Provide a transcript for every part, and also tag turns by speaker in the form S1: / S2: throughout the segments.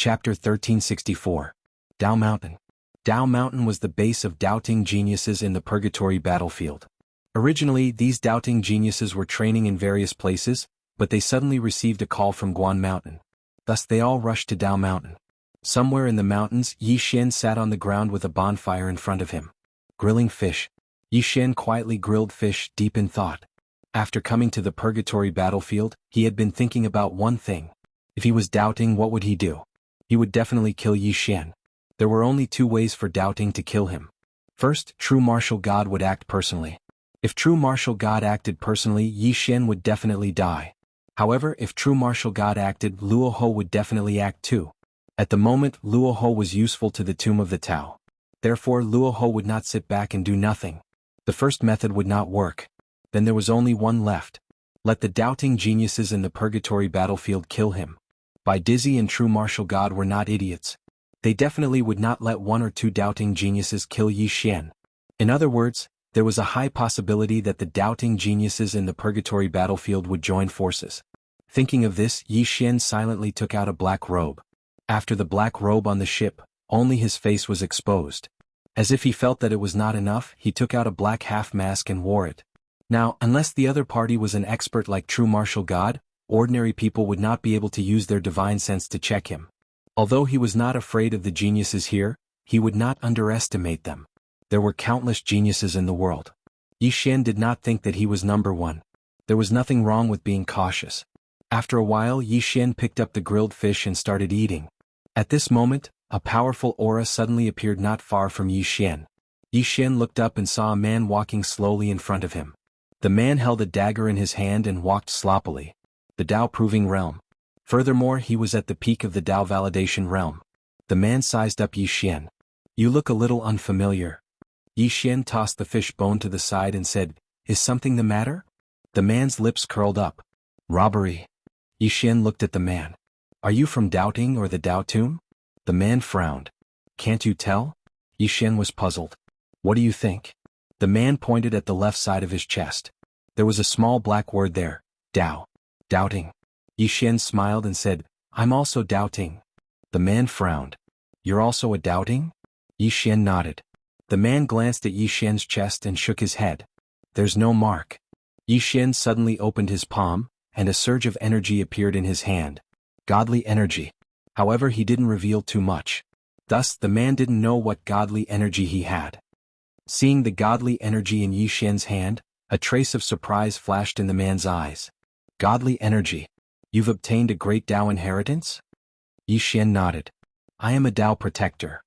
S1: Chapter 1364. Tao Mountain. Tao Mountain was the base of doubting geniuses in the purgatory battlefield. Originally, these doubting geniuses were training in various places, but they suddenly received a call from Guan Mountain. Thus they all rushed to Tao Mountain. Somewhere in the mountains, Yi Xian sat on the ground with a bonfire in front of him. Grilling fish. Yi Xian quietly grilled fish, deep in thought. After coming to the purgatory battlefield, he had been thinking about one thing. If he was doubting, what would he do? He would definitely kill Yi Xian. There were only two ways for doubting to kill him. First, true martial god would act personally. If true martial god acted personally, Yi Xian would definitely die. However, if true martial god acted, Luo Ho would definitely act too. At the moment, Luo Ho was useful to the tomb of the Tao. Therefore, Luo Ho would not sit back and do nothing. The first method would not work. Then there was only one left. Let the doubting geniuses in the purgatory battlefield kill him. Bai Dizzy and true martial god were not idiots. They definitely would not let one or two doubting geniuses kill Yi Xian. In other words, there was a high possibility that the doubting geniuses in the purgatory battlefield would join forces. Thinking of this, Yi Xian silently took out a black robe. After the black robe on the ship, only his face was exposed. As if he felt that it was not enough, he took out a black half mask and wore it. Now, unless the other party was an expert like true martial god, ordinary people would not be able to use their divine sense to check him. Although he was not afraid of the geniuses here, he would not underestimate them. There were countless geniuses in the world. Yi Xian did not think that he was number one. There was nothing wrong with being cautious. After a while, Yi Xian picked up the grilled fish and started eating. At this moment, a powerful aura suddenly appeared not far from Yi Xian. Yi Xian looked up and saw a man walking slowly in front of him. The man held a dagger in his hand and walked sloppily. The Tao Proving Realm. Furthermore, he was at the peak of the Tao Validation Realm. The man sized up Yi Xian. "You look a little unfamiliar." Yi Xian tossed the fish bone to the side and said, "Is something the matter?" The man's lips curled up. "Robbery." Yi Xian looked at the man. "Are you from doubting or the Tao tomb?" The man frowned. "Can't you tell?" Yi Xian was puzzled. "What do you think?" The man pointed at the left side of his chest. There was a small black word there. Tao. Doubting. Yi Xian smiled and said, "I'm also doubting." The man frowned. "You're also a doubting?" Yi Xian nodded. The man glanced at Yi Xian's chest and shook his head. "There's no mark." Yi Xian suddenly opened his palm, and a surge of energy appeared in his hand. Godly energy. However, he didn't reveal too much. Thus, the man didn't know what godly energy he had. Seeing the godly energy in Yi Xian's hand, a trace of surprise flashed in the man's eyes. "Godly energy. You've obtained a great Tao inheritance?" Yi Xian nodded. "I am a Tao protector."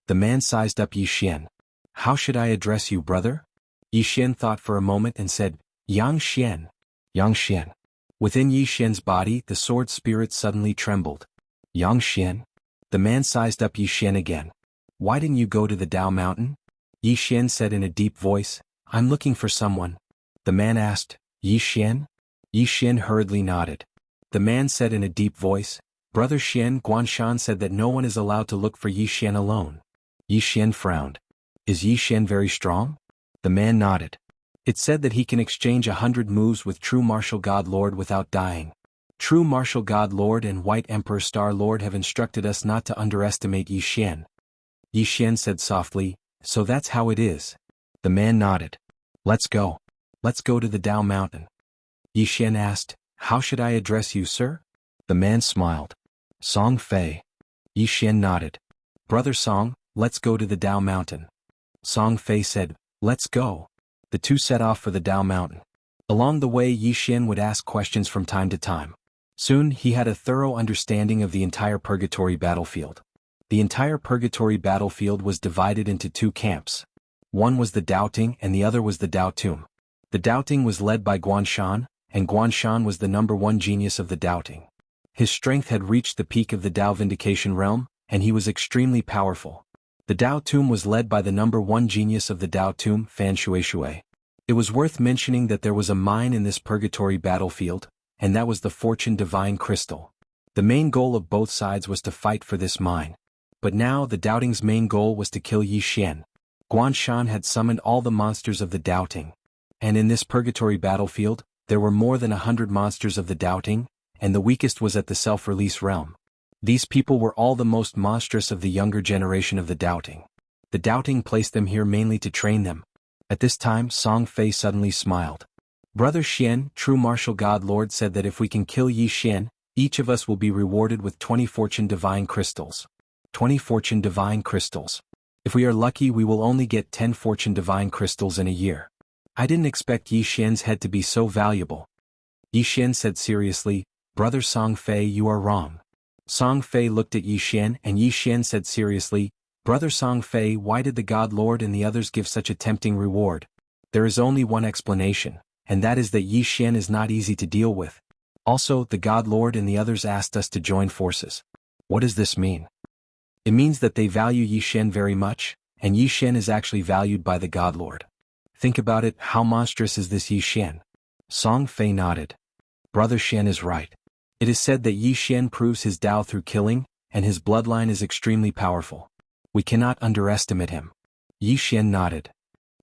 S1: The man sized up Yi Xian. "How should I address you, brother?" Yi Xian thought for a moment and said, "Yang Xian." Yang Xian. Within Yi Xian's body, the sword spirit suddenly trembled. "Yang Xian?" The man sized up Yi Xian again. "Why didn't you go to the Tao Mountain?" Yi Xian said in a deep voice, "I'm looking for someone." The man asked, "Yi Xian?" Yi Xian hurriedly nodded. The man said in a deep voice, "Brother Xian, Guanshan said that no one is allowed to look for Yi Xian alone." Yi Xian frowned. "Is Yi Xian very strong?" The man nodded. "It said that he can exchange 100 moves with True Martial God Lord without dying. True Martial God Lord and White Emperor Star Lord have instructed us not to underestimate Yi Xian." Yi Xian said softly, "So that's how it is." The man nodded. "Let's go. Let's go to the Tao Mountain." Yi Xian asked, "How should I address you, sir?" The man smiled. "Song Fei." Yi Xian nodded. "Brother Song, let's go to the Tao Mountain." Song Fei said, "Let's go." The two set off for the Tao Mountain. Along the way, Yi Xian would ask questions from time to time. Soon, he had a thorough understanding of the entire purgatory battlefield. The entire purgatory battlefield was divided into two camps. One was the doubting and the other was the Tao tomb. The doubting was led by Guanshan, and Guanshan was the number one genius of the doubting. His strength had reached the peak of the Tao Vindication realm, and he was extremely powerful. The Tao tomb was led by the number one genius of the Tao tomb, Fan Shui. It was worth mentioning that there was a mine in this purgatory battlefield, and that was the Fortune Divine Crystal. The main goal of both sides was to fight for this mine. But now the doubting's main goal was to kill Yi Xian. Guanshan had summoned all the monsters of the doubting. And in this purgatory battlefield, there were more than 100 monsters of the doubting, and the weakest was at the self-release realm. These people were all the most monstrous of the younger generation of the doubting. The doubting placed them here mainly to train them. At this time Song Fei suddenly smiled. Brother Xian, true martial god lord, said that if we can kill Yi Xian, each of us will be rewarded with 20 fortune divine crystals. 20 fortune divine crystals. If we are lucky we will only get 10 fortune divine crystals in a year. I didn't expect Yi Xian's head to be so valuable. Yi Xian said seriously, Brother Song Fei, you are wrong. Song Fei looked at Yi Xian and Yi Xian said seriously, Brother Song Fei, why did the God Lord and the others give such a tempting reward? There is only one explanation, and that is that Yi Xian is not easy to deal with. Also, the God Lord and the others asked us to join forces. What does this mean? It means that they value Yi Xian very much, and Yi Xian is actually valued by the God Lord. Think about it, how monstrous is this Yi Xian? Song Fei nodded. Brother Xian is right. It is said that Yi Xian proves his Tao through killing, and his bloodline is extremely powerful. We cannot underestimate him. Yi Xian nodded.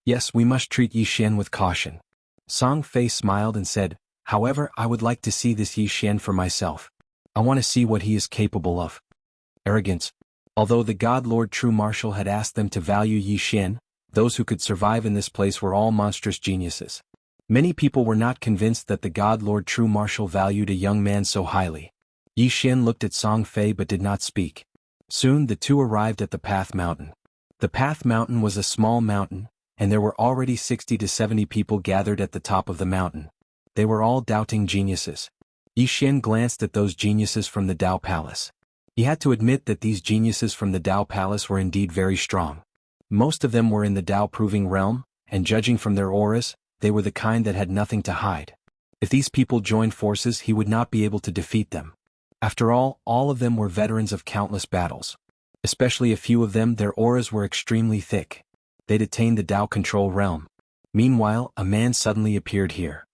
S1: Yes, we must treat Yi Xian with caution. Song Fei smiled and said, however, I would like to see this Yi Xian for myself. I want to see what he is capable of. Arrogance. Although the God Lord True Martial had asked them to value Yi Xian, those who could survive in this place were all monstrous geniuses. Many people were not convinced that the God Lord True Martial valued a young man so highly. Yi Xian looked at Song Fei but did not speak. Soon the two arrived at the Path Mountain. The Path Mountain was a small mountain, and there were already 60 to 70 people gathered at the top of the mountain. They were all doubting geniuses. Yi Xian glanced at those geniuses from the Tao Palace. He had to admit that these geniuses from the Tao Palace were indeed very strong. Most of them were in the Tao-proving realm, and judging from their auras, they were the kind that had nothing to hide. If these people joined forces he would not be able to defeat them. After all of them were veterans of countless battles. Especially a few of them, their auras were extremely thick. They'd attained the Tao control realm. Meanwhile, a man suddenly appeared here.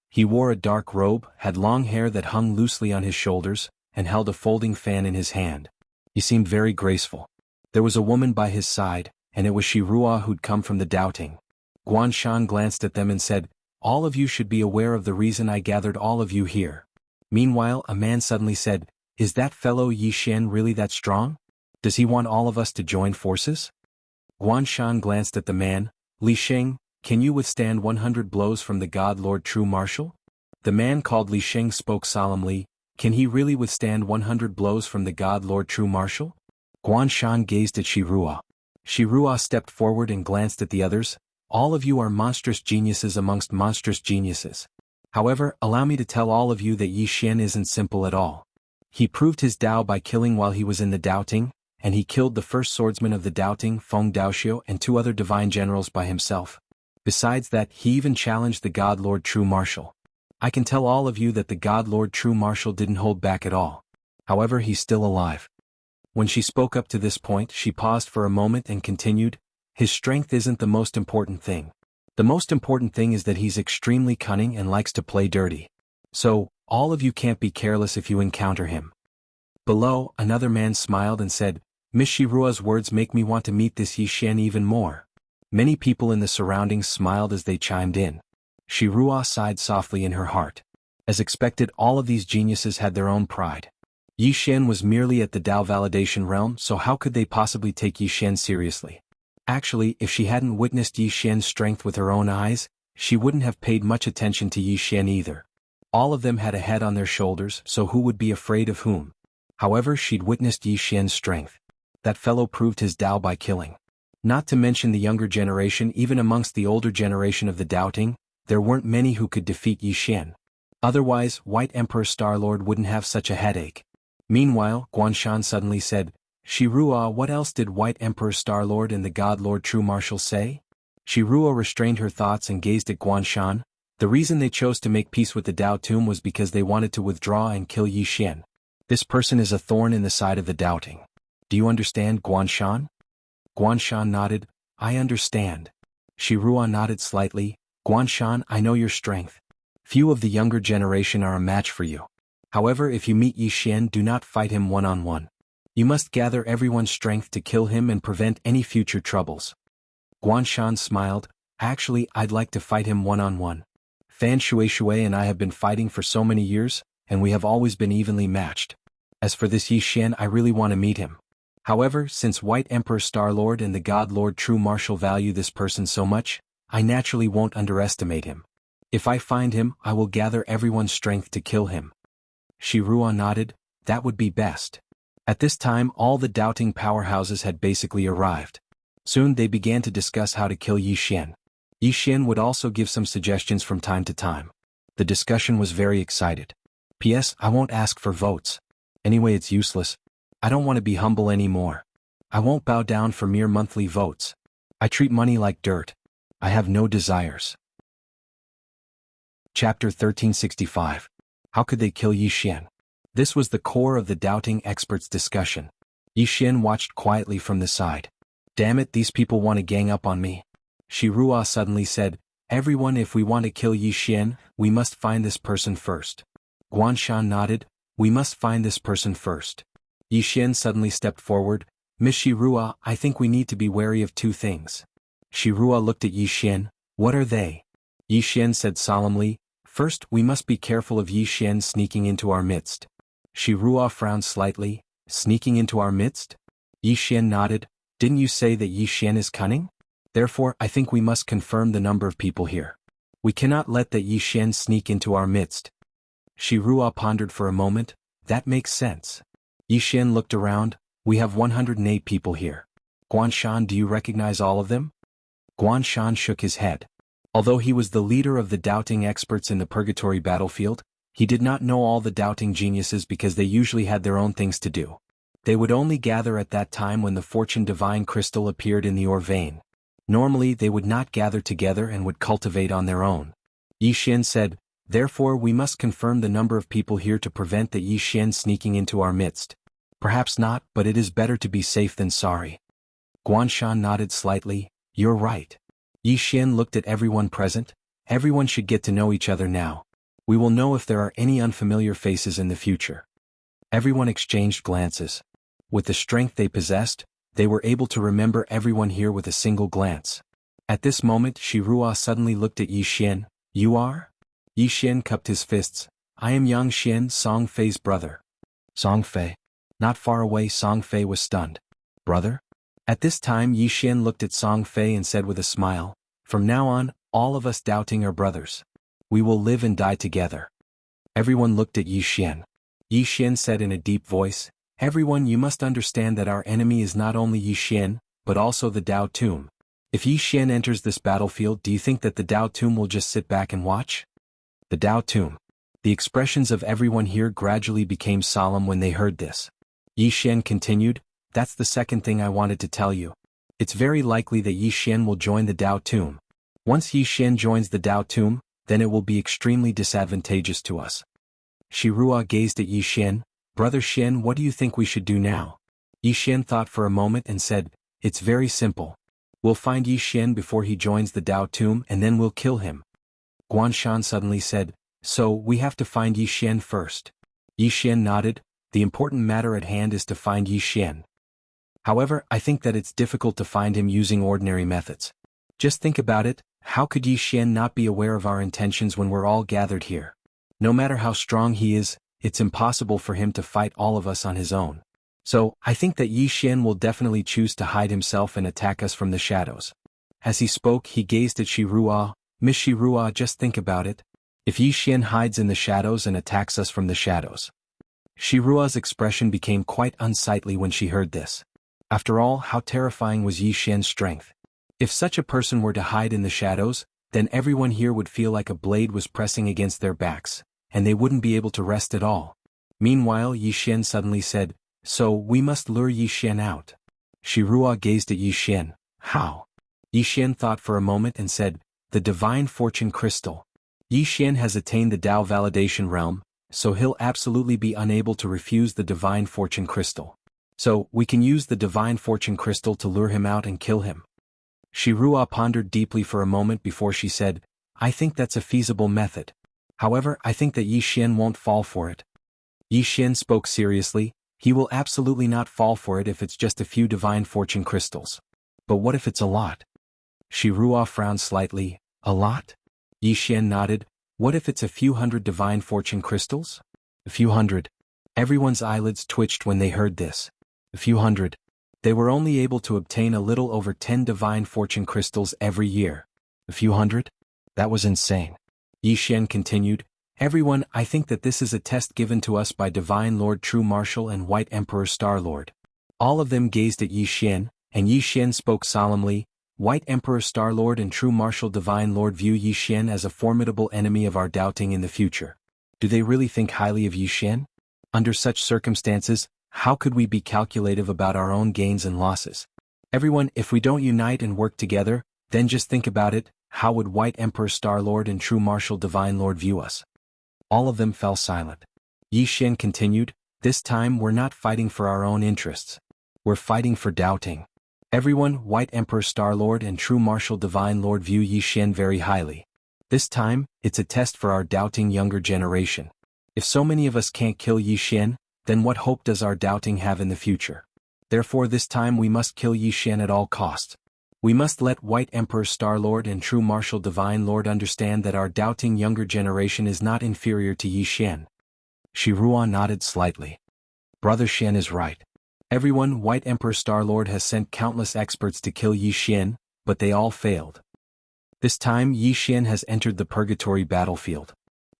S1: He wore a dark robe, had long hair that hung loosely on his shoulders, and held a folding fan in his hand. He seemed very graceful. There was a woman by his side, and it was Shirua who'd come from the doubting. Guanshan glanced at them and said, all of you should be aware of the reason I gathered all of you here. Meanwhile, a man suddenly said, is that fellow Yi Xian really that strong? Does he want all of us to join forces? Guanshan glanced at the man. Li Sheng, can you withstand 100 blows from the God Lord True Martial? The man called Li Sheng spoke solemnly, can he really withstand 100 blows from the God Lord True Martial? Guanshan gazed at Shirua. Shirua stepped forward and glanced at the others. All of you are monstrous geniuses amongst monstrous geniuses. However, allow me to tell all of you that Yi Xian isn't simple at all. He proved his Tao by killing while he was in the doubting, and he killed the first swordsman of the doubting, Feng Daoxiu, and 2 other divine generals by himself. Besides that, he even challenged the God Lord True Martial. I can tell all of you that the God Lord True Martial didn't hold back at all. However, he's still alive. When she spoke up to this point, she paused for a moment and continued, his strength isn't the most important thing. The most important thing is that he's extremely cunning and likes to play dirty. So, all of you can't be careless if you encounter him. Below, another man smiled and said, Miss Shirua's words make me want to meet this Yi Xian even more. Many people in the surroundings smiled as they chimed in. Shirua sighed softly in her heart. As expected, all of these geniuses had their own pride. Yi Xian was merely at the Tao validation realm, so how could they possibly take Yi Xian seriously? Actually, if she hadn't witnessed Yi Xian's strength with her own eyes, she wouldn't have paid much attention to Yi Xian either. All of them had a head on their shoulders, so who would be afraid of whom? However, she'd witnessed Yi Xian's strength. That fellow proved his Tao by killing. Not to mention the younger generation, even amongst the older generation of the doubting, there weren't many who could defeat Yi Xian. Otherwise, White Emperor Starlord wouldn't have such a headache. Meanwhile, Guanshan suddenly said, Shirua, what else did White Emperor Starlord and the God Lord True Martial say? Shirua restrained her thoughts and gazed at Guanshan. The reason they chose to make peace with the Tao tomb was because they wanted to withdraw and kill Yi Xian. This person is a thorn in the side of the doubting. Do you understand, Guanshan? Guanshan nodded. I understand. Shirua nodded slightly. Guanshan, I know your strength. Few of the younger generation are a match for you. However, if you meet Yi Xian, do not fight him one-on-one. You must gather everyone's strength to kill him and prevent any future troubles. Guanshan smiled. Actually, I'd like to fight him one-on-one. Fan Shui and I have been fighting for so many years, and we have always been evenly matched. As for this Yi Xian, I really want to meet him. However, since White Emperor Star-Lord and the God Lord True Marshal value this person so much, I naturally won't underestimate him. If I find him, I will gather everyone's strength to kill him. Shi Ruo nodded, that would be best. At this time all the doubting powerhouses had basically arrived. Soon they began to discuss how to kill Yi Xian. Yi Xian would also give some suggestions from time to time. The discussion was very excited. P.S. I won't ask for votes. Anyway, it's useless. I don't want to be humble anymore. I won't bow down for mere monthly votes. I treat money like dirt. I have no desires. Chapter 1365. How could they kill Yi Xian? This was the core of the doubting experts' discussion. Yi Xian watched quietly from the side. Damn it, these people want to gang up on me. Shi Ruo suddenly said, everyone, if we want to kill Yi Xian, we must find this person first. Guanshan nodded, we must find this person first. Yi Xian suddenly stepped forward, Miss Shi Ruo, I think we need to be wary of two things. Shi Ruo looked at Yi Xian, what are they? Yi Xian said solemnly, first, we must be careful of Yi Xian sneaking into our midst. Shi Ruo frowned slightly, sneaking into our midst? Yi Xian nodded, didn't you say that Yi Xian is cunning? Therefore, I think we must confirm the number of people here. We cannot let that Yi Xian sneak into our midst. Shi Ruo pondered for a moment, that makes sense. Yi Xian looked around, we have 108 people here. Guanshan, do you recognize all of them? Guanshan shook his head. Although he was the leader of the doubting experts in the purgatory battlefield, he did not know all the doubting geniuses because they usually had their own things to do. They would only gather at that time when the fortune divine crystal appeared in the ore vein. Normally they would not gather together and would cultivate on their own. Yi Xian said, therefore we must confirm the number of people here to prevent the Yi Xian sneaking into our midst. Perhaps not, but it is better to be safe than sorry. Guanshan nodded slightly, you're right. Yi Xian looked at everyone present, everyone should get to know each other now. We will know if there are any unfamiliar faces in the future. Everyone exchanged glances. With the strength they possessed, they were able to remember everyone here with a single glance. At this moment Shi Ruo suddenly looked at Yi Xian, you are? Yi Xian cupped his fists, I am Yang Xian, Song Fei's brother. Song Fei. Not far away Song Fei was stunned. Brother? At this time Yi Xian looked at Song Fei and said with a smile, from now on, all of us doubting are brothers. We will live and die together. Everyone looked at Yi Xian. Yi Xian said in a deep voice, everyone, you must understand that our enemy is not only Yi Xian, but also the Dao Tomb. If Yi Xian enters this battlefield, do you think that the Dao Tomb will just sit back and watch? The Dao Tomb. The expressions of everyone here gradually became solemn when they heard this. Yi Xian continued, that's the second thing I wanted to tell you. It's very likely that Yi Xian will join the Dao Tomb. Once Yi Xian joins the Dao Tomb, then it will be extremely disadvantageous to us. Shi Ruo gazed at Yi Xian, Brother Xian, what do you think we should do now? Yi Xian thought for a moment and said, it's very simple. We'll find Yi Xian before he joins the Dao Tomb and then we'll kill him. Guanshan suddenly said, so we have to find Yi Xian first. Yi Xian nodded, the important matter at hand is to find Yi Xian. However, I think that it's difficult to find him using ordinary methods. Just think about it, how could Yi Xian not be aware of our intentions when we're all gathered here? No matter how strong he is, it's impossible for him to fight all of us on his own. So, I think that Yi Xian will definitely choose to hide himself and attack us from the shadows. As he spoke, he gazed at Shi Ruo, Miss Shi Ruo, just think about it. If Yi Xian hides in the shadows and attacks us from the shadows. Shi Ruo's expression became quite unsightly when she heard this. After all, how terrifying was Yi Xian's strength. If such a person were to hide in the shadows, then everyone here would feel like a blade was pressing against their backs, and they wouldn't be able to rest at all. Meanwhile, Yi Xian suddenly said, so we must lure Yi Xian out. Shi Ruo gazed at Yi Xian, how? Yi Xian thought for a moment and said, the divine fortune crystal. Yi Xian has attained the Dao validation realm, so he'll absolutely be unable to refuse the divine fortune crystal. So, we can use the divine fortune crystal to lure him out and kill him. Shi Ruo pondered deeply for a moment before she said, I think that's a feasible method. However, I think that Yi Xian won't fall for it. Yi Xian spoke seriously, he will absolutely not fall for it if it's just a few divine fortune crystals. But what if it's a lot? Shi Ruo frowned slightly, a lot? Yi Xian nodded, what if it's a few hundred divine fortune crystals? A few hundred. Everyone's eyelids twitched when they heard this. A few hundred. They were only able to obtain a little over 10 divine fortune crystals every year. A few hundred? That was insane. Yi Xian continued, "Everyone, I think that this is a test given to us by Divine Lord True Marshal and White Emperor Star-Lord." All of them gazed at Yi Xian, and Yi Xian spoke solemnly, "White Emperor Star-Lord and True Marshal Divine Lord view Yi Xian as a formidable enemy of our doubting in the future. Do they really think highly of Yi Xian? Under such circumstances, how could we be calculative about our own gains and losses? Everyone, if we don't unite and work together, then just think about it, how would White Emperor Star-Lord and True Marshal Divine Lord view us?" All of them fell silent. Yi Xian continued, "This time we're not fighting for our own interests. We're fighting for doubting. Everyone, White Emperor Star-Lord and True Marshal Divine Lord view Yi Xian very highly. This time, it's a test for our doubting younger generation. If so many of us can't kill Yi Xian, then what hope does our doubting have in the future? Therefore this time we must kill Yi Xian at all costs. We must let White Emperor Star-Lord and True Marshal Divine Lord understand that our doubting younger generation is not inferior to Yi Xian." Shi Ruo nodded slightly. "Brother Xian is right. Everyone, White Emperor Star-Lord has sent countless experts to kill Yi Xian, but they all failed. This time Yi Xian has entered the purgatory battlefield.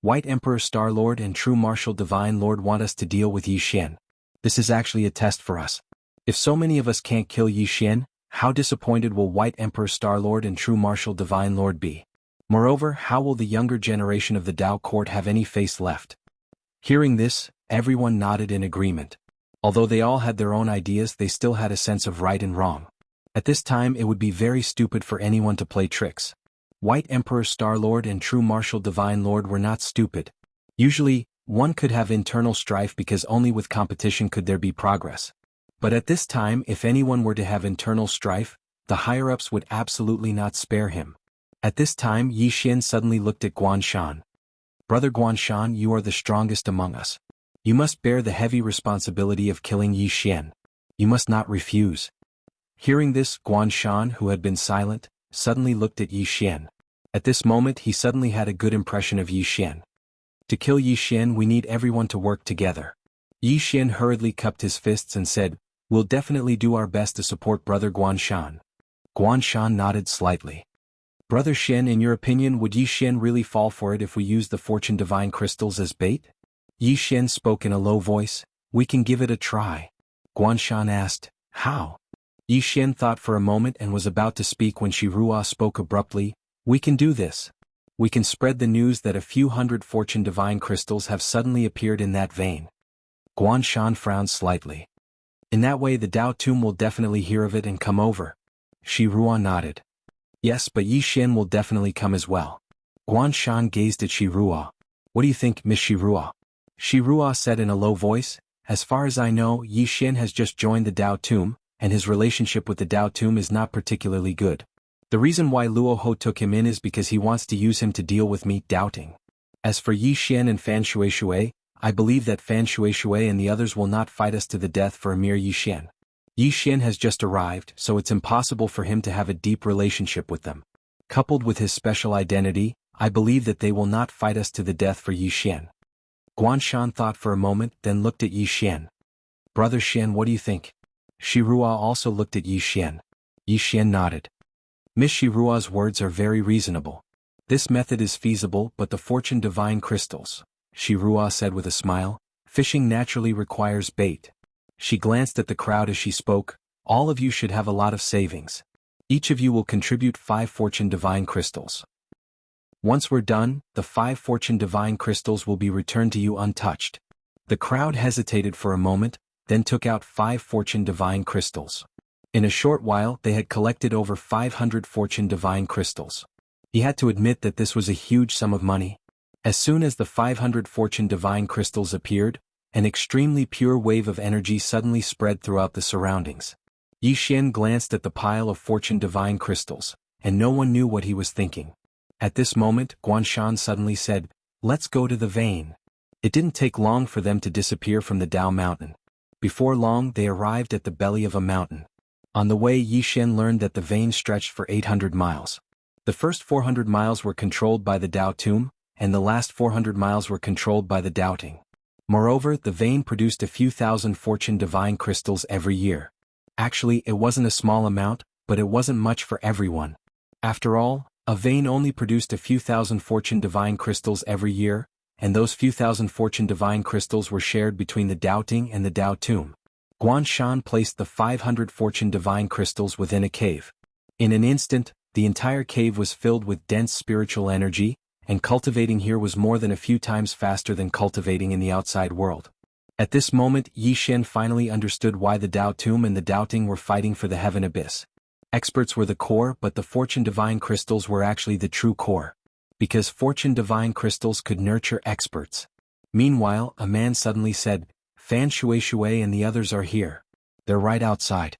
S1: White Emperor Star-Lord and True Marshal Divine Lord want us to deal with Yi Xian. This is actually a test for us. If so many of us can't kill Yi Xian, how disappointed will White Emperor Star-Lord and True Marshal Divine Lord be? Moreover, how will the younger generation of the Dao Court have any face left?" Hearing this, everyone nodded in agreement. Although they all had their own ideas, they still had a sense of right and wrong. At this time it would be very stupid for anyone to play tricks. White Emperor Star-Lord and True Marshal Divine Lord were not stupid. Usually, one could have internal strife because only with competition could there be progress. But at this time, if anyone were to have internal strife, the higher-ups would absolutely not spare him. At this time Yi Xian suddenly looked at Guanshan. "Brother Guanshan, you are the strongest among us. You must bear the heavy responsibility of killing Yi Xian. You must not refuse." Hearing this, Guanshan, who had been silent, suddenly looked at Yi Xian. At this moment he suddenly had a good impression of Yi Xian. "To kill Yi Xian we need everyone to work together." Yi Xian hurriedly cupped his fists and said, "We'll definitely do our best to support Brother Guanshan." Guanshan nodded slightly. "Brother Xian, in your opinion, would Yi Xian really fall for it if we use the Fortune Divine Crystals as bait?" Yi Xian spoke in a low voice, "We can give it a try." Guanshan asked, "How?" Yi Xian thought for a moment and was about to speak when Shi Ruo spoke abruptly, "We can do this. We can spread the news that a few hundred Fortune Divine Crystals have suddenly appeared in that vein." Guanshan frowned slightly. "In that way the Dao Tomb will definitely hear of it and come over." Shi Ruo nodded. "Yes, but Yi Xian will definitely come as well." Guanshan gazed at Shi Ruo. "What do you think, Miss Shi Ruo?" Shi Ruo said in a low voice, "As far as I know, Yi Xian has just joined the Dao Tomb, and his relationship with the Dao Tomb is not particularly good. The reason why Luo Ho took him in is because he wants to use him to deal with me doubting. As for Yi Xian and Fan Shui, I believe that Fan Shui and the others will not fight us to the death for a mere Yi Xian. Yi Xian has just arrived, so it's impossible for him to have a deep relationship with them. Coupled with his special identity, I believe that they will not fight us to the death for Yi Xian." Guanshan thought for a moment, then looked at Yi Xian. "Brother Xian, what do you think?" Shi Ruo also looked at Yi Xian. Yi Xian nodded. "Miss Shi Ruo's words are very reasonable. This method is feasible, but the Fortune Divine Crystals," Shi Ruo said with a smile, "fishing naturally requires bait." She glanced at the crowd as she spoke, "All of you should have a lot of savings. Each of you will contribute 5 Fortune Divine Crystals. Once we're done, the 5 Fortune Divine Crystals will be returned to you untouched." The crowd hesitated for a moment, then took out 5 Fortune Divine Crystals. In a short while they had collected over 500 Fortune Divine Crystals. He had to admit that this was a huge sum of money. As soon as the 500 Fortune Divine Crystals appeared, an extremely pure wave of energy suddenly spread throughout the surroundings. Yi Xian glanced at the pile of Fortune Divine Crystals, and no one knew what he was thinking. At this moment, Guanshan suddenly said, "Let's go to the vein." It didn't take long for them to disappear from the Dao Mountain. Before long they arrived at the belly of a mountain. On the way Yi Xian learned that the vein stretched for 800 miles. The first 400 miles were controlled by the Dao Tomb, and the last 400 miles were controlled by the doubting. Moreover, the vein produced a few thousand fortune divine crystals every year. Actually, it wasn't a small amount, but it wasn't much for everyone. After all, a vein only produced a few thousand fortune divine crystals every year, and those few thousand fortune divine crystals were shared between the doubting and the Tao tomb. Guanshan placed the 500 fortune divine crystals within a cave. In an instant, the entire cave was filled with dense spiritual energy, and cultivating here was more than a few times faster than cultivating in the outside world. At this moment, Yi Xian finally understood why the Tao tomb and the doubting were fighting for the heaven abyss. Experts were the core, but the fortune divine crystals were actually the true core. Because fortune divine crystals could nurture experts. Meanwhile, a man suddenly said, "Fan Shui and the others are here. They're right outside."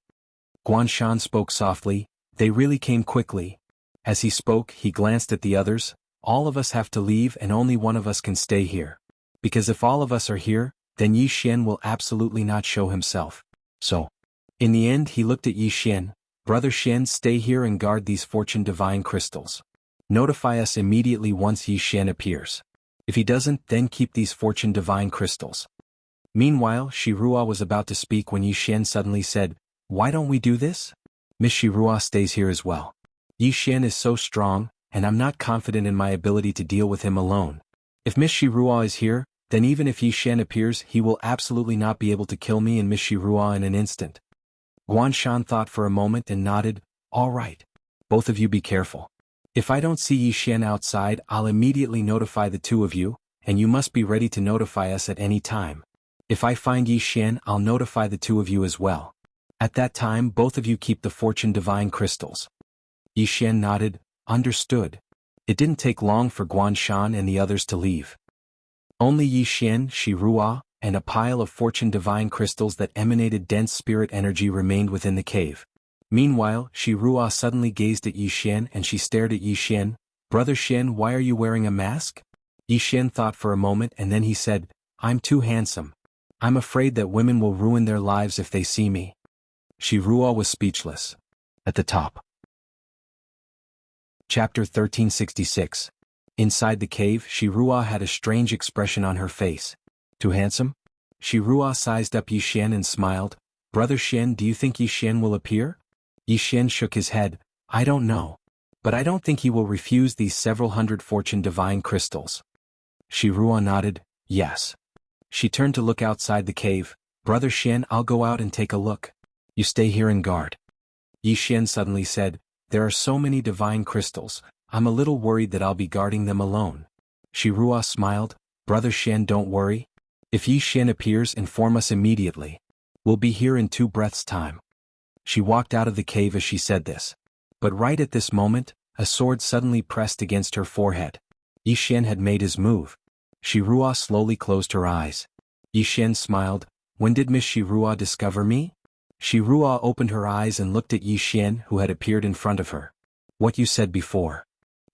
S1: Guanshan spoke softly, "They really came quickly." As he spoke, he glanced at the others. "All of us have to leave and only one of us can stay here. Because if all of us are here, then Yi Xian will absolutely not show himself. So, in the end he looked at Yi Xian, "Brother Xian, stay here and guard these fortune divine crystals. Notify us immediately once Yi Xian appears. If he doesn't, then keep these fortune divine crystals." Meanwhile, Shirua was about to speak when Yi Xian suddenly said, "Why don't we do this? Miss Shirua stays here as well. Yi Xian is so strong, and I'm not confident in my ability to deal with him alone. If Miss Shirua is here, then even if Yi Xian appears, he will absolutely not be able to kill me and Miss Shirua in an instant." Guanshan thought for a moment and nodded, "All right. Both of you be careful. If I don't see Yi Xian outside, I'll immediately notify the two of you, and you must be ready to notify us at any time. If I find Yi Xian, I'll notify the two of you as well. At that time, both of you keep the fortune divine crystals." Yi Xian nodded, "Understood." It didn't take long for Guanshan and the others to leave. Only Yi Xian, Shirua, and a pile of fortune divine crystals that emanated dense spirit energy remained within the cave. Meanwhile, Shirua suddenly gazed at Yi Xian and she stared at Yi Xian. "Brother Xian, why are you wearing a mask?" Yi Xian thought for a moment and then he said, "I'm too handsome. I'm afraid that women will ruin their lives if they see me." Shirua was speechless. At the top. Chapter 1366. Inside the cave, Shirua had a strange expression on her face. "Too handsome?" Shirua sized up Yi Xian and smiled. "Brother Xian, do you think Yi Xian will appear?" Yi Xian shook his head. "I don't know. But I don't think he will refuse these several hundred fortune divine crystals." Shirua nodded, "Yes." She turned to look outside the cave. "Brother Xian, I'll go out and take a look. You stay here and guard." Yi Xian suddenly said, "There are so many divine crystals, I'm a little worried that I'll be guarding them alone." Shirua smiled. "Brother Xian, don't worry. If Yi Xian appears, inform us immediately. We'll be here in 2 breaths' time." She walked out of the cave as she said this. But right at this moment, a sword suddenly pressed against her forehead. Yi Xian had made his move. Shirua slowly closed her eyes. Yi Xian smiled. "When did Miss Shirua discover me?" Shirua opened her eyes and looked at Yi Xian, who had appeared in front of her. "What you said before."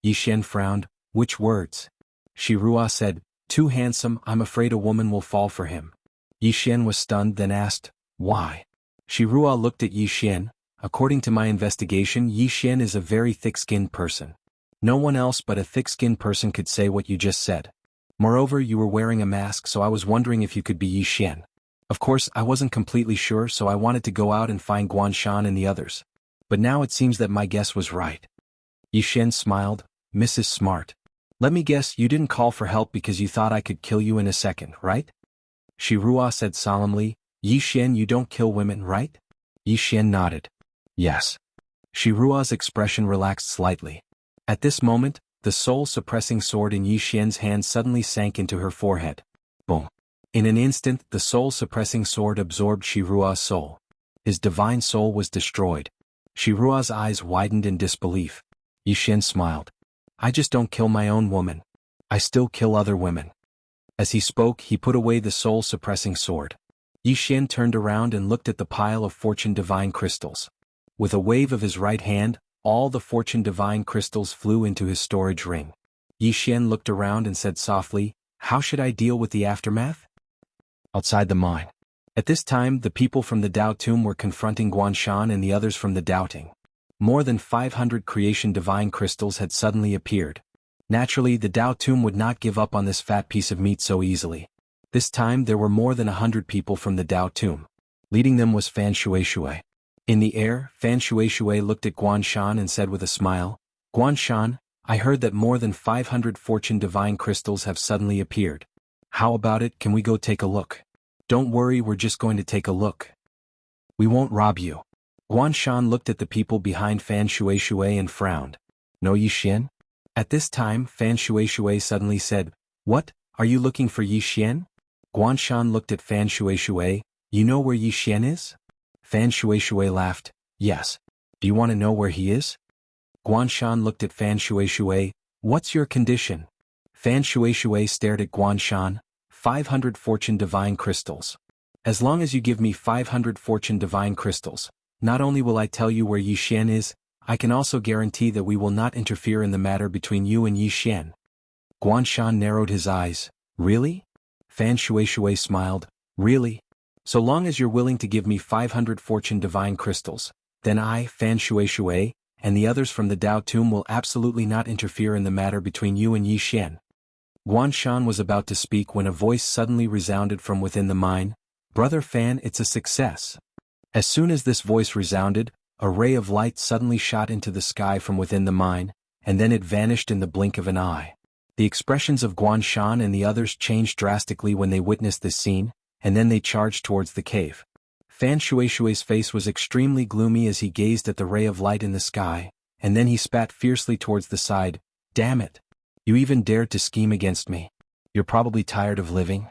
S1: Yi Xian frowned. "Which words?" Shirua said, "Too handsome, I'm afraid a woman will fall for him." Yi Xian was stunned, then asked, "Why?" Shirua looked at Yi Xian. "According to my investigation, Yi Xian is a very thick-skinned person. No one else but a thick-skinned person could say what you just said. Moreover, you were wearing a mask, so I was wondering if you could be Yi Xian. Of course, I wasn't completely sure, so I wanted to go out and find Guanshan and the others. But now it seems that my guess was right." Yi Xian smiled. "Mrs. Smart. Let me guess, you didn't call for help because you thought I could kill you in a second, right?" Shirua said solemnly, "Yi Xian, you don't kill women, right?" Yi Xian nodded. "Yes." Shirua's expression relaxed slightly. At this moment, the soul-suppressing sword in Yi Xian's hand suddenly sank into her forehead. Boom. In an instant, the soul-suppressing sword absorbed Shirua's soul. His divine soul was destroyed. Shirua's eyes widened in disbelief. Yi Xian smiled. "I just don't kill my own woman. I still kill other women." As he spoke, he put away the soul-suppressing sword. Yi Xian turned around and looked at the pile of fortune divine crystals. With a wave of his right hand, all the fortune divine crystals flew into his storage ring. Yi Xian looked around and said softly, "How should I deal with the aftermath?" Outside the mine. At this time, the people from the Tao tomb were confronting Guanshan and the others from the doubting. More than 500 creation divine crystals had suddenly appeared. Naturally, the Tao tomb would not give up on this fat piece of meat so easily. This time there were more than 100 people from the Dao tomb. Leading them was Fan Shueishui. In the air, Fan Shueishui looked at Guanshan and said with a smile, "Guanshan, I heard that more than 500 fortune divine crystals have suddenly appeared. How about it, can we go take a look?" "Don't worry, we're just going to take a look. We won't rob you." Guanshan looked at the people behind Fan Shueishui and frowned. "No Yixin?" At this time Fan Shueishui suddenly said, "What, are you looking for Yixin?" Guanshan looked at Fan Shueishui, "You know where Yixin is?" Fan Shueishui laughed, "Yes. Do you want to know where he is?" Guanshan looked at Fan Shueishui, "What's your condition?" Fan Shueishui stared at Guanshan, 500 fortune divine crystals. "As long as you give me 500 fortune divine crystals, not only will I tell you where Yixin is, I can also guarantee that we will not interfere in the matter between you and Yixin." Guanshan narrowed his eyes, "Really?" Fan Shueishui smiled, "Really? So long as you're willing to give me 500 fortune divine crystals, then I, Fan Shueishui, and the others from the Dao tomb will absolutely not interfere in the matter between you and Yixin." Guanshan was about to speak when a voice suddenly resounded from within the mine, "Brother Fan, it's a success." As soon as this voice resounded, a ray of light suddenly shot into the sky from within the mine, and then it vanished in the blink of an eye. The expressions of Guanshan and the others changed drastically when they witnessed this scene, and then they charged towards the cave. Fan Shueishui's face was extremely gloomy as he gazed at the ray of light in the sky, and then he spat fiercely towards the side, "Damn it! You even dared to scheme against me. You're probably tired of living."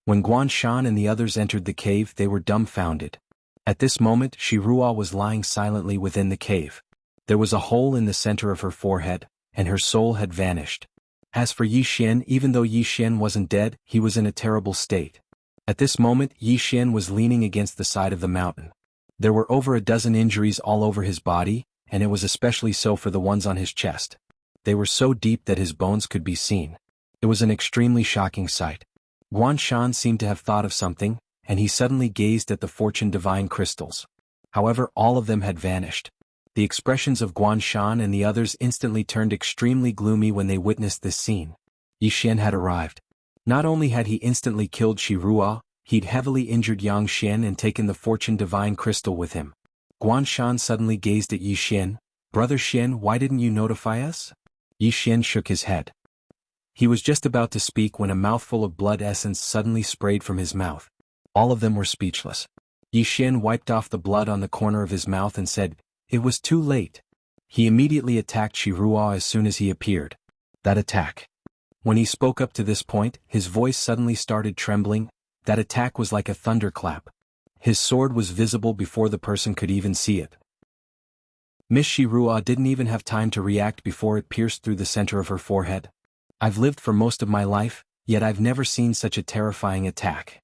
S1: When Guanshan and the others entered the cave they were dumbfounded. At this moment Shiruo was lying silently within the cave. There was a hole in the center of her forehead, and her soul had vanished. As for Yixin, even though Yixin wasn't dead, he was in a terrible state. At this moment Yixin was leaning against the side of the mountain. There were over a dozen injuries all over his body, and it was especially so for the ones on his chest. They were so deep that his bones could be seen. It was an extremely shocking sight. Guanshan seemed to have thought of something, and he suddenly gazed at the fortune divine crystals. However, all of them had vanished. The expressions of Guanshan and the others instantly turned extremely gloomy when they witnessed this scene. Yixin had arrived. Not only had he instantly killed Shiruo, he'd heavily injured Yang Xin and taken the fortune divine crystal with him. Guanshan suddenly gazed at Yixin, "Brother Xin, why didn't you notify us?" Yixin shook his head. He was just about to speak when a mouthful of blood essence suddenly sprayed from his mouth. All of them were speechless. Yixin wiped off the blood on the corner of his mouth and said, "It was too late." He immediately attacked Shiruo as soon as he appeared. That attack. When he spoke up to this point, his voice suddenly started trembling. That attack was like a thunderclap. His sword was visible before the person could even see it. Miss Shiruo didn't even have time to react before it pierced through the center of her forehead. I've lived for most of my life, yet I've never seen such a terrifying attack.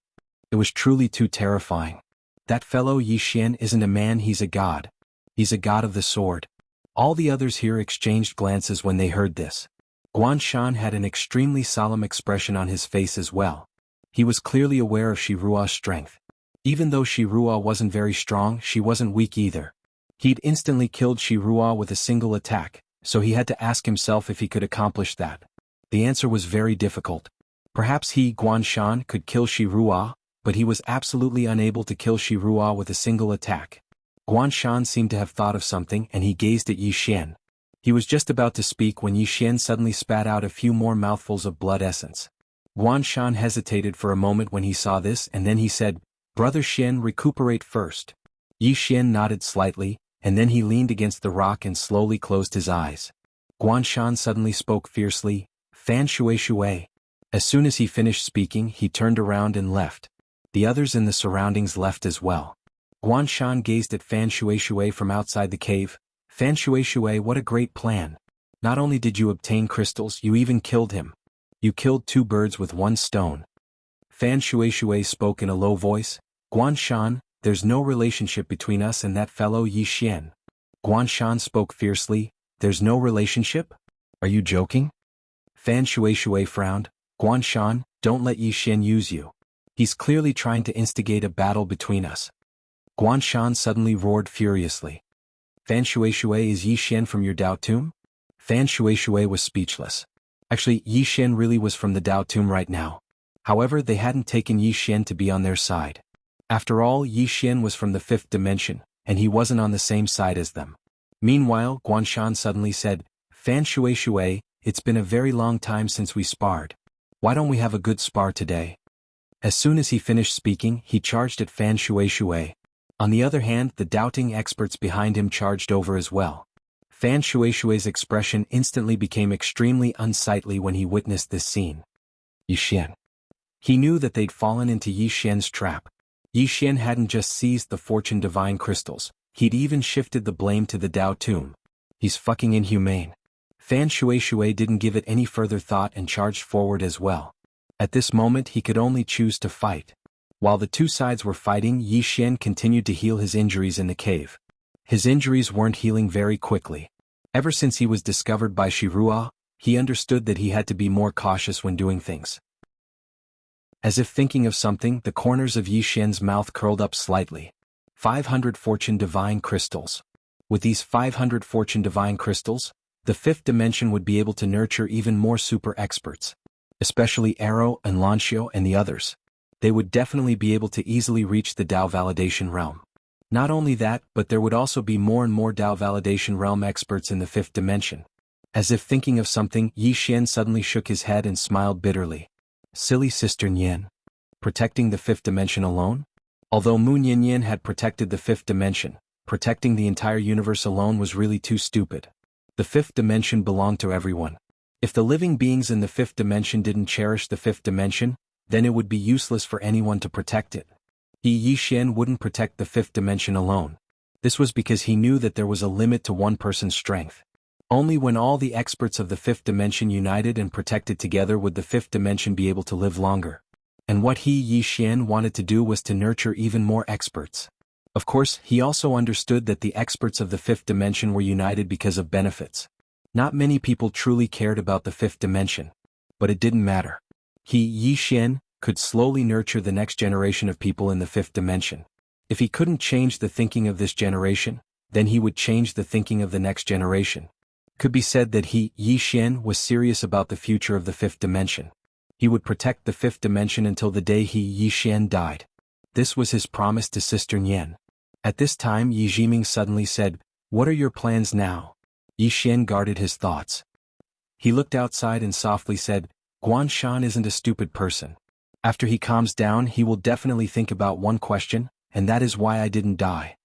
S1: It was truly too terrifying. That fellow Yixin isn't a man, he's a god. He's a god of the sword. All the others here exchanged glances when they heard this. Guanshan had an extremely solemn expression on his face as well. He was clearly aware of Shiruo's strength. Even though Shiruo wasn't very strong, she wasn't weak either. He'd instantly killed Shiruo with a single attack, so he had to ask himself if he could accomplish that. The answer was very difficult. Perhaps he, Guanshan, could kill Shiruo, but he was absolutely unable to kill Shiruo with a single attack. Guanshan seemed to have thought of something and he gazed at Yixin. He was just about to speak when Yixin suddenly spat out a few more mouthfuls of blood essence. Guanshan hesitated for a moment when he saw this and then he said, "Brother Xin, recuperate first." Yixin nodded slightly, and then he leaned against the rock and slowly closed his eyes. Guanshan suddenly spoke fiercely, "Fan Shueishui." As soon as he finished speaking, he turned around and left. The others in the surroundings left as well. Guanshan gazed at Fan Shueishui from outside the cave. "Fan Shueishui, what a great plan. Not only did you obtain crystals, you even killed him. You killed two birds with one stone." Fan Shueishui spoke in a low voice, "Guanshan, there's no relationship between us and that fellow Yixin." Guanshan spoke fiercely, "There's no relationship? Are you joking?" Fan Shueishui frowned, "Guanshan, don't let Yixin use you. He's clearly trying to instigate a battle between us." Guanshan suddenly roared furiously. "Fan Shueishui, is Yixin from your Dao tomb?" Fan Shueishui was speechless. Actually, Yixin really was from the Dao tomb right now. However, they hadn't taken Yi Xian to be on their side. After all, Yi Xian was from the 5th dimension, and he wasn't on the same side as them. Meanwhile, Guanshan suddenly said, "Fan Shui Shui, it's been a very long time since we sparred. Why don't we have a good spar today?" As soon as he finished speaking, he charged at Fan Shui Shui. On the other hand, the doubting experts behind him charged over as well. Fan Shui Shui's expression instantly became extremely unsightly when he witnessed this scene. Yi Xian. He knew that they'd fallen into Yi Xian's trap. Yi Xian hadn't just seized the fortune divine crystals, he'd even shifted the blame to the Dao Tomb. He's fucking inhumane. Fan Shui Shui didn't give it any further thought and charged forward as well. At this moment he could only choose to fight. While the two sides were fighting, Yi Xian continued to heal his injuries in the cave. His injuries weren't healing very quickly. Ever since he was discovered by Shirua, he understood that he had to be more cautious when doing things. As if thinking of something, the corners of Yi Xian's mouth curled up slightly. 500 fortune divine crystals. With these 500 fortune divine crystals, the 5th dimension would be able to nurture even more super experts. Especially Arrow and Lanxio and the others. They would definitely be able to easily reach the Dao validation realm. Not only that, but there would also be more and more Dao validation realm experts in the 5th dimension. As if thinking of something, Yi Xian suddenly shook his head and smiled bitterly. Silly Sister Nian. Protecting the 5th dimension alone? Although Mu Nian had protected the 5th dimension, protecting the entire universe alone was really too stupid. The 5th dimension belonged to everyone. If the living beings in the 5th dimension didn't cherish the 5th dimension, then it would be useless for anyone to protect it. Yi Xian wouldn't protect the 5th dimension alone. This was because he knew that there was a limit to one person's strength. Only when all the experts of the 5th dimension united and protected together would the 5th dimension be able to live longer. And what Yi Xian wanted to do was to nurture even more experts. Of course, he also understood that the experts of the 5th dimension were united because of benefits. Not many people truly cared about the 5th dimension. But it didn't matter. Yi Xian could slowly nurture the next generation of people in the 5th dimension. If he couldn't change the thinking of this generation, then he would change the thinking of the next generation. Could be said that Yi Xian was serious about the future of the 5th dimension. He would protect the 5th dimension until the day Yi Xian died. This was his promise to Sister Nian. At this time Yi Jiming suddenly said, "What are your plans now?" Yi Xian guarded his thoughts. He looked outside and softly said, "Guanshan isn't a stupid person. After he calms down he will definitely think about one question, and that is why I didn't die."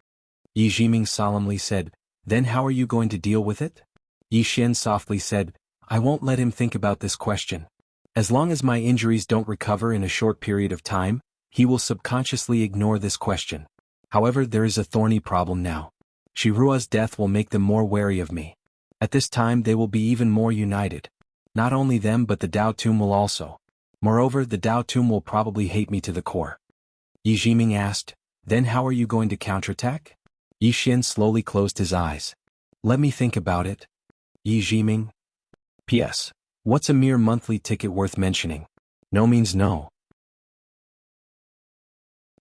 S1: Yi Jiming solemnly said, "Then how are you going to deal with it?" Yi Xian softly said, "I won't let him think about this question. As long as my injuries don't recover in a short period of time, he will subconsciously ignore this question. However, there is a thorny problem now. Shirua's death will make them more wary of me. At this time they will be even more united. Not only them but the Dao Tomb will also. Moreover, the Dao Tomb will probably hate me to the core." Yi Jiming asked, "Then how are you going to counterattack?" Yi Xian slowly closed his eyes. "Let me think about it." Yi Jiming. P.S. What's a mere monthly ticket worth mentioning? No means no.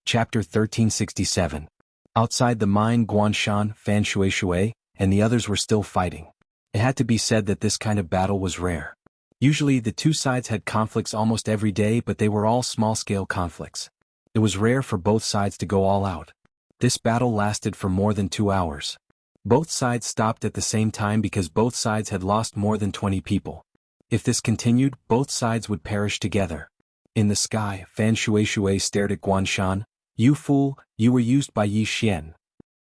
S1: Chapter 1367. Outside the mine, Guanshan, Fan Shui Shui, and the others were still fighting. It had to be said that this kind of battle was rare. Usually the two sides had conflicts almost every day, but they were all small-scale conflicts. It was rare for both sides to go all out. This battle lasted for more than 2 hours. Both sides stopped at the same time because both sides had lost more than 20 people. If this continued, both sides would perish together. In the sky, Fan Shui Shui stared at Guanshan. "You fool, you were used by Yi Xian."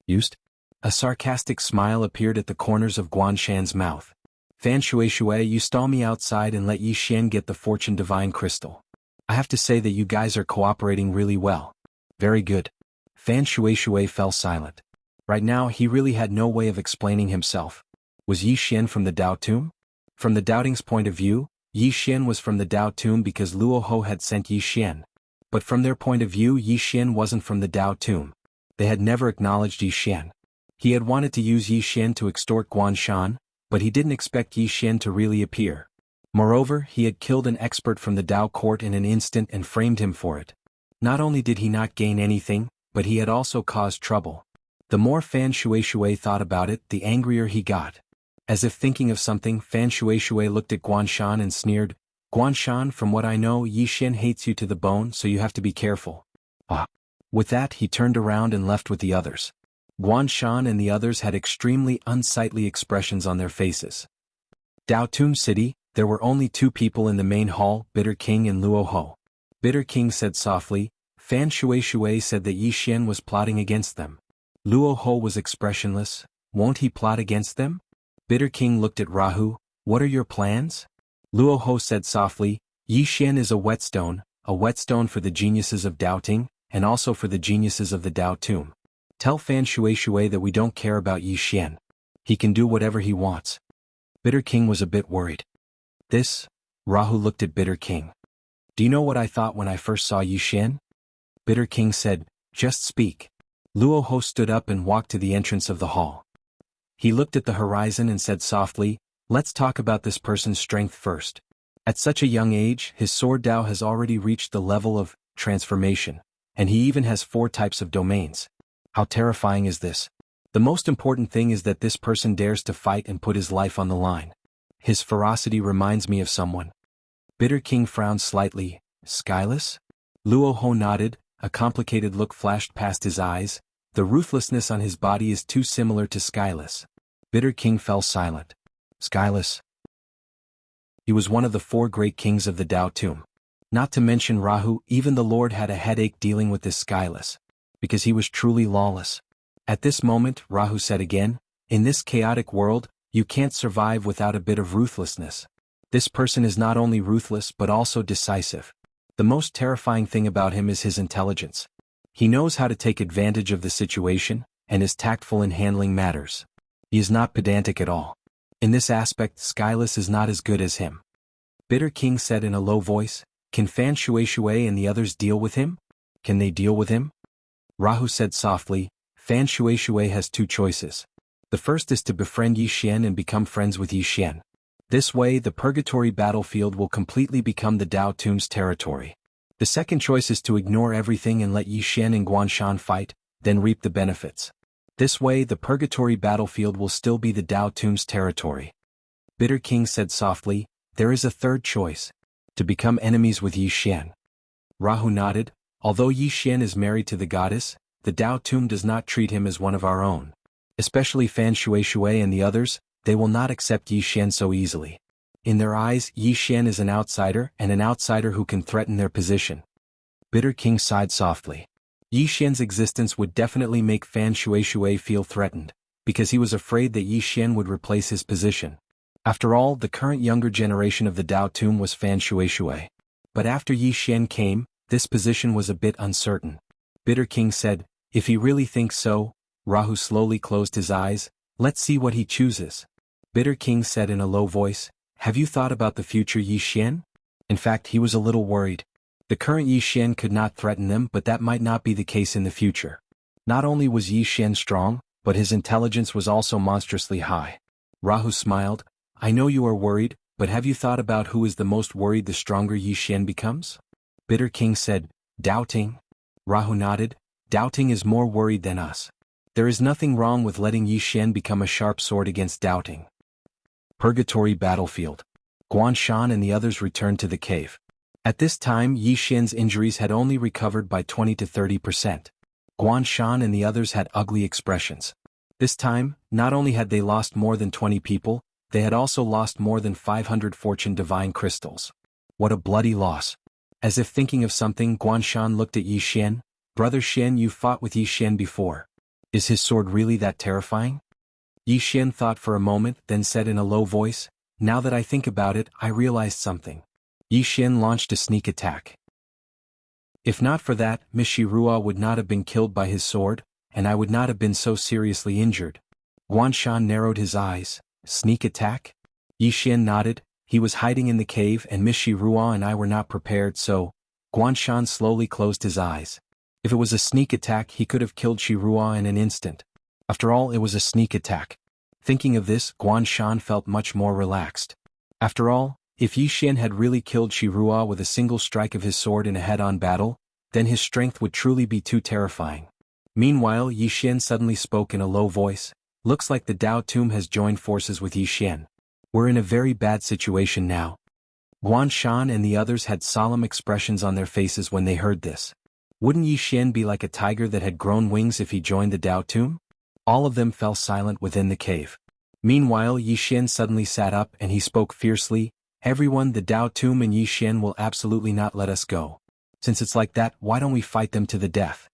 S1: "Used?" A sarcastic smile appeared at the corners of Guanshan's mouth. "Fan Shui Shui, you stall me outside and let Yi Xian get the fortune divine crystal. I have to say that you guys are cooperating really well." "Very good." Fan Shui Shui fell silent. Right now he really had no way of explaining himself. Was Yi Xian from the Dao Tomb? From the Doubting's point of view, Yi Xian was from the Dao Tomb because Luo Ho had sent Yi Xian. But from their point of view, Yi Xian wasn't from the Dao Tomb. They had never acknowledged Yi Xian. He had wanted to use Yi Xian to extort Guanshan, but he didn't expect Yi Xian to really appear. Moreover, he had killed an expert from the Dao court in an instant and framed him for it. Not only did he not gain anything, but he had also caused trouble. The more Fan Shui Shui thought about it, the angrier he got. As if thinking of something, Fan Shui Shui looked at Guanshan and sneered, Guanshan, from what I know, Yi Xian hates you to the bone, so you have to be careful. Ah. With that, he turned around and left with the others. Guanshan and the others had extremely unsightly expressions on their faces. Daotum City, there were only two people in the main hall, Bitter King and Luo Ho. Bitter King said softly, Fan Shui said that Yi Xian was plotting against them. Luo Ho was expressionless. Won't he plot against them? Bitter King looked at Rahu. What are your plans? Luo Ho said softly, Yi Xian is a whetstone for the geniuses of doubting, and also for the geniuses of the Daotum. Tell Fan Shui that we don't care about Yi Xian. He can do whatever he wants. Bitter King was a bit worried. This? Rahu looked at Bitter King. Do you know what I thought when I first saw Yi Xian? Bitter King said, just speak. Luo Ho stood up and walked to the entrance of the hall. He looked at the horizon and said softly, let's talk about this person's strength first. At such a young age, his sword Dao has already reached the level of transformation, and he even has 4 types of domains. How terrifying is this? The most important thing is that this person dares to fight and put his life on the line. His ferocity reminds me of someone. Bitter King frowned slightly. Skyless? Luo Ho nodded, a complicated look flashed past his eyes. The ruthlessness on his body is too similar to Skyless. Bitter King fell silent. Skyless? He was one of the 4 great kings of the Daotum. Not to mention Rahu, even the Lord had a headache dealing with this Skyless, because he was truly lawless. At this moment, Rahu said again, in this chaotic world, you can't survive without a bit of ruthlessness. This person is not only ruthless but also decisive. The most terrifying thing about him is his intelligence. He knows how to take advantage of the situation, and is tactful in handling matters. He is not pedantic at all. In this aspect, Skyless is not as good as him. Bitter King said in a low voice, can Fan Shui and the others deal with him? Can they deal with him? Rahu said softly, Fan Shui has 2 choices. The first is to befriend Yi Xian and become friends with Yi Xian. This way, the purgatory battlefield will completely become the Daotum's territory. The second choice is to ignore everything and let Yi Xian and Guanshan fight, then reap the benefits. This way, the purgatory battlefield will still be the Daotum's territory. Bitter King said softly, there is a third choice. To become enemies with Yi Xian. Rahu nodded. Although Yi Xian is married to the goddess, the Daotum does not treat him as one of our own. Especially Fan Shui and the others, they will not accept Yi Xian so easily. In their eyes, Yi Xian is an outsider and an outsider who can threaten their position. Bitter King sighed softly. Yi Xian's existence would definitely make Fan Shui feel threatened, because he was afraid that Yi Xian would replace his position. After all, the current younger generation of the Daotum was Fan Shui. But after Yi Xian came, this position was a bit uncertain. Bitter King said, if he really thinks so. Rahu slowly closed his eyes. Let's see what he chooses. Bitter King said in a low voice, have you thought about the future Yi Xian? In fact, he was a little worried. The current Yi Xian could not threaten them, but that might not be the case in the future. Not only was Yi Xian strong, but his intelligence was also monstrously high. Rahu smiled. I know you are worried, but have you thought about who is the most worried the stronger Yi Xian becomes? Bitter King said, doubting. Rahu nodded. Doubting is more worried than us. There is nothing wrong with letting Yi Xian become a sharp sword against doubting. Purgatory battlefield. Guanshan and the others returned to the cave. At this time, Yi Xian's injuries had only recovered by 20 to 30%. Guanshan and the others had ugly expressions. This time, not only had they lost more than 20 people, they had also lost more than 500 fortune divine crystals. What a bloody loss. As if thinking of something, Guanshan looked at Yi Xian. Brother Xian, you fought with Yi Xian before. Is his sword really that terrifying? Yi Xian thought for a moment, then said in a low voice, now that I think about it, I realized something. Yi Xian launched a sneak attack. If not for that, Miss Shirua would not have been killed by his sword, and I would not have been so seriously injured. Guanshan narrowed his eyes. Sneak attack? Yi Xian nodded. He was hiding in the cave and Miss Shirua and I were not prepared, so... Guanshan slowly closed his eyes. If it was a sneak attack, he could have killed Shirua in an instant. After all, it was a sneak attack. Thinking of this, Guanshan felt much more relaxed. After all, if Yi Xian had really killed Shirua with a single strike of his sword in a head-on battle, then his strength would truly be too terrifying. Meanwhile, Yi Xian suddenly spoke in a low voice. Looks like the Daotum has joined forces with Yi Xian. We're in a very bad situation now. Guan Shan and the others had solemn expressions on their faces when they heard this. Wouldn't Yi Xian be like a tiger that had grown wings if he joined the Dao Tomb? All of them fell silent within the cave. Meanwhile, Yi Xian suddenly sat up and he spoke fiercely, "Everyone, the Dao Tomb and Yi Xian will absolutely not let us go. Since it's like that, why don't we fight them to the death?"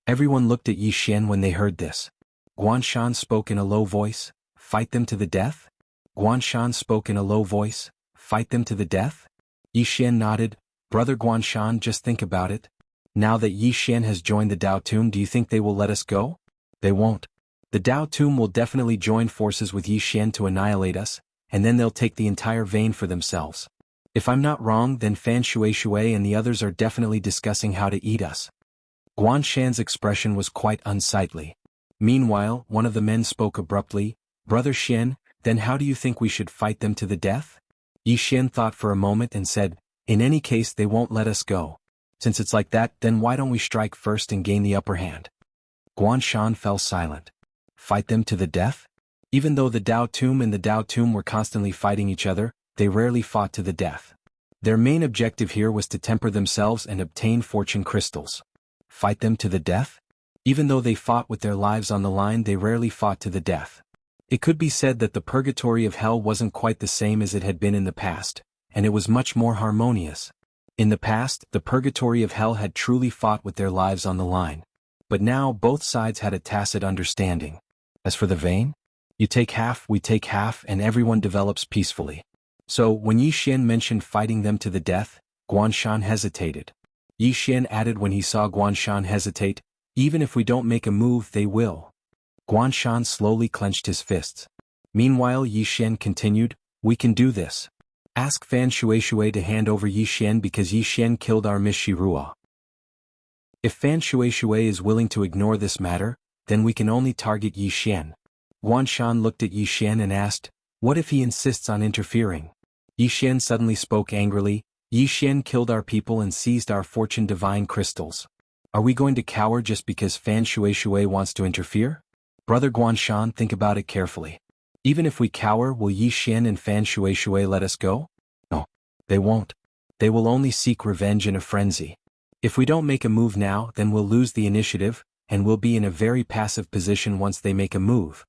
S1: Everyone looked at Yi Xian when they heard this. Guan Shan spoke in a low voice, "Fight them to the death?" Guan Shan spoke in a low voice, "Fight them to the death?" Yi Xian nodded, "Brother Guan Shan, just think about it. Now that Yi Xian has joined the Dao Tomb, do you think they will let us go? They won't. The Dao Tomb will definitely join forces with Yi Xian to annihilate us, and then they'll take the entire vein for themselves. If I'm not wrong, then Fan Shui and the others are definitely discussing how to eat us." Guan Shan's expression was quite unsightly. Meanwhile, one of the men spoke abruptly, "Brother Xian, then how do you think we should fight them to the death?" Yi Xian thought for a moment and said, "In any case they won't let us go. Since it's like that, then why don't we strike first and gain the upper hand?" Guan Shan fell silent. Fight them to the death? Even though the Dao Tomb and the Dao Tomb were constantly fighting each other, they rarely fought to the death. Their main objective here was to temper themselves and obtain fortune crystals. Fight them to the death? Even though they fought with their lives on the line, they rarely fought to the death. It could be said that the purgatory of hell wasn't quite the same as it had been in the past, and it was much more harmonious. In the past, the purgatory of hell had truly fought with their lives on the line. But now both sides had a tacit understanding. As for the vein, you take half, we take half, and everyone develops peacefully. So, when Yi Xian mentioned fighting them to the death, Guan Shan hesitated. Yi Xian added when he saw Guan Shan hesitate, "Even if we don't make a move, they will." Guan Shan slowly clenched his fists. Meanwhile, Yi Xian continued, "We can do this. Ask Fan Shui to hand over Yi Xian because Yi Xian killed our Miss Shirua. If Fan Shui is willing to ignore this matter, then we can only target Yi Xian." Guan Shan looked at Yi Xian and asked, "What if he insists on interfering?" Yi Xian suddenly spoke angrily, "Yi Xian killed our people and seized our fortune divine crystals. Are we going to cower just because Fan Shui wants to interfere? Brother Guan Shan, think about it carefully. Even if we cower, will Yi Xian and Fan Shui let us go? No. They won't. They will only seek revenge in a frenzy. If we don't make a move now, then we'll lose the initiative, and we'll be in a very passive position once they make a move."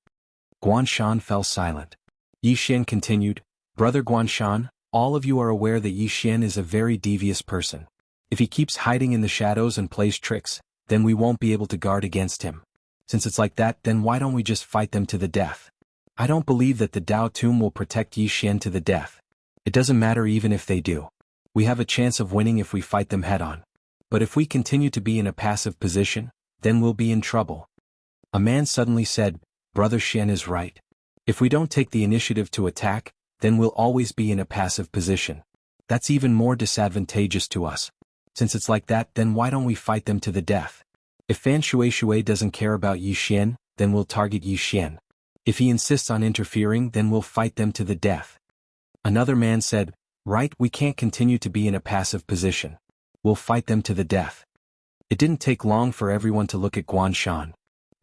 S1: Guan Shan fell silent. Yi Xian continued, "Brother Guan Shan, all of you are aware that Yi Xian is a very devious person. If he keeps hiding in the shadows and plays tricks, then we won't be able to guard against him. Since it's like that, then why don't we just fight them to the death? I don't believe that the Dao Tomb will protect Yi Xian to the death. It doesn't matter even if they do. We have a chance of winning if we fight them head-on. But if we continue to be in a passive position, then we'll be in trouble." A man suddenly said, "Brother Xian is right. If we don't take the initiative to attack, then we'll always be in a passive position. That's even more disadvantageous to us. Since it's like that, then why don't we fight them to the death? If Fan Shui doesn't care about Yi Xian, then we'll target Yi Xian. If he insists on interfering, then we'll fight them to the death." Another man said, "Right, we can't continue to be in a passive position. We'll fight them to the death." It didn't take long for everyone to look at Guan Shan.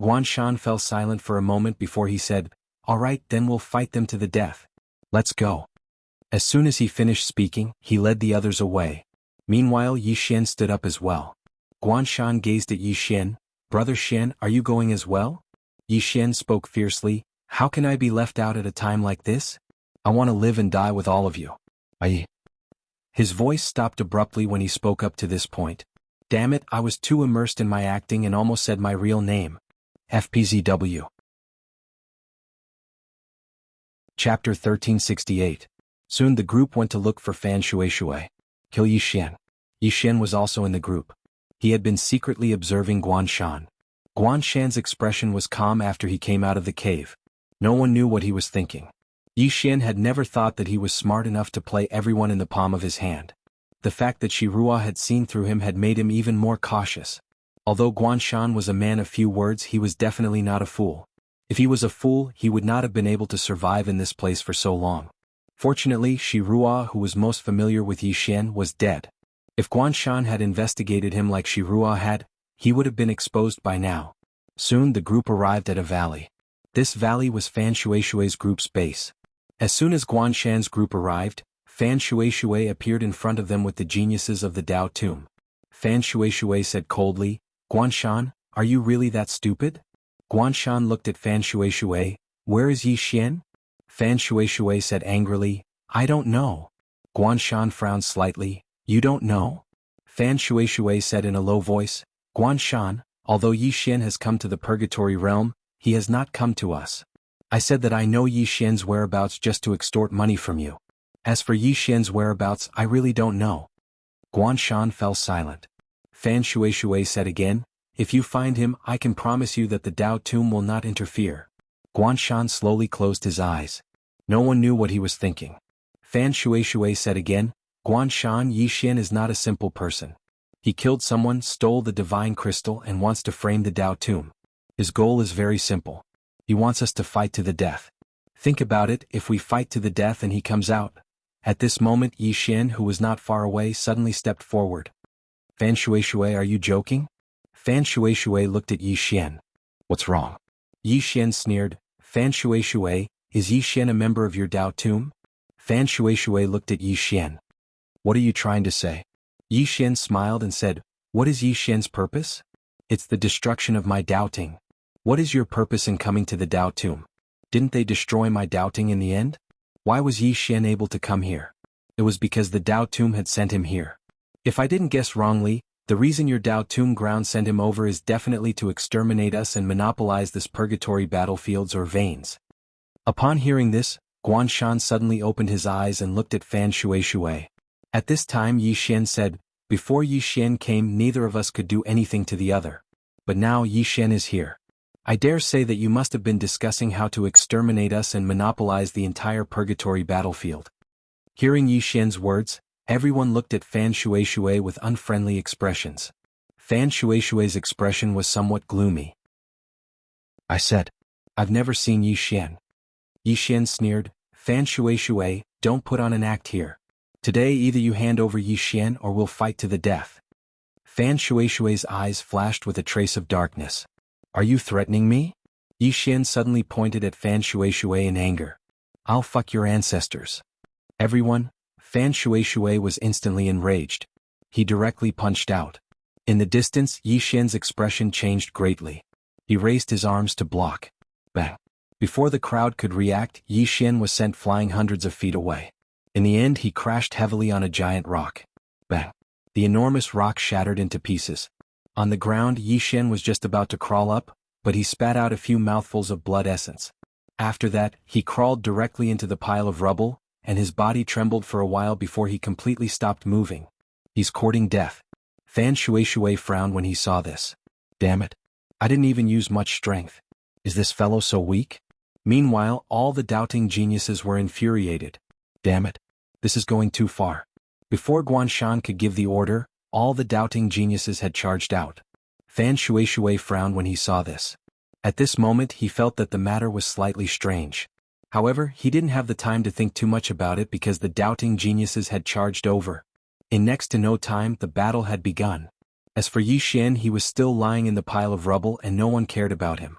S1: Guan Shan fell silent for a moment before he said, "All right, then we'll fight them to the death. Let's go." As soon as he finished speaking, he led the others away. Meanwhile, Yi Xian stood up as well. Guan Shan gazed at Yi Xian, "Brother Xian, are you going as well?" Yi Xian spoke fiercely, "How can I be left out at a time like this? I want to live and die with all of you. His voice stopped abruptly when he spoke up to this point. Damn it, I was too immersed in my acting and almost said my real name. FPZW. Chapter 1368. Soon the group went to look for Fan Shui. Kill Yi Xian. Yi Xian was also in the group. He had been secretly observing Guan Shan. Guan Shan's expression was calm after he came out of the cave. No one knew what he was thinking. Yi Xian had never thought that he was smart enough to play everyone in the palm of his hand. The fact that Shirua had seen through him had made him even more cautious. Although Guan Shan was a man of few words, he was definitely not a fool. If he was a fool, he would not have been able to survive in this place for so long. Fortunately, Shirua, who was most familiar with Yi Xian, was dead. If Guan Shan had investigated him like Shirua had, he would have been exposed by now. Soon the group arrived at a valley. This valley was Fan Shui's group's base. As soon as Guan Shan's group arrived, Fan Shui appeared in front of them with the geniuses of the Dao Tomb. Fan Shui said coldly, Guanshan, are you really that stupid? Guanshan looked at Fan Shui, where is Yi Xian? Fan Shui said angrily, I don't know. Guanshan frowned slightly, you don't know? Fan Shui said in a low voice, Guanshan, although Yi Xian has come to the Purgatory realm, he has not come to us. I said that I know Yi Xian's whereabouts just to extort money from you. As for Yi Xian's whereabouts, I really don't know. Guanshan fell silent. Fan Shui said again, if you find him, I can promise you that the Dao Tomb will not interfere. Guanshan slowly closed his eyes. No one knew what he was thinking. Fan Shui said again, Guanshan, Yi Xian is not a simple person. He killed someone, stole the divine crystal and wants to frame the Dao Tomb. His goal is very simple. He wants us to fight to the death. Think about it, if we fight to the death and he comes out. At this moment Yi Xian, who was not far away, suddenly stepped forward. Fan Shui, are you joking? Fan Shui looked at Yi Xian. What's wrong? Yi Xian sneered, Fan Shui, is Yi Xian a member of your Dao Tomb? Fan Shui looked at Yi Xian. What are you trying to say? Yi Xian smiled and said, what is Yi Xian's purpose? It's the destruction of my doubting. What is your purpose in coming to the Dao Tomb? Didn't they destroy my doubting in the end? Why was Yi Xian able to come here? It was because the Dao Tomb had sent him here. If I didn't guess wrongly, the reason your Dao Tomb ground sent him over is definitely to exterminate us and monopolize this purgatory battlefields or veins. Upon hearing this, Guanshan suddenly opened his eyes and looked at Fan Shui. At this time Yi Xian said, before Yi Xian came neither of us could do anything to the other. But now Yi Xian is here. I dare say that you must have been discussing how to exterminate us and monopolize the entire purgatory battlefield. Hearing Yi Xian's words, everyone looked at Fan Shui with unfriendly expressions. Fan Shui's expression was somewhat gloomy. I said, I've never seen Yi Xian. Yi Xian sneered, Fan Shui, don't put on an act here. Today either you hand over Yi Xian or we'll fight to the death. Fan Shui's eyes flashed with a trace of darkness. Are you threatening me? Yi Xian suddenly pointed at Fan Shui in anger. I'll fuck your ancestors. Everyone, Fan Shui was instantly enraged. He directly punched out. In the distance Yi Xian's expression changed greatly. He raised his arms to block. Bang. Before the crowd could react, Yi Xian was sent flying hundreds of feet away. In the end he crashed heavily on a giant rock. Bang. The enormous rock shattered into pieces. On the ground Yi Xian was just about to crawl up, but he spat out a few mouthfuls of blood essence. After that, he crawled directly into the pile of rubble, and his body trembled for a while before he completely stopped moving. He's courting death. Fan Shui frowned when he saw this. Damn it. I didn't even use much strength. Is this fellow so weak? Meanwhile, all the doubting geniuses were infuriated. Damn it. This is going too far. Before Guanshan could give the order, all the doubting geniuses had charged out. Fan Shui frowned when he saw this. At this moment he felt that the matter was slightly strange. However, he didn't have the time to think too much about it because the doubting geniuses had charged over. In next to no time the battle had begun. As for Yi Xian, he was still lying in the pile of rubble and no one cared about him.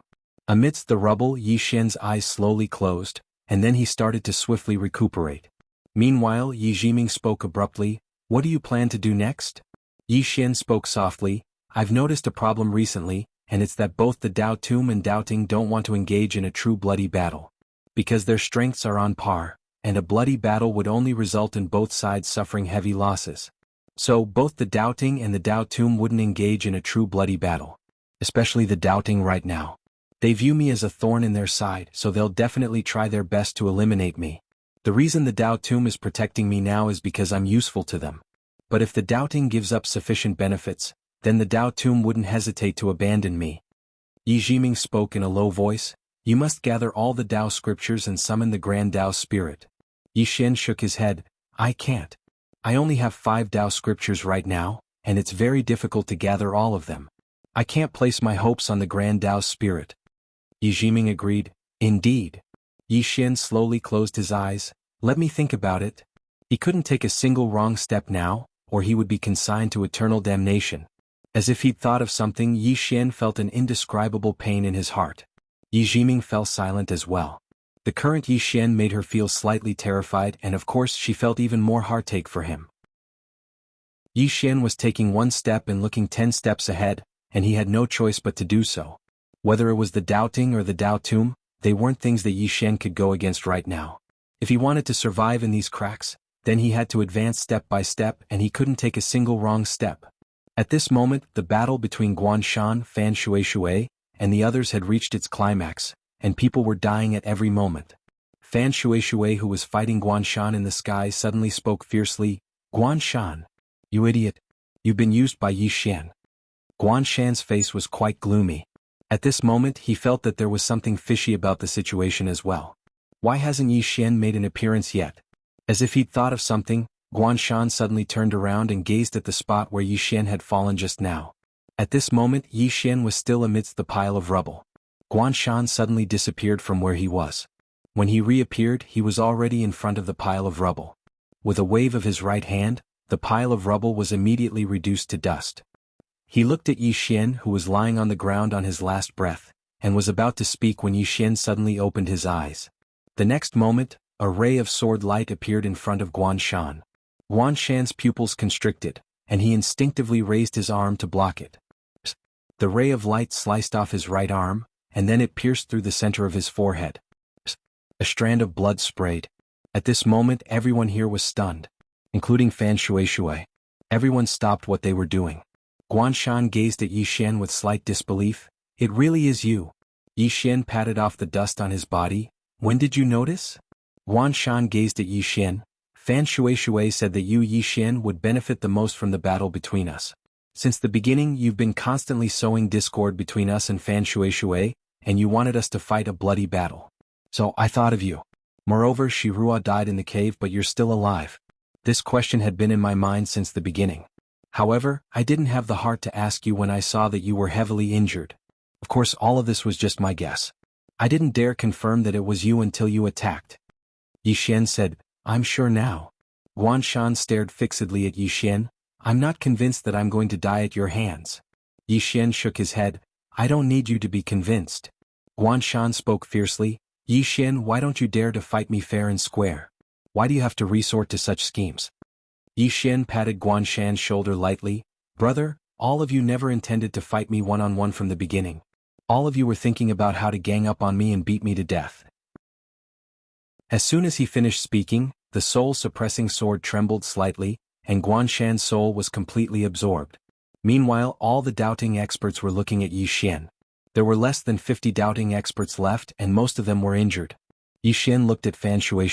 S1: Amidst the rubble Yi Xian's eyes slowly closed, and then he started to swiftly recuperate. Meanwhile Yi Jiming spoke abruptly, what do you plan to do next? Yi Xian spoke softly, I've noticed a problem recently, and it's that both the Dao Tomb and Doubting don't want to engage in a true bloody battle. Because their strengths are on par, and a bloody battle would only result in both sides suffering heavy losses. So both the Doubting and the Dao Tomb wouldn't engage in a true bloody battle. Especially the Doubting right now. They view me as a thorn in their side, so they'll definitely try their best to eliminate me. The reason the Dao Tomb is protecting me now is because I'm useful to them. But if the Doubting gives up sufficient benefits, then the Dao Tomb wouldn't hesitate to abandon me. Yi Jiming spoke in a low voice, you must gather all the Dao scriptures and summon the Grand Dao Spirit. Yi Xian shook his head, I can't. I only have 5 Dao scriptures right now, and it's very difficult to gather all of them. I can't place my hopes on the Grand Dao Spirit. Yi Jiming agreed, indeed. Yi Xian slowly closed his eyes, let me think about it. He couldn't take a single wrong step now, or he would be consigned to eternal damnation. As if he'd thought of something, Yi Xian felt an indescribable pain in his heart. Yi Jiming fell silent as well. The current Yi Xian made her feel slightly terrified, and of course she felt even more heartache for him. Yi Xian was taking one step and looking 10 steps ahead, and he had no choice but to do so. Whether it was the doubting or the Dao Tomb, they weren't things that Yi Xian could go against right now. If he wanted to survive in these cracks, then he had to advance step by step, and he couldn't take a single wrong step. At this moment, the battle between Guan Shan, Fan Shui, and the others had reached its climax, and people were dying at every moment. Fan Shui, who was fighting Guan Shan in the sky, suddenly spoke fiercely, "Guan Shan! You idiot! You've been used by Yi Xian." Guan Shan's face was quite gloomy. At this moment he felt that there was something fishy about the situation as well. Why hasn't Yi Xian made an appearance yet? As if he'd thought of something, Guan Shan suddenly turned around and gazed at the spot where Yi Xian had fallen just now. At this moment Yi Xian was still amidst the pile of rubble. Guan Shan suddenly disappeared from where he was. When he reappeared, he was already in front of the pile of rubble. With a wave of his right hand, the pile of rubble was immediately reduced to dust. He looked at Yi Xian, who was lying on the ground on his last breath, and was about to speak when Yi Xian suddenly opened his eyes. The next moment, a ray of sword light appeared in front of Guan Shan. Guan Shan's pupils constricted, and he instinctively raised his arm to block it. The ray of light sliced off his right arm, and then it pierced through the center of his forehead. A strand of blood sprayed. At this moment everyone here was stunned, including Fan Shui. Everyone stopped what they were doing. Guan Shan gazed at Yi Xian with slight disbelief. "It really is you." Yi Xian patted off the dust on his body. "When did you notice?" Guan Shan gazed at Yi Xian. Fan Shui said that you, Yi Xian, would benefit the most from the battle between us. Since the beginning you've been constantly sowing discord between us and Fan Shui, and you wanted us to fight a bloody battle. So I thought of you. Moreover, Shirua died in the cave, but you're still alive. This question had been in my mind since the beginning. However, I didn't have the heart to ask you when I saw that you were heavily injured. Of course all of this was just my guess. I didn't dare confirm that it was you until you attacked." Yi Xian said, "I'm sure now." Guan Shan stared fixedly at Yi Xian. "I'm not convinced that I'm going to die at your hands." Yi Xian shook his head. "I don't need you to be convinced." Guan Shan spoke fiercely. "Yi Xian, why don't you dare to fight me fair and square? Why do you have to resort to such schemes?" Yi Xian patted Guan Shan's shoulder lightly. "Brother, all of you never intended to fight me one-on-one from the beginning. All of you were thinking about how to gang up on me and beat me to death." As soon as he finished speaking, the soul-suppressing sword trembled slightly, and Guan Shan's soul was completely absorbed. Meanwhile, all the doubting experts were looking at Yi Xian. There were less than 50 doubting experts left, and most of them were injured. Yi Xian looked at Fan Shui.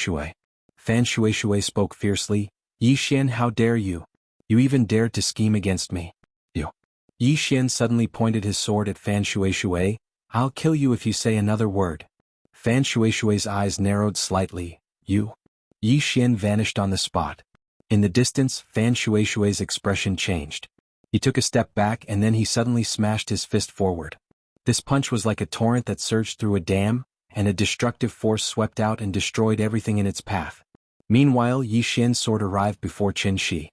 S1: Fan Shui spoke fiercely. "Yi Xian, how dare you? You even dared to scheme against me. You." Yi Xian suddenly pointed his sword at Fan Shui. "I'll kill you if you say another word." Fan Shui's eyes narrowed slightly. "You?" Yi Xian vanished on the spot. In the distance, Fan Shui's expression changed. He took a step back and then he suddenly smashed his fist forward. This punch was like a torrent that surged through a dam, and a destructive force swept out and destroyed everything in its path. Meanwhile, Yi Xian's sword arrived before Qin Shi.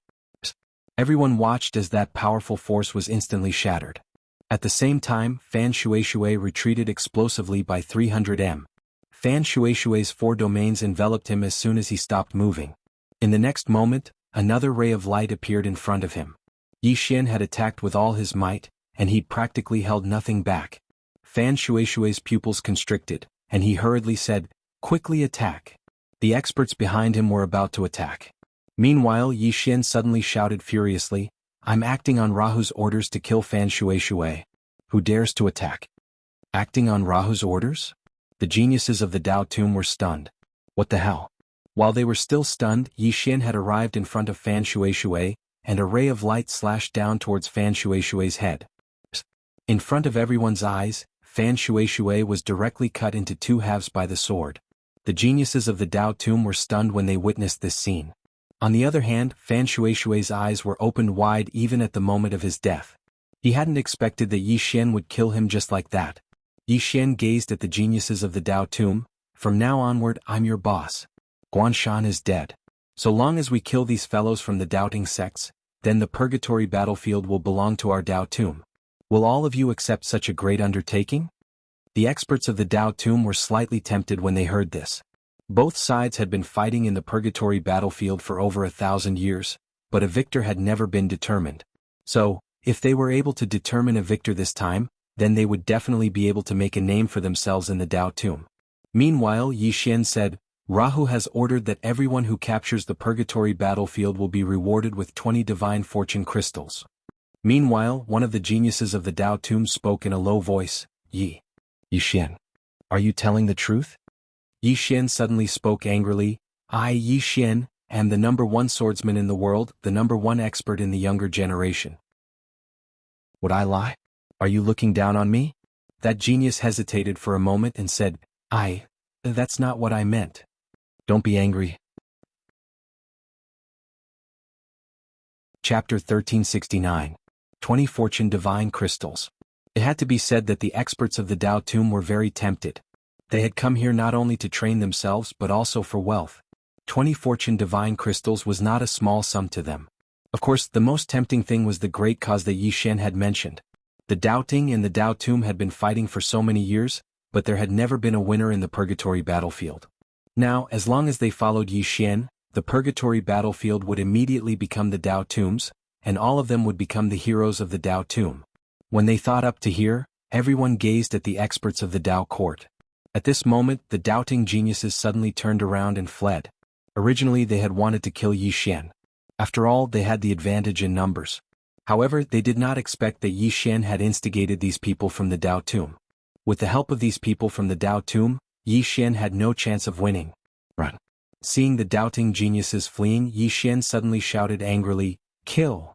S1: Everyone watched as that powerful force was instantly shattered. At the same time, Fan Shui retreated explosively by 300 m. Fan Shui's 4 domains enveloped him as soon as he stopped moving. In the next moment, another ray of light appeared in front of him. Yi Xian had attacked with all his might, and he'd practically held nothing back. Fan Shui's pupils constricted, and he hurriedly said, "Quickly attack." The experts behind him were about to attack. Meanwhile, Yi Xian suddenly shouted furiously, "I'm acting on Rahu's orders to kill Fan Shui. Who dares to attack?" Acting on Rahu's orders? The geniuses of the Dao Tomb were stunned. What the hell? While they were still stunned, Yi Xian had arrived in front of Fan Shui, and a ray of light slashed down towards Fan Shui's head. In front of everyone's eyes, Fan Shui was directly cut into 2 halves by the sword. The geniuses of the Dao Tomb were stunned when they witnessed this scene. On the other hand, Fan Shui's eyes were opened wide even at the moment of his death. He hadn't expected that Yi Xian would kill him just like that. Yi Xian gazed at the geniuses of the Dao Tomb. "From now onward, I'm your boss. Guan Shan is dead. So long as we kill these fellows from the doubting sects, then the purgatory battlefield will belong to our Dao Tomb. Will all of you accept such a great undertaking?" The experts of the Dao Tomb were slightly tempted when they heard this. Both sides had been fighting in the purgatory battlefield for over 1,000 years, but a victor had never been determined. So, if they were able to determine a victor this time, then they would definitely be able to make a name for themselves in the Dao Tomb. Meanwhile, Yi Xian said, Rahu has ordered that everyone who captures the purgatory battlefield will be rewarded with 20 divine fortune crystals. Meanwhile, one of the geniuses of the Dao Tomb spoke in a low voice, Yi Xian, are you telling the truth? Yi Xian suddenly spoke angrily, I, Yi Xian, am the #1 swordsman in the world, the #1 expert in the younger generation. Would I lie? Are you looking down on me? That genius hesitated for a moment and said, that's not what I meant. Don't be angry. Chapter 1369. 20 Fortune Divine Crystals. It had to be said that the experts of the Dao Tomb were very tempted. They had come here not only to train themselves but also for wealth. 20 Fortune Divine Crystals was not a small sum to them. Of course, the most tempting thing was the great cause that Yi Xian had mentioned. The Doubting and the Dao Tomb had been fighting for so many years, but there had never been a winner in the purgatory battlefield. Now, as long as they followed Yi Xian, the purgatory battlefield would immediately become the Dao Tombs, and all of them would become the heroes of the Dao Tomb. When they thought up to here, everyone gazed at the experts of the Dao court. At this moment, the doubting geniuses suddenly turned around and fled. Originally they had wanted to kill Yi Xian. After all, they had the advantage in numbers. However, they did not expect that Yi Xian had instigated these people from the Dao Tomb. With the help of these people from the Dao Tomb, Yi Xian had no chance of winning. Run. Seeing the doubting geniuses fleeing, Yi Xian suddenly shouted angrily, Kill!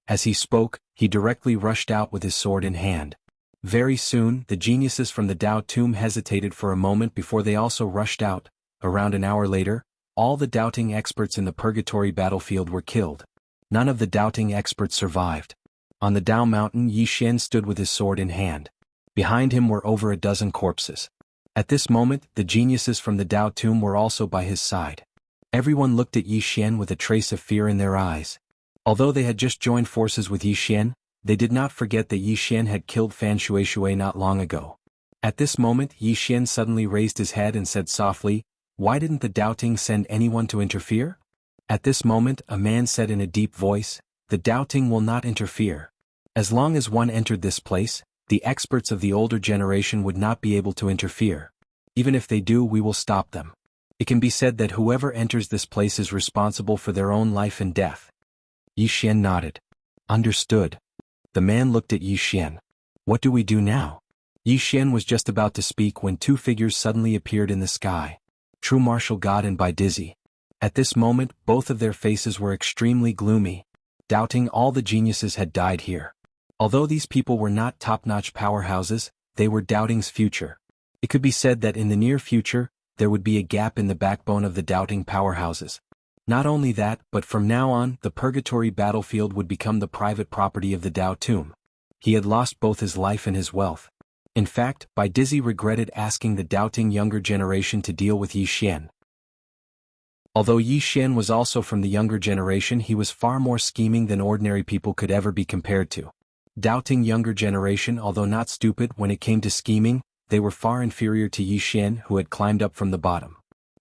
S1: As he spoke, he directly rushed out with his sword in hand. Very soon, the geniuses from the Dao Tomb hesitated for a moment before they also rushed out. Around an hour later, all the doubting experts in the purgatory battlefield were killed. None of the doubting experts survived. On the Dao Mountain, Yi Xian stood with his sword in hand. Behind him were over a dozen corpses. At this moment, the geniuses from the Dao Tomb were also by his side. Everyone looked at Yi Xian with a trace of fear in their eyes. Although they had just joined forces with Yi Xian, they did not forget that Yi Xian had killed Fan Shuishui not long ago. At this moment, Yi Xian suddenly raised his head and said softly, Why didn't the doubting send anyone to interfere? At this moment, a man said in a deep voice, The doubting will not interfere. As long as one entered this place, the experts of the older generation would not be able to interfere. Even if they do, we will stop them. It can be said that whoever enters this place is responsible for their own life and death. Yi Xian nodded. Understood. The man looked at Yi Xian. What do we do now? Yi Xian was just about to speak when two figures suddenly appeared in the sky. True Martial God and Bai Dizzy. At this moment, both of their faces were extremely gloomy. Doubting all the geniuses had died here. Although these people were not top-notch powerhouses, they were Doubting's future. It could be said that in the near future, there would be a gap in the backbone of the Doubting powerhouses. Not only that, but from now on, the purgatory battlefield would become the private property of the Dao Tomb. He had lost both his life and his wealth. In fact, Bai Dizzy regretted asking the Doubting younger generation to deal with Yi Xian. Although Yi Xian was also from the younger generation, he was far more scheming than ordinary people could ever be compared to. Doubting younger generation, although not stupid when it came to scheming, they were far inferior to Yi Xian, who had climbed up from the bottom.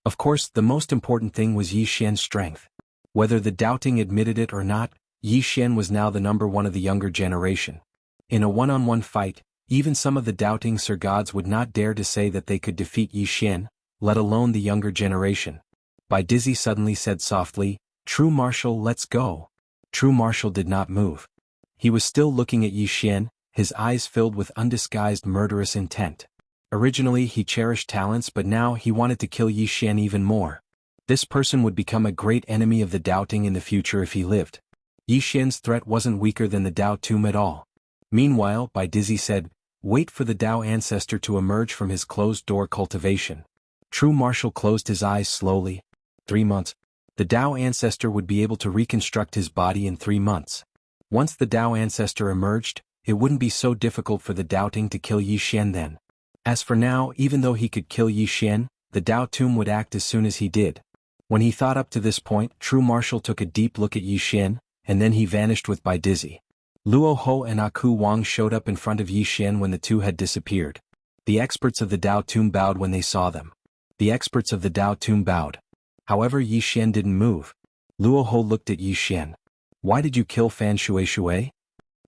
S1: Of course, the most important thing was Yi Xian's strength. Whether the doubting admitted it or not, Yi Xian was now the #1 of the younger generation. In a one-on-one fight, even some of the doubting Sir Gods would not dare to say that they could defeat Yi Xian, let alone the younger generation. Bai Dizzy suddenly said softly, True Martial, let's go. True Martial did not move. He was still looking at Yi Xian, his eyes filled with undisguised murderous intent. Originally he cherished talents, but now he wanted to kill Yi Xian even more. This person would become a great enemy of the doubting in the future if he lived. Yi Xian's threat wasn't weaker than the Dao Tomb at all. Meanwhile, Bai Dizzy said, Wait for the Dao ancestor to emerge from his closed-door cultivation. True Martial closed his eyes slowly. 3 months. The Dao ancestor would be able to reconstruct his body in 3 months. Once the Dao ancestor emerged, it wouldn't be so difficult for the doubting to kill Yi Xian then. As for now, even though he could kill Yi Xian, the Dao Tomb would act as soon as he did. When he thought up to this point, True Martial took a deep look at Yi Xian, and then he vanished with Bai Dizzy. Luo Ho and Aku Wang showed up in front of Yi Xian when the two had disappeared. The experts of the Dao Tomb bowed when they saw them. The experts of the Dao Tomb bowed. However, Yi Xian didn't move. Luo Ho looked at Yi Xian. Why did you kill Fan Shui?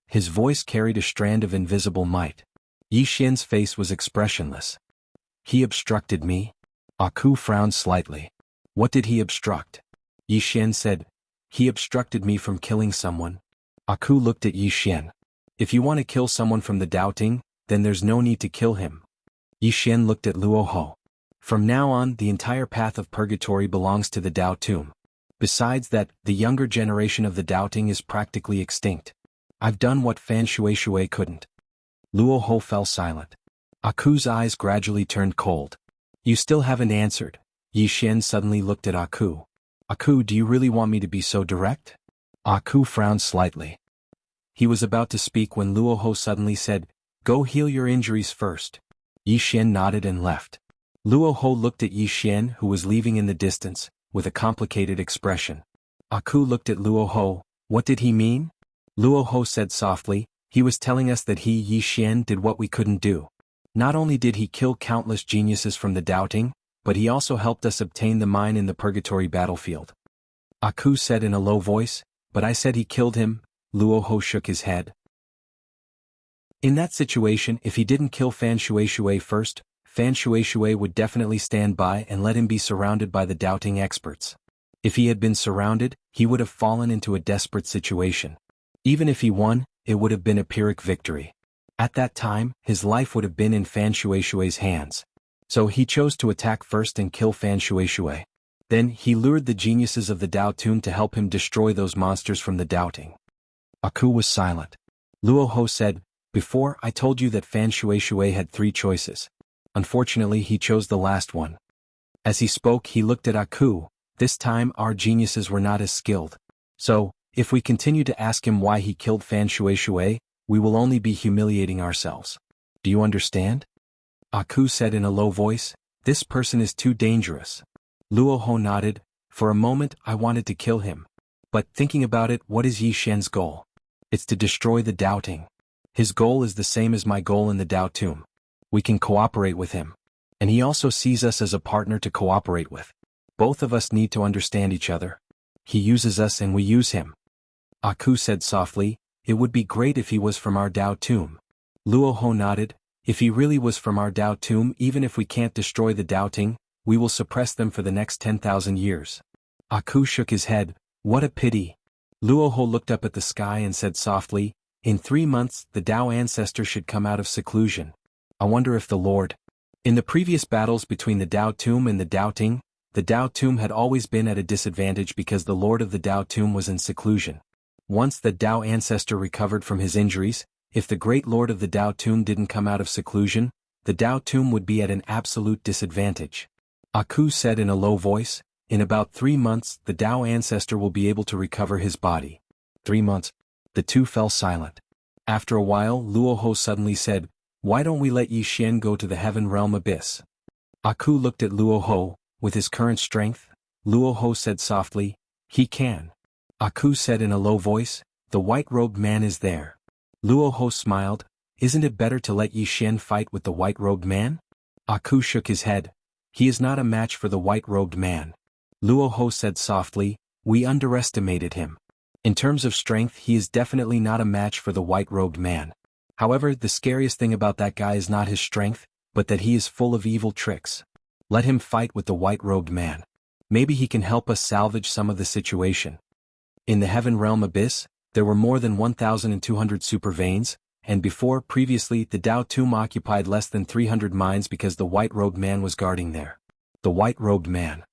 S1: His voice carried a strand of invisible might. Yi Xian's face was expressionless. He obstructed me? Aku frowned slightly. What did he obstruct? Yi Xian said, he obstructed me from killing someone. Aku looked at Yi Xian. If you want to kill someone from the doubting, then there's no need to kill him. Yi Xian looked at Luo Ho. From now on, the entire path of purgatory belongs to the Dao Tomb. Besides that, the younger generation of the doubting is practically extinct. I've done what Fan Shui couldn't. Luo Ho fell silent. Aku's eyes gradually turned cold. You still haven't answered. Yi Xian suddenly looked at Aku. Aku, do you really want me to be so direct? Aku frowned slightly. He was about to speak when Luo Ho suddenly said, go heal your injuries first. Yi Xian nodded and left. Luo Ho looked at Yi Xian, who was leaving in the distance, with a complicated expression. Aku looked at Luo Ho. What did he mean? Luo Ho said softly, he was telling us that he, Yi Xian, did what we couldn't do. Not only did he kill countless geniuses from the doubting, but he also helped us obtain the mine in the purgatory battlefield. Aku said in a low voice, but I said he killed him. Luo Ho shook his head. In that situation, if he didn't kill Fan Shui first, Fan Shui would definitely stand by and let him be surrounded by the doubting experts. If he had been surrounded, he would have fallen into a desperate situation. Even if he won, it would have been a Pyrrhic victory. At that time, his life would have been in Fan Shui's hands. So he chose to attack first and kill Fan Shui. Then he lured the geniuses of the Dao Tomb to help him destroy those monsters from the doubting. Aku was silent. Luo Ho said, before I told you that Fan Shui had 3 choices. Unfortunately, he chose the last one. As he spoke, he looked at Aku. This time our geniuses were not as skilled. So, if we continue to ask him why he killed Fan Shui, we will only be humiliating ourselves. Do you understand? Aku said in a low voice, this person is too dangerous. Luo Ho nodded. For a moment I wanted to kill him. But thinking about it, what is Yi Xian's goal? It's to destroy the doubting. His goal is the same as my goal in the Dao Tomb. We can cooperate with him. And he also sees us as a partner to cooperate with. Both of us need to understand each other. He uses us and we use him. Aku said softly, it would be great if he was from our Dao Tomb. Luo Ho nodded. If he really was from our Dao Tomb, even if we can't destroy the doubting, we will suppress them for the next 10,000 years. Aku shook his head. What a pity. Luo Ho looked up at the sky and said softly, in 3 months the Dao ancestor should come out of seclusion. I wonder if the Lord. In the previous battles between the Dao Tomb and the doubting, the Dao Tomb had always been at a disadvantage because the Lord of the Dao Tomb was in seclusion. Once the Dao ancestor recovered from his injuries, if the great Lord of the Dao Tomb didn't come out of seclusion, the Dao Tomb would be at an absolute disadvantage. Aku said in a low voice, in about 3 months the Dao ancestor will be able to recover his body. 3 months. The two fell silent. After a while Luo Ho suddenly said, why don't we let Yi Xian go to the heaven realm abyss? Aku looked at Luo Ho. With his current strength, Luo Ho said softly, he can. Aku said in a low voice, the white-robed man is there. Luo Ho smiled, isn't it better to let Yi Xian fight with the white-robed man? Aku shook his head. He is not a match for the white-robed man. Luo Ho said softly, we underestimated him. In terms of strength he is definitely not a match for the white-robed man. However, the scariest thing about that guy is not his strength, but that he is full of evil tricks. Let him fight with the white-robed man. Maybe he can help us salvage some of the situation. In the heaven realm abyss, there were more than 1,200 super veins, and previously the Dao Tomb occupied less than 300 mines because the white-robed man was guarding there. The white-robed man.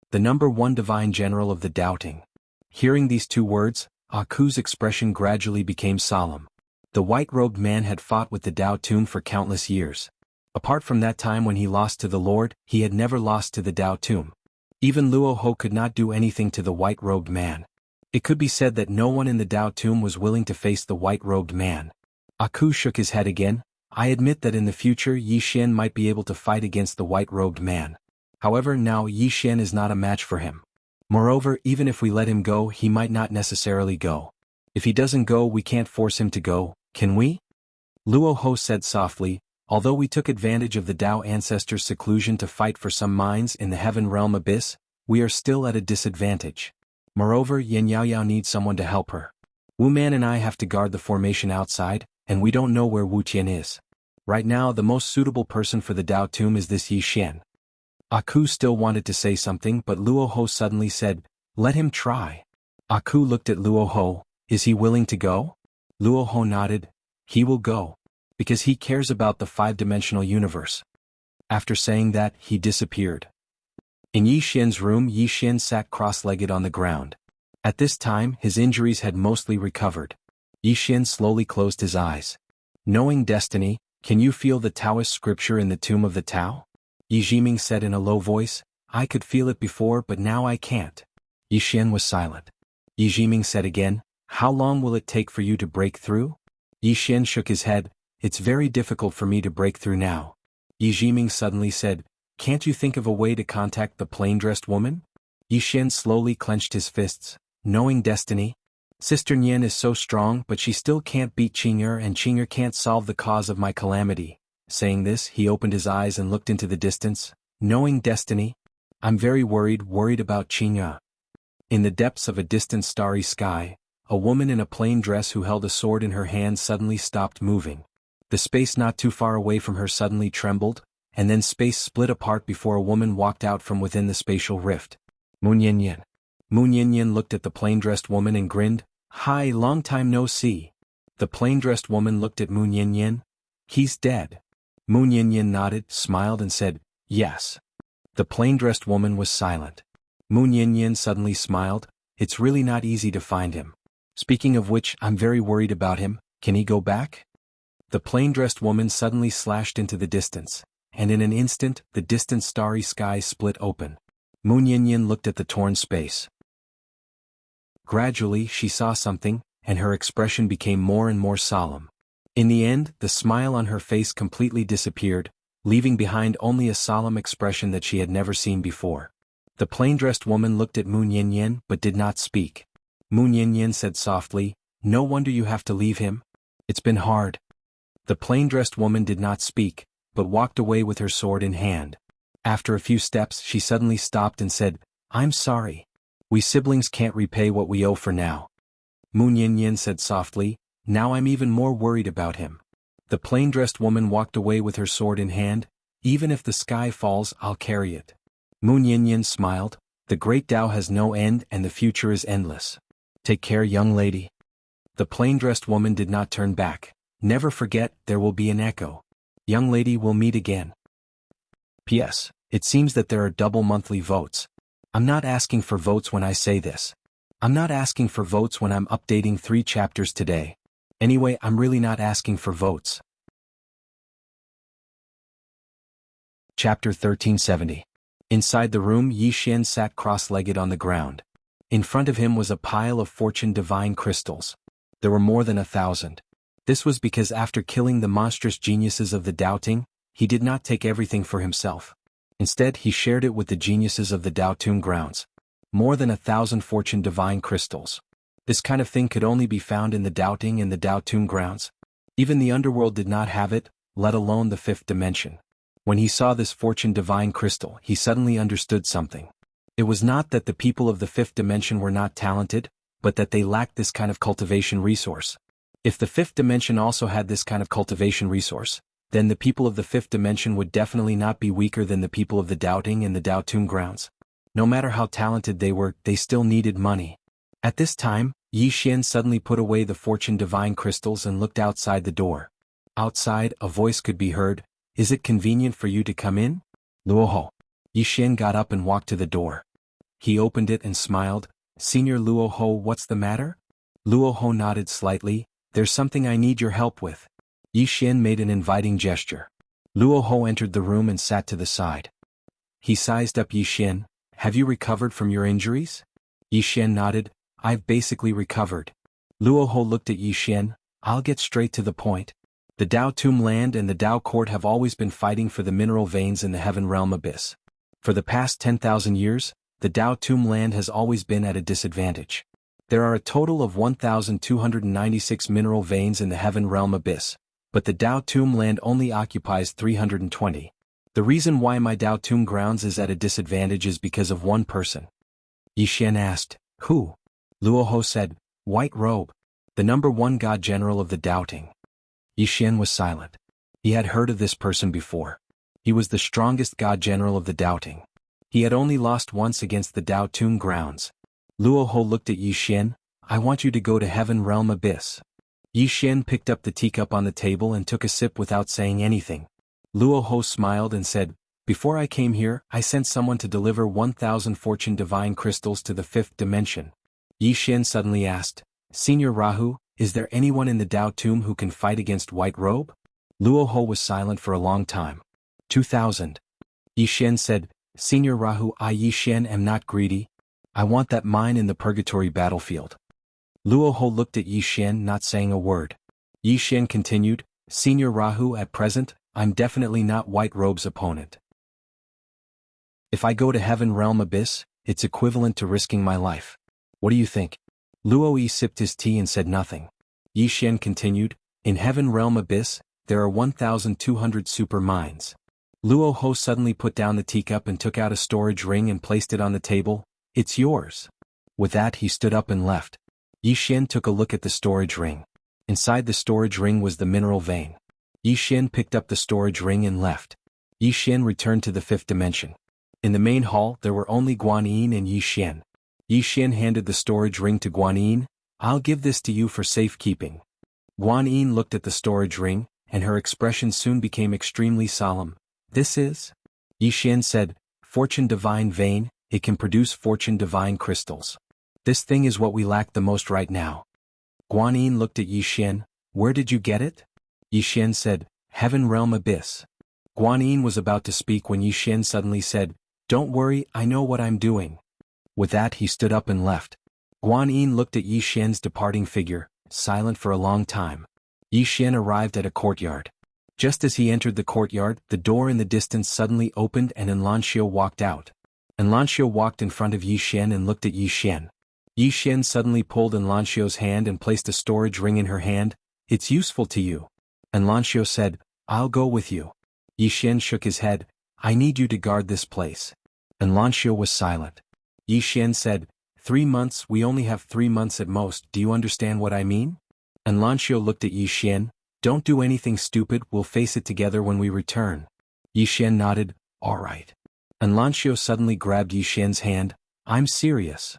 S1: The number 1 divine general of the doubting. Hearing these 2 words, Aku's expression gradually became solemn. The white-robed man had fought with the Dao Tomb for countless years. Apart from that time when he lost to the Lord, he had never lost to the Dao Tomb. Even Luo Ho could not do anything to the white-robed man. It could be said that no one in the Dao Tomb was willing to face the white-robed man. Aku shook his head again. I admit that in the future Yi Xian might be able to fight against the white-robed man. However, now Yi Xian is not a match for him. Moreover, even if we let him go, he might not necessarily go. If he doesn't go, we can't force him to go, can we? Luo Ho said softly, Although we took advantage of the Tao ancestors' seclusion to fight for some mines in the heaven realm abyss, we are still at a disadvantage. Moreover, Yin Yaoyao needs someone to help her. Wu Man and I have to guard the formation outside, and we don't know where Wu Tian is. Right now the most suitable person for the Tao tomb is this Yi Xian. Aku still wanted to say something, but Luo Ho suddenly said, "Let him try." Aku looked at Luo Ho. "Is he willing to go?" Luo Ho nodded. "He will go. Because he cares about the five-dimensional universe." After saying that, he disappeared. In Yi Xian's room, Yi Xian sat cross-legged on the ground. At this time, his injuries had mostly recovered. Yi Xian slowly closed his eyes. "Knowing destiny, can you feel the Taoist scripture in the tomb of the Tao?" Yi Jiming said in a low voice. "I could feel it before, but now I can't." Yi Xian was silent. Yi Jiming said again, "How long will it take for you to break through?" Yi Xian shook his head. "It's very difficult for me to break through now." Yi Jiming suddenly said, "Can't you think of a way to contact the plain-dressed woman?" Yi Xian slowly clenched his fists. "Knowing destiny? Sister Nian is so strong, but she still can't beat Qing'er, and Qing'er can't solve the cause of my calamity." Saying this, he opened his eyes and looked into the distance. "Knowing destiny? I'm very worried about Qing'er." In the depths of a distant starry sky, a woman in a plain dress who held a sword in her hand suddenly stopped moving. The space not too far away from her suddenly trembled, and then space split apart before a woman walked out from within the spatial rift. Mu Nianyan. Mu Nianyan looked at the plain-dressed woman and grinned. "Hi, long time no see." The plain-dressed woman looked at Mu Nianyan. "He's dead." Mu Nianyan nodded, smiled and said, "Yes." The plain-dressed woman was silent. Mu Nianyan suddenly smiled. "It's really not easy to find him. Speaking of which, I'm very worried about him. Can he go back?" The plain-dressed woman suddenly slashed into the distance, and in an instant, the distant starry sky split open. Mu Nianyan looked at the torn space. Gradually, she saw something, and her expression became more and more solemn. In the end, the smile on her face completely disappeared, leaving behind only a solemn expression that she had never seen before. The plain-dressed woman looked at Mu Nianyan but did not speak. Mu Nianyan said softly, "No wonder you have to leave him. It's been hard." The plain-dressed woman did not speak, but walked away with her sword in hand. After a few steps, she suddenly stopped and said, "I'm sorry. We siblings can't repay what we owe for now." Mu Nianyan said softly, "Now I'm even more worried about him." The plain-dressed woman walked away with her sword in hand. "Even if the sky falls, I'll carry it." Mu Nianyan smiled. "The great Tao has no end and the future is endless. Take care, young lady." The plain-dressed woman did not turn back. "Never forget, there will be an echo. Young lady, we'll meet again. P.S. It seems that there are double monthly votes. I'm not asking for votes when I say this. I'm not asking for votes when I'm updating 3 chapters today. Anyway, I'm really not asking for votes." Chapter 1370. Inside the room, Yi Xian sat cross-legged on the ground. In front of him was a pile of fortune divine crystals. There were more than 1,000. This was because after killing the monstrous geniuses of the doubting, he did not take everything for himself. Instead, he shared it with the geniuses of the Dao Tomb grounds. More than 1,000 fortune divine crystals. This kind of thing could only be found in the doubting and the Dao Tomb grounds. Even the underworld did not have it, let alone the 5th dimension. When he saw this fortune divine crystal, he suddenly understood something. It was not that the people of the 5th dimension were not talented, but that they lacked this kind of cultivation resource. If the 5th dimension also had this kind of cultivation resource, then the people of the 5th dimension would definitely not be weaker than the people of the doubting and the Dao Tomb grounds. No matter how talented they were, they still needed money. At this time, Yi Xian suddenly put away the fortune divine crystals and looked outside the door. Outside, a voice could be heard. "Is it convenient for you to come in?" "Luo Ho." Yi Xian got up and walked to the door. He opened it and smiled. "Senior Luo Ho, what's the matter?" Luo Ho nodded slightly. "There's something I need your help with." Yi Xian made an inviting gesture. Luo Ho entered the room and sat to the side. He sized up Yi Xian. "Have you recovered from your injuries?" Yi Xian nodded. "I've basically recovered." Luo Ho looked at Yi Xian. "I'll get straight to the point. The Dao Tomb land and the Dao court have always been fighting for the mineral veins in the heaven realm abyss. For the past 10,000 years, the Dao Tomb land has always been at a disadvantage. There are a total of 1,296 mineral veins in the heaven realm abyss, but the Dao Tomb land only occupies 320. The reason why my Dao Tomb grounds is at a disadvantage is because of one person. Yixuan asked, who? Luoho said, White Robe, the #1 god general of the Doubting. Yixuan was silent. He had heard of this person before. He was the strongest god general of the Doubting. He had only lost once against the Dao Tomb grounds. Luoho looked at Yixuan. I want you to go to Heaven Realm Abyss. Yixuan picked up the teacup on the table and took a sip without saying anything. Luoho smiled and said, before I came here, I sent someone to deliver 1,000 fortune divine crystals to the 5th dimension. Yixuan suddenly asked, Senior Rahu, is there anyone in the Dao Tomb who can fight against White Robe? Luoho was silent for a long time. 2,000. Yixuan said, Senior Rahu, I Yixuan am not greedy. I want that mine in the purgatory battlefield. Luoho looked at Yixuan not saying a word. Yixuan continued, Senior Rahu, at present, I'm definitely not White Robe's opponent. If I go to Heaven Realm Abyss, it's equivalent to risking my life. What do you think? Luo sipped his tea and said nothing. Yixuan continued, in Heaven Realm Abyss, there are 1,200 super mines. Luoho suddenly put down the teacup and took out a storage ring and placed it on the table. It's yours. With that he stood up and left. Yixuan took a look at the storage ring. Inside the storage ring was the mineral vein. Yixuan picked up the storage ring and left. Yixuan returned to the 5th dimension. In the main hall there were only Guanyin and Yixuan. Yixuan handed the storage ring to Guanyin. I'll give this to you for safekeeping. Guanyin looked at the storage ring, and her expression soon became extremely solemn. This is? Yixuan said, Fortune Divine Vein, it can produce Fortune Divine crystals. This thing is what we lack the most right now. Guanyin looked at Yixuan, where did you get it? Yixuan said, Heaven Realm Abyss. Guanyin was about to speak when Yixuan suddenly said, Don't worry, I know what I'm doing. With that he stood up and left. Guanyin looked at Yixuan's departing figure, silent for a long time. Yixuan arrived at a courtyard. Just as he entered the courtyard, the door in the distance suddenly opened and Enlancio walked out. Enlancio walked in front of Yixuan and looked at Yixuan. Yixuan suddenly pulled Enlancio's hand and placed a storage ring in her hand. It's useful to you. Enlancio said, I'll go with you. Yixuan shook his head. I need you to guard this place. Enlancio was silent. Yixuan said, 3 months, we only have 3 months at most, do you understand what I mean? Enlancio looked at Yixuan. Don't do anything stupid, we'll face it together when we return. Yixuan nodded, all right. Enlancio suddenly grabbed Yixuan's hand. I'm serious.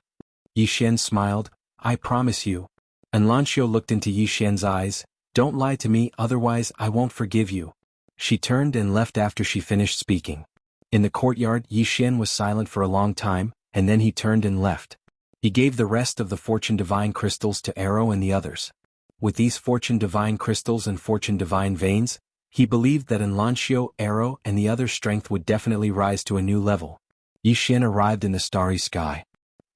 S1: Yixuan smiled, I promise you. Enlancio looked into Yixuan's eyes. Don't lie to me, otherwise I won't forgive you. She turned and left after she finished speaking. In the courtyard, Yixuan was silent for a long time, and then he turned and left. He gave the rest of the Fortune Divine crystals to Arrow and the others. With these Fortune Divine crystals and Fortune Divine veins, he believed that Enlancio, Arrow, and the others' strength would definitely rise to a new level. Yixuan arrived in the starry sky.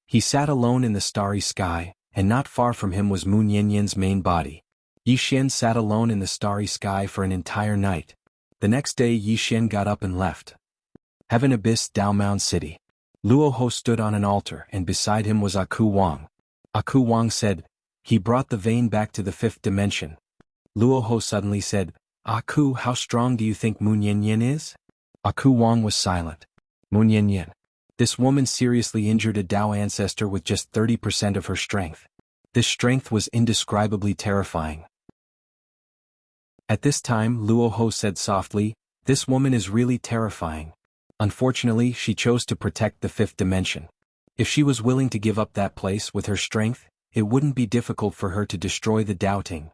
S1: He sat alone in the starry sky, and not far from him was Moon Yanyan's main body. Yixuan sat alone in the starry sky for an entire night. The next day Yixuan got up and left. Heaven Abyss, Dao Mound City. Luoho stood on an altar and beside him was Aku Wang. Aku Wang said, he brought the vein back to the 5th dimension. Luoho suddenly said, Aku, how strong do you think Moon Yanyan is? Aku Wang was silent. Moon Yanyan. This woman seriously injured a Dao ancestor with just 30% of her strength. This strength was indescribably terrifying. At this time Luoho said softly, this woman is really terrifying. Unfortunately she chose to protect the 5th dimension. If she was willing to give up that place with her strength, it wouldn't be difficult for her to destroy the Doubting.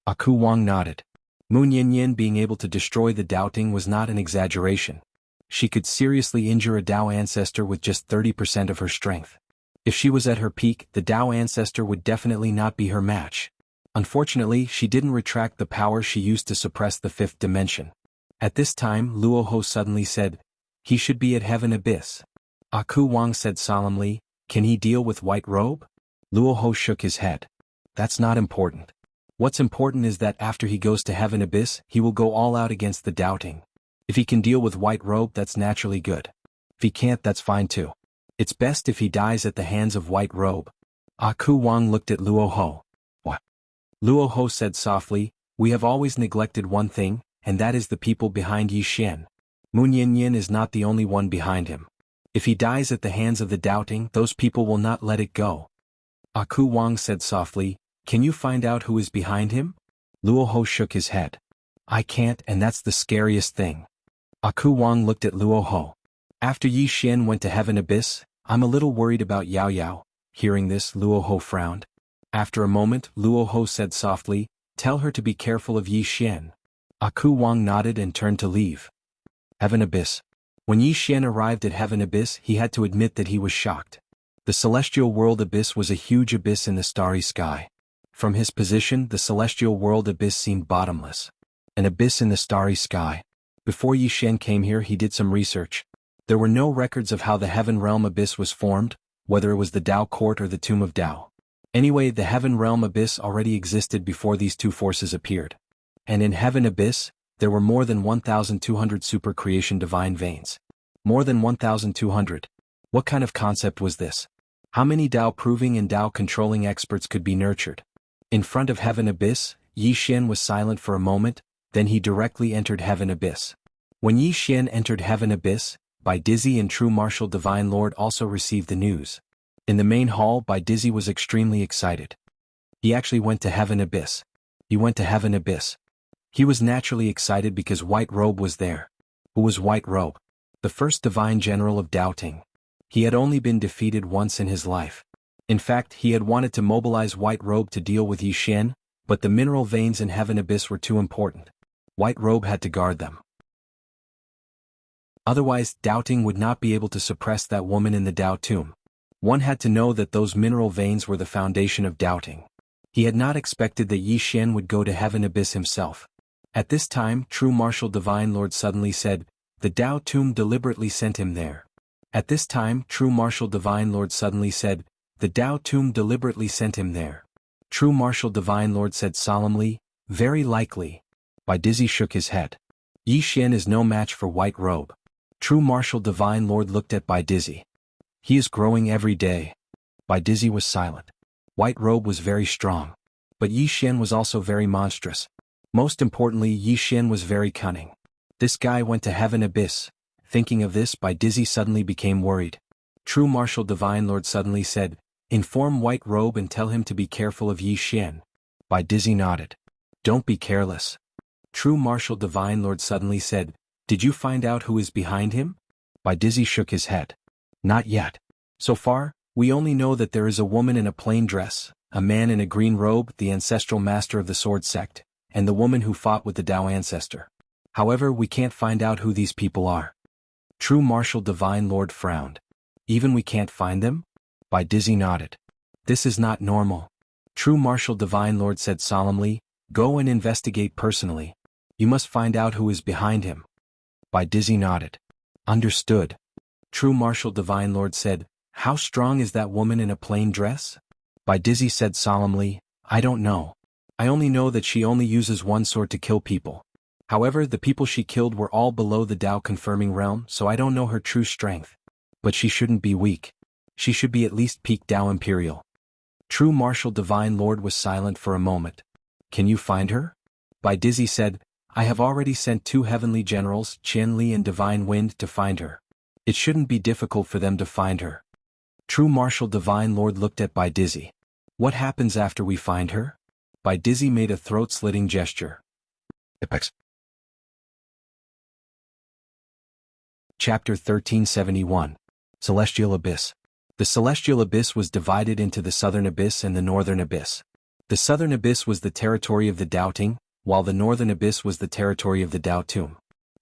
S1: Aku Wang nodded. Moon Yanyan being able to destroy the Doubting was not an exaggeration. She could seriously injure a Dao ancestor with just 30% of her strength. If she was at her peak, the Dao ancestor would definitely not be her match. Unfortunately, she didn't retract the power she used to suppress the 5th dimension. At this time, Luoho suddenly said, he should be at Heaven Abyss. Aku Wang said solemnly, can he deal with White Robe? Luoho shook his head. That's not important. What's important is that after he goes to Heaven Abyss, he will go all out against the Doubting. If he can deal with White Robe, that's naturally good. If he can't, that's fine too. It's best if he dies at the hands of White Robe. Aku Wang looked at Luoho. What? Luoho said softly, We have always neglected one thing, and that is the people behind Yi Xian. Mu Yin is not the only one behind him. If he dies at the hands of the doubting, those people will not let it go. Aku Wang said softly, "Can you find out who is behind him?" Luo Ho shook his head. "I can't, and that's the scariest thing." Aku Wang looked at Luo Ho. "After Yi Xian went to Heaven Abyss, I'm a little worried about Yao Yao." Hearing this, Luo Ho frowned. After a moment, Luo Ho said softly, "Tell her to be careful of Yi Xian." Aku Wang nodded and turned to leave. Heaven Abyss. When Yi Xian arrived at Heaven Abyss, he had to admit that he was shocked. The celestial world abyss was a huge abyss in the starry sky. From his position, the celestial world abyss seemed bottomless. An abyss in the starry sky. Before Yi Xian came here, he did some research. There were no records of how the Heaven Realm Abyss was formed, whether it was the Tao Court or the Tomb of Tao. Anyway, the Heaven Realm Abyss already existed before these two forces appeared. And in Heaven Abyss, there were more than 1,200 super-creation divine veins. More than 1,200. What kind of concept was this? How many Tao-proving and Tao-controlling experts could be nurtured? In front of Heaven Abyss, Yi Xian was silent for a moment, then he directly entered Heaven Abyss. When Yi Xian entered Heaven Abyss, Bai Dizzy and True Martial Divine Lord also received the news. In the main hall, Bai Dizzy was extremely excited. He actually went to Heaven Abyss. He went to Heaven Abyss. He was naturally excited because White Robe was there. Who was White Robe? The first divine general of doubting. He had only been defeated once in his life. In fact, he had wanted to mobilize White Robe to deal with Yi Xian, but the mineral veins in Heaven Abyss were too important. White Robe had to guard them. Otherwise, doubting would not be able to suppress that woman in the Tao tomb. One had to know that those mineral veins were the foundation of doubting. He had not expected that Yi Xian would go to Heaven Abyss himself. At this time, True Martial Divine Lord suddenly said, "The Tao tomb deliberately sent him there." At this time, True Martial Divine Lord suddenly said, "The Tao tomb deliberately sent him there." True Martial Divine Lord said solemnly, "Very likely." Bai Dizzy shook his head. Yi Xian is no match for White Robe. True Martial Divine Lord looked at Bai Dizzy. "He is growing every day." Bai Dizzy was silent. White Robe was very strong. But Yi Xian was also very monstrous. Most importantly, Yi Xian was very cunning. This guy went to Heaven Abyss. Thinking of this, Bai Dizzy suddenly became worried. True Martial Divine Lord suddenly said, "Inform White Robe and tell him to be careful of Yi Xian." Bai Dizzy nodded. "Don't be careless." True Martial Divine Lord suddenly said, "Did you find out who is behind him?" Bai Dizzy shook his head. "Not yet. So far, we only know that there is a woman in a plain dress, a man in a green robe, the ancestral master of the sword sect, and the woman who fought with the Tao ancestor. However, we can't find out who these people are." True Martial Divine Lord frowned. "Even we can't find them?" Bai Dizzy nodded. "This is not normal." True Martial Divine Lord said solemnly, "Go and investigate personally. You must find out who is behind him." Bai Dizzy nodded. "Understood." True Martial Divine Lord said, "How strong is that woman in a plain dress?" Bai Dizzy said solemnly, "I don't know. I only know that she only uses one sword to kill people. However, the people she killed were all below the Tao confirming realm, so I don't know her true strength. But she shouldn't be weak. She should be at least peak Tao Imperial." True Martial Divine Lord was silent for a moment. "Can you find her?" Bai Dizzy said, "I have already sent 2 heavenly generals, Qian Li and Divine Wind, to find her. It shouldn't be difficult for them to find her." True Martial Divine Lord looked at Bai Dizzy. "What happens after we find her?" Bai Dizzy made a throat-slitting gesture. Apex. Chapter 1371. Celestial Abyss. The Celestial Abyss was divided into the Southern Abyss and the Northern Abyss. The Southern Abyss was the territory of the doubting, while the Northern Abyss was the territory of the Tao tomb.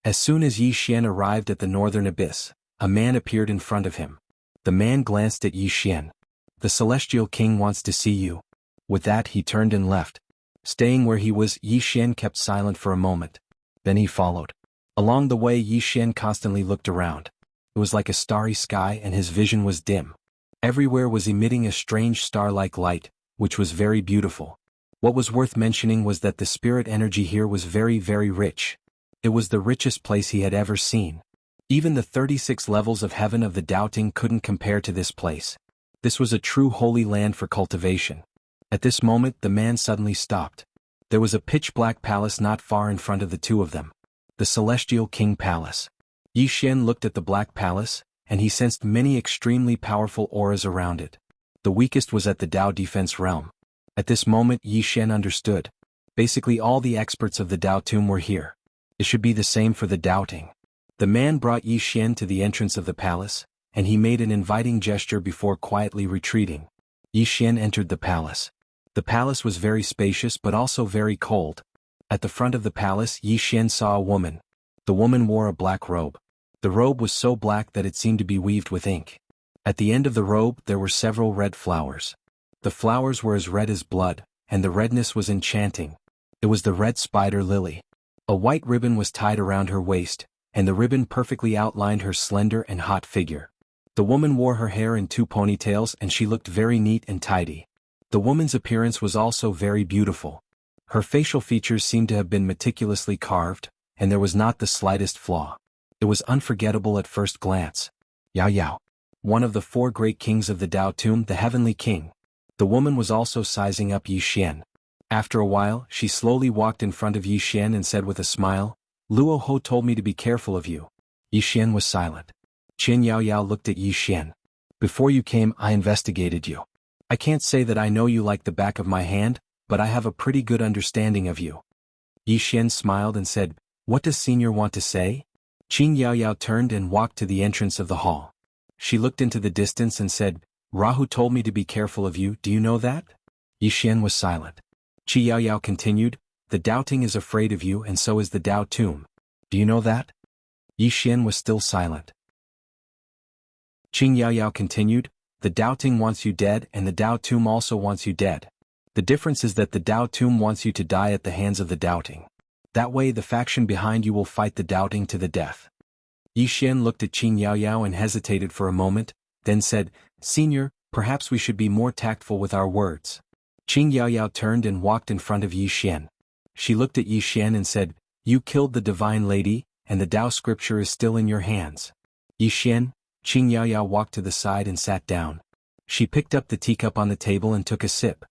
S1: As soon as Yi Xian arrived at the Northern Abyss, a man appeared in front of him. The man glanced at Yi Xian. "The Celestial King wants to see you." With that, he turned and left. Staying where he was, Yi Xian kept silent for a moment. Then he followed. Along the way, Yi Xian constantly looked around. It was like a starry sky and his vision was dim. Everywhere was emitting a strange star-like light, which was very beautiful. What was worth mentioning was that the spirit energy here was very, very rich. It was the richest place he had ever seen. Even the 36 levels of heaven of the doubting couldn't compare to this place. This was a true holy land for cultivation. At this moment, the man suddenly stopped. There was a pitch-black palace not far in front of the two of them. The Celestial King Palace. Yi Xian looked at the black palace, and he sensed many extremely powerful auras around it. The weakest was at the Dao Defense Realm. At this moment Yi Xian understood. Basically all the experts of the Dao Tomb were here. It should be the same for the doubting. The man brought Yi Xian to the entrance of the palace, and he made an inviting gesture before quietly retreating. Yi Xian entered the palace. The palace was very spacious but also very cold. At the front of the palace Yi Xian saw a woman. The woman wore a black robe. The robe was so black that it seemed to be weaved with ink. At the end of the robe there were several red flowers. The flowers were as red as blood, and the redness was enchanting. It was the red spider lily. A white ribbon was tied around her waist, and the ribbon perfectly outlined her slender and hot figure. The woman wore her hair in 2 ponytails and she looked very neat and tidy. The woman's appearance was also very beautiful. Her facial features seemed to have been meticulously carved, and there was not the slightest flaw. It was unforgettable at first glance. Yao Yao. One of the 4 great kings of the Dao Tomb, the Heavenly King. The woman was also sizing up Yi Xian. After a while, she slowly walked in front of Yi Xian and said with a smile, "Luo Ho told me to be careful of you." Yi Xian was silent. Qin Yao Yao looked at Yi Xian. "Before you came, I investigated you. I can't say that I know you like the back of my hand, but I have a pretty good understanding of you." Yi Xian smiled and said, "What does Senior want to say?" Qin Yao Yao turned and walked to the entrance of the hall. She looked into the distance and said, "Rahu told me to be careful of you, do you know that?" Yi Xian was silent. Qi Yao Yao continued, "The doubting is afraid of you and so is the Dao Tomb. Do you know that?" Yi Xian was still silent. Qin Yao Yao continued, "The doubting wants you dead and the Dao Tomb also wants you dead. The difference is that the Dao Tomb wants you to die at the hands of the doubting. That way the faction behind you will fight the doubting to the death." Yi Xian looked at Qin Yao Yao and hesitated for a moment, then said, "Senior, perhaps we should be more tactful with our words." Qin Yao Yao turned and walked in front of Yi Xian. She looked at Yi Xian and said, "You killed the Divine Lady, and the Dao scripture is still in your hands." Yi Xian, Qin Yao Yao walked to the side and sat down. She picked up the teacup on the table and took a sip.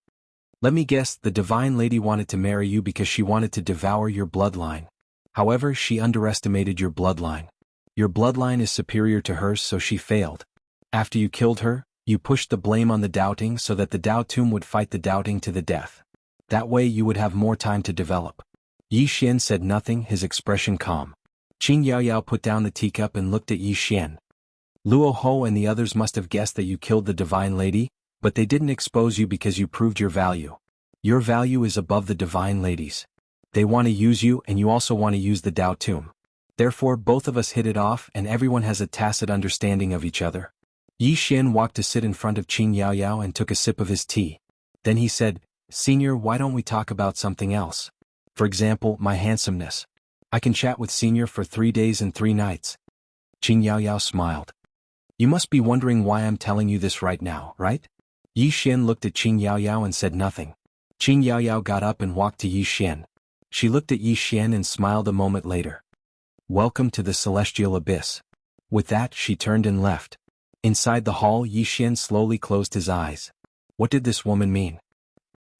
S1: "Let me guess, the Divine Lady wanted to marry you because she wanted to devour your bloodline. However, she underestimated your bloodline. Your bloodline is superior to hers, so she failed. After you killed her, you pushed the blame on the doubting so that the Dao Tomb would fight the doubting to the death. That way you would have more time to develop." Yi Xian said nothing, his expression calm. Qin Yao Yao put down the teacup and looked at Yi Xian. "Luo Ho and the others must have guessed that you killed the Divine Lady, but they didn't expose you because you proved your value. Your value is above the Divine Lady's. They want to use you and you also want to use the Dao Tomb. Therefore both of us hit it off and everyone has a tacit understanding of each other." Yi Xian walked to sit in front of Qin Yao Yao and took a sip of his tea. Then he said, "Senior, why don't we talk about something else? For example, my handsomeness. I can chat with Senior for 3 days and 3 nights." Qin Yao Yao smiled. "You must be wondering why I'm telling you this right now, right?" Yi Xian looked at Qin Yao Yao and said nothing. Qin Yao Yao got up and walked to Yi Xian. She looked at Yi Xian and smiled a moment later. "Welcome to the Celestial Abyss." With that she turned and left. Inside the hall Yi Xian slowly closed his eyes. What did this woman mean?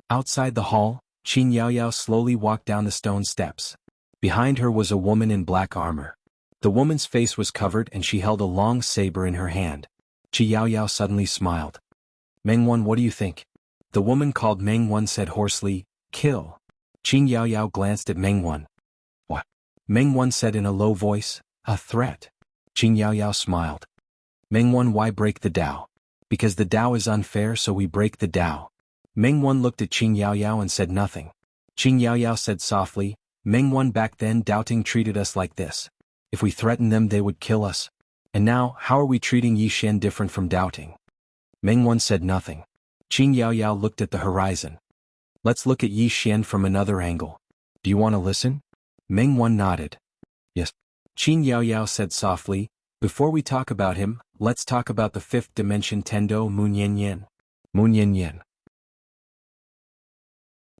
S1: Outside the hall, Qin Yao Yao slowly walked down the stone steps. Behind her was a woman in black armor. The woman's face was covered and she held a long saber in her hand. Qin Yao Yao suddenly smiled. "Mengwan, what do you think?" The woman called Mengwan said hoarsely, "Kill." Qin Yao Yao glanced at Mengwan. "What?" Mengwan said in a low voice, "A threat." Qin Yao Yao smiled. "Mengwan, why break the Dao?" "Because the Dao is unfair, so we break the Dao." Mengwan looked at Qin Yao Yao and said nothing. Qin Yao Yao said softly, "Mengwan, back then doubting treated us like this. If we threatened them they would kill us. And now, how are we treating Yi Xian different from doubting?" Mengwan said nothing. Qin Yao Yao looked at the horizon. "Let's look at Yi Xian from another angle. Do you want to listen?" Mengwan nodded. "Yes." Qin Yao Yao said softly, "Before we talk about him, let's talk about the 5th dimension Tendo Munyenyen." Munyenyen.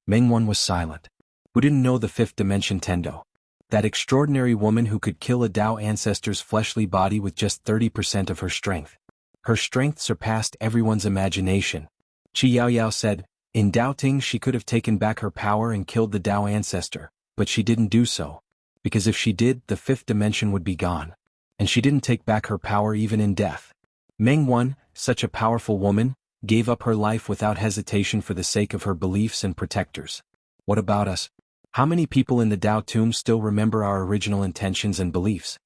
S1: Mengwan was silent. Who didn't know the 5th dimension Tendo? That extraordinary woman who could kill a Dao ancestor's fleshly body with just 30% of her strength. Her strength surpassed everyone's imagination. Qi Yao Yao said, In doubting, she could have taken back her power and killed the Tao ancestor, but she didn't do so. Because if she did, the fifth dimension would be gone. And she didn't take back her power even in death. Meng Wan, such a powerful woman, gave up her life without hesitation for the sake of her beliefs and protectors. What about us? How many people in the Tao tomb still remember our original intentions and beliefs?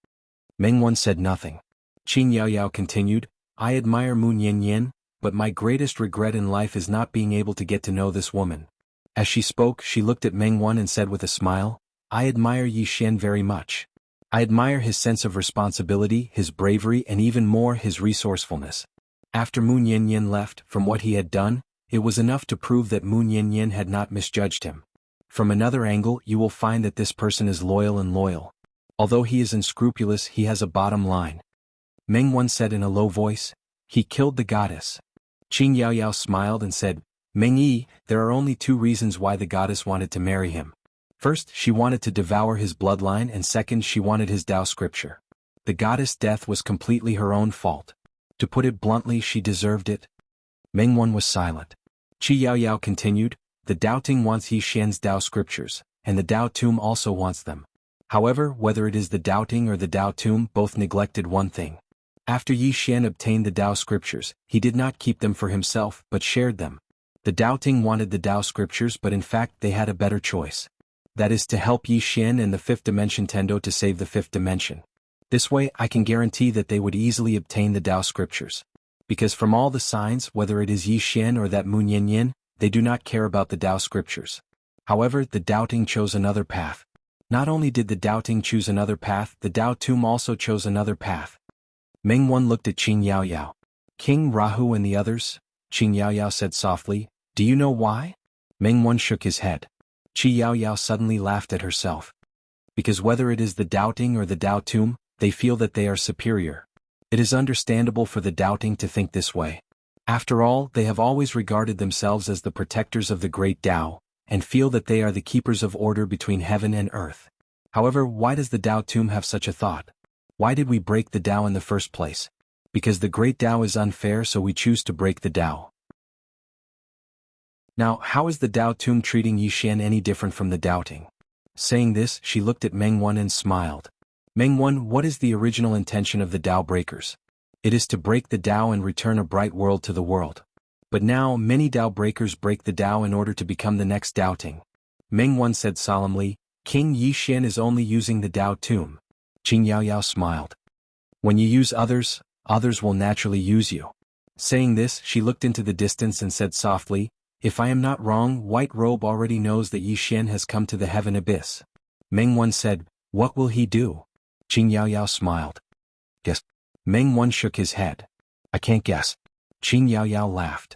S1: Meng Wan said nothing. Qin Yaoyao continued, I admire Mu Nianyan, but my greatest regret in life is not being able to get to know this woman. As she spoke, she looked at Meng Wan and said with a smile, I admire Yi Xian very much. I admire his sense of responsibility, his bravery, and even more his resourcefulness. After Mu Nianyan left, from what he had done, it was enough to prove that Mu Nianyan had not misjudged him. From another angle, you will find that this person is loyal. Although he is unscrupulous, he has a bottom line. Meng Wan said in a low voice, he killed the goddess. Qin Yaoyao smiled and said, Meng Yi, there are only two reasons why the goddess wanted to marry him. First, she wanted to devour his bloodline, and second, she wanted his Tao scripture. The goddess' death was completely her own fault. To put it bluntly, she deserved it. Meng Wan was silent. Qi Yaoyao continued, the doubting wants Yi Xian's Tao scriptures, and the Tao tomb also wants them. However, whether it is the doubting or the Tao tomb, both neglected one thing. After Yi Xian obtained the Tao scriptures, he did not keep them for himself, but shared them. The doubting wanted the Tao scriptures, but in fact they had a better choice. That is to help Yi Xian and the fifth dimension Tendo to save the fifth dimension. This way I can guarantee that they would easily obtain the Tao scriptures. Because from all the signs, whether it is Yi Xian or that Mu Nianyan, they do not care about the Tao scriptures. However, the doubting chose another path. Not only did the doubting choose another path, the Tao tomb also chose another path. Meng Wan looked at Qin Yaoyao. King Rahu and the others, Qin Yaoyao said softly, do you know why? Meng Wan shook his head. Qi Yaoyao suddenly laughed at herself. Because whether it is the doubting or the Tao tomb, they feel that they are superior. It is understandable for the doubting to think this way. After all, they have always regarded themselves as the protectors of the great Tao, and feel that they are the keepers of order between heaven and earth. However, why does the Tao tomb have such a thought? Why did we break the Tao in the first place? Because the great Tao is unfair, so we choose to break the Tao. Now, how is the Tao tomb treating Yi Xian any different from the doubting? Saying this, she looked at Meng Wan and smiled. Meng Wan, what is the original intention of the Tao breakers? It is to break the Tao and return a bright world to the world. But now, many Tao breakers break the Tao in order to become the next doubting. Meng Wan said solemnly, King Yi Xian is only using the Tao tomb. Qin Yaoyao smiled. When you use others, others will naturally use you. Saying this, she looked into the distance and said softly, if I am not wrong, White Robe already knows that Yi Xian has come to the heaven abyss. Meng Wan said, what will he do? Qin Yaoyao smiled. Guess. Meng Wan shook his head. I can't guess. Qin Yaoyao laughed.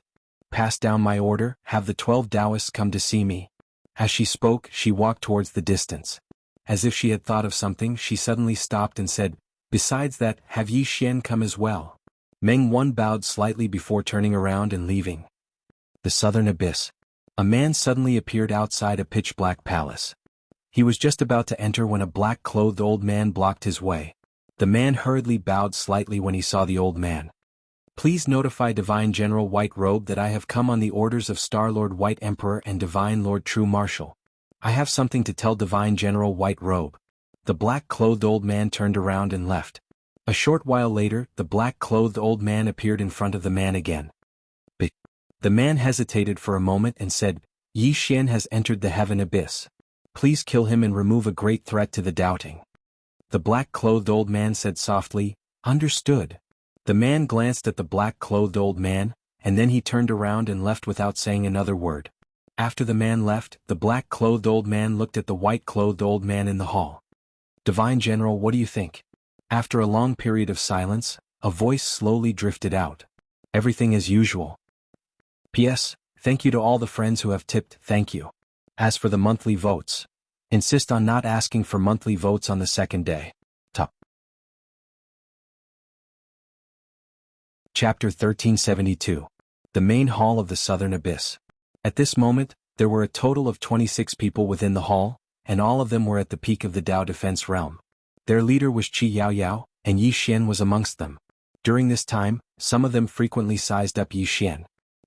S1: Pass down my order, have the 12 Taoists come to see me. As she spoke, she walked towards the distance. As if she had thought of something, she suddenly stopped and said, besides that, have Yi Xian come as well? Meng Wan bowed slightly before turning around and leaving. The Southern Abyss. A man suddenly appeared outside a pitch-black palace. He was just about to enter when a black-clothed old man blocked his way. The man hurriedly bowed slightly when he saw the old man. Please notify Divine General White Robe that I have come on the orders of Star-Lord White Emperor and Divine Lord True Marshal. I have something to tell Divine General White Robe. The black-clothed old man turned around and left. A short while later, the black-clothed old man appeared in front of the man again. The man hesitated for a moment and said, Yi Xian has entered the heaven abyss. Please kill him and remove a great threat to the doubting. The black-clothed old man said softly, understood. The man glanced at the black-clothed old man, and then he turned around and left without saying another word. After the man left, the black-clothed old man looked at the white-clothed old man in the hall. Divine General, what do you think? After a long period of silence, a voice slowly drifted out. Everything as usual. P.S. Thank you to all the friends who have tipped, thank you. As for the monthly votes, insist on not asking for monthly votes on the second day. Top. Chapter 1372. The Main Hall of the Southern Abyss. At this moment, there were a total of 26 people within the hall, and all of them were at the peak of the Tao defense realm. Their leader was Qi Yaoyao, and Yi Xian was amongst them. During this time, some of them frequently sized up Yi Xian.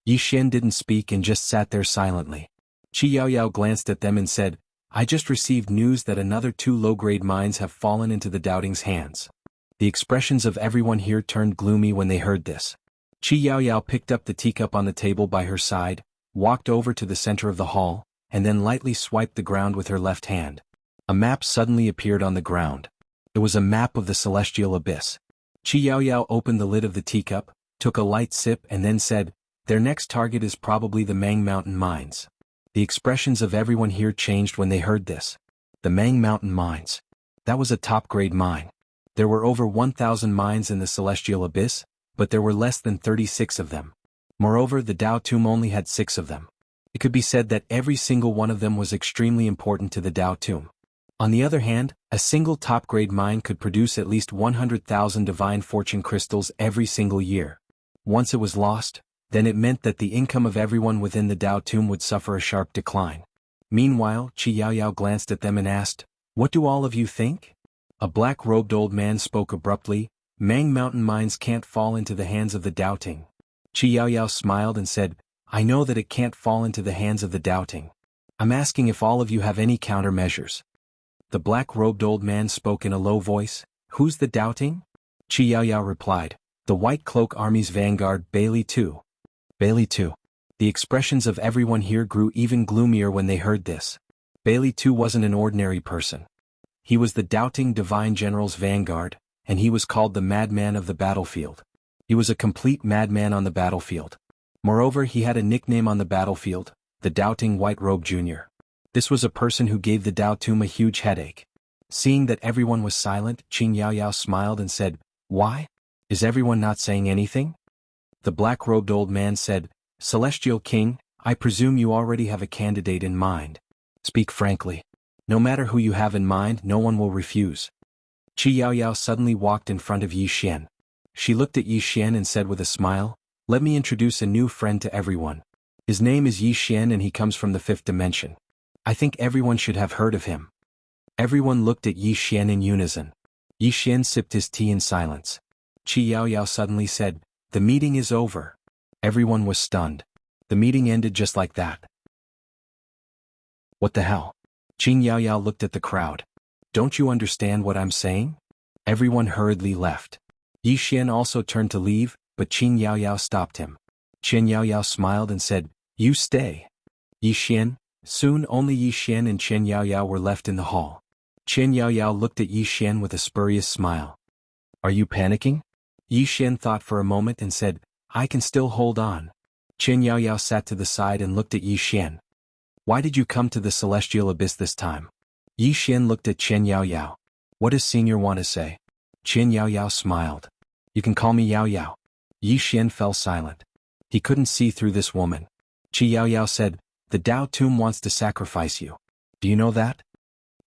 S1: Yi Xian didn't speak and just sat there silently. Qi Yaoyao glanced at them and said, I just received news that another 2 low-grade mines have fallen into the doubting's hands. The expressions of everyone here turned gloomy when they heard this. Qi Yaoyao picked up the teacup on the table by her side, walked over to the center of the hall, and then lightly swiped the ground with her left hand. A map suddenly appeared on the ground. It was a map of the celestial abyss. Qi Yaoyao opened the lid of the teacup, took a light sip and then said, their next target is probably the Mang Mountain mines. The expressions of everyone here changed when they heard this. The Mang Mountain mines. That was a top-grade mine. There were over 1,000 mines in the celestial abyss, but there were less than 36 of them. Moreover, the Dao Tomb only had 6 of them. It could be said that every single one of them was extremely important to the Dao Tomb. On the other hand, a single top-grade mine could produce at least 100,000 divine fortune crystals every single year. Once it was lost, then it meant that the income of everyone within the Dao Tomb would suffer a sharp decline. Meanwhile, Qi Yaoyao glanced at them and asked, what do all of you think? A black-robed old man spoke abruptly, Mang Mountain mines can't fall into the hands of the doubting. Qi Yaoyao smiled and said, I know that it can't fall into the hands of the doubting. I'm asking if all of you have any countermeasures. The black-robed old man spoke in a low voice, who's the doubting? Qi Yaoyao replied, the White Cloak Army's vanguard Bailey Tu. Bailey Tu. The expressions of everyone here grew even gloomier when they heard this. Bailey Tu wasn't an ordinary person. He was the doubting divine general's vanguard, and he was called the madman of the battlefield. He was a complete madman on the battlefield. Moreover, he had a nickname on the battlefield, the Doubting White Robe Jr. This was a person who gave the Dao Tomb a huge headache. Seeing that everyone was silent, Qi Yaoyao smiled and said, why? Is everyone not saying anything? The black-robed old man said, Celestial King, I presume you already have a candidate in mind. Speak frankly. No matter who you have in mind, no one will refuse. Qi Yaoyao suddenly walked in front of Yi Xian. She looked at Yi Xian and said with a smile, let me introduce a new friend to everyone. His name is Yi Xian and he comes from the 5th dimension. I think everyone should have heard of him. Everyone looked at Yi Xian in unison. Yi Xian sipped his tea in silence. Qi Yaoyao suddenly said, the meeting is over. Everyone was stunned. The meeting ended just like that. What the hell? Qi Yaoyao looked at the crowd. Don't you understand what I'm saying? Everyone hurriedly left. Yi Xian also turned to leave, but Qi Yaoyao stopped him. Qi Yaoyao smiled and said, you stay. Yi Xian. Soon only Yi Xian and Qi Yaoyao were left in the hall. Qi Yaoyao looked at Yi Xian with a spurious smile. Are you panicking? Yi Xian thought for a moment and said, I can still hold on. Qi Yaoyao sat to the side and looked at Yi Xian. Why did you come to the celestial abyss this time? Yi Xian looked at Qi Yaoyao. What does Senior want to say? Qi Yaoyao smiled. You can call me Yao Yao. Yi Xian fell silent. He couldn't see through this woman. Qi Yaoyao said, the Dao Tomb wants to sacrifice you. Do you know that?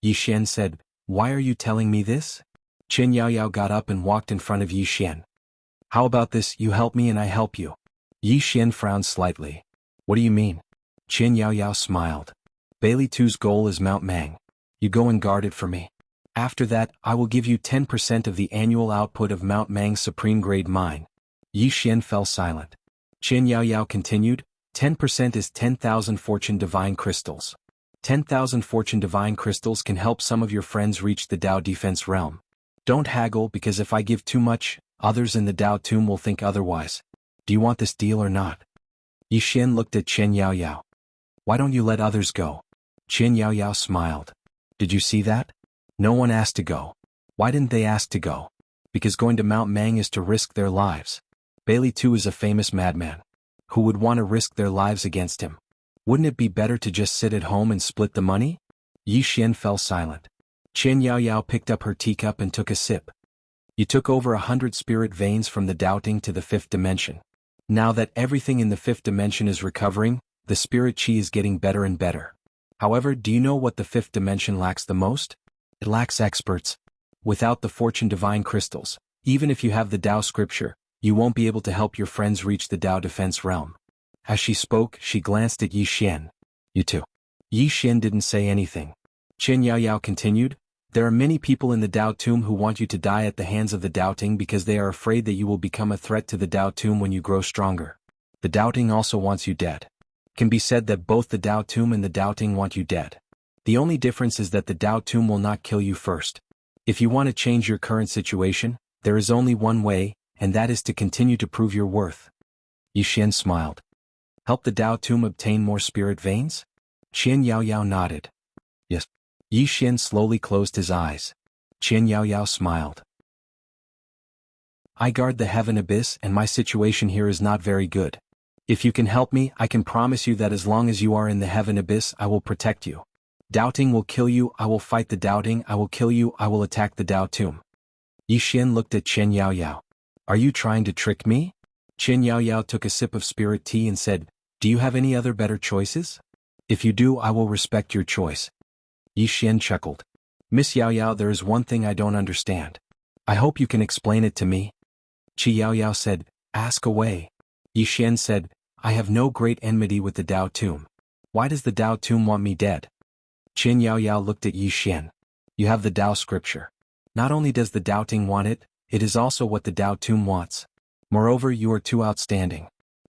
S1: Yi Xian said, why are you telling me this? Qi Yaoyao got up and walked in front of Yi Xian. How about this, you help me and I help you? Yi Xian frowned slightly. What do you mean? Qi Yaoyao smiled. Bailey Tu's goal is Mount Mang. You go and guard it for me. After that, I will give you 10% of the annual output of Mount Mang's supreme grade mine. Yi Xian fell silent. Qi Yaoyao continued, 10% is 10,000 fortune divine crystals. 10,000 fortune divine crystals can help some of your friends reach the Dao defense realm. Don't haggle because if I give too much, others in the Dao Tomb will think otherwise. Do you want this deal or not? Yi Xian looked at Qi Yaoyao. Why don't you let others go? Qi Yaoyao smiled. Did you see that? No one asked to go. Why didn't they ask to go? Because going to Mount Mang is to risk their lives. Bailey Tu is a famous madman. Who would want to risk their lives against him? Wouldn't it be better to just sit at home and split the money? Yi Xian fell silent. Qi Yaoyao picked up her teacup and took a sip. You took over 100 spirit veins from the doubting to the 5th dimension. Now that everything in the 5th dimension is recovering, the spirit chi is getting better and better. However, do you know what the 5th dimension lacks the most? It lacks experts. Without the fortune divine crystals, even if you have the Dao scripture, you won't be able to help your friends reach the Dao defense realm. As she spoke, she glanced at Yi Xian. You too. Yi Xian didn't say anything. Qi Yaoyao continued, there are many people in the Dao Tomb who want you to die at the hands of the doubting because they are afraid that you will become a threat to the Dao Tomb when you grow stronger. The The doubting also wants you dead. It can be said that both the Tao tomb and the doubting want you dead. The only difference is that the Tao tomb will not kill you first. If you want to change your current situation, there is only one way, and that is to continue to prove your worth. Yi Xian smiled. Help the Tao tomb obtain more spirit veins? Qian Yaoyao nodded. Yes. Yi Xian slowly closed his eyes. Qian Yaoyao smiled. I guard the heaven abyss and my situation here is not very good. If you can help me, I can promise you that as long as you are in the heaven abyss, I will protect you. Doubting will kill you, I will fight the doubting, I will kill you, I will attack the Tao tomb. Yi Xian looked at Qian Yaoyao. Are you trying to trick me? Qian Yaoyao took a sip of spirit tea and said, Do you have any other better choices? If you do, I will respect your choice. Yi Xian chuckled. Miss Yaoyao, there is one thing I don't understand. I hope you can explain it to me. Qi Yaoyao said, Ask away. Yi Xian said, I have no great enmity with the Tao tomb. Why does the Tao tomb want me dead? Qian Yaoyao looked at Yi Xian. You have the Tao scripture. Not only does the doubting want it, it is also what the Tao tomb wants. Moreover, you are too outstanding.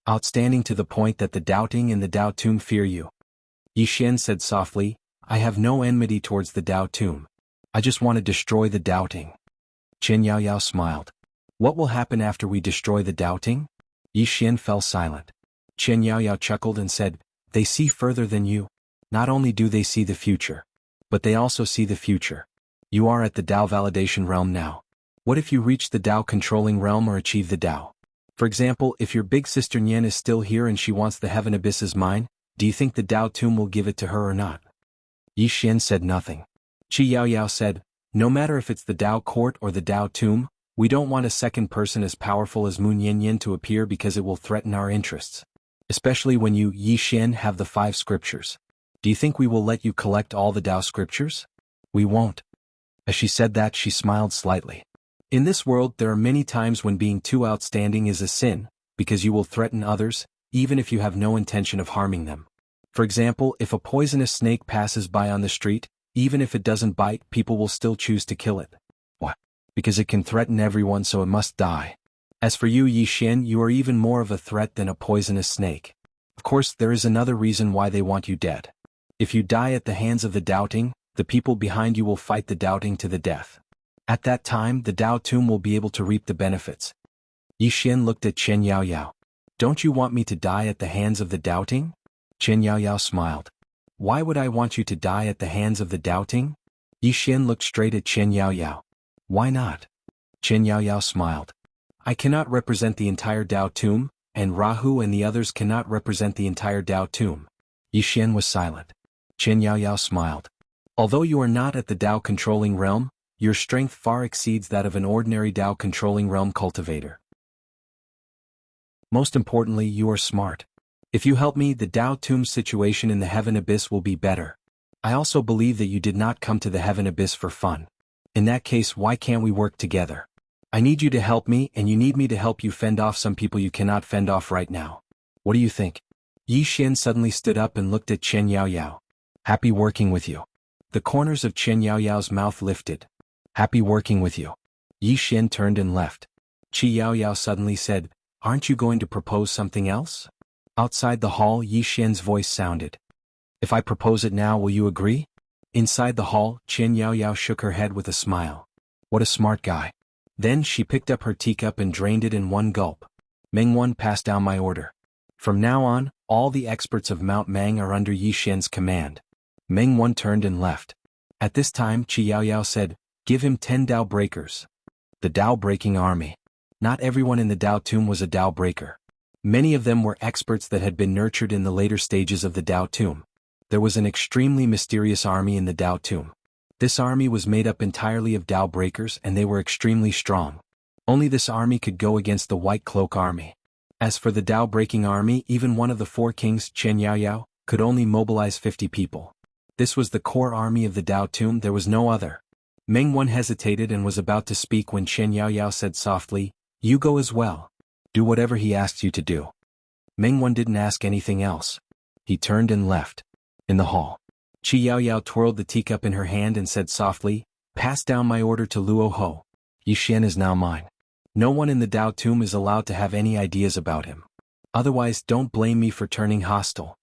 S1: Outstanding to the point that the doubting and the Tao tomb fear you. Yi Xian said softly, I have no enmity towards the Tao tomb. I just want to destroy the doubting. Qian Yaoyao smiled. What will happen after we destroy the doubting? Yi Xian fell silent. Qian Yaoyao chuckled and said, They see further than you. Not only do they see the future, but they also see the future. You are at the Tao validation realm now. What if you reach the Tao controlling realm or achieve the Tao? For example, if your big sister Nian is still here and she wants the heaven abyss as mine, do you think the Tao tomb will give it to her or not? Yi Xian said nothing. Qi Yaoyao said, No matter if it's the Tao court or the Tao tomb, we don't want a second person as powerful as Mu Nianyan to appear because it will threaten our interests. Especially when you, Yi Xian, have the 5 scriptures. Do you think we will let you collect all the Tao scriptures? We won't. As she said that, she smiled slightly. In this world, there are many times when being too outstanding is a sin, because you will threaten others, even if you have no intention of harming them. For example, if a poisonous snake passes by on the street, even if it doesn't bite, people will still choose to kill it. Why? Because it can threaten everyone, so it must die. As for you, Yi Xian, you are even more of a threat than a poisonous snake. Of course, there is another reason why they want you dead. If you die at the hands of the doubting, the people behind you will fight the doubting to the death. At that time, the Tao tomb will be able to reap the benefits. Yi Xian looked at Qian Yaoyao. Don't you want me to die at the hands of the doubting? Qian Yaoyao smiled. Why would I want you to die at the hands of the doubting? Yi Xian looked straight at Qian Yaoyao. Why not? Qian Yaoyao smiled. I cannot represent the entire Tao tomb, and Rahu and the others cannot represent the entire Tao tomb. Yi Xian was silent. Qian Yaoyao smiled. Although you are not at the Tao controlling realm, your strength far exceeds that of an ordinary Tao controlling realm cultivator. Most importantly, you are smart. If you help me, the Tao tomb situation in the heaven abyss will be better. I also believe that you did not come to the heaven abyss for fun. In that case, why can't we work together? I need you to help me, and you need me to help you fend off some people you cannot fend off right now. What do you think? Yi Xian suddenly stood up and looked at Qian Yaoyao. Happy working with you. The corners of Qian Yaoyao's mouth lifted. Happy working with you. Yi Xian turned and left. Qi Yaoyao suddenly said, Aren't you going to propose something else? Outside the hall, Yi Xian's voice sounded. If I propose it now, will you agree? Inside the hall, Qian Yaoyao shook her head with a smile. What a smart guy. Then she picked up her teacup and drained it in one gulp. Mengwan passed down my order. From now on, all the experts of Mount Mang are under Yi Xian's command. Mengwan turned and left. At this time, Qi Yaoyao said, Give him 10 Tao breakers. The Tao breaking army. Not everyone in the Tao tomb was a Tao breaker. Many of them were experts that had been nurtured in the later stages of the Tao tomb. There was an extremely mysterious army in the Tao tomb. This army was made up entirely of Tao breakers and they were extremely strong. Only this army could go against the White Cloak army. As for the Tao breaking army, even one of the 4 kings, Qian Yaoyao, could only mobilize 50 people. This was the core army of the Tao tomb, there was no other. Mengwan hesitated and was about to speak when Qian Yaoyao said softly, You go as well. Do whatever he asks you to do. Mengwan didn't ask anything else. He turned and left. In the hall, Qi Yaoyao twirled the teacup in her hand and said softly, Pass down my order to Luo Ho. Yi Xian is now mine. No one in the Tao tomb is allowed to have any ideas about him. Otherwise, don't blame me for turning hostile.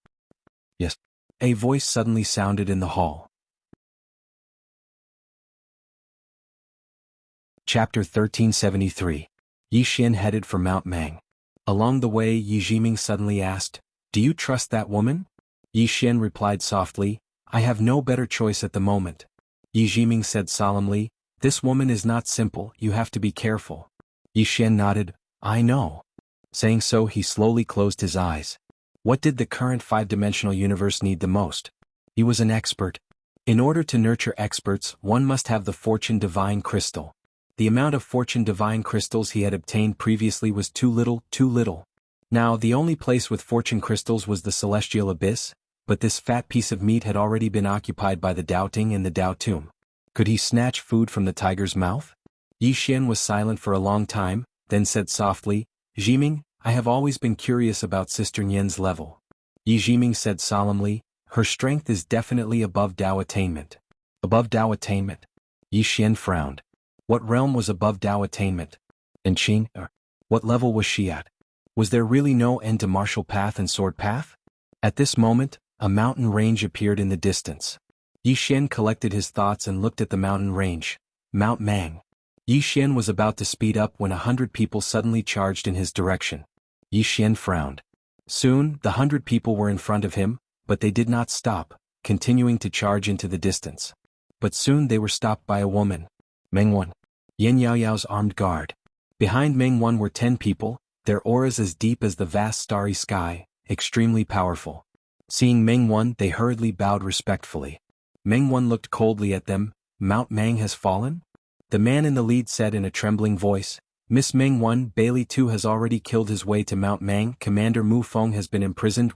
S1: Yes. A voice suddenly sounded in the hall. Chapter 1373. Yi Xian headed for Mount Mang. Along the way, Yi Jiming suddenly asked, "Do you trust that woman?" Yi Xian replied softly, "I have no better choice at the moment." Yi Jiming said solemnly, "This woman is not simple, you have to be careful." Yi Xian nodded, "I know." Saying so, he slowly closed his eyes. What did the current five-dimensional universe need the most? He was an expert. In order to nurture experts, one must have the Fortune Divine Crystal. The amount of Fortune Divine Crystals he had obtained previously was too little, too little. Now the only place with Fortune Crystals was the Celestial Abyss, but this fat piece of meat had already been occupied by the doubting and the doubt tomb. Could he snatch food from the tiger's mouth? Yi Xian was silent for a long time, then said softly, "Jiming, I have always been curious about Sister Nian's level." Yi Jiming said solemnly, "Her strength is definitely above Dao attainment." Above Dao attainment? Yi Xian frowned. What realm was above Dao attainment? And Qing, what level was she at? Was there really no end to martial path and sword path? At this moment, a mountain range appeared in the distance. Yi Xian collected his thoughts and looked at the mountain range. Mount Mang. Yi Xian was about to speed up when 100 people suddenly charged in his direction. Yi Xian frowned. Soon, the 100 people were in front of him, but they did not stop, continuing to charge into the distance. But soon they were stopped by a woman. Meng Wan. Yan Yaoyao's armed guard. Behind Meng Wan were 10 people, their auras as deep as the vast starry sky, extremely powerful. Seeing Meng Wan, they hurriedly bowed respectfully. Meng Wan looked coldly at them. "Mount Mang has fallen?" The man in the lead said in a trembling voice, "Miss Meng Wan, Bailey Tu has already killed his way to Mount Mang. Commander Mu Feng has been imprisoned.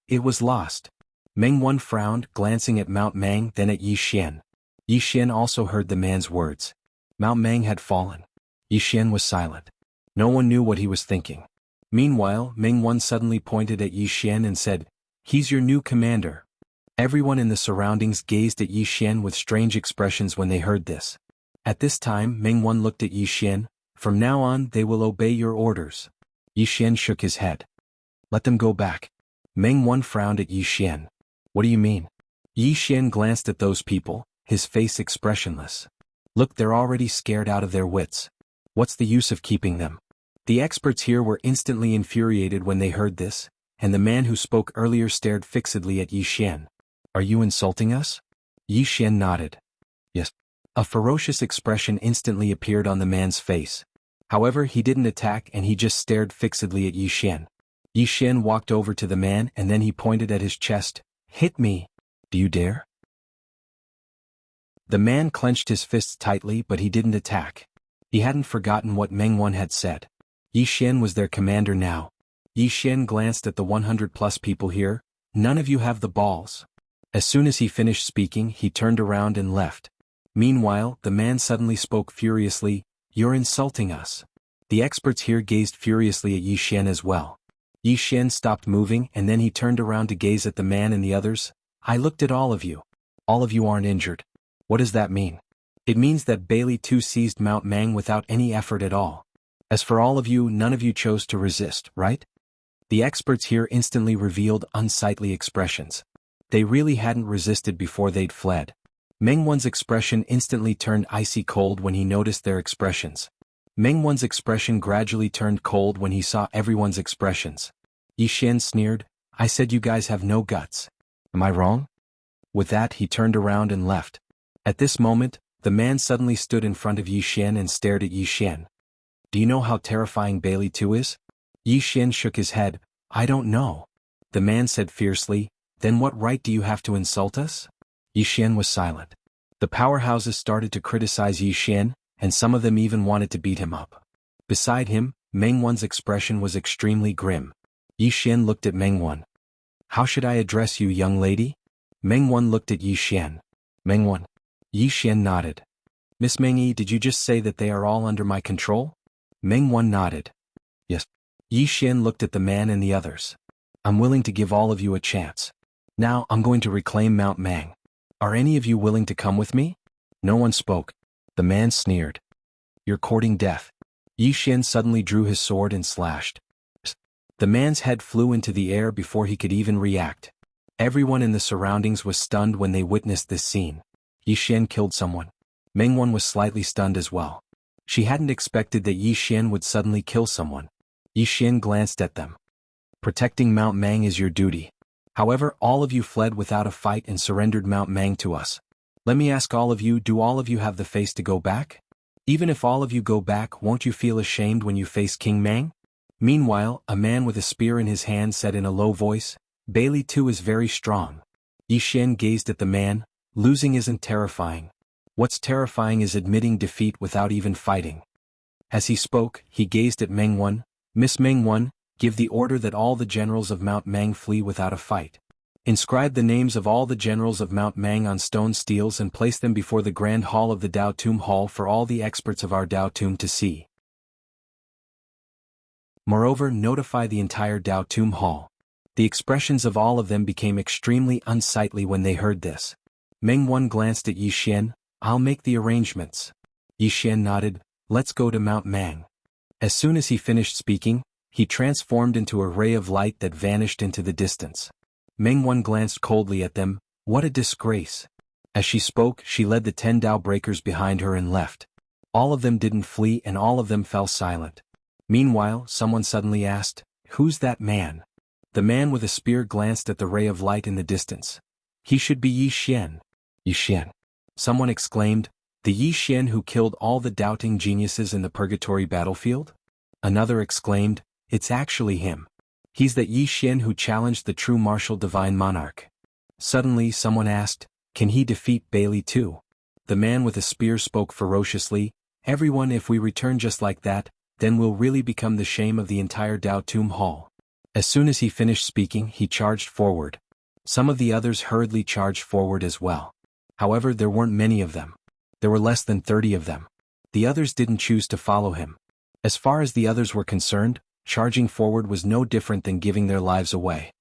S1: It was lost." Meng Wan frowned, glancing at Mount Mang, then at Yi Xian. Yi Xian also heard the man's words. Mount Mang had fallen. Yi Xian was silent. No one knew what he was thinking. Meanwhile, Meng Wan suddenly pointed at Yi Xian and said, "He's your new commander." Everyone in the surroundings gazed at Yi Xian with strange expressions when they heard this. At this time, Meng Wan looked at Yi Xian. "From now on, they will obey your orders." Yi Xian shook his head. "Let them go back." Meng Wan frowned at Yi Xian. "What do you mean?" Yi Xian glanced at those people, his face expressionless. "Look, they're already scared out of their wits. What's the use of keeping them?" The experts here were instantly infuriated when they heard this, and the man who spoke earlier stared fixedly at Yi Xian. "Are you insulting us?" Yi Xian nodded. "Yes." A ferocious expression instantly appeared on the man's face. However, he didn't attack and he just stared fixedly at Yi Xian. Yi Xian walked over to the man and then he pointed at his chest. "Hit me. Do you dare?" The man clenched his fists tightly but he didn't attack. He hadn't forgotten what Meng Wan had said. Yi Xian was their commander now. Yi Xian glanced at the 100+ people here. "None of you have the balls." As soon as he finished speaking, he turned around and left. Meanwhile, the man suddenly spoke furiously, "You're insulting us." The experts here gazed furiously at Yi Xian as well. Yi Xian stopped moving and then he turned around to gaze at the man and the others. "I looked at all of you. All of you aren't injured. What does that mean?" "It means that Bailey Tu seized Mount Mang without any effort at all. As for all of you, none of you chose to resist, right?" The experts here instantly revealed unsightly expressions. They really hadn't resisted before they'd fled. Meng Wan's expression instantly turned icy cold when he noticed their expressions. Meng Wan's expression gradually turned cold when he saw everyone's expressions. Yi Xian sneered, "I said you guys have no guts. Am I wrong?" With that he turned around and left. At this moment, the man suddenly stood in front of Yi Xian and stared at Yi Xian. "Do you know how terrifying Bailey Tu is?" Yi Xian shook his head. "I don't know." The man said fiercely, "Then what right do you have to insult us?" Yi Xian was silent. The powerhouses started to criticize Yi Xian, and some of them even wanted to beat him up. Beside him, Meng Wan's expression was extremely grim. Yi Xian looked at Meng Wan. "How should I address you, young lady?" Meng Wan looked at Yi Xian. "Meng Wan." Yi Xian nodded. "Miss Meng Yi, did you just say that they are all under my control?" Meng Wan nodded. "Yes." Yi Xian looked at the man and the others. "I'm willing to give all of you a chance. Now I'm going to reclaim Mount Mang. Are any of you willing to come with me?" No one spoke. The man sneered. "You're courting death." Yi Xian suddenly drew his sword and slashed. The man's head flew into the air before he could even react. Everyone in the surroundings was stunned when they witnessed this scene. Yi Xian killed someone. Mengwan was slightly stunned as well. She hadn't expected that Yi Xian would suddenly kill someone. Yi Xian glanced at them. Protecting Mount Mang is your duty. However, all of you fled without a fight and surrendered Mount Mang to us. Let me ask all of you, do all of you have the face to go back? Even if all of you go back, won't you feel ashamed when you face King Mang? Meanwhile, a man with a spear in his hand said in a low voice, Bailey too is very strong. Yi Xian gazed at the man. Losing isn't terrifying. What's terrifying is admitting defeat without even fighting. As he spoke, he gazed at Mengwan. Miss Mengwan, give the order that all the generals of Mount Mang flee without a fight. Inscribe the names of all the generals of Mount Mang on stone steels and place them before the Grand Hall of the Dao Tomb Hall for all the experts of our Dao Tomb to see. Moreover, notify the entire Dao Tomb Hall. The expressions of all of them became extremely unsightly when they heard this. Mengwan glanced at Yi Xian. I'll make the arrangements. Yi Xian nodded. Let's go to Mount Mang. As soon as he finished speaking, he transformed into a ray of light that vanished into the distance. Mengwan glanced coldly at them. What a disgrace. As she spoke, she led the 10 Dao breakers behind her and left. All of them didn't flee and all of them fell silent. Meanwhile, someone suddenly asked, Who's that man? The man with a spear glanced at the ray of light in the distance. He should be Yi Xian. Yi Xian. Someone exclaimed, The Yi Xian who killed all the doubting geniuses in the purgatory battlefield? Another exclaimed, It's actually him. He's that Yi Xian who challenged the true martial divine monarch. Suddenly someone asked, Can he defeat Bailey too? The man with a spear spoke ferociously, Everyone, if we return just like that, then we'll really become the shame of the entire Dao Tomb Hall. As soon as he finished speaking, he charged forward. Some of the others hurriedly charged forward as well. However, there weren't many of them. There were less than 30 of them. The others didn't choose to follow him. As far as the others were concerned, charging forward was no different than giving their lives away.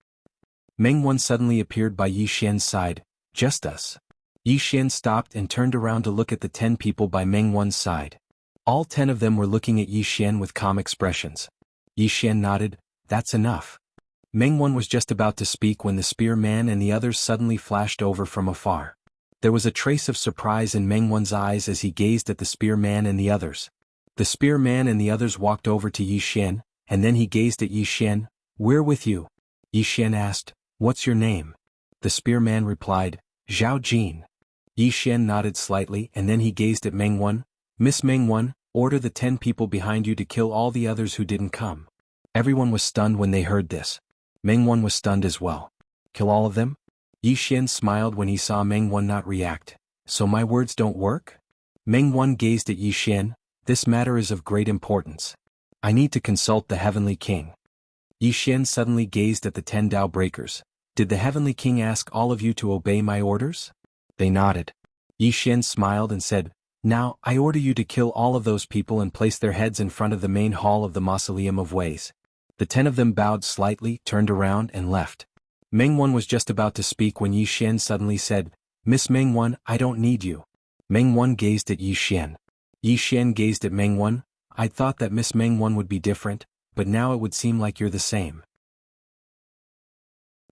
S1: Mengwan suddenly appeared by Yi Xian's side. Just us. Yi Xian stopped and turned around to look at the 10 people by Mengwan's side. All 10 of them were looking at Yi Xian with calm expressions. Yi Xian nodded. That's enough. Mengwan was just about to speak when the spear man and the others suddenly flashed over from afar. There was a trace of surprise in Mengwan's eyes as he gazed at the spear man and the others. The spear man and the others walked over to Yi Xian, and then he gazed at Yi Xian. We're with you. Yi Xian asked, What's your name? The spear man replied, Zhao Jin. Yi Xian nodded slightly and then he gazed at Mengwan. Miss Mengwan, order the 10 people behind you to kill all the others who didn't come. Everyone was stunned when they heard this. Mengwan was stunned as well. Kill all of them? Yi Xian smiled when he saw Mengwan not react. So my words don't work? Mengwan gazed at Yi Xian. This matter is of great importance. I need to consult the Heavenly King. Yi Xian suddenly gazed at the 10 Dao breakers. Did the Heavenly King ask all of you to obey my orders? They nodded. Yi Xian smiled and said, Now, I order you to kill all of those people and place their heads in front of the main hall of the Mausoleum of Ways. The 10 of them bowed slightly, turned around and left. Mengwan was just about to speak when Yi Xian suddenly said, Miss Mengwan, I don't need you. Mengwan gazed at Yi Xian. Yi Xian gazed at Mengwan. I thought that Miss Mengwan would be different, but now it would seem like you're the same.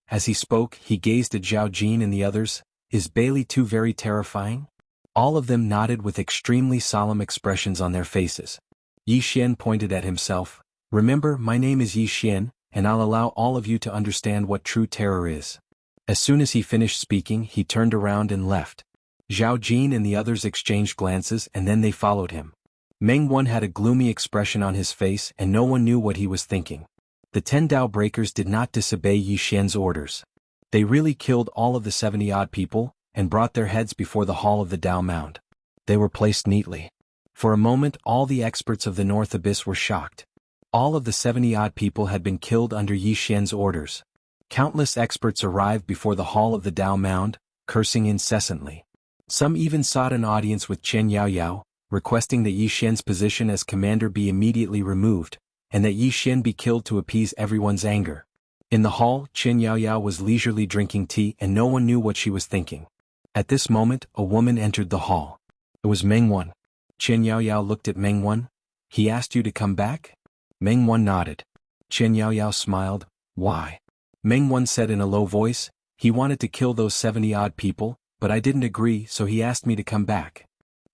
S1: As he spoke, he gazed at Zhao Jin and the others. Is Bailey too very terrifying? All of them nodded with extremely solemn expressions on their faces. Yi Xian pointed at himself. Remember, my name is Yi Xian, and I'll allow all of you to understand what true terror is. As soon as he finished speaking, he turned around and left. Zhao Jin and the others exchanged glances and then they followed him. Mengwan had a gloomy expression on his face and no one knew what he was thinking. The 10 Dao breakers did not disobey Yi Xian's orders. They really killed all of the 70-odd people and brought their heads before the hall of the Dao Mound. They were placed neatly. For a moment all the experts of the North Abyss were shocked. All of the 70-odd people had been killed under Yi Xian's orders. Countless experts arrived before the hall of the Dao Mound, cursing incessantly. Some even sought an audience with Chen Yaoyao, requesting that Yi Xian's position as commander be immediately removed, and that Yi Xian be killed to appease everyone's anger. In the hall, Chen Yaoyao was leisurely drinking tea and no one knew what she was thinking. At this moment, a woman entered the hall. It was Mengwan. Chen Yaoyao looked at Mengwan. He asked you to come back? Mengwan nodded. Chen Yaoyao smiled. Why? Meng Wan said in a low voice. He wanted to kill those 70-odd people, but I didn't agree, so he asked me to come back.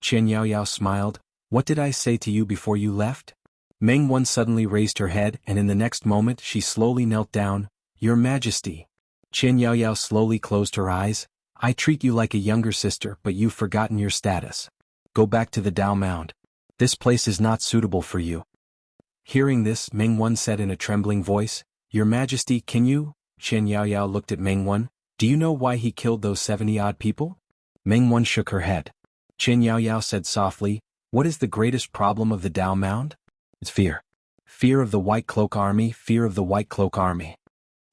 S1: Chen Yaoyao smiled. What did I say to you before you left? Meng Wan suddenly raised her head, and in the next moment she slowly knelt down. Your Majesty. Chen Yaoyao slowly closed her eyes. I treat you like a younger sister, but you've forgotten your status. Go back to the Dao Mound. This place is not suitable for you. Hearing this, Meng Wan said in a trembling voice, Your Majesty, can you? Chen Yaoyao looked at Meng Wan. Do you know why he killed those 70-odd people? Meng Wan shook her head. Chen Yaoyao said softly, What is the greatest problem of the Dao Mound? It's fear. Fear of the White Cloak Army, fear of the White Cloak Army.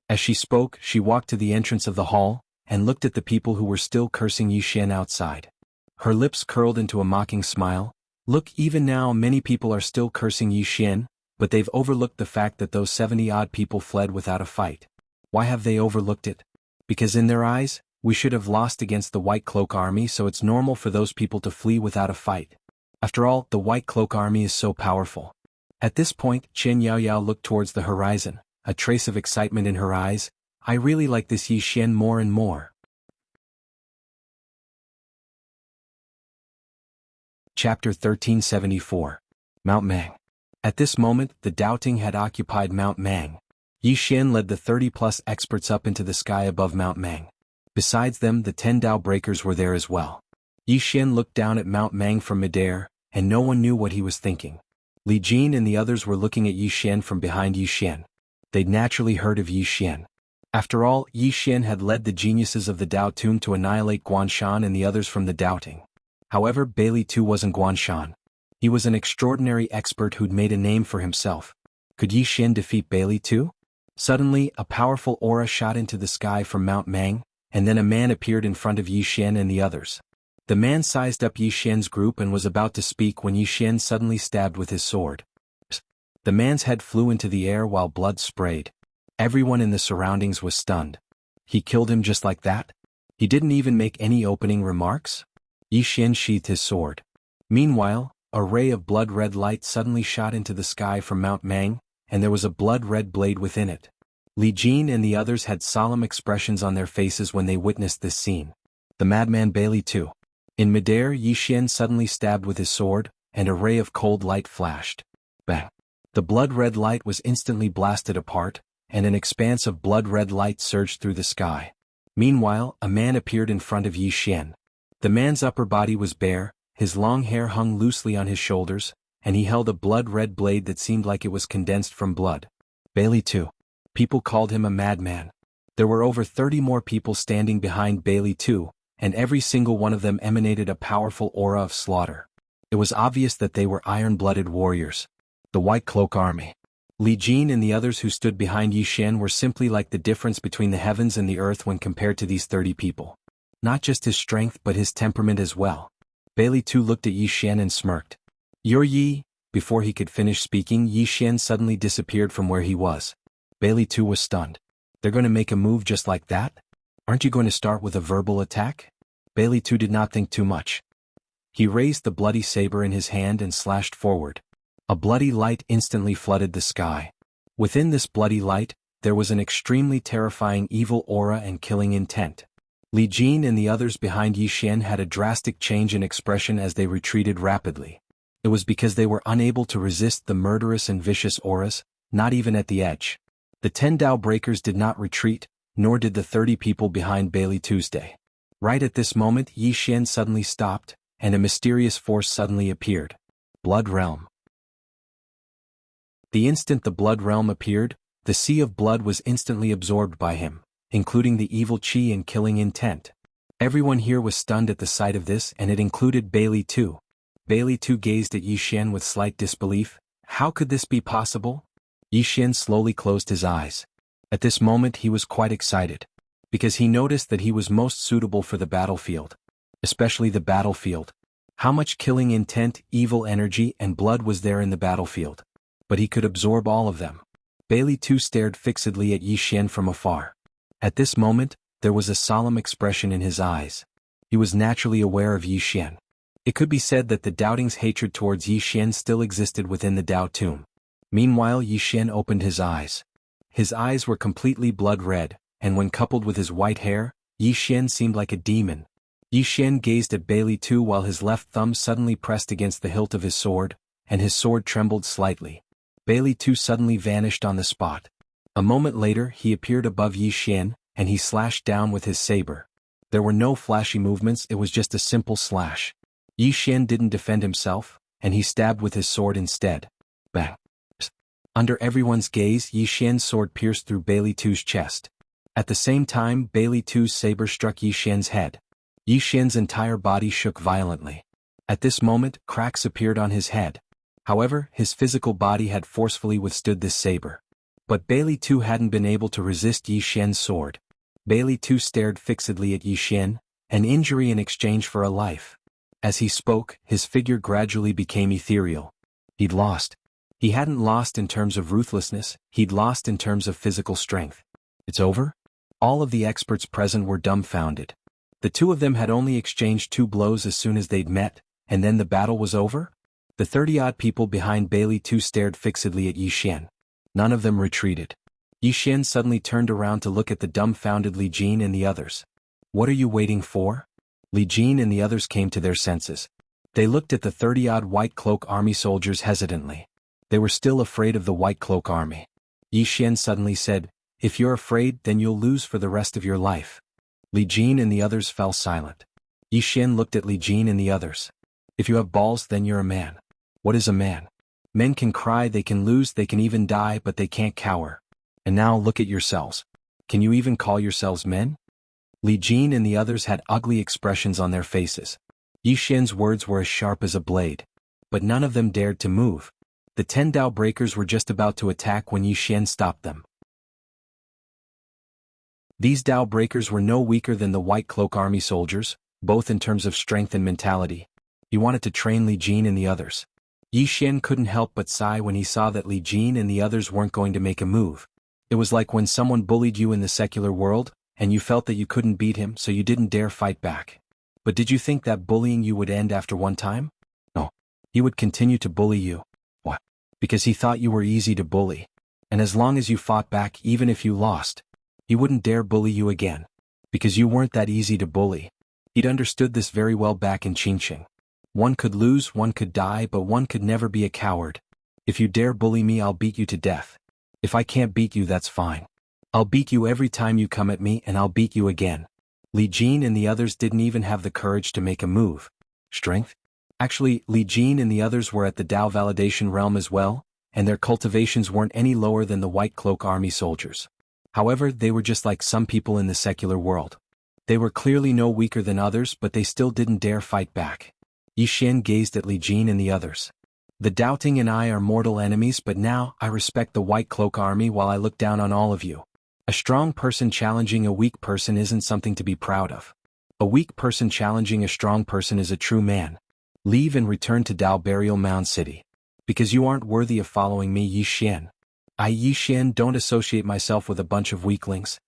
S1: As she spoke, she walked to the entrance of the hall, and looked at the people who were still cursing Yi Xian outside. Her lips curled into a mocking smile. Look, even now many people are still cursing Yi Xian, but they've overlooked the fact that those 70-odd people fled without a fight. Why have they overlooked it? Because in their eyes, we should have lost against the White Cloak Army, so it's normal for those people to flee without a fight. After all, the White Cloak Army is so powerful. At this point, Chen Yaoyao looked towards the horizon, a trace of excitement in her eyes. I really like this Yi Xian more and more. Chapter 1374. Mount Mang. At this moment, the doubting had occupied Mount Mang. Yi Xian led the 30-plus experts up into the sky above Mount Mang. Besides them, the 10 Dao breakers were there as well. Yi Xian looked down at Mount Mang from midair, and no one knew what he was thinking. Li Jin and the others were looking at Yi Xian from behind Yi Xian. They'd naturally heard of Yi Xian. After all, Yi Xian had led the geniuses of the Dao Tomb to annihilate Guanshan and the others from the doubting. However, Bailey too wasn't Guanshan. He was an extraordinary expert who'd made a name for himself. Could Yi Xian defeat Bailey too? Suddenly, a powerful aura shot into the sky from Mount Mang, and then a man appeared in front of Yi Xian and the others. The man sized up Yi Xian's group and was about to speak when Yi Xian suddenly stabbed with his sword. The man's head flew into the air while blood sprayed. Everyone in the surroundings was stunned. He killed him just like that? He didn't even make any opening remarks? Yi Xian sheathed his sword. Meanwhile, a ray of blood-red light suddenly shot into the sky from Mount Mang, and there was a blood-red blade within it. Li Jin and the others had solemn expressions on their faces when they witnessed this scene. The madman Bailey too. In midair, Yi Xian suddenly stabbed with his sword, and a ray of cold light flashed. Bang! The blood-red light was instantly blasted apart, and an expanse of blood-red light surged through the sky. Meanwhile, a man appeared in front of Yi Xian. The man's upper body was bare, his long hair hung loosely on his shoulders, and he held a blood-red blade that seemed like it was condensed from blood. Bailey too. People called him a madman. There were over 30 more people standing behind Bailey too, and every single one of them emanated a powerful aura of slaughter. It was obvious that they were iron-blooded warriors. The White Cloak Army. Li Jin and the others who stood behind Yi Xian were simply like the difference between the heavens and the earth when compared to these 30 people. Not just his strength but his temperament as well. Bailey too looked at Yi Xian and smirked. You're Yi. Before he could finish speaking, Yi Xian suddenly disappeared from where he was. Bailey too was stunned. They're going to make a move just like that? Aren't you going to start with a verbal attack? Bailey too did not think too much. He raised the bloody saber in his hand and slashed forward. A bloody light instantly flooded the sky. Within this bloody light, there was an extremely terrifying evil aura and killing intent. Li Jin and the others behind Yi Xian had a drastic change in expression as they retreated rapidly. It was because they were unable to resist the murderous and vicious auras, not even at the edge. The 10 Dao breakers did not retreat, nor did the 30 people behind Bailey Tuesday. Right at this moment, Yi Xian suddenly stopped, and a mysterious force suddenly appeared. Blood Realm. The instant the Blood Realm appeared, the sea of blood was instantly absorbed by him, including the evil qi and killing intent. Everyone here was stunned at the sight of this, and it included Bailey too. Bailey too gazed at Yi Xian with slight disbelief. How could this be possible? Yi Xian slowly closed his eyes. At this moment he was quite excited, because he noticed that he was most suitable for the battlefield. Especially the battlefield. How much killing intent, evil energy, and blood was there in the battlefield? But he could absorb all of them. Bailey too stared fixedly at Yi Xian from afar. At this moment, there was a solemn expression in his eyes. He was naturally aware of Yi Xian. It could be said that the doubting's hatred towards Yi Xian still existed within the Dao Tomb. Meanwhile, Yi Xian opened his eyes. His eyes were completely blood red, and when coupled with his white hair, Yi Xian seemed like a demon. Yi Xian gazed at Bailey too while his left thumb suddenly pressed against the hilt of his sword, and his sword trembled slightly. Bailey too suddenly vanished on the spot. A moment later he appeared above Yi Xian, and he slashed down with his saber. There were no flashy movements, it was just a simple slash. Yi Xian didn't defend himself, and he stabbed with his sword instead. Bang! Under everyone's gaze, Yi Xian's sword pierced through Bailey Tu's chest. At the same time, Bailey Tu's saber struck Yi Xian's head. Yi Xian's entire body shook violently. At this moment, cracks appeared on his head. However, his physical body had forcefully withstood this saber. But Bailey Tu hadn't been able to resist Yi Xian's sword. Bailey Tu stared fixedly at Yi Xian, an injury in exchange for a life. As he spoke, his figure gradually became ethereal. He'd lost. He hadn't lost in terms of ruthlessness, he'd lost in terms of physical strength. It's over? All of the experts present were dumbfounded. The two of them had only exchanged 2 blows as soon as they'd met, and then the battle was over? The 30-odd people behind Bailey Tu stared fixedly at Yi Xian. None of them retreated. Yi Xian suddenly turned around to look at the dumbfounded Li Jin and the others. What are you waiting for? Li Jin and the others came to their senses. They looked at the 30-odd White Cloak Army soldiers hesitantly. They were still afraid of the White Cloak Army. Yi Xian suddenly said, "If you're afraid, then you'll lose for the rest of your life." Li Jin and the others fell silent. Yi Xian looked at Li Jin and the others. "If you have balls, then you're a man." What is a man? Men can cry, they can lose, they can even die, but they can't cower. And now look at yourselves. Can you even call yourselves men? Li Jin and the others had ugly expressions on their faces. Yi Xian's words were as sharp as a blade. But none of them dared to move. The 10 Dao breakers were just about to attack when Yi Xian stopped them. These Dao breakers were no weaker than the White Cloak Army soldiers, both in terms of strength and mentality. He wanted to train Li Jin and the others. Yi Xian couldn't help but sigh when he saw that Li Jin and the others weren't going to make a move. It was like when someone bullied you in the secular world, and you felt that you couldn't beat him, so you didn't dare fight back. But did you think that bullying you would end after one time? No. He would continue to bully you. What? Because he thought you were easy to bully. And as long as you fought back, even if you lost, he wouldn't dare bully you again. Because you weren't that easy to bully. He'd understood this very well back in Qingqing. One could lose, one could die, but one could never be a coward. If you dare bully me, I'll beat you to death. If I can't beat you, that's fine. I'll beat you every time you come at me, and I'll beat you again. Li Jin and the others didn't even have the courage to make a move. Strength? Actually, Li Jin and the others were at the Dao validation realm as well, and their cultivations weren't any lower than the White Cloak Army soldiers. However, they were just like some people in the secular world. They were clearly no weaker than others, but they still didn't dare fight back. Yi Xian gazed at Li Jin and the others. The doubting and I are mortal enemies, but now I respect the White Cloak Army while I look down on all of you. A strong person challenging a weak person isn't something to be proud of. A weak person challenging a strong person is a true man. Leave and return to Dao Burial Mound City. Because you aren't worthy of following me, Yi Xian. I, Yi Xian, don't associate myself with a bunch of weaklings.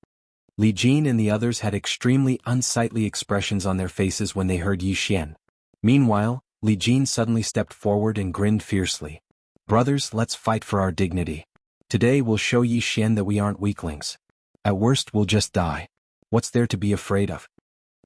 S1: Li Jin and the others had extremely unsightly expressions on their faces when they heard Yi Xian. Meanwhile, Li Jin suddenly stepped forward and grinned fiercely. Brothers, let's fight for our dignity. Today we'll show Yi Xian that we aren't weaklings. At worst we'll just die. What's there to be afraid of?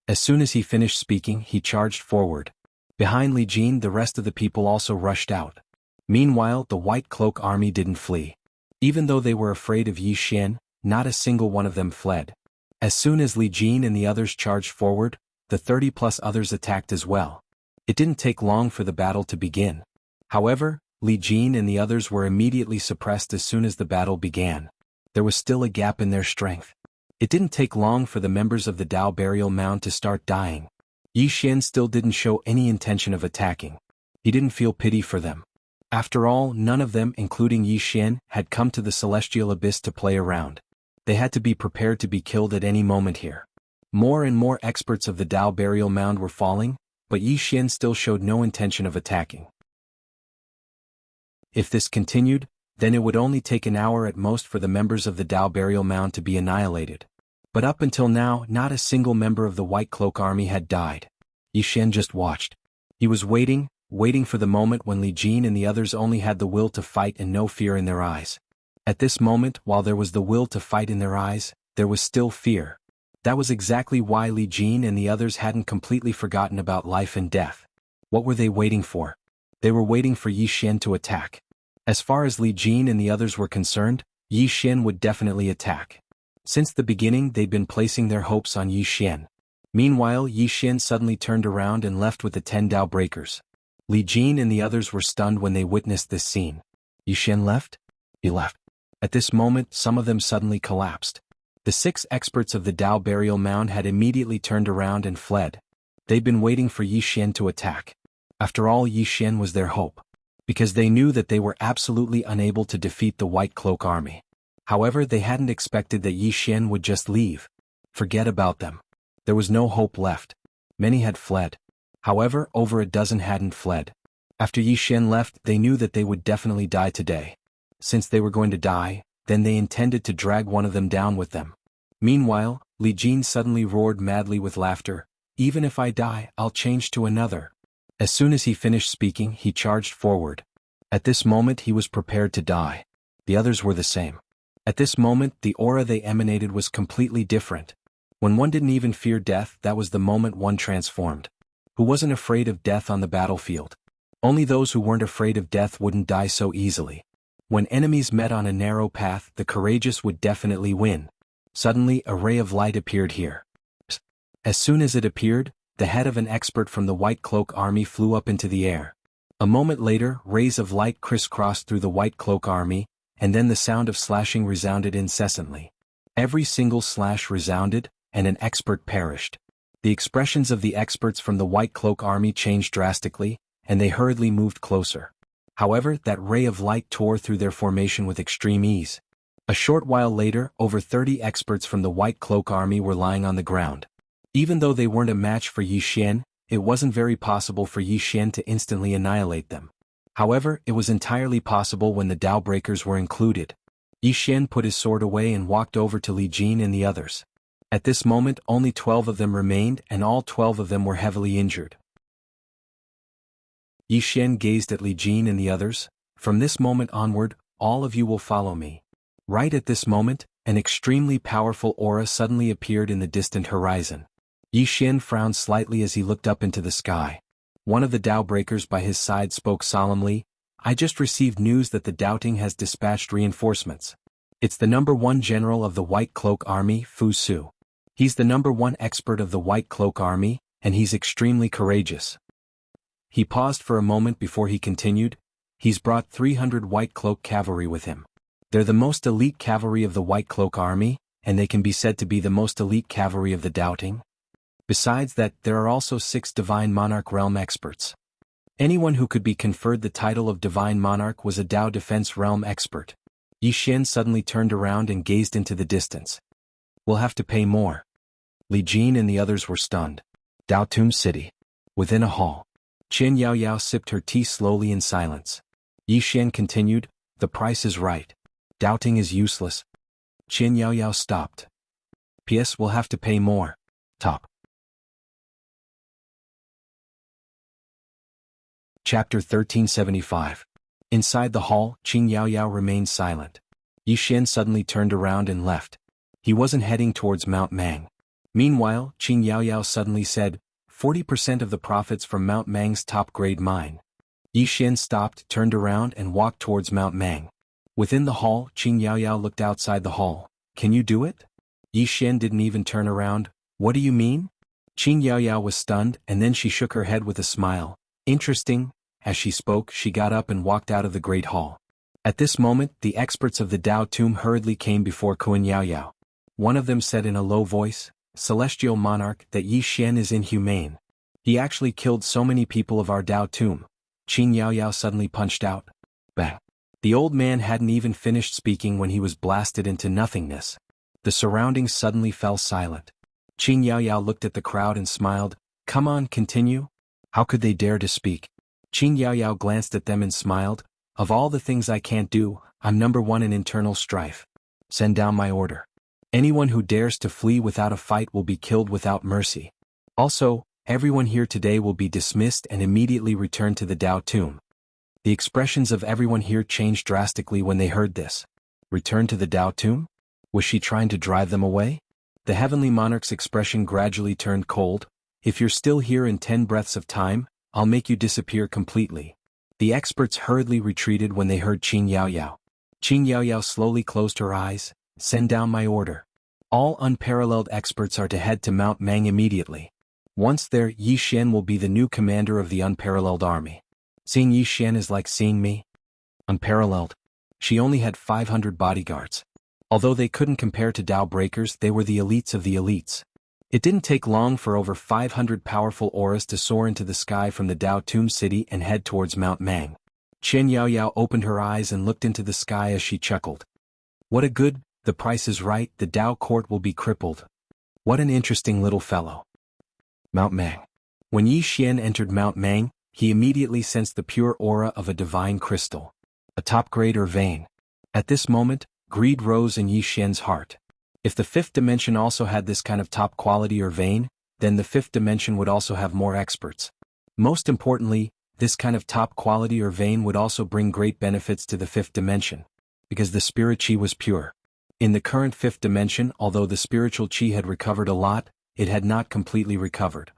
S1: As soon as he finished speaking, he charged forward. Behind Li Jin, the rest of the people also rushed out. Meanwhile, the White Cloak Army didn't flee. Even though they were afraid of Yi Xian, not a single one of them fled. As soon as Li Jin and the others charged forward, the 30+ others attacked as well. It didn't take long for the battle to begin. However, Li Jin and the others were immediately suppressed as soon as the battle began. There was still a gap in their strength. It didn't take long for the members of the Dao Burial Mound to start dying. Yi Xian still didn't show any intention of attacking. He didn't feel pity for them. After all, none of them, including Yi Xian, had come to the Celestial Abyss to play around. They had to be prepared to be killed at any moment here. More and more experts of the Dao Burial Mound were falling, but Yi Xian still showed no intention of attacking. If this continued, then it would only take an hour at most for the members of the Dao Burial Mound to be annihilated. But up until now, not a single member of the White Cloak Army had died. Yi Xian just watched. He was waiting, waiting for the moment when Li Jin and the others only had the will to fight and no fear in their eyes. At this moment, while there was the will to fight in their eyes, there was still fear. That was exactly why Li Jin and the others hadn't completely forgotten about life and death. What were they waiting for? They were waiting for Yi Xian to attack. As far as Li Jin and the others were concerned, Yi Xian would definitely attack. Since the beginning they'd been placing their hopes on Yi Xian. Meanwhile, Yi Xian suddenly turned around and left with the 10 Dao breakers. Li Jin and the others were stunned when they witnessed this scene. Yi Xian left? He left. At this moment, some of them suddenly collapsed. The 6 experts of the Dao burial mound had immediately turned around and fled. They'd been waiting for Yi Xian to attack. After all, Yi Xian was their hope. Because they knew that they were absolutely unable to defeat the White Cloak army. However, they hadn't expected that Yi Xian would just leave. Forget about them. There was no hope left. Many had fled. However, over a dozen hadn't fled. After Yi Xian left, they knew that they would definitely die today. Since they were going to die, then they intended to drag one of them down with them. Meanwhile, Li Jin suddenly roared madly with laughter. Even if I die, I'll change to another. As soon as he finished speaking, he charged forward. At this moment he was prepared to die. The others were the same. At this moment the aura they emanated was completely different. When one didn't even fear death, that was the moment one transformed. Who wasn't afraid of death on the battlefield? Only those who weren't afraid of death wouldn't die so easily. When enemies met on a narrow path, the courageous would definitely win. Suddenly a ray of light appeared here. As soon as it appeared, the head of an expert from the White Cloak army flew up into the air. A moment later, rays of light crisscrossed through the White Cloak army, and then the sound of slashing resounded incessantly. Every single slash resounded, and an expert perished. The expressions of the experts from the White Cloak army changed drastically, and they hurriedly moved closer. However, that ray of light tore through their formation with extreme ease. A short while later, over 30 experts from the White Cloak army were lying on the ground. Even though they weren't a match for Yi Xian, it wasn't very possible for Yi Xian to instantly annihilate them. However, it was entirely possible when the Dao breakers were included. Yi Xian put his sword away and walked over to Li Jin and the others. At this moment, only 12 of them remained, and all 12 of them were heavily injured. Yi Xian gazed at Li Jin and the others. From this moment onward, all of you will follow me. Right at this moment, an extremely powerful aura suddenly appeared in the distant horizon. Yi Xian frowned slightly as he looked up into the sky. One of the Dao breakers by his side spoke solemnly. I just received news that the Doubting has dispatched reinforcements. It's the #1 general of the White Cloak army, Fu Su. He's the #1 expert of the White Cloak army, and he's extremely courageous. He paused for a moment before he continued. He's brought 300 White Cloak cavalry with him. They're the most elite cavalry of the White Cloak army, and they can be said to be the most elite cavalry of the Doubting. Besides that, there are also 6 Divine Monarch realm experts. Anyone who could be conferred the title of Divine Monarch was a Dao Defense realm expert. Yi Xian suddenly turned around and gazed into the distance. We'll have to pay more. Li Jin and the others were stunned. Dao Tomb City. Within a hall. Qin Yaoyao sipped her tea slowly in silence. Yi Xian continued, the price is right. Doubting is useless. Qin Yaoyao stopped. P.S. We'll have to pay more. Top. Chapter 1375. Inside the hall, Qin Yaoyao remained silent. Yi Xian suddenly turned around and left. He wasn't heading towards Mount Mang. Meanwhile, Qin Yaoyao suddenly said, 40% of the profits from Mount Mang's top-grade mine. Yi Xian stopped, turned around and walked towards Mount Mang. Within the hall, Qin Yaoyao looked outside the hall. Can you do it? Yi Xian didn't even turn around. What do you mean? Qin Yaoyao was stunned, and then she shook her head with a smile. Interesting. As she spoke, she got up and walked out of the great hall. At this moment, the experts of the Dao Tomb hurriedly came before Qin Yaoyao. One of them said in a low voice, Celestial Monarch, that Yi Xian is inhumane. He actually killed so many people of our Dao Tomb. Qin Yaoyao suddenly punched out. Bang. The old man hadn't even finished speaking when he was blasted into nothingness. The surroundings suddenly fell silent. Qin Yaoyao looked at the crowd and smiled. Come on, continue. How could they dare to speak? Qin Yaoyao glanced at them and smiled. Of all the things I can't do, I'm #1 in internal strife. Send down my order. Anyone who dares to flee without a fight will be killed without mercy. Also, everyone here today will be dismissed and immediately returned to the Tao tomb. The expressions of everyone here changed drastically when they heard this. Return to the Tao tomb? Was she trying to drive them away? The heavenly monarch's expression gradually turned cold. If you're still here in 10 breaths of time, I'll make you disappear completely. The experts hurriedly retreated when they heard Qin Yaoyao. Qin Yaoyao slowly closed her eyes. Send down my order. All unparalleled experts are to head to Mount Mang immediately. Once there, Yi Xian will be the new commander of the unparalleled army. Seeing Yi Xian is like seeing me. Unparalleled. She only had 500 bodyguards. Although they couldn't compare to Tao breakers, they were the elites of the elites. It didn't take long for over 500 powerful auras to soar into the sky from the Tao Tomb City and head towards Mount Mang. Qin Yaoyao opened her eyes and looked into the sky as she chuckled. What a good, the price is right, the Tao court will be crippled. What an interesting little fellow. Mount Mang. When Yi Xian entered Mount Mang, he immediately sensed the pure aura of a divine crystal. A top grade or vein. At this moment, greed rose in Yi Xian's heart. If the fifth dimension also had this kind of top quality or vein, then the fifth dimension would also have more experts. Most importantly, this kind of top quality or vein would also bring great benefits to the fifth dimension, because the spirit chi was pure. In the current fifth dimension, although the spiritual chi had recovered a lot, it had not completely recovered.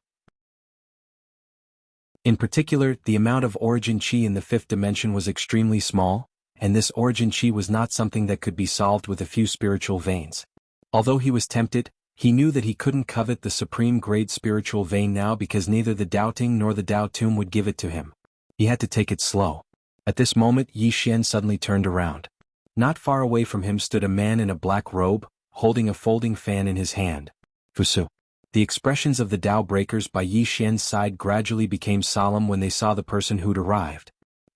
S1: In particular, the amount of origin chi in the fifth dimension was extremely small, and this origin chi was not something that could be solved with a few spiritual veins. Although he was tempted, he knew that he couldn't covet the supreme grade spiritual vein now because neither the doubting nor the Tao tomb would give it to him. He had to take it slow. At this moment, Yi Xian suddenly turned around. Not far away from him stood a man in a black robe, holding a folding fan in his hand. Fusu. The expressions of the Tao breakers by Yi Xian's side gradually became solemn when they saw the person who'd arrived.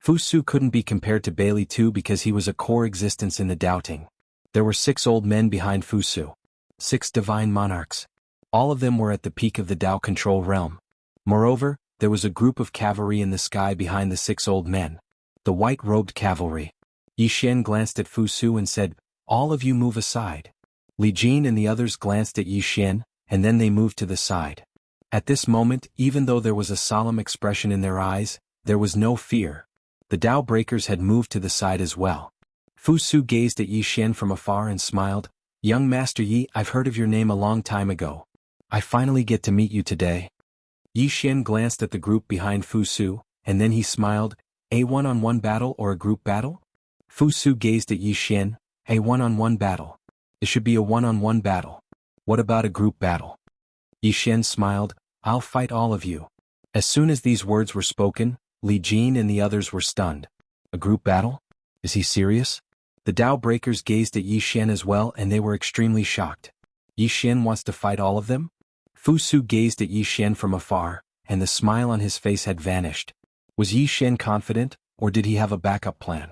S1: Fusu couldn't be compared to Bailey too because he was a core existence in the doubting. There were 6 old men behind Fusu. 6 divine monarchs. All of them were at the peak of the Tao control realm. Moreover, there was a group of cavalry in the sky behind the 6 old men. The white-robed cavalry. Yi Xian glanced at Fusu and said, all of you move aside. Li Jin and the others glanced at Yi Xian, and then they moved to the side. At this moment, even though there was a solemn expression in their eyes, there was no fear. The Tao breakers had moved to the side as well. Fusu gazed at Yi Xian from afar and smiled. Young Master Yi, I've heard of your name a long time ago. I finally get to meet you today. Yi Xian glanced at the group behind Fusu, and then he smiled. A one-on-one battle or a group battle? Fusu gazed at Yi Xian. A one-on-one battle. It should be a one-on-one battle. What about a group battle? Yi Xian smiled. I'll fight all of you. As soon as these words were spoken, Li Jin and the others were stunned. A group battle? Is he serious? The Tao breakers gazed at Yi Xian as well and they were extremely shocked. Yi Xian wants to fight all of them? Fusu gazed at Yi Xian from afar, and the smile on his face had vanished. Was Yi Xian confident, or did he have a backup plan?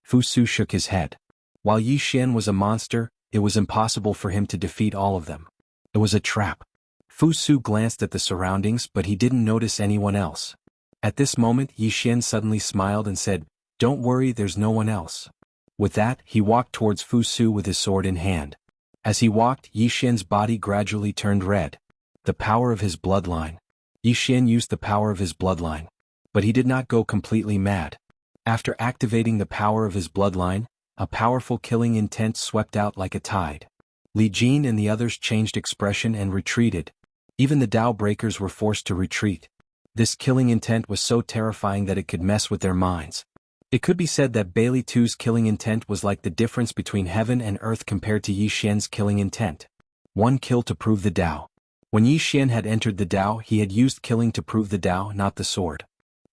S1: Fusu shook his head. While Yi Xian was a monster, it was impossible for him to defeat all of them. It was a trap. Fusu glanced at the surroundings but he didn't notice anyone else. At this moment Yi Xian suddenly smiled and said, don't worry, there's no one else. With that, he walked towards Fusu with his sword in hand. As he walked, Yi Xian's body gradually turned red. The power of his bloodline. Yi Xian used the power of his bloodline. But he did not go completely mad. After activating the power of his bloodline, a powerful killing intent swept out like a tide. Li Jin and the others changed expression and retreated. Even the Tao breakers were forced to retreat. This killing intent was so terrifying that it could mess with their minds. It could be said that Bailey Tu's killing intent was like the difference between heaven and earth compared to Yi Xian's killing intent. One kill to prove the Tao. When Yi Xian had entered the Tao, he had used killing to prove the Tao, not the sword.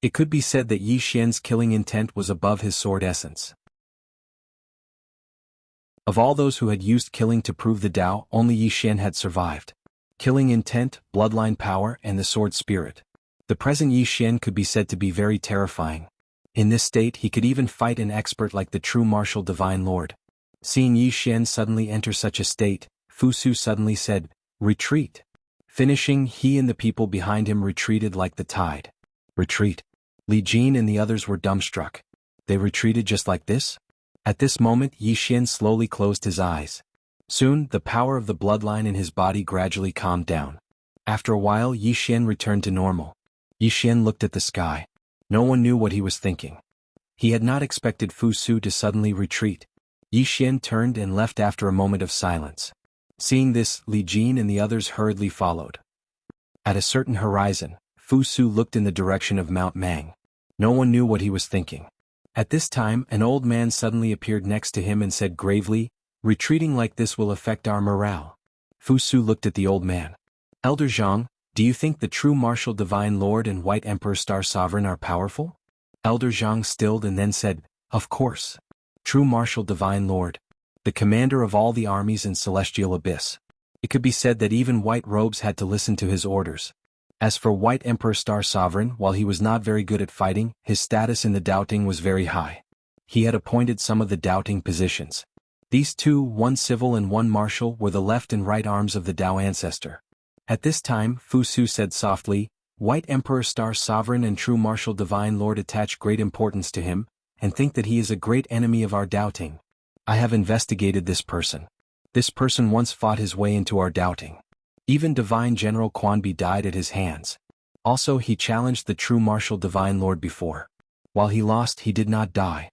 S1: It could be said that Yi Xian's killing intent was above his sword essence. Of all those who had used killing to prove the Tao, only Yi Xian had survived. Killing intent, bloodline power, and the sword spirit. The present Yi Xian could be said to be very terrifying. In this state he could even fight an expert like the true martial divine lord. Seeing Yi Xian suddenly enter such a state, Fusu suddenly said, retreat. Finishing, he and the people behind him retreated like the tide. Retreat. Li Jin and the others were dumbstruck. They retreated just like this? At this moment Yi Xian slowly closed his eyes. Soon, the power of the bloodline in his body gradually calmed down. After a while Yi Xian returned to normal. Yi Xian looked at the sky. No one knew what he was thinking. He had not expected Fu Su to suddenly retreat. Yi Xian turned and left after a moment of silence. Seeing this, Li Jin and the others hurriedly followed. At a certain horizon, Fu Su looked in the direction of Mount Mang. No one knew what he was thinking. At this time, an old man suddenly appeared next to him and said gravely, "Retreating like this will affect our morale." Fu Su looked at the old man. "Elder Zhang, do you think the true martial divine lord and White Emperor Star Sovereign are powerful?" Elder Zhang stilled and then said, "Of course. True martial divine lord. The commander of all the armies in Celestial Abyss. It could be said that even white robes had to listen to his orders. As for White Emperor Star Sovereign, while he was not very good at fighting, his status in the doubting was very high. He had appointed some of the doubting positions. These two, one civil and one martial, were the left and right arms of the Dao ancestor." At this time, Fu Su said softly, "White Emperor Star Sovereign and True Martial Divine Lord attach great importance to him, and think that he is a great enemy of our doubting. I have investigated this person. This person once fought his way into our doubting. Even Divine General Quanbi died at his hands. Also he challenged the True Martial Divine Lord before. While he lost, he did not die."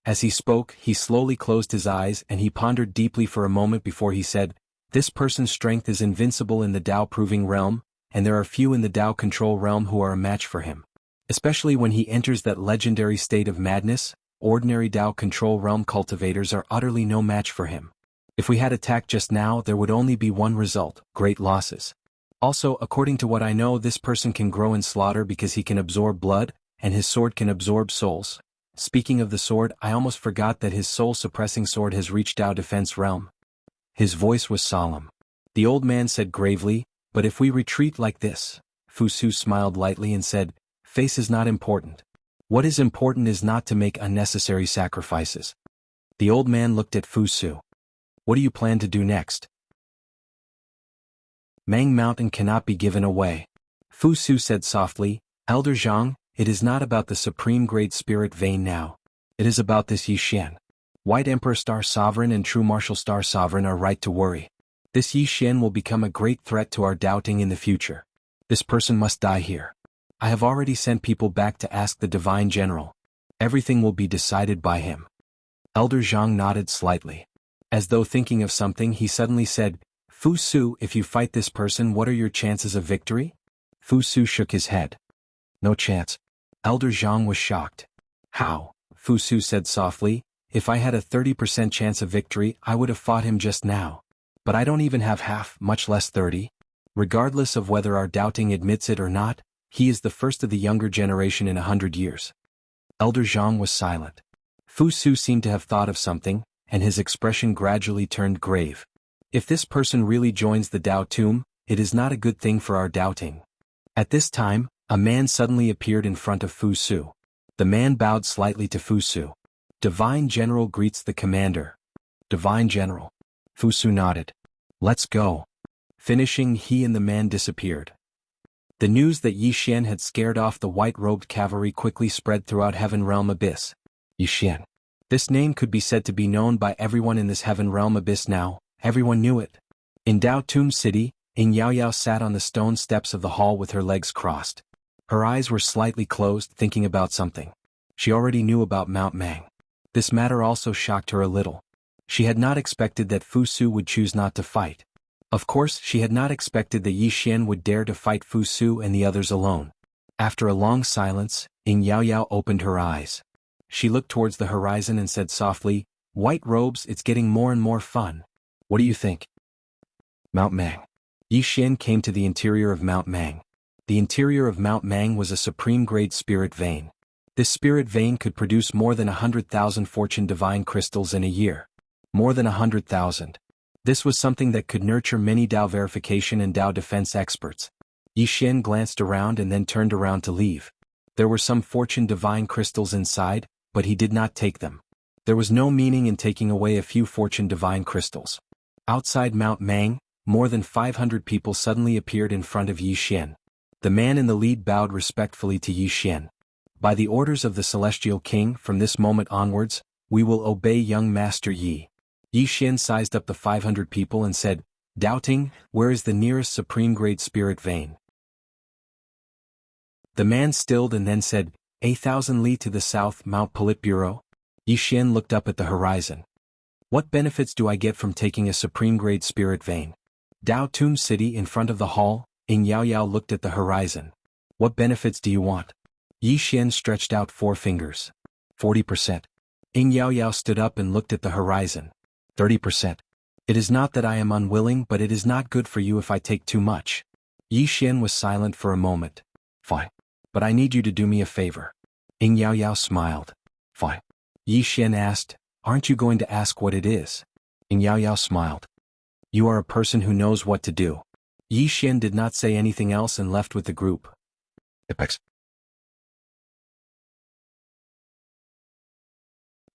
S1: As he spoke, he slowly closed his eyes and he pondered deeply for a moment before he said, "This person's strength is invincible in the Dao Proving Realm, and there are few in the Dao Control Realm who are a match for him. Especially when he enters that legendary state of madness, ordinary Dao Control Realm cultivators are utterly no match for him. If we had attacked just now, there would only be one result: great losses. Also, according to what I know, this person can grow in slaughter because he can absorb blood, and his sword can absorb souls. Speaking of the sword, I almost forgot that his soul-suppressing sword has reached Dao Defense Realm." His voice was solemn. The old man said gravely, "But if we retreat like this?" Fu Su smiled lightly and said, "Face is not important. What is important is not to make unnecessary sacrifices." The old man looked at Fu Su. "What do you plan to do next?" "Mang Mountain cannot be given away." Fu Su said softly, "Elder Zhang, it is not about the Supreme Great Spirit vein now. It is about this Yi Xian. White Emperor Star Sovereign and True Martial Star Sovereign are right to worry. This Yi Xian will become a great threat to our doubting in the future. This person must die here. I have already sent people back to ask the Divine General. Everything will be decided by him." Elder Zhang nodded slightly. As though thinking of something, he suddenly said, "Fu Su, if you fight this person, what are your chances of victory?" Fu Su shook his head. "No chance." Elder Zhang was shocked. "How?" Fu Su said softly, "If I had a 30% chance of victory, I would have fought him just now. But I don't even have half, much less 30. Regardless of whether our doubting admits it or not, he is the first of the younger generation in 100 years. Elder Zhang was silent. Fu Su seemed to have thought of something, and his expression gradually turned grave. "If this person really joins the Dao Tomb, it is not a good thing for our doubting." At this time, a man suddenly appeared in front of Fu Su. The man bowed slightly to Fu Su. "Divine General greets the commander." "Divine General." Fu Su nodded. "Let's go." Finishing, he and the man disappeared. The news that Yi Xian had scared off the white-robed cavalry quickly spread throughout Heaven Realm Abyss. Yi Xian. This name could be said to be known by everyone in this Heaven Realm Abyss now. Everyone knew it. In Dao Tomb City, Yin Yaoyao sat on the stone steps of the hall with her legs crossed. Her eyes were slightly closed, thinking about something. She already knew about Mount Mang. This matter also shocked her a little. She had not expected that Fu Su would choose not to fight. Of course, she had not expected that Yi Xian would dare to fight Fu Su and the others alone. After a long silence, Yin Yaoyao opened her eyes. She looked towards the horizon and said softly, "White robes, it's getting more and more fun. What do you think?" Mount Mang. Yi Xian came to the interior of Mount Mang. The interior of Mount Mang was a supreme-grade spirit vein. This spirit vein could produce more than 100,000 fortune divine crystals in a year. More than 100,000. This was something that could nurture many Dao verification and Dao defense experts. Yi Xian glanced around and then turned around to leave. There were some fortune divine crystals inside, but he did not take them. There was no meaning in taking away a few fortune divine crystals. Outside Mount Mang, more than 500 people suddenly appeared in front of Yi Xian. The man in the lead bowed respectfully to Yi Xian. "By the orders of the Celestial King, from this moment onwards, we will obey young Master Yi." Yi Xian sized up the 500 people and said, Doubting, where is the nearest supreme grade spirit vein? The man stilled and then said, 1,000 li to the south, Mount Politburo. Yi Xian looked up at the horizon. What benefits do I get from taking a supreme grade spirit vein? Dao Tomb City in front of the hall. Ying Yao Yao looked at the horizon. What benefits do you want? Yi Xian stretched out 4 fingers. 40%. Ying Yao Yao stood up and looked at the horizon. 30%. It is not that I am unwilling, but it is not good for you if I take too much. Yi Xian was silent for a moment. Fine. But I need you to do me a favor. Ying Yao Yao smiled. Fine. Yi Xian asked, aren't you going to ask what it is? Ying Yao Yao smiled. You are a person who knows what to do. Yi Xian did not say anything else and left with the group. Apex.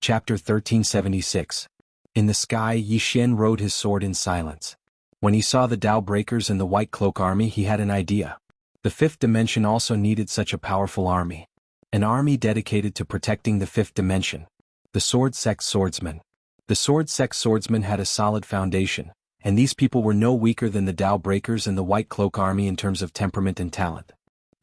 S1: Chapter 1376. In the sky, Yi Xian rode his sword in silence. When he saw the Dao Breakers and the White Cloak army, he had an idea. The 5th dimension also needed such a powerful army. An army dedicated to protecting the 5th dimension. The Sword Sect Swordsmen. The Sword Sect Swordsmen had a solid foundation, and these people were no weaker than the Dao Breakers and the White Cloak army in terms of temperament and talent.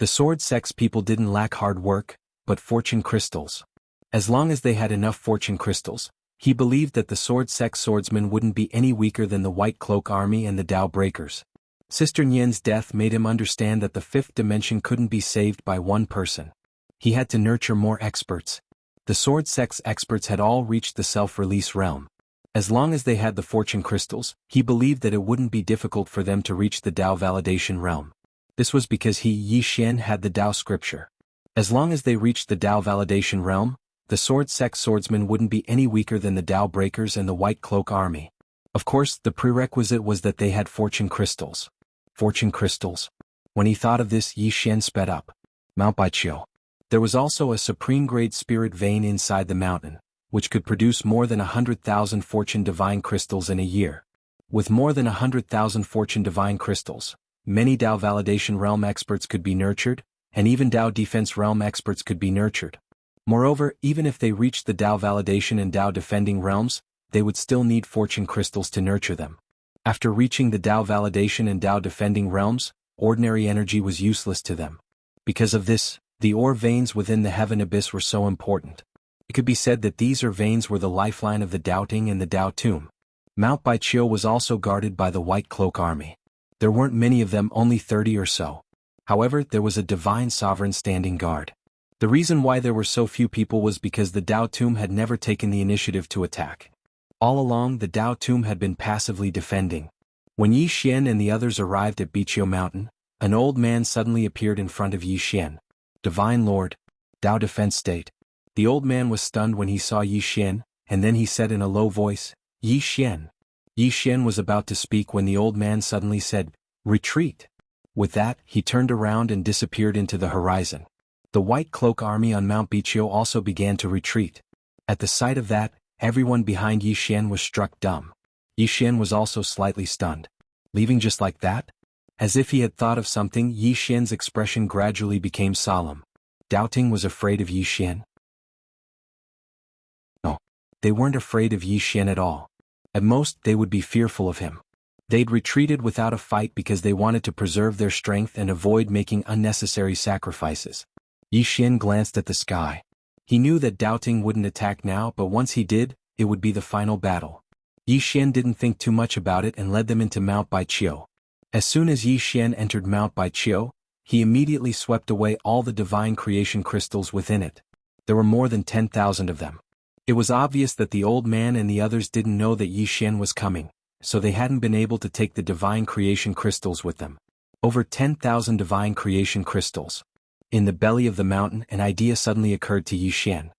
S1: The Sword Sect's people didn't lack hard work, but fortune crystals. As long as they had enough fortune crystals, he believed that the Sword Sect Swordsmen wouldn't be any weaker than the White Cloak army and the Dao Breakers. Sister Nian's death made him understand that the 5th dimension couldn't be saved by one person. He had to nurture more experts. The Sword Sect's experts had all reached the self-release realm. As long as they had the fortune crystals, he believed that it wouldn't be difficult for them to reach the Dao validation realm. This was because he, Yi Xian, had the Dao scripture. As long as they reached the Dao validation realm, the Sword Sect Swordsmen wouldn't be any weaker than the Dao Breakers and the White Cloak army. Of course, the prerequisite was that they had fortune crystals. Fortune crystals. When he thought of this, Yi Xian sped up. Mount Baiqiu. There was also a supreme grade spirit vein inside the mountain, which could produce more than 100,000 fortune divine crystals in a year. With more than 100,000 fortune divine crystals, many Dao validation realm experts could be nurtured, and even Dao defense realm experts could be nurtured. Moreover, even if they reached the Dao validation and Dao defending realms, they would still need fortune crystals to nurture them. After reaching the Dao validation and Dao defending realms, ordinary energy was useless to them. Because of this, the ore veins within the heaven abyss were so important. It could be said that these ore veins were the lifeline of the doubting and the Dao tomb. Mount Baiqiu was also guarded by the White Cloak army. There weren't many of them, only 30 or so. However, there was a divine sovereign standing guard. The reason why there were so few people was because the Dao tomb had never taken the initiative to attack. All along, the Dao tomb had been passively defending. When Yi Xian and the others arrived at Baiqiu Mountain, an old man suddenly appeared in front of Yi Xian. Divine Lord, Dao Defense State. The old man was stunned when he saw Yi Xian, and then he said in a low voice, Yi Xian. Yi Xian was about to speak when the old man suddenly said, retreat. With that, he turned around and disappeared into the horizon. The White Cloak army on Mount Baiqiu also began to retreat. At the sight of that, everyone behind Yi Xian was struck dumb. Yi Xian was also slightly stunned. Leaving just like that? As if he had thought of something, Yi Xian's expression gradually became solemn. Doubting was afraid of Yi Xian? No. They weren't afraid of Yi Xian at all. At most, they would be fearful of him. They'd retreated without a fight because they wanted to preserve their strength and avoid making unnecessary sacrifices. Yi Xian glanced at the sky. He knew that Doubting wouldn't attack now, but once he did, it would be the final battle. Yi Xian didn't think too much about it and led them into Mount Baiqiu. As soon as Yi Xian entered Mount Baiqiu, he immediately swept away all the divine creation crystals within it. There were more than 10,000 of them. It was obvious that the old man and the others didn't know that Yi Xian was coming, so they hadn't been able to take the divine creation crystals with them. Over 10,000 divine creation crystals. In the belly of the mountain, an idea suddenly occurred to Yi Xian.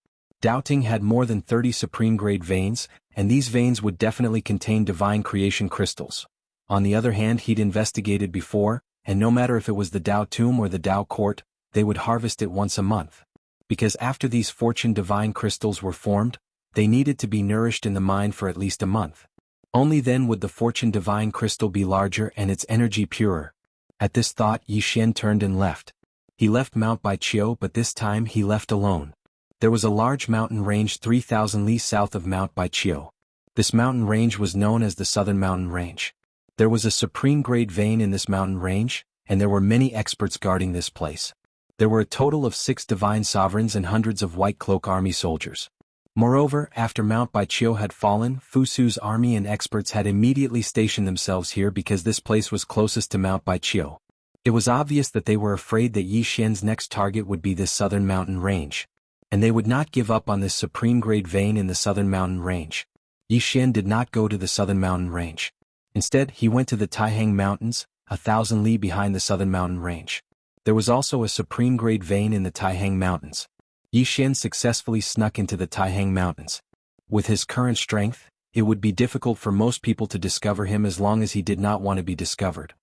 S1: Doubting had more than 30 supreme grade veins, and these veins would definitely contain divine creation crystals. On the other hand, he'd investigated before, and no matter if it was the Dao tomb or the Dao court, they would harvest it once a month. Because after these fortune divine crystals were formed, they needed to be nourished in the mind for at least a month. Only then would the fortune divine crystal be larger and its energy purer. At this thought, Yi Xian turned and left. He left Mount Baiqiu, but this time he left alone. There was a large mountain range 3,000 li south of Mount Baiqiu. This mountain range was known as the Southern Mountain Range. There was a supreme-grade vein in this mountain range, and there were many experts guarding this place. There were a total of 6 divine sovereigns and hundreds of White Cloak army soldiers. Moreover, after Mount Baiqiu had fallen, Fusu's army and experts had immediately stationed themselves here because this place was closest to Mount Baiqiu. It was obvious that they were afraid that Yi Xian's next target would be this southern mountain range, and they would not give up on this supreme-grade vein in the southern mountain range. Yi Xian did not go to the southern mountain range. Instead, he went to the Taihang Mountains, 1,000 li behind the southern mountain range. There was also a supreme-grade vein in the Taihang Mountains. Yi Xian successfully snuck into the Taihang Mountains. With his current strength, it would be difficult for most people to discover him as long as he did not want to be discovered.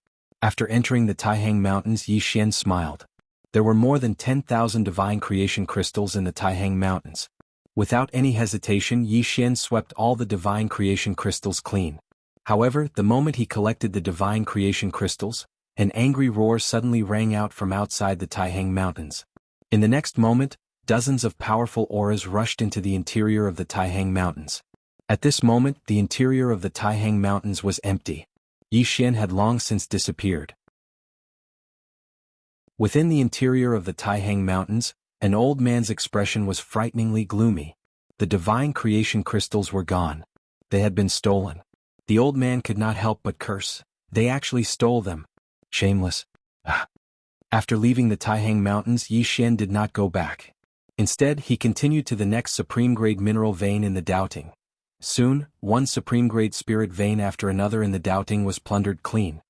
S1: After entering the Taihang Mountains, Yi Xian smiled. There were more than 10,000 divine creation crystals in the Taihang Mountains. Without any hesitation, Yi Xian swept all the divine creation crystals clean. However, the moment he collected the divine creation crystals, an angry roar suddenly rang out from outside the Taihang Mountains. In the next moment, dozens of powerful auras rushed into the interior of the Taihang Mountains. At this moment, the interior of the Taihang Mountains was empty. Yi Xian had long since disappeared. Within the interior of the Taihang Mountains, an old man's expression was frighteningly gloomy. The divine creation crystals were gone. They had been stolen. The old man could not help but curse. They actually stole them. Shameless. After leaving the Taihang Mountains, Yi Xian did not go back. Instead, he continued to the next supreme-grade mineral vein in the Doubting. Soon, one supreme-grade spirit vein after another in the Doubting was plundered clean.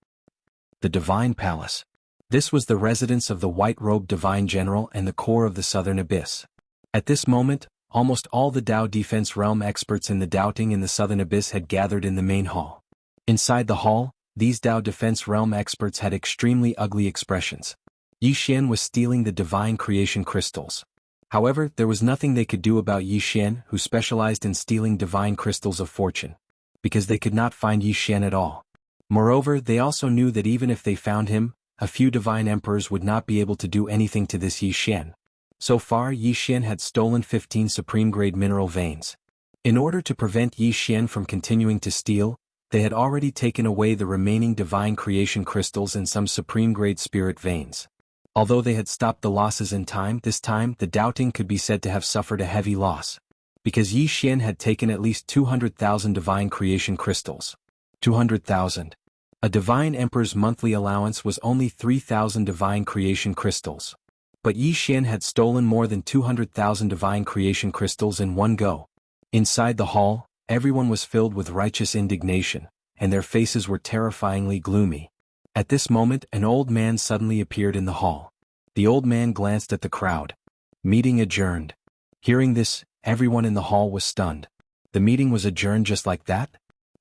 S1: The Divine Palace. This was the residence of the white-robed Divine General and the core of the Southern Abyss. At this moment, almost all the Dao Defense Realm experts in the Doubting in the Southern Abyss had gathered in the main hall. Inside the hall, these Dao Defense Realm experts had extremely ugly expressions. Yi Xian was stealing the divine creation crystals. However, there was nothing they could do about Yi Xian, who specialized in stealing divine crystals of fortune, because they could not find Yi Xian at all. Moreover, they also knew that even if they found him, a few divine emperors would not be able to do anything to this Yi Xian. So far, Yi Xian had stolen 15 supreme-grade mineral veins. In order to prevent Yi Xian from continuing to steal, they had already taken away the remaining divine creation crystals and some supreme-grade spirit veins. Although they had stopped the losses in time, this time the Doubting could be said to have suffered a heavy loss, because Yi Xian had taken at least 200,000 divine creation crystals. 200,000. A divine emperor's monthly allowance was only 3,000 divine creation crystals. But Yi Xian had stolen more than 200,000 divine creation crystals in one go. Inside the hall, everyone was filled with righteous indignation, and their faces were terrifyingly gloomy. At this moment, an old man suddenly appeared in the hall. The old man glanced at the crowd. Meeting adjourned. Hearing this, everyone in the hall was stunned. The meeting was adjourned just like that?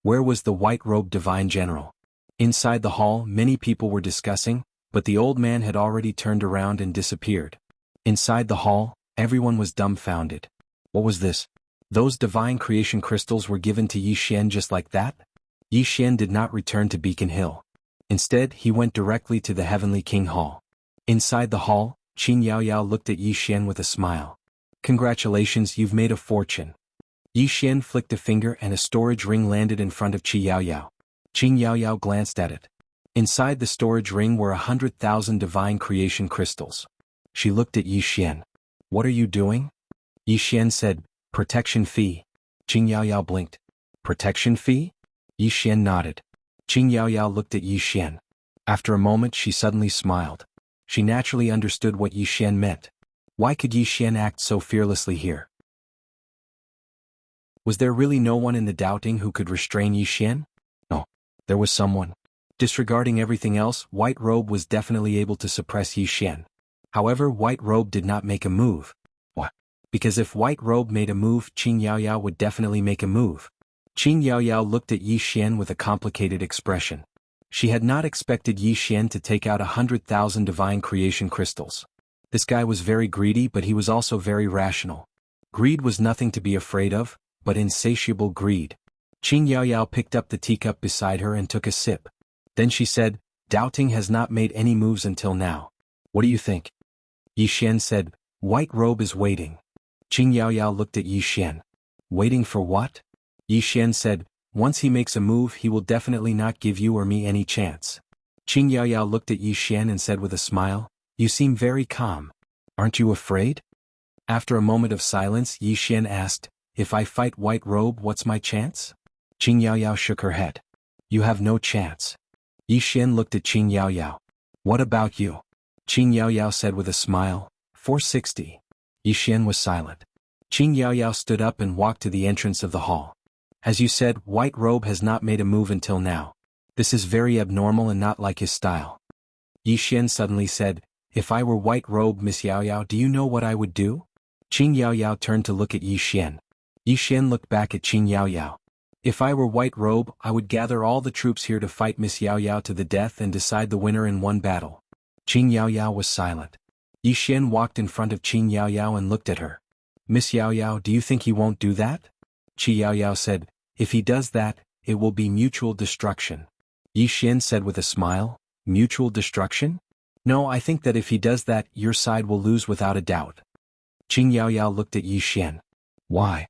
S1: Where was the white-robed divine general? Inside the hall, many people were discussing, but the old man had already turned around and disappeared. Inside the hall, everyone was dumbfounded. What was this? Those divine creation crystals were given to Yi Xian just like that? Yi Xian did not return to Beacon Hill. Instead, he went directly to the Heavenly King Hall. Inside the hall, Qin Yaoyao looked at Yi Xian with a smile. Congratulations, you've made a fortune. Yi Xian flicked a finger and a storage ring landed in front of Qin Yaoyao. Qin Yaoyao glanced at it. Inside the storage ring were 100,000 divine creation crystals. She looked at Yi Xian. What are you doing? Yi Xian said, protection fee. Qin Yaoyao blinked. Protection fee? Yi Xian nodded. Qin Yaoyao looked at Yi Xian. After a moment she suddenly smiled. She naturally understood what Yi Xian meant. Why could Yi Xian act so fearlessly here? Was there really no one in the Doubting who could restrain Yi Xian? No. There was someone. Disregarding everything else, White Robe was definitely able to suppress Yi Xian. However, White Robe did not make a move. What? Because if White Robe made a move, Qin Yaoyao would definitely make a move. Qin Yaoyao looked at Yi Xian with a complicated expression. She had not expected Yi Xian to take out 100,000 divine creation crystals. This guy was very greedy, but he was also very rational. Greed was nothing to be afraid of, but insatiable greed. Qin Yaoyao picked up the teacup beside her and took a sip. Then she said, Doubting has not made any moves until now. What do you think? Yi Xian said, White Robe is waiting. Qin Yaoyao looked at Yi Xian. Waiting for what? Yi Xian said, Once he makes a move he will definitely not give you or me any chance. Qing Yaoyao looked at Yi Xian and said with a smile, "You seem very calm. Aren't you afraid?" After a moment of silence Yi Xian asked, "If I fight White Robe what's my chance?" Qing Yaoyao shook her head. "You have no chance." Yi Xian looked at Qing Yaoyao. "What about you?" Qing Yaoyao said with a smile, 460. Yi Xian was silent. Qing Yaoyao stood up and walked to the entrance of the hall. "As you said, White Robe has not made a move until now. This is very abnormal and not like his style." Yi Xian suddenly said, "If I were White Robe, Miss Yaoyao, do you know what I would do?" Qing Yaoyao turned to look at Yi Xian. Yi Xian looked back at Qing Yaoyao. "If I were White Robe, I would gather all the troops here to fight Miss Yaoyao to the death and decide the winner in one battle." Qing Yaoyao was silent. Yi Xian walked in front of Qing Yaoyao and looked at her. "Miss Yaoyao, do you think he won't do that?" Qing Yaoyao said, "If he does that, it will be mutual destruction." Yi Xian said with a smile, "Mutual destruction? No, I think that if he does that, your side will lose without a doubt." Qing Yaoyao looked at Yi Xian. "Why?"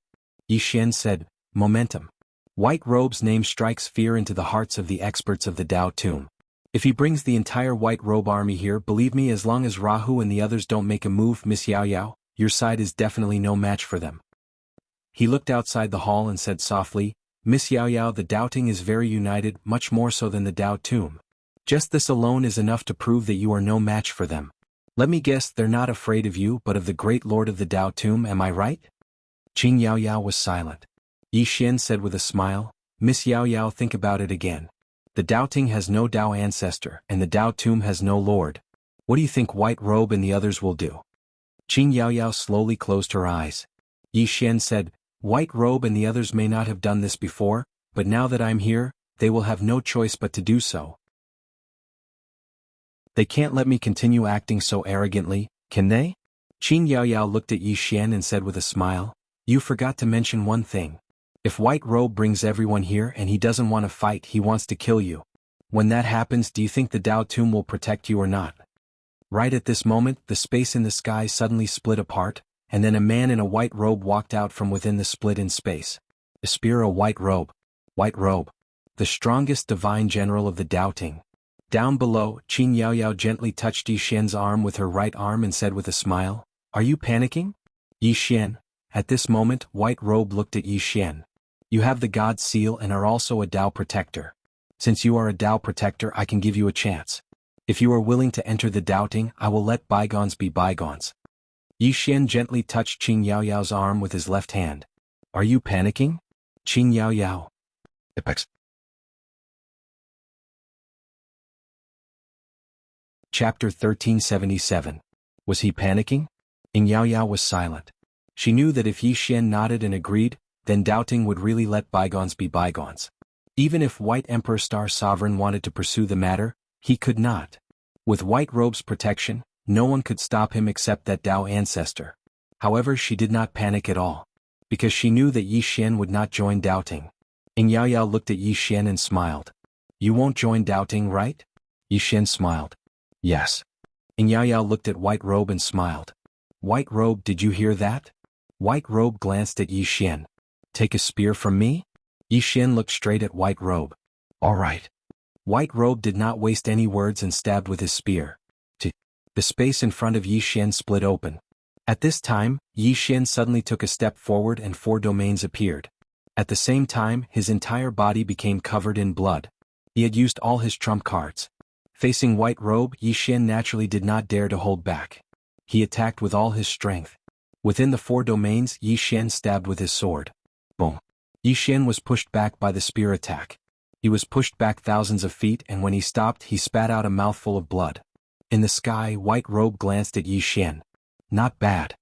S1: Yi Xian said, "Momentum. White Robe's name strikes fear into the hearts of the experts of the Dao Tomb. If he brings the entire White Robe army here, believe me, as long as Rahu and the others don't make a move, Miss Yaoyao, your side is definitely no match for them." He looked outside the hall and said softly, "Miss Yaoyao, the doubting is very united, much more so than the Dao Tomb. Just this alone is enough to prove that you are no match for them. Let me guess, they're not afraid of you but of the great lord of the Dao Tomb, am I right?" Qing Yaoyao was silent. Yi Xian said with a smile, "Miss Yaoyao, think about it again. The doubting has no Dao ancestor and the Dao Tomb has no lord. What do you think White Robe and the others will do?" Qing Yaoyao slowly closed her eyes. Yi Xian said, "White Robe and the others may not have done this before, but now that I'm here, they will have no choice but to do so. They can't let me continue acting so arrogantly, can they?" Qing Yaoyao looked at Yi Xian and said with a smile, "You forgot to mention one thing. If White Robe brings everyone here and he doesn't want to fight, he wants to kill you. When that happens, do you think the Dao Tomb will protect you or not?" Right at this moment, the space in the sky suddenly split apart, and then a man in a white robe walked out from within the split in space. Aspira White Robe. White Robe. The strongest divine general of the doubting. Down below, Qing Yaoyao gently touched Yi Xian's arm with her right arm and said with a smile, "Are you panicking?" Yi Xian. At this moment, White Robe looked at Yi Xian. "You have the God's seal and are also a Dao protector. Since you are a Dao protector, I can give you a chance. If you are willing to enter the doubting, I will let bygones be bygones." Yi Xian gently touched Qing Yaoyao's arm with his left hand. "Are you panicking?" Qing Yaoyao. Apex. Chapter 1377. Was he panicking? Ying Yaoyao was silent. She knew that if Yi Xian nodded and agreed, then doubting would really let bygones be bygones. Even if White Emperor Star Sovereign wanted to pursue the matter, he could not. With White Robe's protection, no one could stop him except that Dao ancestor. However, she did not panic at all, because she knew that Yi Xian would not join doubting. Ying Yaoyao looked at Yi Xian and smiled. "You won't join doubting, right?" Yi Xian smiled. "Yes." Ying Yaoyao looked at White Robe and smiled. "White Robe, did you hear that?" White Robe glanced at Yi Xian. "Take a spear from me?" Yi Xian looked straight at White Robe. "All right." White Robe did not waste any words and stabbed with his spear. The space in front of Yi Xian split open. At this time, Yi Xian suddenly took a step forward and 4 domains appeared. At the same time, his entire body became covered in blood. He had used all his trump cards. Facing White Robe, Yi Xian naturally did not dare to hold back. He attacked with all his strength. Within the 4 domains, Yi Xian stabbed with his sword. Boom. Yi Xian was pushed back by the spear attack. He was pushed back thousands of feet, and when he stopped, he spat out a mouthful of blood. In the sky, White Robe glanced at Yi Xian. Not bad.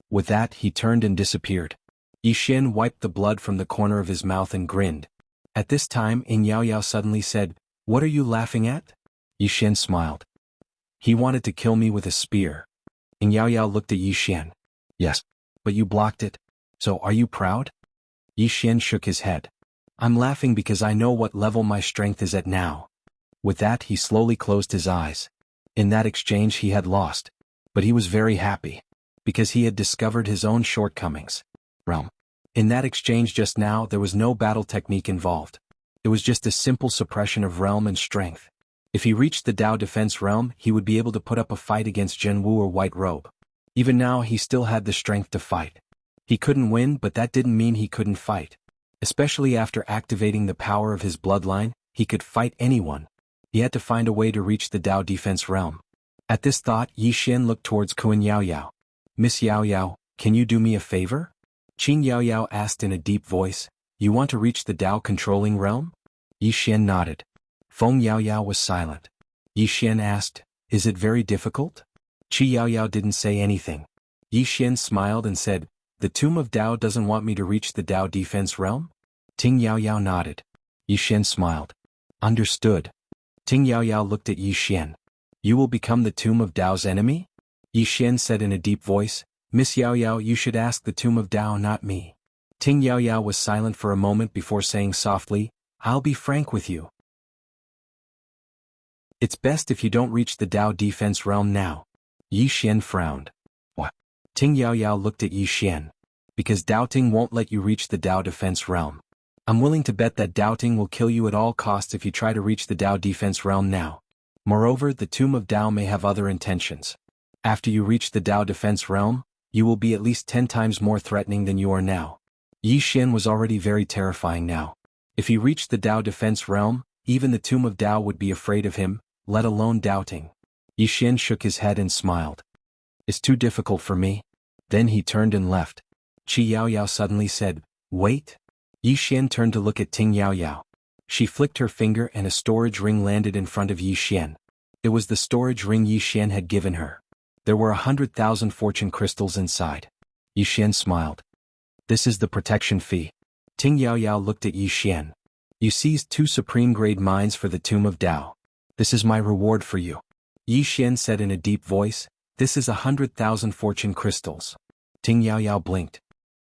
S1: With that, he turned and disappeared. Yi Xian wiped the blood from the corner of his mouth and grinned. At this time, Ying Yaoyao suddenly said, "What are you laughing at?" Yi Xian smiled. "He wanted to kill me with a spear." Ying Yaoyao looked at Yi Xian. "Yes. But you blocked it. So are you proud?" Yi Xian shook his head. "I'm laughing because I know what level my strength is at now." With that, he slowly closed his eyes. In that exchange he had lost. But he was very happy. Because he had discovered his own shortcomings. Realm. In that exchange just now there was no battle technique involved. It was just a simple suppression of realm and strength. If he reached the Dao defense realm, he would be able to put up a fight against Zhenwu or White Robe. Even now he still had the strength to fight. He couldn't win, but that didn't mean he couldn't fight. Especially after activating the power of his bloodline, he could fight anyone. He had to find a way to reach the Dao defense realm. At this thought, Yi Xian looked towards Kuan Yaoyao. "Miss Yaoyao, can you do me a favor?" Qing Yaoyao asked in a deep voice. "You want to reach the Dao controlling realm?" Yi Xian nodded. Feng Yaoyao was silent. Yi Xian asked, "Is it very difficult?" Qi Yaoyao didn't say anything. Yi Xian smiled and said, "The Tomb of Dao doesn't want me to reach the Dao defense realm?" Ting Yaoyao nodded. Yi Xian smiled. "Understood." Ting Yaoyao looked at Yi Xian. "You will become the Tomb of Dao's enemy?" Yi Xian said in a deep voice, "Miss Yaoyao, you should ask the Tomb of Dao, not me." Ting Yaoyao was silent for a moment before saying softly, "I'll be frank with you. It's best if you don't reach the Dao defense realm now." Yi Xian frowned. "What?" Ting Yaoyao looked at Yi Xian. "Because doubting won't let you reach the Dao defense realm. I'm willing to bet that doubting will kill you at all costs if you try to reach the Dao defense realm now. Moreover, the Tomb of Dao may have other intentions. After you reach the Dao defense realm, you will be at least 10 times more threatening than you are now." Yi Xian was already very terrifying now. If he reached the Dao defense realm, even the Tomb of Dao would be afraid of him, let alone doubting. Yi Xian shook his head and smiled. "It's too difficult for me." Then he turned and left. Qi Yaoyao suddenly said, "Wait." Yi Xian turned to look at Ting Yaoyao. She flicked her finger and a storage ring landed in front of Yi Xian. It was the storage ring Yi Xian had given her. There were 100,000 fortune crystals inside. Yi Xian smiled. "This is the protection fee." Ting Yaoyao looked at Yi Xian. "You seized 2 supreme-grade mines for the Tomb of Dao. This is my reward for you." Yi Xian said in a deep voice, "This is 100,000 fortune crystals." Ting Yaoyao blinked.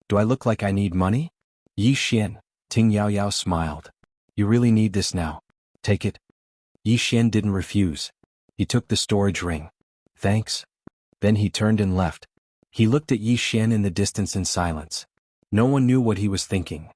S1: "Do I look like I need money?" "Yi Xian," Ting Yaoyao smiled. "You really need this now. Take it." Yi Xian didn't refuse. He took the storage ring. "Thanks." Then he turned and left. He looked at Yi Xian in the distance in silence. No one knew what he was thinking.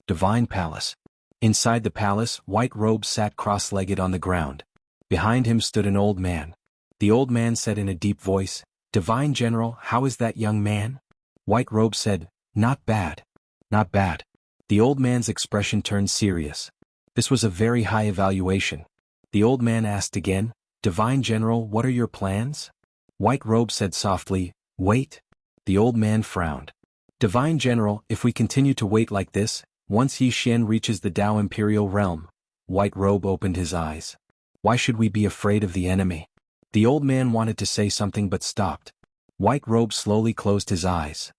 S1: Divine Palace. Inside the palace, White Robe sat cross-legged on the ground. Behind him stood an old man. The old man said in a deep voice, "Divine General, how is that young man?" White Robe said, "Not bad. Not bad." The old man's expression turned serious. This was a very high evaluation. The old man asked again, "Divine General, what are your plans?" White Robe said softly, "Wait." The old man frowned. "Divine General, if we continue to wait like this, once Yi Xian reaches the Dao Imperial Realm." White Robe opened his eyes. "Why should we be afraid of the enemy?" The old man wanted to say something but stopped. White Robe slowly closed his eyes.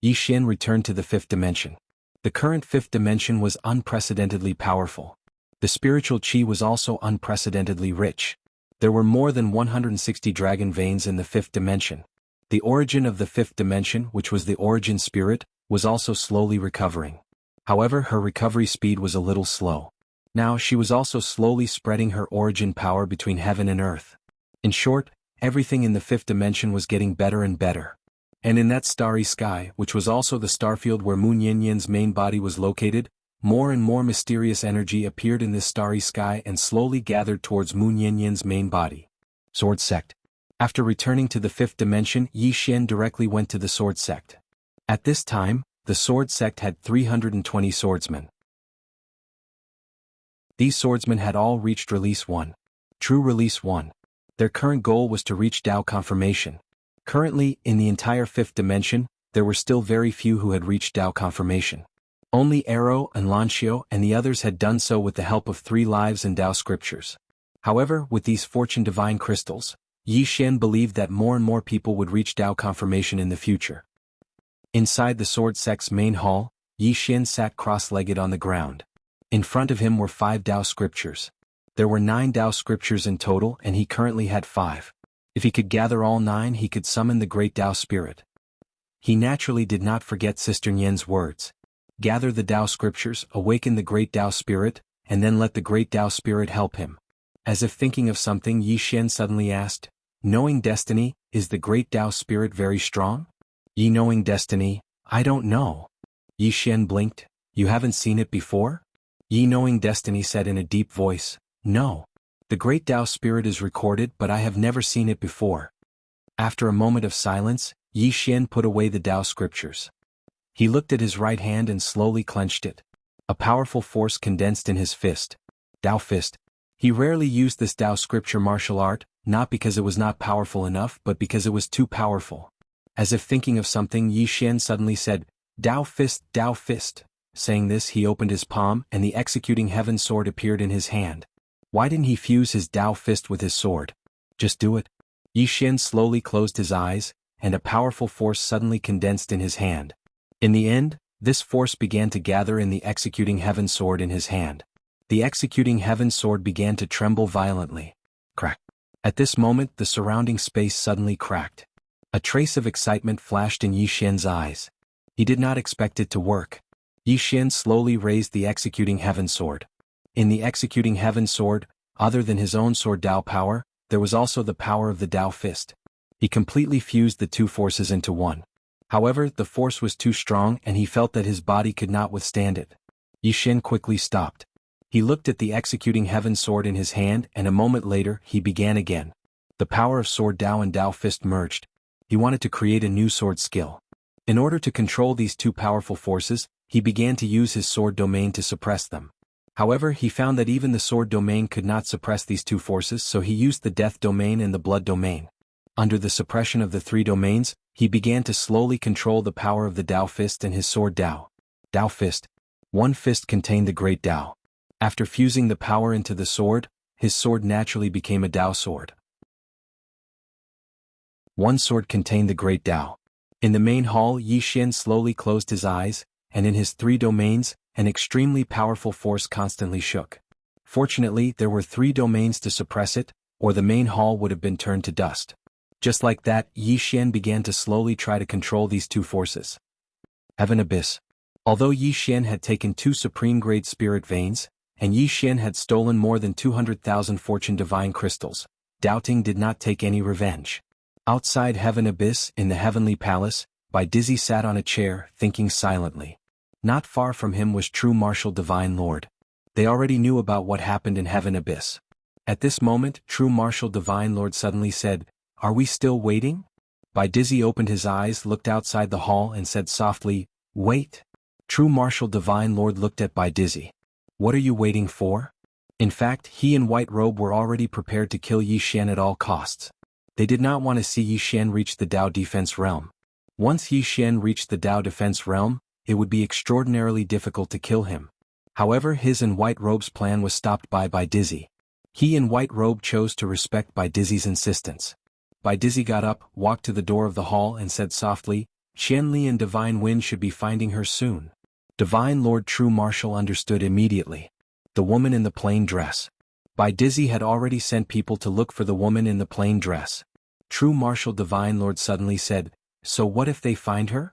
S1: Yi Xian returned to the 5th dimension. The current 5th dimension was unprecedentedly powerful. The spiritual qi was also unprecedentedly rich. There were more than 160 dragon veins in the 5th dimension. The origin of the 5th dimension, which was the origin spirit, was also slowly recovering. However, her recovery speed was a little slow. Now she was also slowly spreading her origin power between heaven and earth. In short, everything in the 5th dimension was getting better and better. And in that starry sky, which was also the starfield where Moon Yanyan's main body was located, more and more mysterious energy appeared in this starry sky and slowly gathered towards Moon Yanyan's main body. Sword Sect. After returning to the 5th dimension, Yi Xian directly went to the Sword Sect. At this time, the Sword Sect had 320 swordsmen. These swordsmen had all reached Release 1. True Release 1. Their current goal was to reach Dao Confirmation. Currently, in the entire 5th dimension, there were still very few who had reached Dao Confirmation. Only Arrow and Lanxio and the others had done so with the help of 3 lives and Dao scriptures. However, with these fortune divine crystals, Yi Xian believed that more and more people would reach Dao Confirmation in the future. Inside the Sword Sect's main hall, Yi Xian sat cross-legged on the ground. In front of him were 5 Dao scriptures. There were 9 Dao scriptures in total and he currently had 5. If he could gather all 9 he could summon the great Dao spirit. He naturally did not forget Sister Nian's words. Gather the Dao scriptures, awaken the great Dao spirit, and then let the great Dao spirit help him. As if thinking of something, Yi Xian suddenly asked, "Knowing destiny, is the great Dao spirit very strong?" "Yi knowing destiny, I don't know." Yi Xian blinked. You haven't seen it before? Yi knowing destiny said in a deep voice, no. The great Tao spirit is recorded but I have never seen it before. After a moment of silence, Yi Xian put away the Tao scriptures. He looked at his right hand and slowly clenched it. A powerful force condensed in his fist. Tao fist. He rarely used this Tao scripture martial art, not because it was not powerful enough but because it was too powerful. As if thinking of something, Yi Xian suddenly said, Tao fist, Tao fist. Saying this, he opened his palm and the executing heaven sword appeared in his hand. Why didn't he fuse his Tao fist with his sword? Just do it. Yi Xian slowly closed his eyes, and a powerful force suddenly condensed in his hand. In the end, this force began to gather in the executing heaven sword in his hand. The executing heaven sword began to tremble violently. Crack. At this moment the surrounding space suddenly cracked. A trace of excitement flashed in Yi Xian's eyes. He did not expect it to work. Yi Xian slowly raised the executing heaven sword. In the executing heaven sword, other than his own sword Tao power, there was also the power of the Tao fist. He completely fused the two forces into one. However, the force was too strong and he felt that his body could not withstand it. Yi Xian quickly stopped. He looked at the executing heaven sword in his hand and a moment later he began again. The power of sword Tao and Tao fist merged. He wanted to create a new sword skill. In order to control these two powerful forces, he began to use his sword domain to suppress them. However, he found that even the sword domain could not suppress these two forces, so he used the death domain and the blood domain. Under the suppression of the three domains, he began to slowly control the power of the Tao fist and his sword Tao. Tao fist. One fist contained the great Tao. After fusing the power into the sword, his sword naturally became a Tao sword. One sword contained the great Tao. In the main hall, Yi Xian slowly closed his eyes, and in his three domains, an extremely powerful force constantly shook. Fortunately, there were three domains to suppress it, or the main hall would have been turned to dust. Just like that, Yi Xian began to slowly try to control these two forces. Heaven Abyss. Although Yi Xian had taken 2 supreme-grade spirit veins, and Yi Xian had stolen more than 200,000 fortune divine crystals, Doubting did not take any revenge. Outside Heaven Abyss, in the heavenly palace, Bai Dizzy sat on a chair, thinking silently. Not far from him was True Martial Divine Lord. They already knew about what happened in Heaven Abyss. At this moment, True Martial Divine Lord suddenly said, Are we still waiting? Bai Dizzy opened his eyes, looked outside the hall and said softly, Wait. True Martial Divine Lord looked at Bai Dizzy. What are you waiting for? In fact, he and White Robe were already prepared to kill Yi Xian at all costs. They did not want to see Yi Xian reach the Tao defense realm. Once Yi Xian reached the Tao defense realm, it would be extraordinarily difficult to kill him. However, his and White Robe's plan was stopped by Bai Dizzy. He and White Robe chose to respect Bai Dizzy's insistence. Bai Dizzy got up, walked to the door of the hall and said softly, Qianli and Divine Wind should be finding her soon. Divine Lord True Martial understood immediately. The woman in the plain dress. Bai Dizzy had already sent people to look for the woman in the plain dress. True Martial Divine Lord suddenly said, So what if they find her?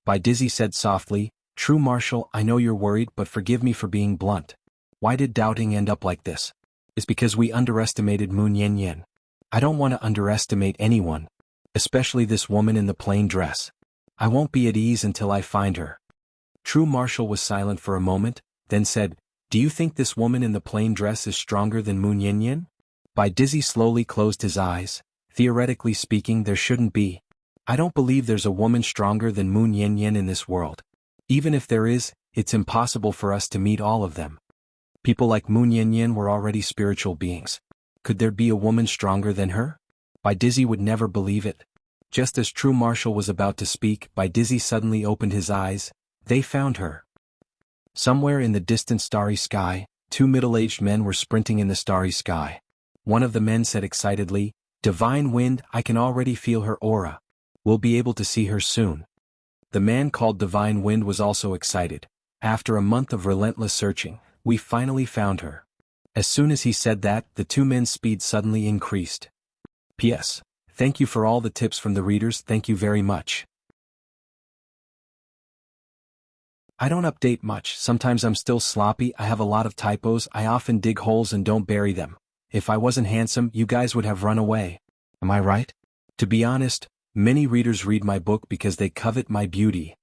S1: Bai Dizzy said softly, True Martial, I know you're worried but forgive me for being blunt. Why did Doubting end up like this? It's because we underestimated Moon Yen Yen. I don't want to underestimate anyone, especially this woman in the plain dress. I won't be at ease until I find her. True Martial was silent for a moment, then said, Do you think this woman in the plain dress is stronger than Moon Yen Yen? Bai Dizzy slowly closed his eyes. Theoretically speaking, there shouldn't be. I don't believe there's a woman stronger than Moon Yen Yen in this world. Even if there is, it's impossible for us to meet all of them. People like Moon Yen Yen were already spiritual beings. Could there be a woman stronger than her? Bai Dizzy would never believe it. Just as True Martial was about to speak, Bai Dizzy suddenly opened his eyes. They found her. Somewhere in the distant starry sky, 2 middle-aged men were sprinting in the starry sky. One of the men said excitedly, Divine Wind, I can already feel her aura. We'll be able to see her soon. The man called Divine Wind was also excited. After a month of relentless searching, we finally found her. As soon as he said that, the 2 men's speed suddenly increased. P.S. Thank you for all the tips from the readers, thank you very much. I don't update much, sometimes I'm still sloppy, I have a lot of typos, I often dig holes and don't bury them. If I wasn't handsome, you guys would have run away. Am I right? To be honest, many readers read my book because they covet my beauty.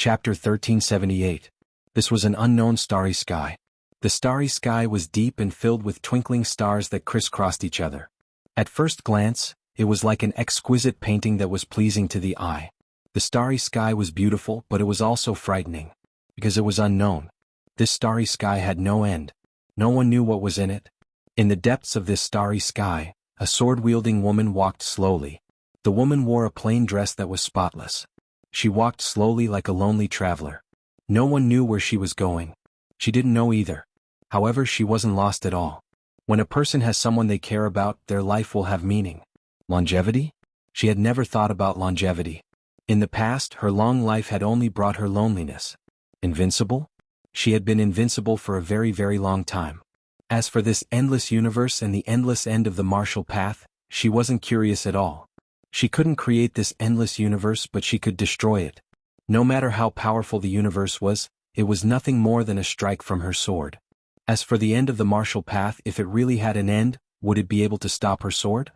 S1: Chapter 1378. This was an unknown starry sky. The starry sky was deep and filled with twinkling stars that crisscrossed each other. At first glance, it was like an exquisite painting that was pleasing to the eye. The starry sky was beautiful, but it was also frightening. Because it was unknown. This starry sky had no end. No one knew what was in it. In the depths of this starry sky, a sword-wielding woman walked slowly. The woman wore a plain dress that was spotless. She walked slowly like a lonely traveler. No one knew where she was going. She didn't know either. However, she wasn't lost at all. When a person has someone they care about, their life will have meaning. Longevity? She had never thought about longevity. In the past, her long life had only brought her loneliness. Invincible? She had been invincible for a very, very long time. As for this endless universe and the endless end of the martial path, she wasn't curious at all. She couldn't create this endless universe, but she could destroy it. No matter how powerful the universe was, it was nothing more than a strike from her sword. As for the end of the martial path, if it really had an end, would it be able to stop her sword?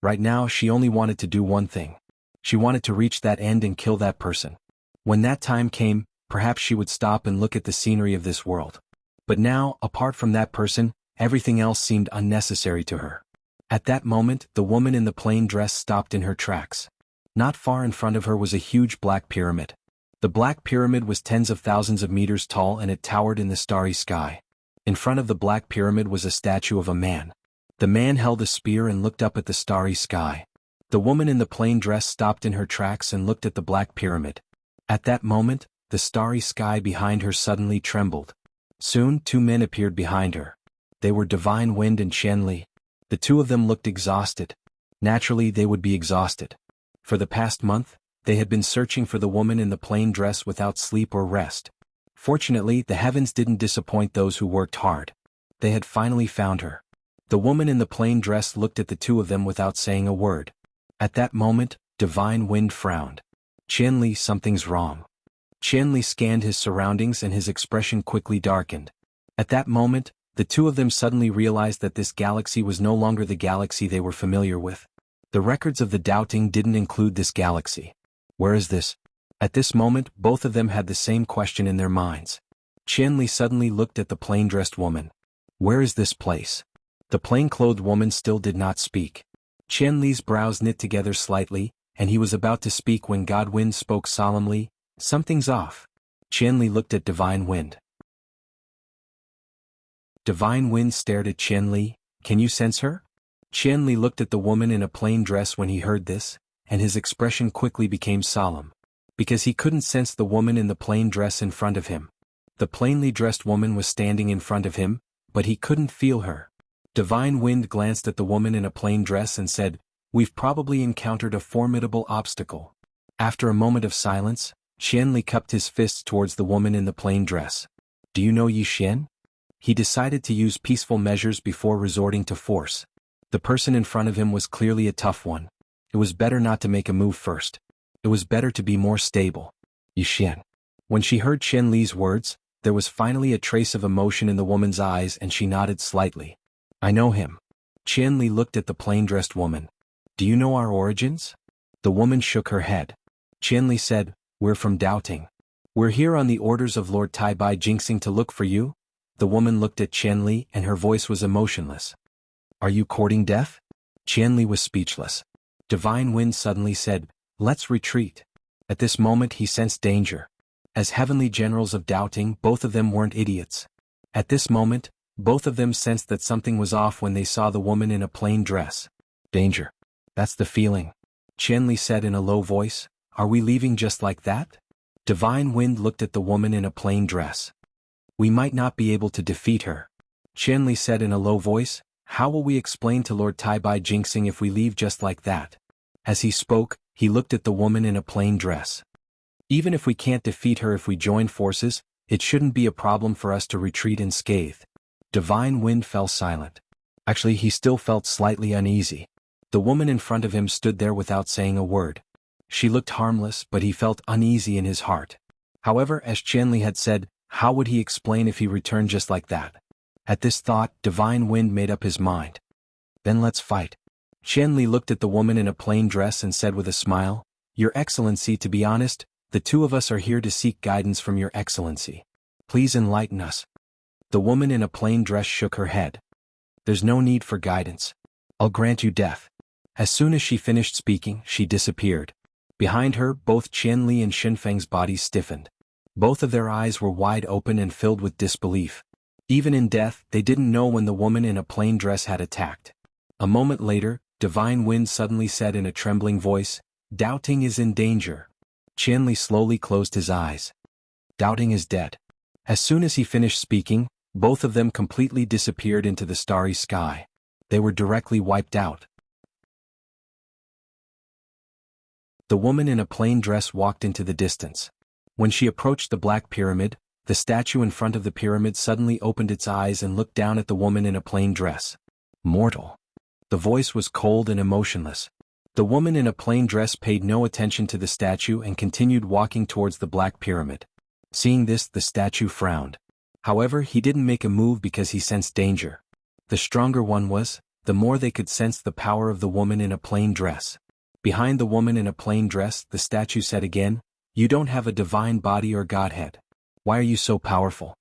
S1: Right now, she only wanted to do one thing. She wanted to reach that end and kill that person. When that time came, perhaps she would stop and look at the scenery of this world. But now, apart from that person, everything else seemed unnecessary to her. At that moment, the woman in the plain dress stopped in her tracks. Not far in front of her was a huge black pyramid. The black pyramid was tens of thousands of meters tall and it towered in the starry sky. In front of the black pyramid was a statue of a man. The man held a spear and looked up at the starry sky. The woman in the plain dress stopped in her tracks and looked at the black pyramid. At that moment, the starry sky behind her suddenly trembled. Soon, two men appeared behind her. They were Divine Wind and Qian Li. The two of them looked exhausted. Naturally, they would be exhausted. For the past month, they had been searching for the woman in the plain dress without sleep or rest. Fortunately, the heavens didn't disappoint those who worked hard. They had finally found her. The woman in the plain dress looked at the two of them without saying a word. At that moment, Divine Wind frowned. Qian Li, something's wrong. Qian Li scanned his surroundings and his expression quickly darkened. At that moment, the two of them suddenly realized that this galaxy was no longer the galaxy they were familiar with. The records of the doubting didn't include this galaxy. Where is this? At this moment, both of them had the same question in their minds. Qian Li suddenly looked at the plain-dressed woman. Where is this place? The plain-clothed woman still did not speak. Qian Li's brows knit together slightly, and he was about to speak when God Wind spoke solemnly, "Something's off." Qian Li looked at Divine Wind. Divine Wind stared at Qian Li. "Can you sense her?" Qian Li looked at the woman in a plain dress when he heard this, and his expression quickly became solemn. Because he couldn't sense the woman in the plain dress in front of him. The plainly dressed woman was standing in front of him, but he couldn't feel her. Divine Wind glanced at the woman in a plain dress and said, "We've probably encountered a formidable obstacle." After a moment of silence, Qian Li cupped his fists towards the woman in the plain dress. "Do you know Yi Xian?" He decided to use peaceful measures before resorting to force. The person in front of him was clearly a tough one. It was better not to make a move first. It was better to be more stable. Yi Xian. When she heard Qian Li's words, there was finally a trace of emotion in the woman's eyes and she nodded slightly. "I know him." Qian Li looked at the plain-dressed woman. "Do you know our origins?" The woman shook her head. Qian Li said, "We're from Doubting. We're here on the orders of Lord Tai Bai Jinxing to look for you." The woman looked at Qian Li and her voice was emotionless. "Are you courting death?" Qian Li was speechless. Divine Wind suddenly said, "Let's retreat." At this moment he sensed danger. As heavenly generals of Doubting, both of them weren't idiots. At this moment, both of them sensed that something was off when they saw the woman in a plain dress. "Danger. That's the feeling." Qian Li said in a low voice, "Are we leaving just like that?" Divine Wind looked at the woman in a plain dress. "We might not be able to defeat her." Qian Li said in a low voice, "How will we explain to Lord Tai Bai Jinxing if we leave just like that?" As he spoke, he looked at the woman in a plain dress. "Even if we can't defeat her if we join forces, it shouldn't be a problem for us to retreat unscathed." Divine Wind fell silent. Actually, he still felt slightly uneasy. The woman in front of him stood there without saying a word. She looked harmless, but he felt uneasy in his heart. However, as Qian Li had said, how would he explain if he returned just like that? At this thought, Divine Wind made up his mind. "Then let's fight." Qian Li looked at the woman in a plain dress and said with a smile, "Your Excellency, to be honest, The two of us are here to seek guidance from your excellency. Please enlighten us. The woman in a plain dress shook her head. There's no need for guidance. I'll grant you death. As soon as she finished speaking, she disappeared. Behind her, both Qianli and Xinfeng's bodies stiffened. Both of their eyes were wide open and filled with disbelief. Even in death, they didn't know when the woman in a plain dress had attacked. A moment later, Divine Wind suddenly said in a trembling voice, "Doubting is in danger." Qianli slowly closed his eyes. Doubting is dead. As soon as he finished speaking, both of them completely disappeared into the starry sky. They were directly wiped out. The woman in a plain dress walked into the distance. When she approached the Black Pyramid, the statue in front of the pyramid suddenly opened its eyes and looked down at the woman in a plain dress. Mortal. The voice was cold and emotionless. The woman in a plain dress paid no attention to the statue and continued walking towards the Black Pyramid. Seeing this, the statue frowned. However, he didn't make a move because he sensed danger. The stronger one was, the more they could sense the power of the woman in a plain dress. Behind the woman in a plain dress, the statue said again, "You don't have a divine body or godhead. Why are you so powerful?"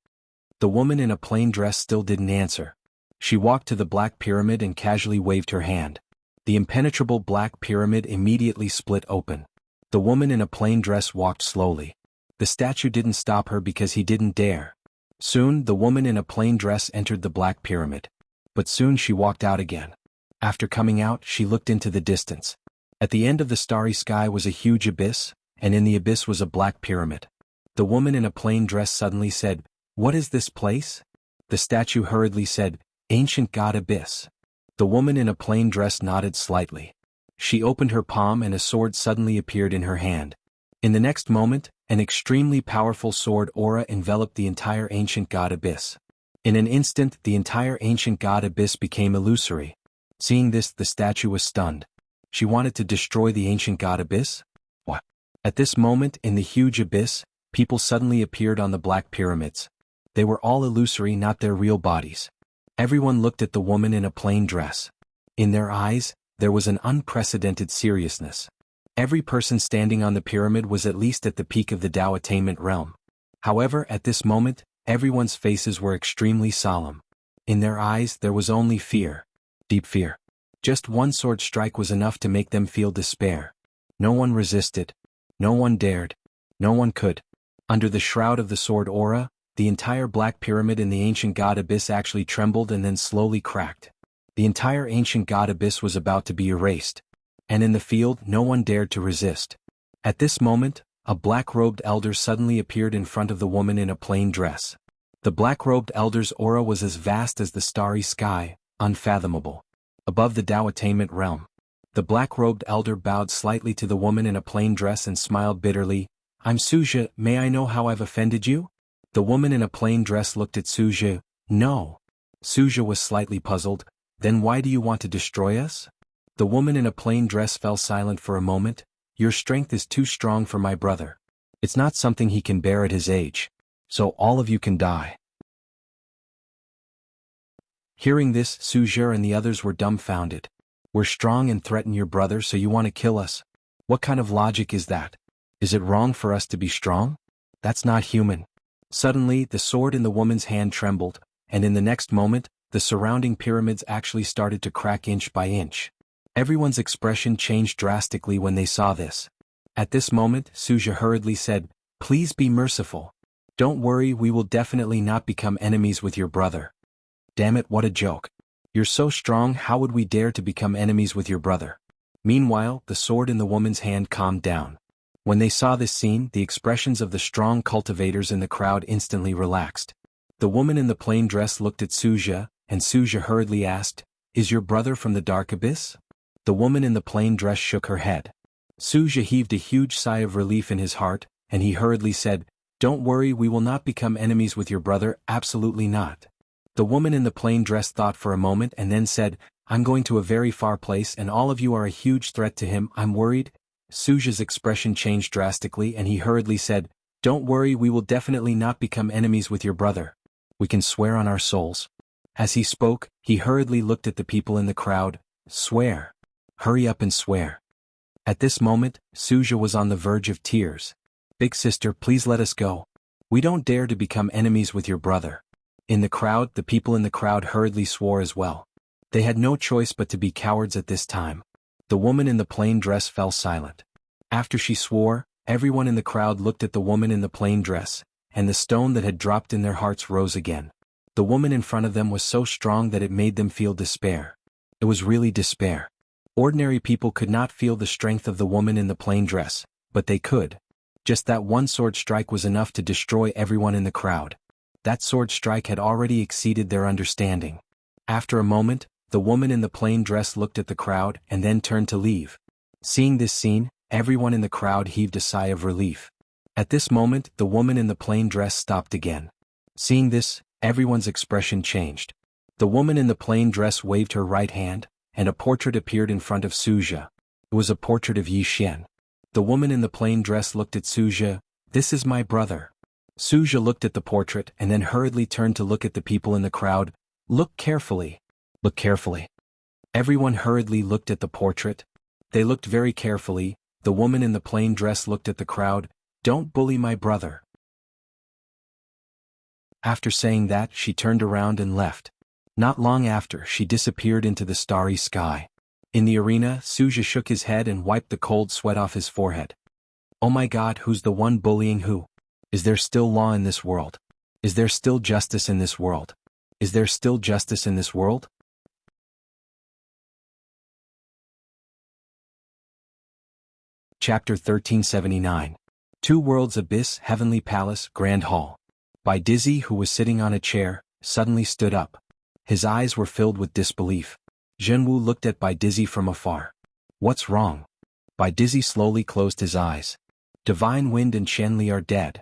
S1: The woman in a plain dress still didn't answer. She walked to the Black Pyramid and casually waved her hand. The impenetrable Black Pyramid immediately split open. The woman in a plain dress walked slowly. The statue didn't stop her because he didn't dare. Soon, the woman in a plain dress entered the Black Pyramid. But soon she walked out again. After coming out, she looked into the distance. At the end of the starry sky was a huge abyss, and in the abyss was a Black Pyramid. The woman in a plain dress suddenly said, "What is this place?" The statue hurriedly said, "Ancient God Abyss." The woman in a plain dress nodded slightly. She opened her palm and a sword suddenly appeared in her hand. In the next moment, an extremely powerful sword aura enveloped the entire Ancient God Abyss. In an instant, the entire Ancient God Abyss became illusory. Seeing this, the statue was stunned. She wanted to destroy the Ancient God Abyss? What? At this moment, in the huge abyss, people suddenly appeared on the Black Pyramids. They were all illusory, not their real bodies. Everyone looked at the woman in a plain dress. In their eyes, there was an unprecedented seriousness. Every person standing on the pyramid was at least at the peak of the Tao attainment realm. However, at this moment, everyone's faces were extremely solemn. In their eyes, there was only fear. Deep fear. Just one sword strike was enough to make them feel despair. No one resisted. No one dared. No one could. Under the shroud of the sword aura, the entire Black Pyramid in the Ancient God Abyss actually trembled and then slowly cracked. The entire Ancient God Abyss was about to be erased. And in the field, no one dared to resist. At this moment, a black-robed elder suddenly appeared in front of the woman in a plain dress. The black-robed elder's aura was as vast as the starry sky, unfathomable. Above the Tao attainment realm. The black-robed elder bowed slightly to the woman in a plain dress and smiled bitterly. "I'm Suzhi, may I know how I've offended you?" The woman in a plain dress looked at Suzhi. "No." Suzhi was slightly puzzled. "Then why do you want to destroy us?" The woman in a plain dress fell silent for a moment. "Your strength is too strong for my brother. It's not something he can bear at his age. So all of you can die." Hearing this, Suzhi and the others were dumbfounded. "We're strong and threaten your brother, so you want to kill us? What kind of logic is that? Is it wrong for us to be strong? That's not human." Suddenly, the sword in the woman's hand trembled, and in the next moment, the surrounding pyramids actually started to crack inch by inch. Everyone's expression changed drastically when they saw this. At this moment, Suzhi hurriedly said, "Please be merciful. Don't worry, we will definitely not become enemies with your brother." Damn it, what a joke. You're so strong, how would we dare to become enemies with your brother? Meanwhile, the sword in the woman's hand calmed down. When they saw this scene, the expressions of the strong cultivators in the crowd instantly relaxed. The woman in the plain dress looked at Suzhi, and Suzhi hurriedly asked, "Is your brother from the dark abyss?" The woman in the plain dress shook her head. Suzhi heaved a huge sigh of relief in his heart, and he hurriedly said, "Don't worry, we will not become enemies with your brother, absolutely not." The woman in the plain dress thought for a moment and then said, "I'm going to a very far place and all of you are a huge threat to him, I'm worried." Suzhi's expression changed drastically and he hurriedly said, "Don't worry, we will definitely not become enemies with your brother. We can swear on our souls." As he spoke, he hurriedly looked at the people in the crowd. "Swear. Hurry up and swear." At this moment, Suzhi was on the verge of tears. Big sister, please let us go. We don't dare to become enemies with your brother. In the crowd, the people in the crowd hurriedly swore as well. They had no choice but to be cowards at this time. The woman in the plain dress fell silent. After she swore, everyone in the crowd looked at the woman in the plain dress, and the stone that had dropped in their hearts rose again. The woman in front of them was so strong that it made them feel despair. It was really despair. Ordinary people could not feel the strength of the woman in the plain dress, but they could. Just that one sword strike was enough to destroy everyone in the crowd. That sword strike had already exceeded their understanding. After a moment, the woman in the plain dress looked at the crowd and then turned to leave. Seeing this scene, everyone in the crowd heaved a sigh of relief. At this moment, the woman in the plain dress stopped again. Seeing this, everyone's expression changed. The woman in the plain dress waved her right hand, and a portrait appeared in front of Suzhou. It was a portrait of Yi Xian. The woman in the plain dress looked at Suzhou. "This is my brother." Suzhou looked at the portrait and then hurriedly turned to look at the people in the crowd. "Look carefully. Look carefully." Everyone hurriedly looked at the portrait. They looked very carefully. The woman in the plain dress looked at the crowd. "Don't bully my brother." After saying that, she turned around and left. Not long after, she disappeared into the starry sky. In the arena, Suzhou shook his head and wiped the cold sweat off his forehead. "Oh my God, who's the one bullying who? Is there still law in this world? Is there still justice in this world? Is there still justice in this world?" Chapter 1379. Two Worlds Abyss, Heavenly Palace, Grand Hall. Bai Dizzy, who was sitting on a chair, suddenly stood up. His eyes were filled with disbelief. Zhenwu looked at Bai Dizzy from afar. "What's wrong?" Bai Dizzy slowly closed his eyes. "Divine Wind and Qianli are dead."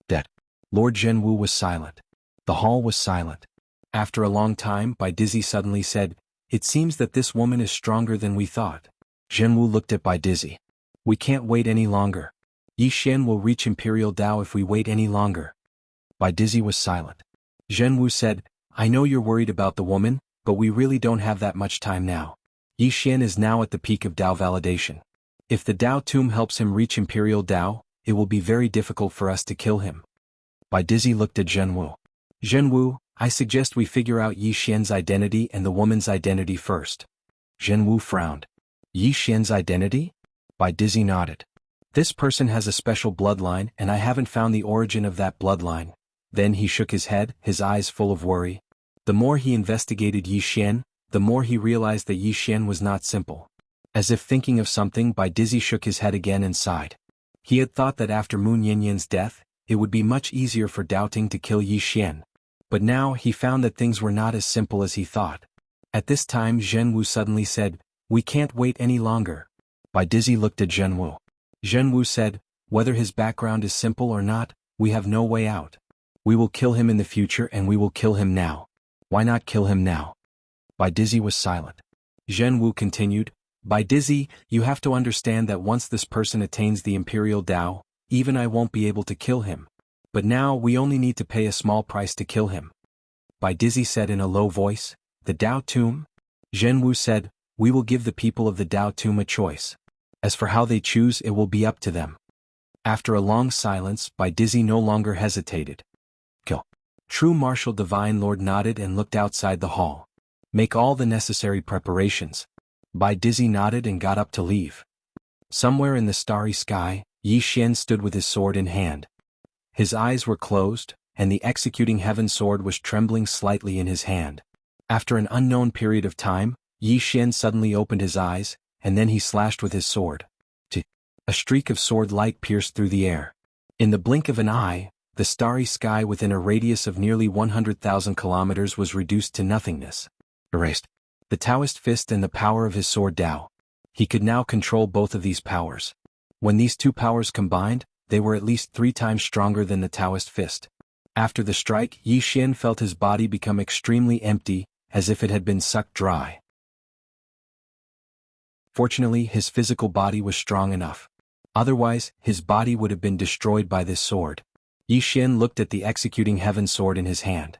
S1: "Dead." Lord Zhenwu was silent. The hall was silent. After a long time, Bai Dizzy suddenly said, "It seems that this woman is stronger than we thought." Zhenwu looked at Bai Dizzy. "We can't wait any longer. Yi Xian will reach Imperial Dao if we wait any longer." Bai Dizzy was silent. Zhenwu said, "I know you're worried about the woman, but we really don't have that much time now. Yi Xian is now at the peak of Dao validation. If the Dao tomb helps him reach Imperial Dao, it will be very difficult for us to kill him." Bai Dizzy looked at Zhenwu. "Zhenwu, I suggest we figure out Yi Xian's identity and the woman's identity first." Zhenwu frowned. "Yi Xian's identity?" Bai Dizzy nodded. "This person has a special bloodline and I haven't found the origin of that bloodline." Then he shook his head, his eyes full of worry. The more he investigated Yi Xian, the more he realized that Yi Xian was not simple. As if thinking of something, Bai Dizzy shook his head again and sighed. He had thought that after Moon Yinyan's death, it would be much easier for Doubting to kill Yi Xian. But now he found that things were not as simple as he thought. At this time Zhenwu suddenly said, "We can't wait any longer." Bai Dizzy looked at Zhenwu. Zhenwu said, "Whether his background is simple or not, we have no way out. We will kill him in the future and we will kill him now. Why not kill him now?" Bai Dizzy was silent. Zhenwu continued, "Bai Dizzy, you have to understand that once this person attains the Imperial Dao, even I won't be able to kill him. But now we only need to pay a small price to kill him." Bai Dizzy said in a low voice, "The Dao tomb?" Zhenwu said, "We will give the people of the Dao tomb a choice. As for how they choose, it will be up to them." After a long silence, Bai Dizzy no longer hesitated. "Kill." True Martial Divine Lord nodded and looked outside the hall. "Make all the necessary preparations." Bai Dizzy nodded and got up to leave. Somewhere in the starry sky, Yi Xian stood with his sword in hand. His eyes were closed, and the executing heaven sword was trembling slightly in his hand. After an unknown period of time, Yi Xian suddenly opened his eyes, and then he slashed with his sword. A streak of sword light pierced through the air. In the blink of an eye, the starry sky within a radius of nearly 100,000 kilometers was reduced to nothingness. Erased. The Taoist fist and the power of his sword Dao. He could now control both of these powers. When these two powers combined, they were at least 3 times stronger than the Taoist fist. After the strike, Yi Xian felt his body become extremely empty, as if it had been sucked dry. Fortunately, his physical body was strong enough. Otherwise, his body would have been destroyed by this sword. Yi Xian looked at the executing heaven sword in his hand.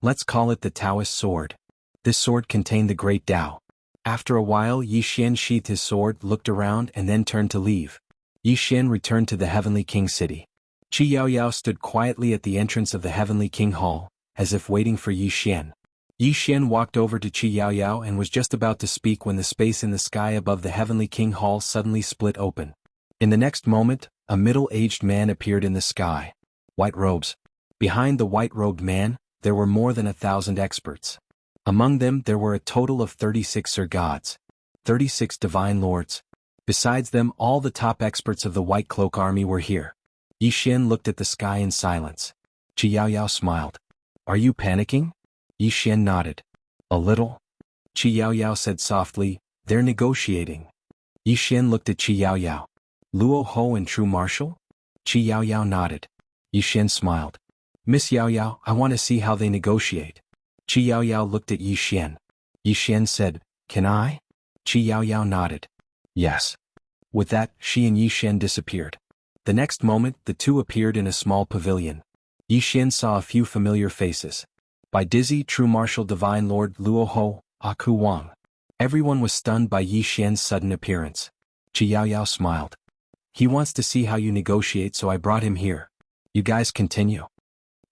S1: Let's call it the Taoist sword. This sword contained the great Dao. After a while, Yi Xian sheathed his sword, looked around and then turned to leave. Yi Xian returned to the Heavenly King City. Qi Yaoyao stood quietly at the entrance of the Heavenly King Hall, as if waiting for Yi Xian. Yi Xian walked over to Qi Yaoyao and was just about to speak when the space in the sky above the Heavenly King Hall suddenly split open. In the next moment, a middle-aged man appeared in the sky. White robes. Behind the white-robed man, there were more than 1,000 experts. Among them there were a total of 36 Sir Gods, 36 Divine Lords. Besides them, all the top experts of the White Cloak Army were here. Yi Xian looked at the sky in silence. Qi Yaoyao smiled. "Are you panicking?" Yi Xian nodded. "A little." Qi Yaoyao said softly, "They're negotiating." Yi Xian looked at Qi Yaoyao. "Luo Ho and True Marshal?" Qi Yaoyao nodded. Yi Xian smiled. "Miss Yaoyao, I want to see how they negotiate." Qi Yaoyao looked at Yi Xian. Yi Xian said, "Can I?" Qi Yaoyao nodded. "Yes." With that, she and Yi Xian disappeared. The next moment, the two appeared in a small pavilion. Yi Xian saw a few familiar faces. By Dizzy, True Marshal, Divine Lord, Luo Ho, Aku Wang. Everyone was stunned by Yi Xian's sudden appearance. Qi Yaoyao smiled. "He wants to see how you negotiate, so I brought him here. You guys continue."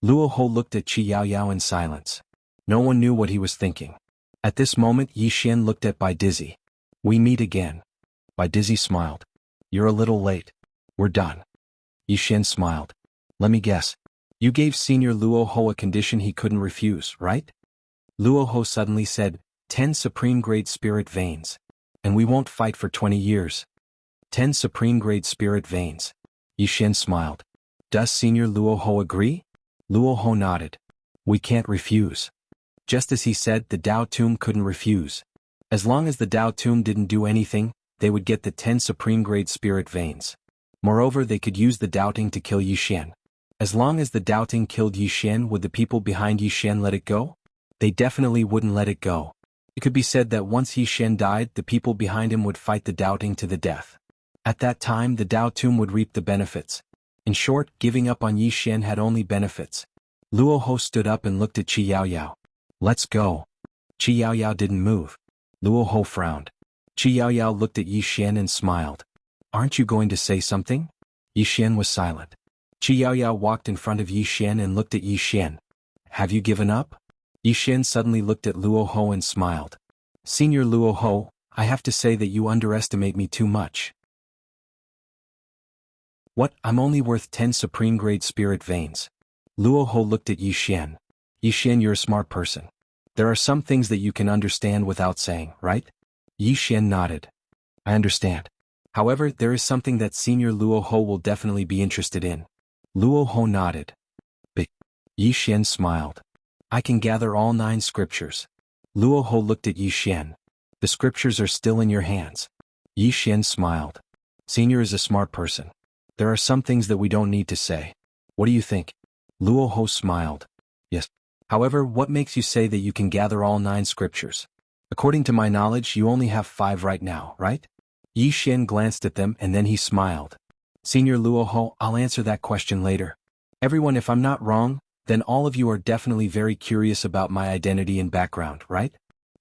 S1: Luo Ho looked at Qi Yaoyao in silence. No one knew what he was thinking. At this moment, Yi Xian looked at Bai Dizzy. "We meet again." Bai Dizzy smiled. "You're a little late. We're done." Yi Xian smiled. "Let me guess. You gave Senior Luo Ho a condition he couldn't refuse, right?" Luo Ho suddenly said, 10 supreme-grade spirit veins. And we won't fight for 20 years. 10 supreme-grade spirit veins. Yi Xian smiled. "Does Senior Luo Ho agree?" Luo Ho nodded. "We can't refuse." Just as he said, the Dao Tomb couldn't refuse. As long as the Dao Tomb didn't do anything, they would get the 10 supreme-grade spirit veins. Moreover, they could use the doubting to kill Yi Xian. As long as the doubting killed Yi Xian, would the people behind Yi Xian let it go? They definitely wouldn't let it go. It could be said that once Yi Xian died, the people behind him would fight the doubting to the death. At that time, the Dao Tomb would reap the benefits. In short, giving up on Yi Xian had only benefits. Luo Ho stood up and looked at Qi Yaoyao. "Let's go." Qi Yaoyao didn't move. Luo Ho frowned. Qi Yaoyao looked at Yi Xian and smiled. "Aren't you going to say something?" Yi Xian was silent. Qi Yaoyao walked in front of Yi Xian and looked at Yi Xian. "Have you given up?" Yi Xian suddenly looked at Luo Ho and smiled. "Senior Luo Ho, I have to say that you underestimate me too much." "What? I'm only worth 10 supreme-grade spirit veins." Luo Ho looked at Yi Xian. "Yi Xian, you're a smart person. There are some things that you can understand without saying, right?" Yi Xian nodded. "I understand. However, there is something that Senior Luo Ho will definitely be interested in." Luo Ho nodded. "But..." Yi Xian smiled. "I can gather all 9 scriptures." Luo Ho looked at Yi Xian. "The scriptures are still in your hands." Yi Xian smiled. "Senior is a smart person. There are some things that we don't need to say. What do you think?" Luo Ho smiled. "Yes. However, what makes you say that you can gather all 9 scriptures? According to my knowledge, you only have 5 right now, right?" Yi Xian glanced at them and then he smiled. "Senior Luo Ho, I'll answer that question later. Everyone, if I'm not wrong, then all of you are definitely very curious about my identity and background, right?"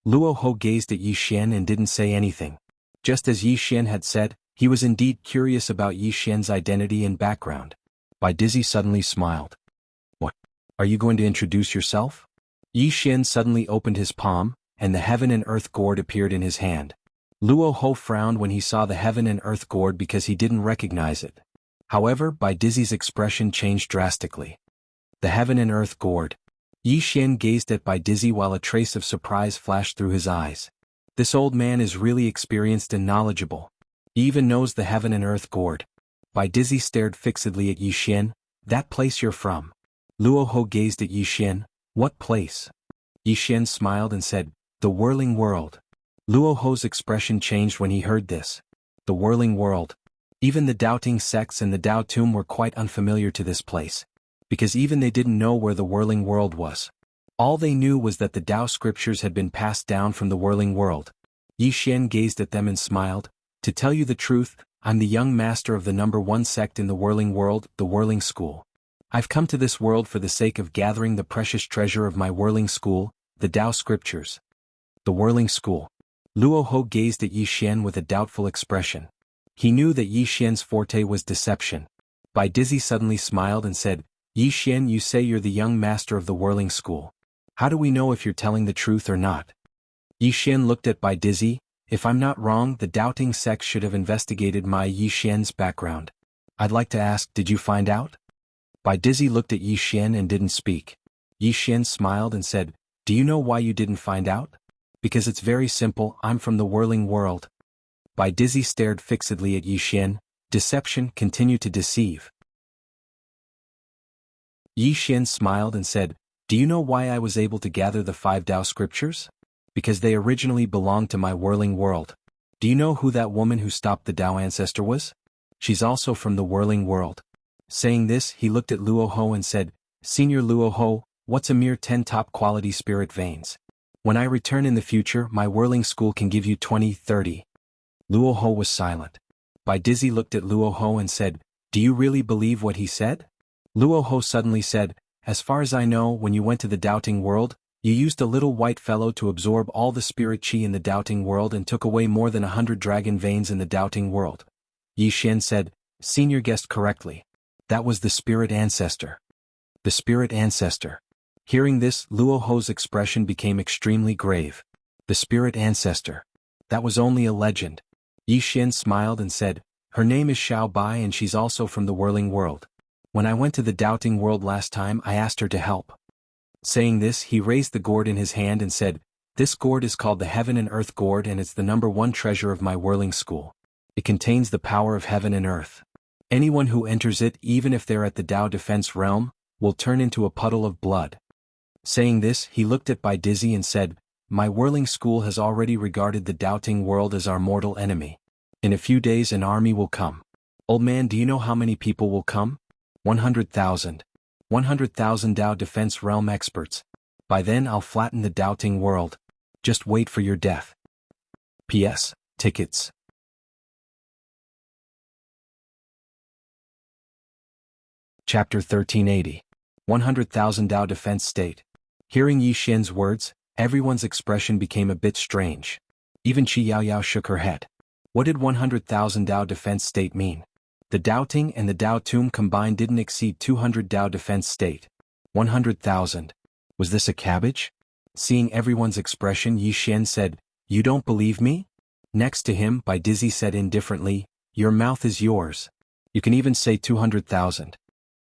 S1: Luo Ho gazed at Yi Xian and didn't say anything. Just as Yi Xian had said, he was indeed curious about Yi Xian's identity and background. Bai Dizzy suddenly smiled. "What? Are you going to introduce yourself?" Yi Xian suddenly opened his palm, and the heaven and earth gourd appeared in his hand. Luo Ho frowned when he saw the heaven and earth gourd because he didn't recognize it. However, Bai Dizzy's expression changed drastically. The heaven and earth gourd. Yi Xian gazed at Bai Dizzy while a trace of surprise flashed through his eyes. This old man is really experienced and knowledgeable. He even knows the heaven and earth gourd. Bai Dizzy stared fixedly at Yi Xian. "That place you're from." Luo Ho gazed at Yi Xian. "What place?" Yi Xian smiled and said, "The whirling world." Luo Ho's expression changed when he heard this. The whirling world. Even the doubting sects and the Dao Tomb were quite unfamiliar to this place. Because even they didn't know where the whirling world was. All they knew was that the Dao scriptures had been passed down from the whirling world. Yi Xian gazed at them and smiled. "To tell you the truth, I'm the young master of the #1 sect in the whirling world, the whirling school. I've come to this world for the sake of gathering the precious treasure of my whirling school, the Dao scriptures." The whirling school. Luo Ho gazed at Yi Xian with a doubtful expression. He knew that Yi Xian's forte was deception. Bai Dizzy suddenly smiled and said, Yi Xian, you say you're the young master of the whirling school. How do we know if you're telling the truth or not? Yi Xian looked at Bai Dizzy. If I'm not wrong, the doubting sect should have investigated my Yi Xian's background. I'd like to ask, did you find out? Bai Dizzy looked at Yi Xian and didn't speak. Yi Xian smiled and said, do you know why you didn't find out? Because it's very simple, I'm from the whirling world. Bai Dizzy stared fixedly at Yi Xian. Deception continued to deceive. Yi Xian smiled and said, do you know why I was able to gather the 5 Tao scriptures? Because they originally belonged to my whirling world. Do you know who that woman who stopped the Tao ancestor was? She's also from the whirling world. Saying this, he looked at Luo Ho and said, Senior Luo Ho, what's a mere 10 top quality spirit veins? When I return in the future, my whirling school can give you 20, 30. Luo Ho was silent. Bai Dizzy looked at Luo Ho and said, do you really believe what he said? Luo Ho suddenly said, as far as I know, when you went to the doubting world, you used a little white fellow to absorb all the spirit chi in the doubting world and took away more than 100 dragon veins in the doubting world. Yi Xian said, Senior guessed correctly. That was the spirit ancestor. The spirit ancestor. Hearing this, Luo Ho's expression became extremely grave. The spirit ancestor. That was only a legend. Yi Xian smiled and said, her name is Xiao Bai and she's also from the whirling world. When I went to the doubting world last time, I asked her to help. Saying this, he raised the gourd in his hand and said, this gourd is called the Heaven and Earth gourd and it's the #1 treasure of my whirling school. It contains the power of heaven and earth. Anyone who enters it, even if they're at the Tao defense realm, will turn into a puddle of blood. Saying this, he looked at Bai Dizzy and said, my whirling school has already regarded the doubting world as our mortal enemy. In a few days an army will come. Old man, do you know how many people will come? 100,000. 100,000 Tao defense realm experts. By then I'll flatten the doubting world. Just wait for your death. P.S. Tickets. Chapter 1380. 100,000 Tao defense state. Hearing Yi Xian's words, everyone's expression became a bit strange. Even Qi Yaoyao shook her head. What did 100,000 Tao defense state mean? The doubting and the Tao tomb combined didn't exceed 200 Tao defense state. 100,000. Was this a cabbage? Seeing everyone's expression, Yi Xian said, you don't believe me? Next to him, Bai Dizzy said indifferently, your mouth is yours. You can even say 200,000.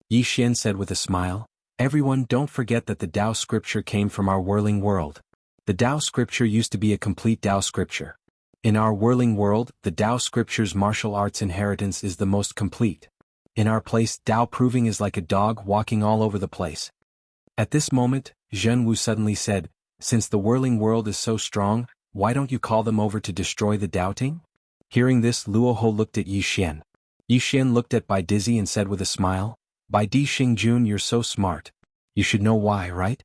S1: Yi Xian said with a smile, everyone, don't forget that the Tao scripture came from our whirling world. The Tao scripture used to be a complete Tao scripture. In our whirling world, the Tao scripture's martial arts inheritance is the most complete. In our place, Tao proving is like a dog walking all over the place. At this moment, Zhen Wu suddenly said, since the whirling world is so strong, why don't you call them over to destroy the doubting? Hearing this, Luo Ho looked at Yi Xian. Yi Xian looked at Bai Dizzy and said with a smile, Bai Di Xingjun, you're so smart. You should know why, right?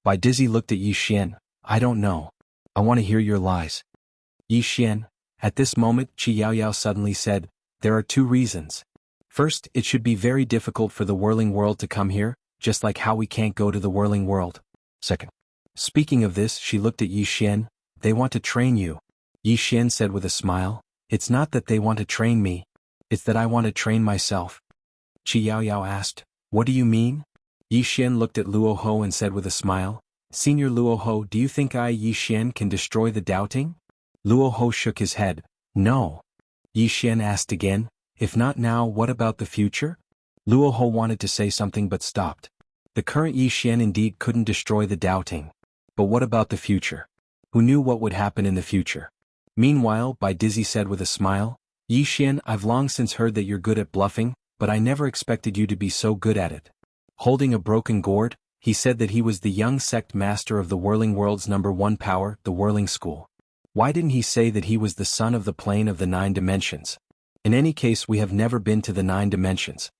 S1: Bai Dizzy looked at Yi Xian. I don't know. I want to hear your lies. Yi Xian. At this moment, Qi Yaoyao suddenly said, there are 2 reasons. First, it should be very difficult for the whirling world to come here, just like how we can't go to the whirling world. Second. Speaking of this, she looked at Yi Xian. They want to train you. Yi Xian said with a smile, it's not that they want to train me. It's that I want to train myself. Qi Yaoyao asked, what do you mean? Yi Xian looked at Luo Ho and said with a smile, Senior Luo Ho, do you think I, Yi Xian, can destroy the doubting? Luo Ho shook his head. No. Yi Xian asked again, if not now, what about the future? Luo Ho wanted to say something but stopped. The current Yi Xian indeed couldn't destroy the doubting. But what about the future? Who knew what would happen in the future? Meanwhile, Bai Dizzy said with a smile, Yi Xian, I've long since heard that you're good at bluffing, but I never expected you to be so good at it. Holding a broken gourd, he said that he was the young sect master of the whirling world's #1 power, the whirling school. Why didn't he say that he was the son of the plane of the 9 dimensions? In any case, we have never been to the 9 dimensions.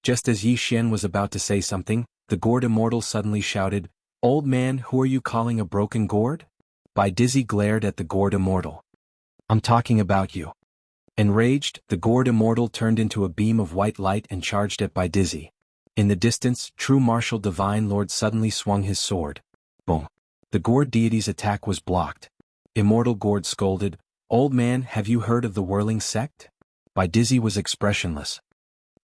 S1: Just as Yi Xian was about to say something, the gourd immortal suddenly shouted, Old man, who are you calling a broken gourd? Bai Dizzy glared at the gourd immortal. I'm talking about you. Enraged, the gourd immortal turned into a beam of white light and charged at Bai Dizzy. In the distance, true martial divine lord suddenly swung his sword. Boom. The gourd deity's attack was blocked. Immortal gourd scolded, Old man, have you heard of the whirling sect? Bai Dizzy was expressionless.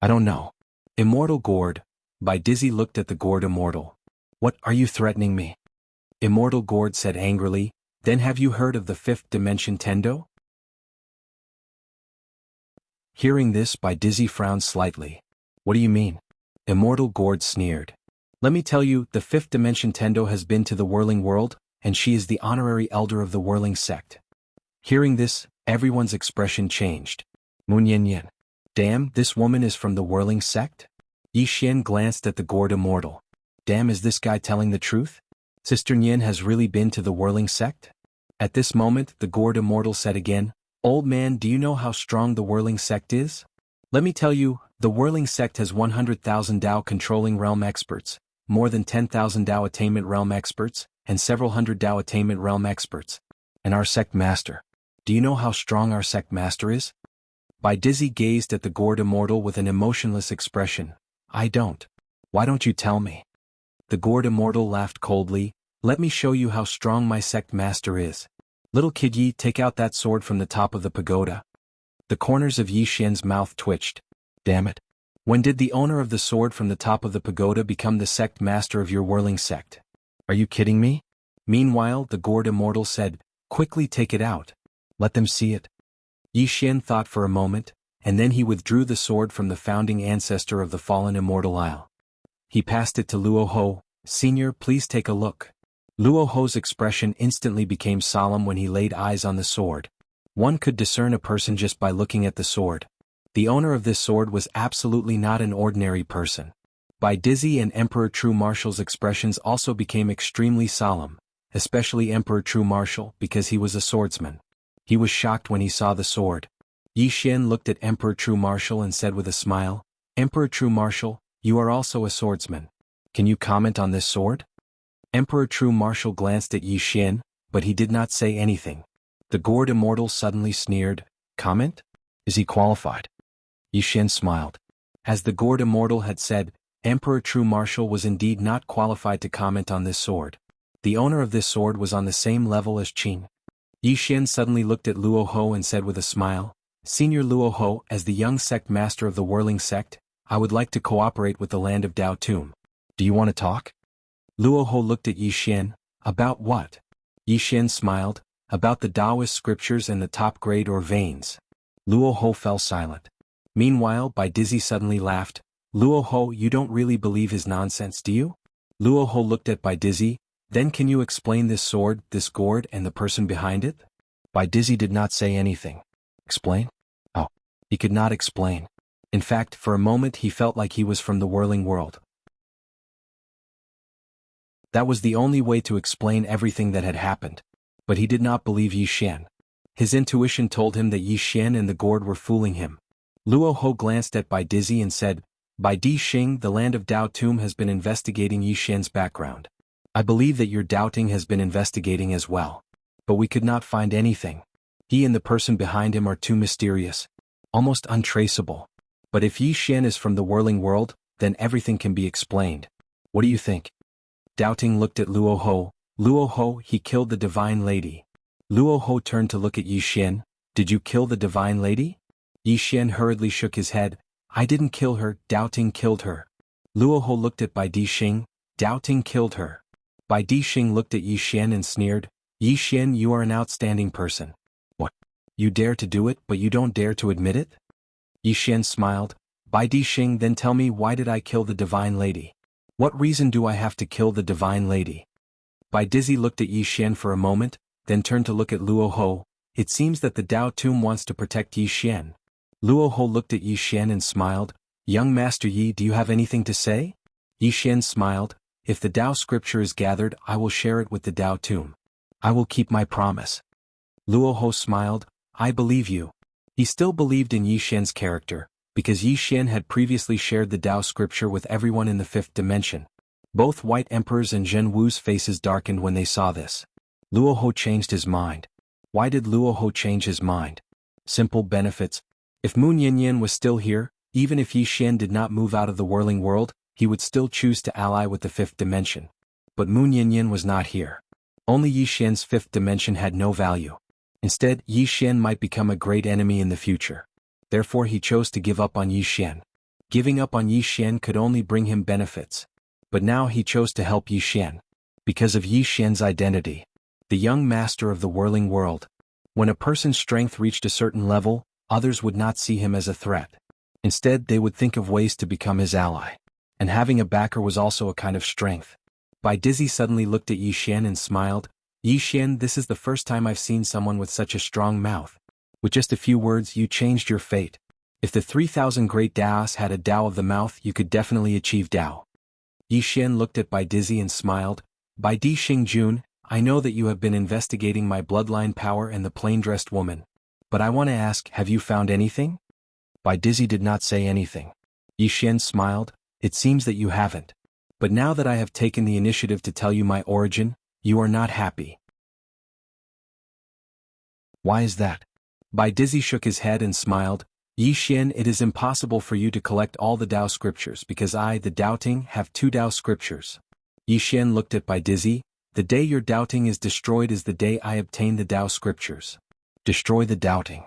S1: I don't know. Immortal Gourd. By Dizzy looked at the gourd immortal. What, are you threatening me? Immortal Gourd said angrily, then have you heard of the fifth dimension Tendo? Hearing this, By Dizzy frowned slightly. What do you mean? Immortal Gourd sneered. Let me tell you, the fifth dimension Tendo has been to the whirling world, and she is the honorary elder of the whirling sect. Hearing this, everyone's expression changed. Moon Yin Yin. Damn, this woman is from the whirling sect? Yi Xian glanced at the gourd immortal. Damn, is this guy telling the truth? Sister Nyan has really been to the whirling sect? At this moment, the gourd immortal said again, Old man, do you know how strong the whirling sect is? Let me tell you, the whirling sect has 100,000 Dao controlling realm experts, more than 10,000 Dao attainment realm experts, and several hundred Dao attainment realm experts. And our sect master. Do you know how strong our sect master is? By Dizzy gazed at the gourd immortal with an emotionless expression. I don't. Why don't you tell me? The gourd immortal laughed coldly. Let me show you how strong my sect master is. Little kid Yi, take out that sword from the top of the pagoda. The corners of Yi Xian's mouth twitched. Damn it. When did the owner of the sword from the top of the pagoda become the sect master of your whirling sect? Are you kidding me? Meanwhile, the gourd immortal said, Quickly take it out. Let them see it. Yi Xian thought for a moment, and then he withdrew the sword from the founding ancestor of the fallen immortal isle. He passed it to Luo Ho. Senior, please take a look. Luo Ho's expression instantly became solemn when he laid eyes on the sword. One could discern a person just by looking at the sword. The owner of this sword was absolutely not an ordinary person. By Dizzy and Emperor True Martial's expressions also became extremely solemn, especially Emperor True Martial because he was a swordsman. He was shocked when he saw the sword. Yi Xian looked at Emperor True Martial and said with a smile, Emperor True Martial, you are also a swordsman. Can you comment on this sword? Emperor True Martial glanced at Yi Xian, but he did not say anything. The gourd immortal suddenly sneered, Comment? Is he qualified? Yi Xian smiled. As the gourd immortal had said, Emperor True Martial was indeed not qualified to comment on this sword. The owner of this sword was on the same level as Qin. Yi Xian suddenly looked at Luo Ho and said with a smile, Senior Luo Ho, as the young sect master of the whirling sect, I would like to cooperate with the land of Dao Tomb. Do you want to talk? Luo Ho looked at Yi Xian. About what? Yi Xian smiled. About the Taoist scriptures and the top grade or veins. Luo Ho fell silent. Meanwhile, By Dizzy suddenly laughed. Luo Ho, you don't really believe his nonsense, do you? Luo Ho looked at By Dizzy. Then can you explain this sword, this gourd, and the person behind it? By Dizzy did not say anything. Explain? Oh. He could not explain. In fact, for a moment he felt like he was from the whirling world. That was the only way to explain everything that had happened. But he did not believe Yi Xian. His intuition told him that Yi Xian and the gourd were fooling him. Luo Ho glanced at By Dizzy and said, By Di Xing, the land of Dao Tomb has been investigating Yi Xian's background. I believe that your doubting has been investigating as well. But we could not find anything. He and the person behind him are too mysterious. Almost untraceable. But if Yi Xian is from the whirling world, then everything can be explained. What do you think? Doubting looked at Luo Ho. Luo Ho, he killed the divine lady. Luo Ho turned to look at Yi Xian. Did you kill the divine lady? Yi Xian hurriedly shook his head. I didn't kill her, doubting killed her. Luo Ho looked at Bai Di Xing. Doubting killed her. Bai Di Xing looked at Yi Xian and sneered. Yi Xian, you are an outstanding person. What? You dare to do it, but you don't dare to admit it? Yi Xian smiled. Bai Di Xing, then tell me, why did I kill the divine lady? What reason do I have to kill the divine lady? Bai Dizzy looked at Yi Xian for a moment, then turned to look at Luo Ho. It seems that the Dao Tomb wants to protect Yi Xian. Luo Ho looked at Yi Xian and smiled. Young Master Yi, do you have anything to say? Yi Xian smiled. If the Dao scripture is gathered, I will share it with the Dao Tomb. I will keep my promise. Luo Ho smiled. I believe you. He still believed in Yi Xian's character, because Yi Xian had previously shared the Dao scripture with everyone in the fifth dimension. Both White Emperor's and Zhen Wu's faces darkened when they saw this. Luo Ho changed his mind. Why did Luo Ho change his mind? Simple benefits. If Moon Yin was still here, even if Yi Xian did not move out of the whirling world, he would still choose to ally with the fifth dimension. But Moon Yin was not here. Only Yi Xian's fifth dimension had no value. Instead, Yi Xian might become a great enemy in the future. Therefore he chose to give up on Yi Xian. Giving up on Yi Xian could only bring him benefits. But now he chose to help Yi Xian. Because of Yi Xian's identity. The young master of the whirling world. When a person's strength reached a certain level, others would not see him as a threat. Instead, they would think of ways to become his ally. And having a backer was also a kind of strength. Bai Dizzy suddenly looked at Yi Xian and smiled. Yi Xian, this is the first time I've seen someone with such a strong mouth. With just a few words, you changed your fate. If the 3,000 great Daos had a Dao of the mouth, you could definitely achieve Dao. Yi Xian looked at Bai Dizzy and smiled. Bai Di Xingjun, I know that you have been investigating my bloodline power and the plain-dressed woman. But I want to ask, have you found anything? Bai Dizzy did not say anything. Yi Xian smiled. It seems that you haven't. But now that I have taken the initiative to tell you my origin, you are not happy. Why is that? Bai Dizzy shook his head and smiled. Yi Xian, it is impossible for you to collect all the Dao scriptures because I, the Doubting, have 2 Dao scriptures. Yi Xian looked at Bai Dizzy. The day your doubting is destroyed is the day I obtain the Dao scriptures. Destroy the doubting.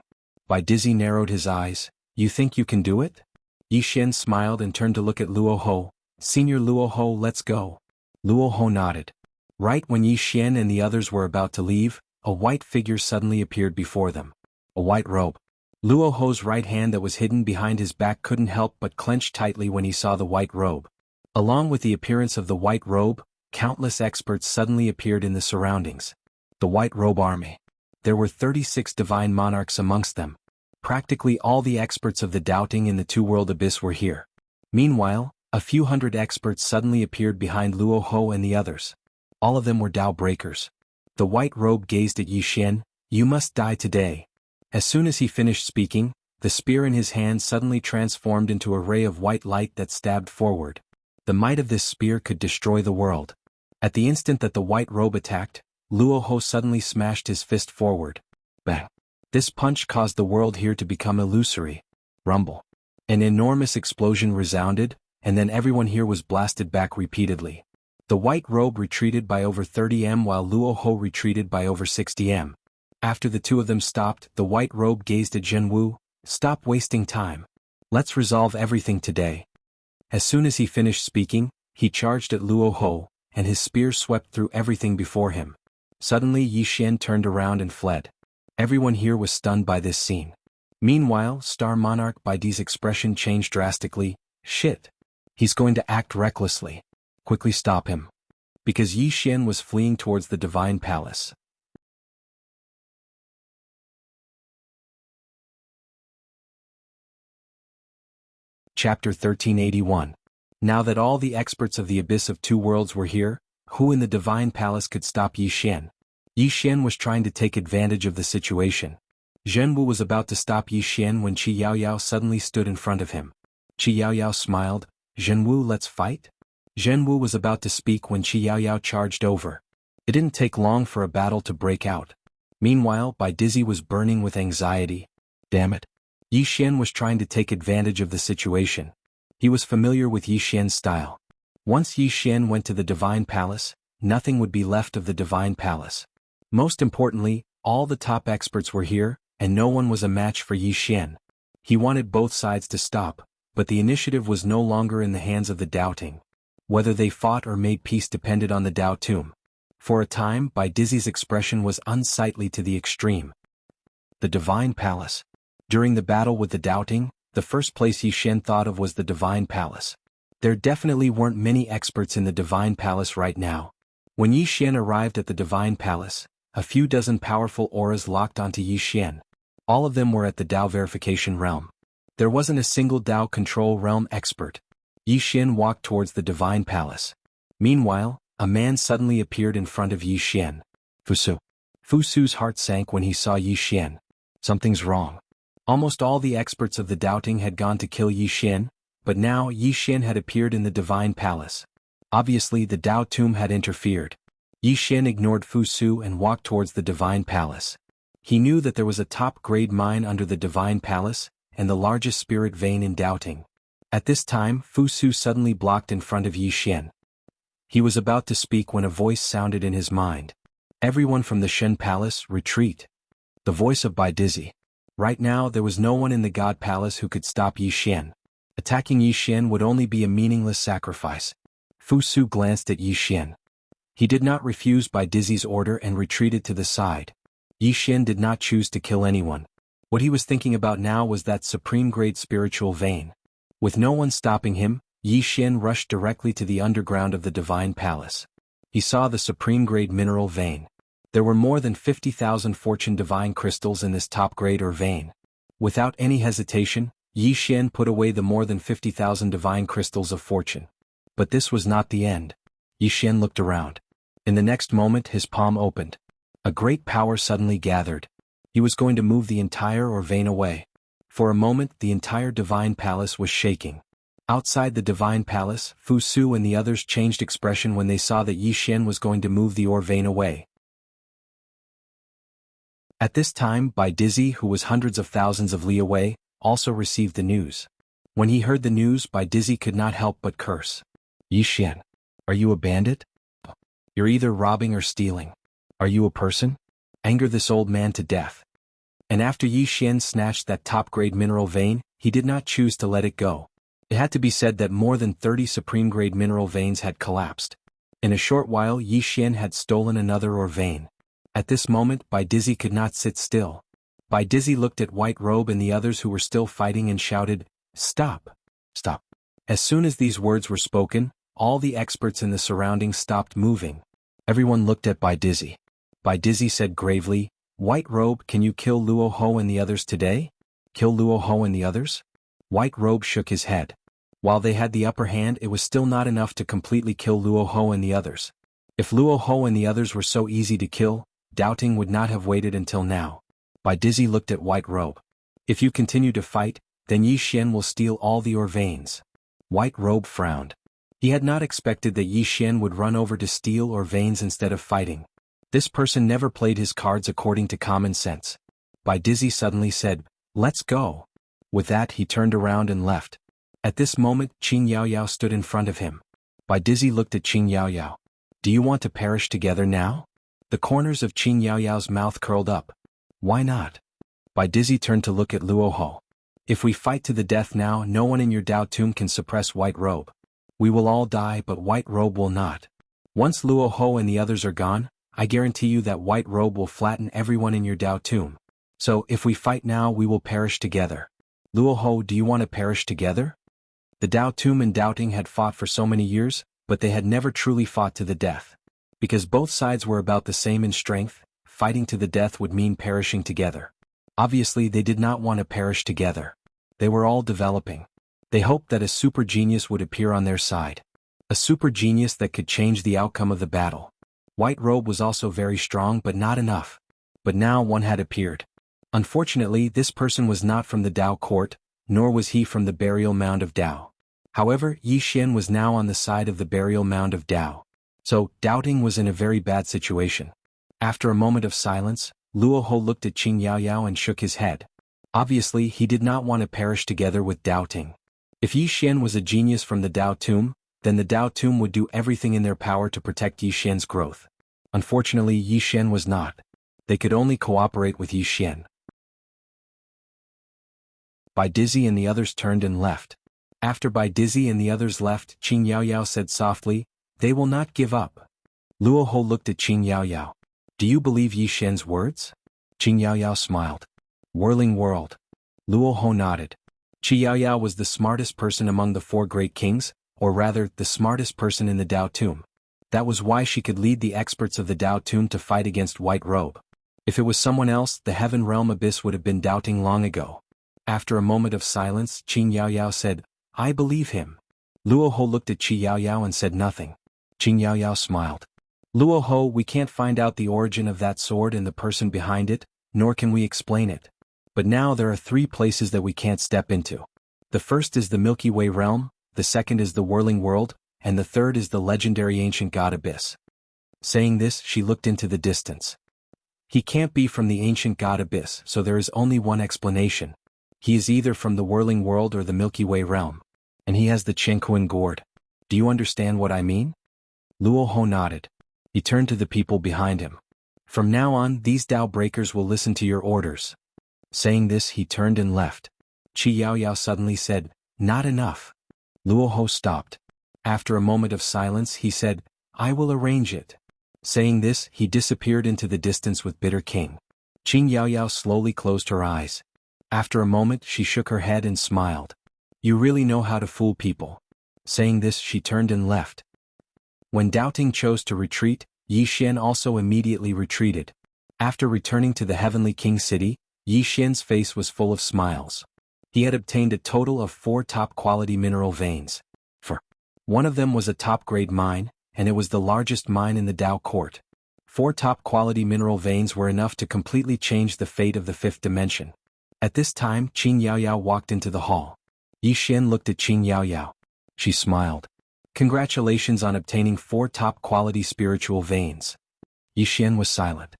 S1: Bai Dizzy narrowed his eyes. You think you can do it? Yi Xian smiled and turned to look at Luo Ho. Senior Luo Ho, let's go. Luo Ho nodded. Right when Yi Xian and the others were about to leave, a white figure suddenly appeared before them. A white robe. Luo Ho's right hand that was hidden behind his back couldn't help but clench tightly when he saw the white robe. Along with the appearance of the white robe, countless experts suddenly appeared in the surroundings. The White Robe Army. There were 36 divine monarchs amongst them. Practically all the experts of the doubting in the two-world abyss were here. Meanwhile, a few hundred experts suddenly appeared behind Luo Ho and the others. All of them were Dao breakers. The white robe gazed at Yi Xian. You must die today. As soon as he finished speaking, the spear in his hand suddenly transformed into a ray of white light that stabbed forward. The might of this spear could destroy the world. At the instant that the white robe attacked, Luo Ho suddenly smashed his fist forward. Bang! This punch caused the world here to become illusory. Rumble. An enormous explosion resounded, and then everyone here was blasted back repeatedly. The white robe retreated by over 30 m while Luo Ho retreated by over 60 m. After the two of them stopped, the white robe gazed at Zhenwu. Stop wasting time. Let's resolve everything today. As soon as he finished speaking, he charged at Luo Ho, and his spear swept through everything before him. Suddenly Yi Xian turned around and fled. Everyone here was stunned by this scene. Meanwhile, Star Monarch Bai Di's expression changed drastically. Shit. He's going to act recklessly. Quickly stop him. Because Yi Xian was fleeing towards the Divine Palace. Chapter 1381. Now that all the experts of the Abyss of Two Worlds were here, who in the Divine Palace could stop Yi Xian? Yi Xian was trying to take advantage of the situation. Zhenwu was about to stop Yi Xian when Qi Yaoyao suddenly stood in front of him. Qi Yaoyao smiled. Zhenwu, let's fight? Zhenwu was about to speak when Qi Yaoyao charged over. It didn't take long for a battle to break out. Meanwhile, Bai Dizzy was burning with anxiety. Damn it. Yi Xian was trying to take advantage of the situation. He was familiar with Yi Xian's style. Once Yi Xian went to the Divine Palace, nothing would be left of the Divine Palace. Most importantly, all the top experts were here, and no one was a match for Yi Xian. He wanted both sides to stop, but the initiative was no longer in the hands of the doubting. Whether they fought or made peace depended on the Dao Tomb. For a time, Bai Dizzy's expression was unsightly to the extreme. The Divine Palace. During the battle with the doubting, the first place Yi Xian thought of was the Divine Palace. There definitely weren't many experts in the Divine Palace right now. When Yi Xian arrived at the Divine Palace, a few dozen powerful auras locked onto Yi Xian. All of them were at the Dao Verification Realm. There wasn't a single Dao Control Realm expert. Yi Xian walked towards the Divine Palace. Meanwhile, a man suddenly appeared in front of Yi Xian. Fusu. Fusu's heart sank when he saw Yi Xian. Something's wrong. Almost all the experts of the doubting had gone to kill Yi Xian, but now Yi Xian had appeared in the Divine Palace. Obviously the Dao Tomb had interfered. Yi Xian ignored Fusu and walked towards the Divine Palace. He knew that there was a top-grade mine under the Divine Palace, and the largest spirit vein in doubting. At this time, Fusu suddenly blocked in front of Yi Xian. He was about to speak when a voice sounded in his mind. Everyone from the Shen Palace, retreat. The voice of Bai Dizzy. Right now there was no one in the God Palace who could stop Yi Xian. Attacking Yi Xian would only be a meaningless sacrifice. Fu Su glanced at Yi Xian. He did not refuse Bai Dizzy's order and retreated to the side. Yi Xian did not choose to kill anyone. What he was thinking about now was that supreme-grade spiritual vein. With no one stopping him, Yi Xian rushed directly to the underground of the Divine Palace. He saw the supreme-grade mineral vein. There were more than 50,000 fortune divine crystals in this top-grade or vein. Without any hesitation, Yi Xian put away the more than 50,000 divine crystals of fortune. But this was not the end. Yi Xian looked around. In the next moment his palm opened. A great power suddenly gathered. He was going to move the entire or vein away. For a moment the entire Divine Palace was shaking. Outside the Divine Palace, Fu Su and the others changed expression when they saw that Yi Xian was going to move the or vein away. At this time, Bai Dizzy, who was hundreds of thousands of li away, also received the news. When he heard the news, Bai Dizzy could not help but curse. Yi Xian, are you a bandit? You're either robbing or stealing. Are you a person? Anger this old man to death. And after Yi Xian snatched that top-grade mineral vein, he did not choose to let it go. It had to be said that more than 30 supreme-grade mineral veins had collapsed. In a short while Yi Xian had stolen another or vein. At this moment Bai Dizzy could not sit still. Bai Dizzy looked at White Robe and the others who were still fighting and shouted, "Stop! Stop!" As soon as these words were spoken, all the experts in the surroundings stopped moving. Everyone looked at Bai Dizzy. Bai Dizzy said gravely, "White Robe, can you kill Luo Ho and the others today? Kill Luo Ho and the others?" White Robe shook his head. While they had the upper hand, it was still not enough to completely kill Luo Ho and the others. If Luo Ho and the others were so easy to kill, Doubting would not have waited until now. Bai Dizzy looked at White Robe. "If you continue to fight, then Yi Xian will steal all the or veins." White Robe frowned. He had not expected that Yi Xian would run over to steal or veins instead of fighting. This person never played his cards according to common sense. Bai Dizzy suddenly said, "Let's go." With that he turned around and left. At this moment Qing Yaoyao stood in front of him. Bai Dizzy looked at Qing Yaoyao. "Do you want to perish together now?" The corners of Qing Yaoyao's mouth curled up. "Why not?" Bai Dizzy turned to look at Luo Ho. "If we fight to the death now, no one in your Dao tomb can suppress White Robe. We will all die, but White Robe will not. Once Luo Ho and the others are gone, I guarantee you that White Robe will flatten everyone in your Dao tomb. So if we fight now, we will perish together. Luo Ho, do you want to perish together?" The Dao tomb and Doubting had fought for so many years, but they had never truly fought to the death. Because both sides were about the same in strength, fighting to the death would mean perishing together. Obviously they did not want to perish together. They were all developing. They hoped that a super genius would appear on their side. A super genius that could change the outcome of the battle. White Robe was also very strong but not enough. But now one had appeared. Unfortunately this person was not from the Dao court, nor was he from the burial mound of Dao. However, Yi Xian was now on the side of the burial mound of Dao. So, Doubting was in a very bad situation. After a moment of silence, Luo Ho looked at Qing Yaoyao and shook his head. Obviously he did not want to perish together with Doubting. If Yi Xian was a genius from the Dao tomb, then the Dao tomb would do everything in their power to protect Yi Xian's growth. Unfortunately Yi Xian was not. They could only cooperate with Yi Xian. Bai Dizzy and the others turned and left. After Bai Dizzy and the others left, Qing Yaoyao said softly, "They will not give up." Luo Ho looked at Qing Yaoyao. "Do you believe Yi Xian's words?" Qing Yaoyao smiled. "Whirling world." Luo Ho nodded. Qi Yaoyao was the smartest person among the four great kings, or rather, the smartest person in the Dao tomb. That was why she could lead the experts of the Dao tomb to fight against White Robe. If it was someone else, the Heaven Realm Abyss would have been Doubting long ago. After a moment of silence, Qing Yaoyao said, "I believe him." Luo Ho looked at Qi Yaoyao and said nothing. Qing Yaoyao smiled. "Luo Ho, we can't find out the origin of that sword and the person behind it, nor can we explain it. But now there are 3 places that we can't step into. The first is the Milky Way realm, the second is the Whirling World, and the third is the legendary ancient god Abyss." Saying this, she looked into the distance. "He can't be from the ancient god Abyss, so there is only one explanation. He is either from the Whirling World or the Milky Way realm. And he has the Chengquan gourd. Do you understand what I mean?" Luo Ho nodded. He turned to the people behind him. "From now on, these Dao breakers will listen to your orders." Saying this, he turned and left. Qi Yaoyao suddenly said, Not enough. Luoho stopped. After a moment of silence he said, I will arrange it. Saying this, he disappeared into the distance with Bitter King. Qing Yaoyao slowly closed her eyes. After a moment she shook her head and smiled. You really know how to fool people. Saying this, she turned and left. When Doubting chose to retreat, Yi Xian also immediately retreated. After returning to the Heavenly King City, Yi Xian's face was full of smiles. He had obtained a total of 4 top-quality mineral veins. One of them was a top-grade mine, and it was the largest mine in the Dao court. 4 top-quality mineral veins were enough to completely change the fate of the 5th dimension. At this time, Qing Yaoyao walked into the hall. Yi Xian looked at Qing Yaoyao. She smiled. Congratulations on obtaining 4 top-quality spiritual veins. Yi Xian was silent.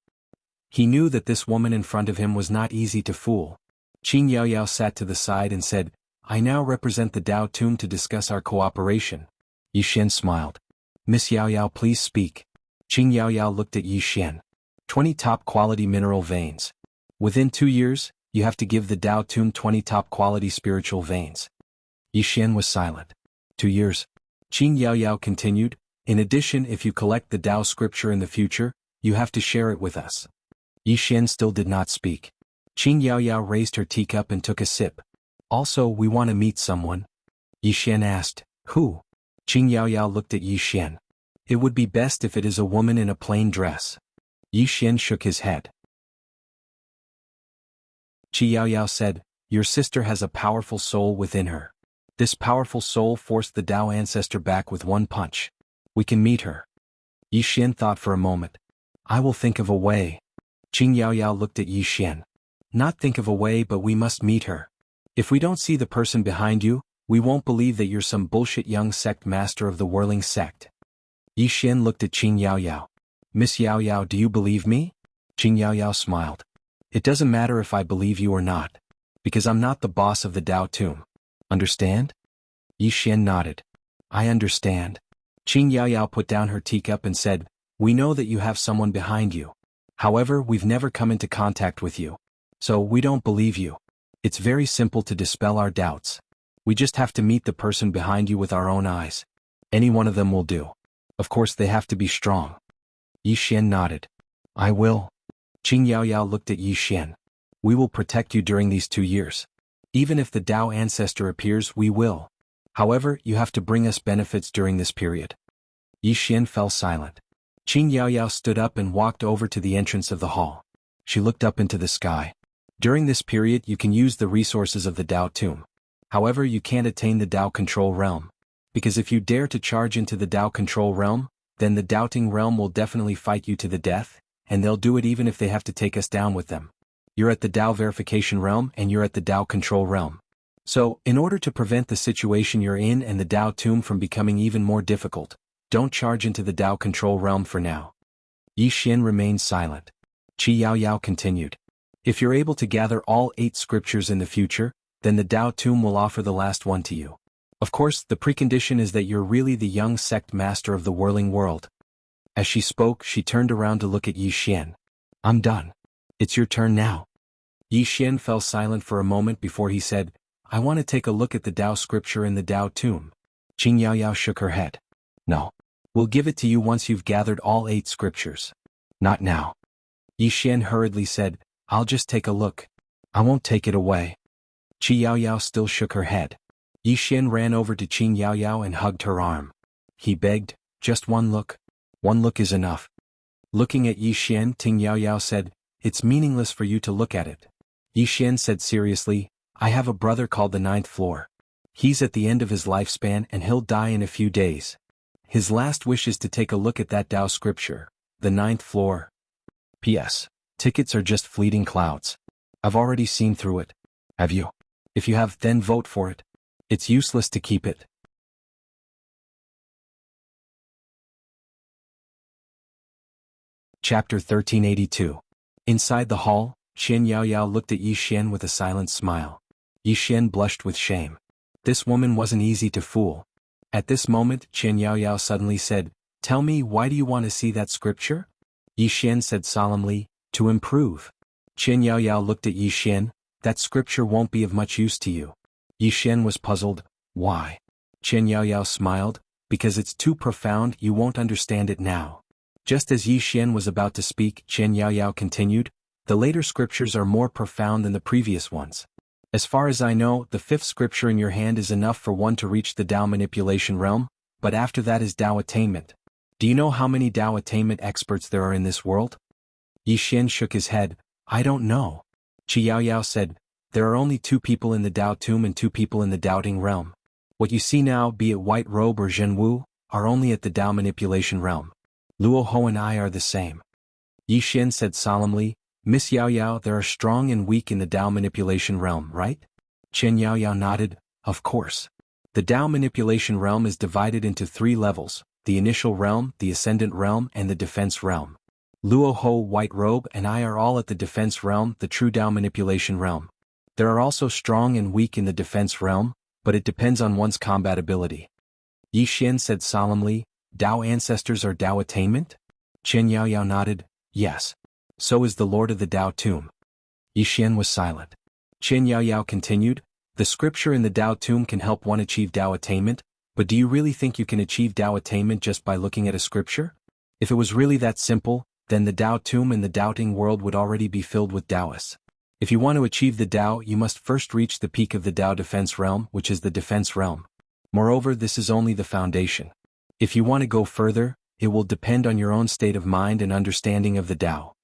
S1: He knew that this woman in front of him was not easy to fool. Qing Yaoyao sat to the side and said, I now represent the Dao Tomb to discuss our cooperation. Yi Xian smiled. Miss Yaoyao, please speak. Qing Yaoyao looked at Yi Xian. 20 top-quality mineral veins. Within 2 years, you have to give the Dao Tomb 20 top-quality spiritual veins. Yi Xian was silent. 2 years. Qing Yaoyao continued, in addition, if you collect the Dao scripture in the future, you have to share it with us. Yi Xian still did not speak. Qing Yaoyao raised her teacup and took a sip. Also, we want to meet someone. Yi Xian asked, who? Qing Yaoyao looked at Yi Xian. It would be best if it is a woman in a plain dress. Yi Xian shook his head. Qi Yaoyao said, your sister has a powerful soul within her. This powerful soul forced the Dao ancestor back with one punch. We can meet her. Yi Xian thought for a moment. I will think of a way. Qing Yaoyao looked at Yi Xian. Not think of a way, but we must meet her. If we don't see the person behind you, we won't believe that you're some bullshit young sect master of the whirling sect. Yi Xian looked at Qing Yaoyao. Miss Yaoyao, do you believe me? Qing Yaoyao smiled. It doesn't matter if I believe you or not. Because I'm not the boss of the Dao Tomb. Understand? Yi Xian nodded. I understand. Qing Yaoyao put down her teacup and said, we know that you have someone behind you. However, we've never come into contact with you. So we don't believe you. It's very simple to dispel our doubts. We just have to meet the person behind you with our own eyes. Any one of them will do. Of course they have to be strong. Yi Xian nodded. I will. Qing Yaoyao looked at Yi Xian. We will protect you during these 2 years. Even if the Dao ancestor appears, we will. However, you have to bring us benefits during this period. Yi Xian fell silent. Qing Yaoyao stood up and walked over to the entrance of the hall. She looked up into the sky. During this period you can use the resources of the Dao Tomb. However, you can't attain the Dao Control Realm. Because if you dare to charge into the Dao Control Realm, then the Doubting Realm will definitely fight you to the death, and they'll do it even if they have to take us down with them. You're at the Dao Verification Realm and you're at the Dao Control Realm. So, in order to prevent the situation you're in and the Dao Tomb from becoming even more difficult, don't charge into the Dao Control Realm for now. Yi Xian remained silent. Qi Yaoyao continued. If you're able to gather all 8 scriptures in the future, then the Dao Tomb will offer the last one to you. Of course, the precondition is that you're really the young sect master of the whirling world. As she spoke, she turned around to look at Yi Xian. I'm done. It's your turn now. Yi Xian fell silent for a moment before he said, I want to take a look at the Dao scripture in the Dao Tomb. Qing Yaoyao shook her head. No. We'll give it to you once you've gathered all 8 scriptures. Not now. Yi Xian hurriedly said, I'll just take a look. I won't take it away. Qi Yaoyao still shook her head. Yi Xian ran over to Qing Yaoyao and hugged her arm. He begged, just one look. One look is enough. Looking at Yi Xian, Qing Yaoyao said, it's meaningless for you to look at it. Yi Xian said seriously, I have a brother called the 9th floor. He's at the end of his lifespan and he'll die in a few days. His last wish is to take a look at that Dao scripture, the 9th floor. P.S. Tickets are just fleeting clouds. I've already seen through it. Have you? If you have, then vote for it. It's useless to keep it. Chapter 1382. Inside the hall, Qian Yaoyao looked at Yi Xian with a silent smile. Yi Xian blushed with shame. This woman wasn't easy to fool. At this moment, Qian Yaoyao suddenly said, Tell me, why do you want to see that scripture? Yi Xian said solemnly, To improve. Qian Yaoyao looked at Yi Xian. That scripture won't be of much use to you. Yi Xian was puzzled. Why? Chen Yaoyao smiled, because it's too profound, you won't understand it now. Just as Yi Xian was about to speak, Chen Yaoyao continued, the later scriptures are more profound than the previous ones. As far as I know, the fifth scripture in your hand is enough for one to reach the Tao manipulation realm, but after that is Tao attainment. Do you know how many Tao attainment experts there are in this world? Yi Xian shook his head, I don't know. Qi Yaoyao said, there are only 2 people in the Tao tomb and 2 people in the doubting realm. What you see now, be it White Robe or Zhen Wu, are only at the Tao manipulation realm. Luo Ho and I are the same. Yi Xian said solemnly, Miss Yaoyao, there are strong and weak in the Tao manipulation realm, right? Chen Yaoyao nodded, of course. The Tao manipulation realm is divided into 3 levels, the initial realm, the ascendant realm, and the defense realm. Luo Ho, White Robe, and I are all at the defense realm, the true Tao manipulation realm. There are also strong and weak in the defense realm, but it depends on one's combat ability. Yi Xian said solemnly, Tao ancestors are Tao attainment? Chen Yaoyao nodded, yes. So is the Lord of the Tao tomb. Yi Xian was silent. Chen Yaoyao continued, the scripture in the Tao tomb can help one achieve Tao attainment, but do you really think you can achieve Tao attainment just by looking at a scripture? If it was really that simple, then the Tao tomb and the doubting world would already be filled with Taoists. If you want to achieve the Tao, you must first reach the peak of the Tao defense realm, which is the defense realm. Moreover, this is only the foundation. If you want to go further, it will depend on your own state of mind and understanding of the Tao.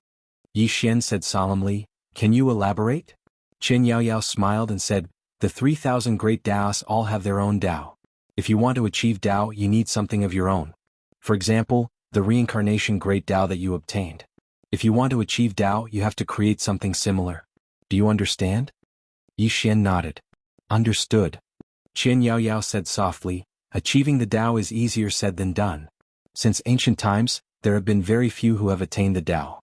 S1: Yi Xian said solemnly, can you elaborate? Chen Yaoyao smiled and said, the 3,000 great Taoists all have their own Tao. If you want to achieve Tao, you need something of your own. For example, the reincarnation great Tao that you obtained. If you want to achieve Tao, you have to create something similar. Do you understand? Yi Xian nodded. Understood. Chen Yaoyao said softly, achieving the Tao is easier said than done. Since ancient times, there have been very few who have attained the Tao.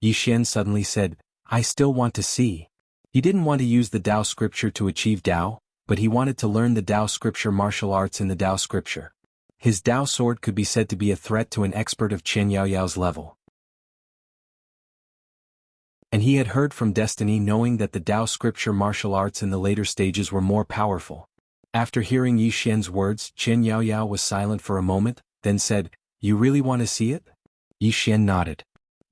S1: Yi Xian suddenly said, I still want to see. He didn't want to use the Tao scripture to achieve Tao, but he wanted to learn the Tao scripture martial arts in the Tao scripture. His Tao sword could be said to be a threat to an expert of Chen Yaoyao's level. And he had heard from Destiny knowing that the Tao scripture martial arts in the later stages were more powerful. After hearing Yi Xian's words, Chen Yaoyao was silent for a moment, then said, you really want to see it? Yi Xian nodded.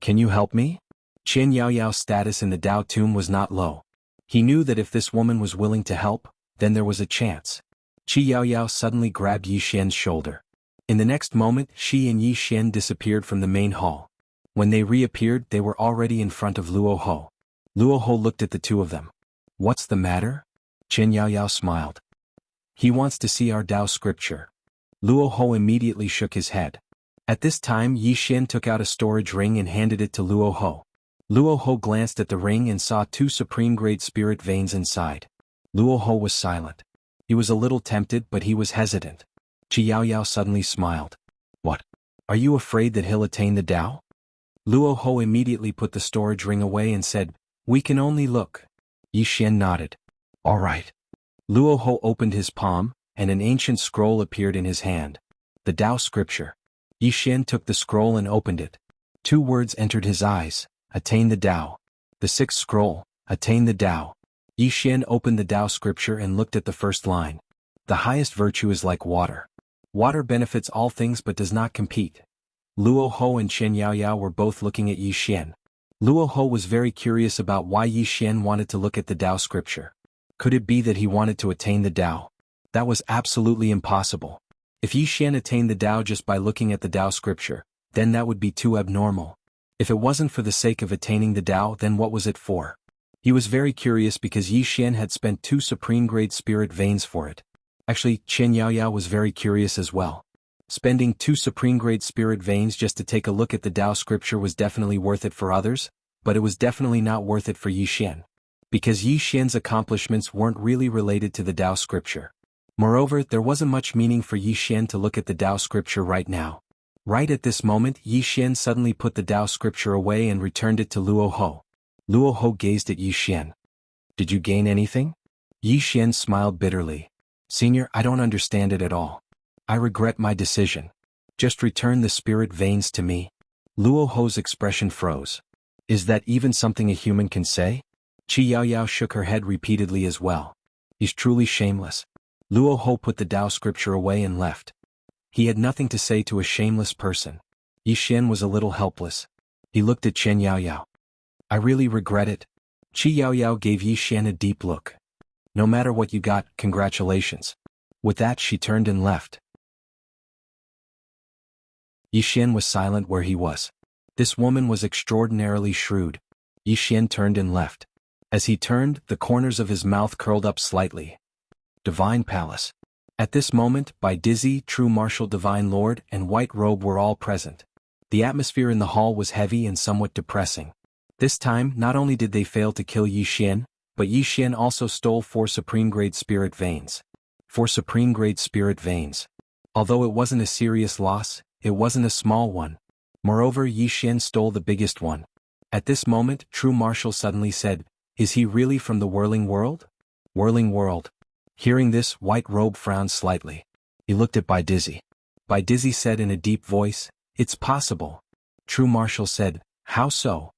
S1: Can you help me? Chen Yaoyao's status in the Tao tomb was not low. He knew that if this woman was willing to help, then there was a chance. Qi Yaoyao suddenly grabbed Yi Xian's shoulder. In the next moment, she and Yi Xian disappeared from the main hall. When they reappeared, they were already in front of Luo Ho. Luo Ho looked at the 2 of them. What's the matter? Chen Yaoyao smiled. He wants to see our Tao scripture. Luo Ho immediately shook his head. At this time, Yi Xian took out a storage ring and handed it to Luo Ho. Luo Ho glanced at the ring and saw 2 supreme-grade spirit veins inside. Luo Ho was silent. He was a little tempted, but he was hesitant. Qi Yaoyao suddenly smiled. What? Are you afraid that he'll attain the Tao? Luo Ho immediately put the storage ring away and said, we can only look. Yi Xian nodded. All right. Luo Ho opened his palm, and an ancient scroll appeared in his hand. The Tao scripture. Yi Xian took the scroll and opened it. 2 words entered his eyes, attain the Tao. The 6th scroll, attain the Tao. Yi Xian opened the Tao scripture and looked at the first line. The highest virtue is like water. Water benefits all things but does not compete. Luo Ho and Chen Yaoyao were both looking at Yi Xian. Luo Ho was very curious about why Yi Xian wanted to look at the Tao scripture. Could it be that he wanted to attain the Tao? That was absolutely impossible. If Yi Xian attained the Tao just by looking at the Tao scripture, then that would be too abnormal. If it wasn't for the sake of attaining the Tao, then what was it for? He was very curious because Yi Xian had spent 2 supreme-grade spirit veins for it. Actually, Chen Yaoyao was very curious as well. Spending 2 supreme-grade spirit veins just to take a look at the Tao scripture was definitely worth it for others, but it was definitely not worth it for Yi Xian. Because Yi Xian's accomplishments weren't really related to the Tao scripture. Moreover, there wasn't much meaning for Yi Xian to look at the Tao scripture right now. Right at this moment, Yi Xian suddenly put the Tao scripture away and returned it to Luo Ho. Luo Ho gazed at Yi Xian. Did you gain anything? Yi Xian smiled bitterly. Senior, I don't understand it at all. I regret my decision. Just return the spirit veins to me. Luo Ho's expression froze. Is that even something a human can say? Qi Yaoyao shook her head repeatedly as well. He's truly shameless. Luo Ho put the Tao scripture away and left. He had nothing to say to a shameless person. Yi Xian was a little helpless. He looked at Chen Yaoyao. I really regret it. Qi Yaoyao gave Yi Xian a deep look. No matter what you got, congratulations. With that she turned and left. Yi Xian was silent where he was. This woman was extraordinarily shrewd. Yi Xian turned and left. As he turned, the corners of his mouth curled up slightly. Divine Palace. At this moment, Bai Dizzy, True Martial Divine Lord, and White Robe were all present. The atmosphere in the hall was heavy and somewhat depressing. This time, not only did they fail to kill Yi Xian, but Yi Xian also stole 4 supreme-grade spirit veins. 4 supreme-grade spirit veins. Although it wasn't a serious loss, it wasn't a small one. Moreover, Yi Xian stole the biggest one. At this moment, True Martial suddenly said, Is he really from the Whirling World? Whirling World. Hearing this, White Robe frowned slightly. He looked at Bai Dizzy. Bai Dizzy said in a deep voice, It's possible. True Martial said, How so?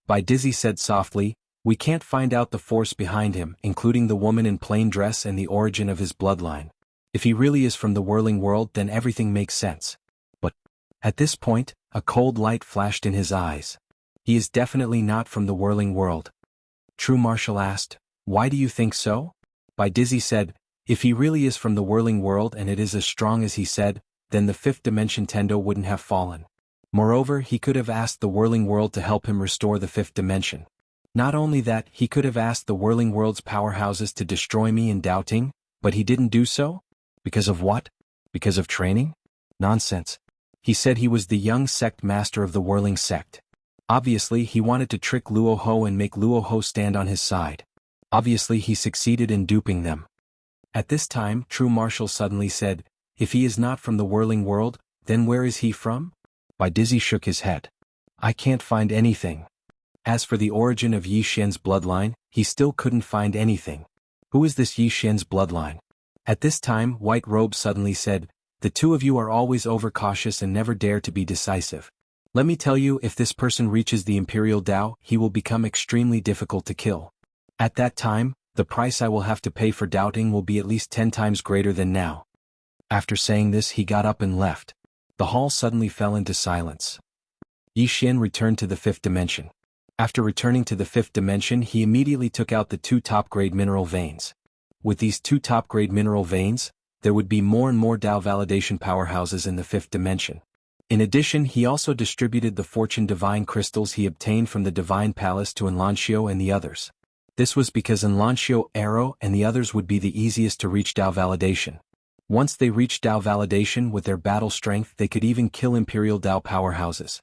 S1: Bai Dizzy said softly, We can't find out the force behind him, including the woman in plain dress and the origin of his bloodline. If he really is from the Whirling World, then everything makes sense. But, at this point, a cold light flashed in his eyes. He is definitely not from the Whirling World. True Martial asked, Why do you think so? Bai Dizzy said, If he really is from the Whirling World and it is as strong as he said, then the 5th dimension Tendo wouldn't have fallen. Moreover, he could have asked the Whirling World to help him restore the 5th dimension. Not only that, he could have asked the Whirling World's powerhouses to destroy me in doubting, but he didn't do so? Because of what? Because of training? Nonsense. He said he was the young sect master of the Whirling sect. Obviously, he wanted to trick Luo Ho and make Luo Ho stand on his side. Obviously, he succeeded in duping them. At this time, True Martial suddenly said, If he is not from the Whirling World, then where is he from? Bai Dizzy shook his head. I can't find anything. As for the origin of Yi Xian's bloodline, he still couldn't find anything. Who is this Yi Xian's bloodline? At this time, White Robe suddenly said, The two of you are always overcautious and never dare to be decisive. Let me tell you, if this person reaches the Imperial Tao, he will become extremely difficult to kill. At that time, the price I will have to pay for doubting will be at least 10 times greater than now. After saying this, he got up and left. The hall suddenly fell into silence. Yi Xian returned to the 5th dimension. After returning to the 5th dimension, he immediately took out the 2 top-grade mineral veins. With these 2 top-grade mineral veins, there would be more and more Tao validation powerhouses in the 5th dimension. In addition, he also distributed the Fortune Divine crystals he obtained from the Divine Palace to Enlancio and the others. This was because Enlancio, Arrow, and the others would be the easiest to reach Tao validation. Once they reached Tao validation with their battle strength, they could even kill Imperial Tao powerhouses.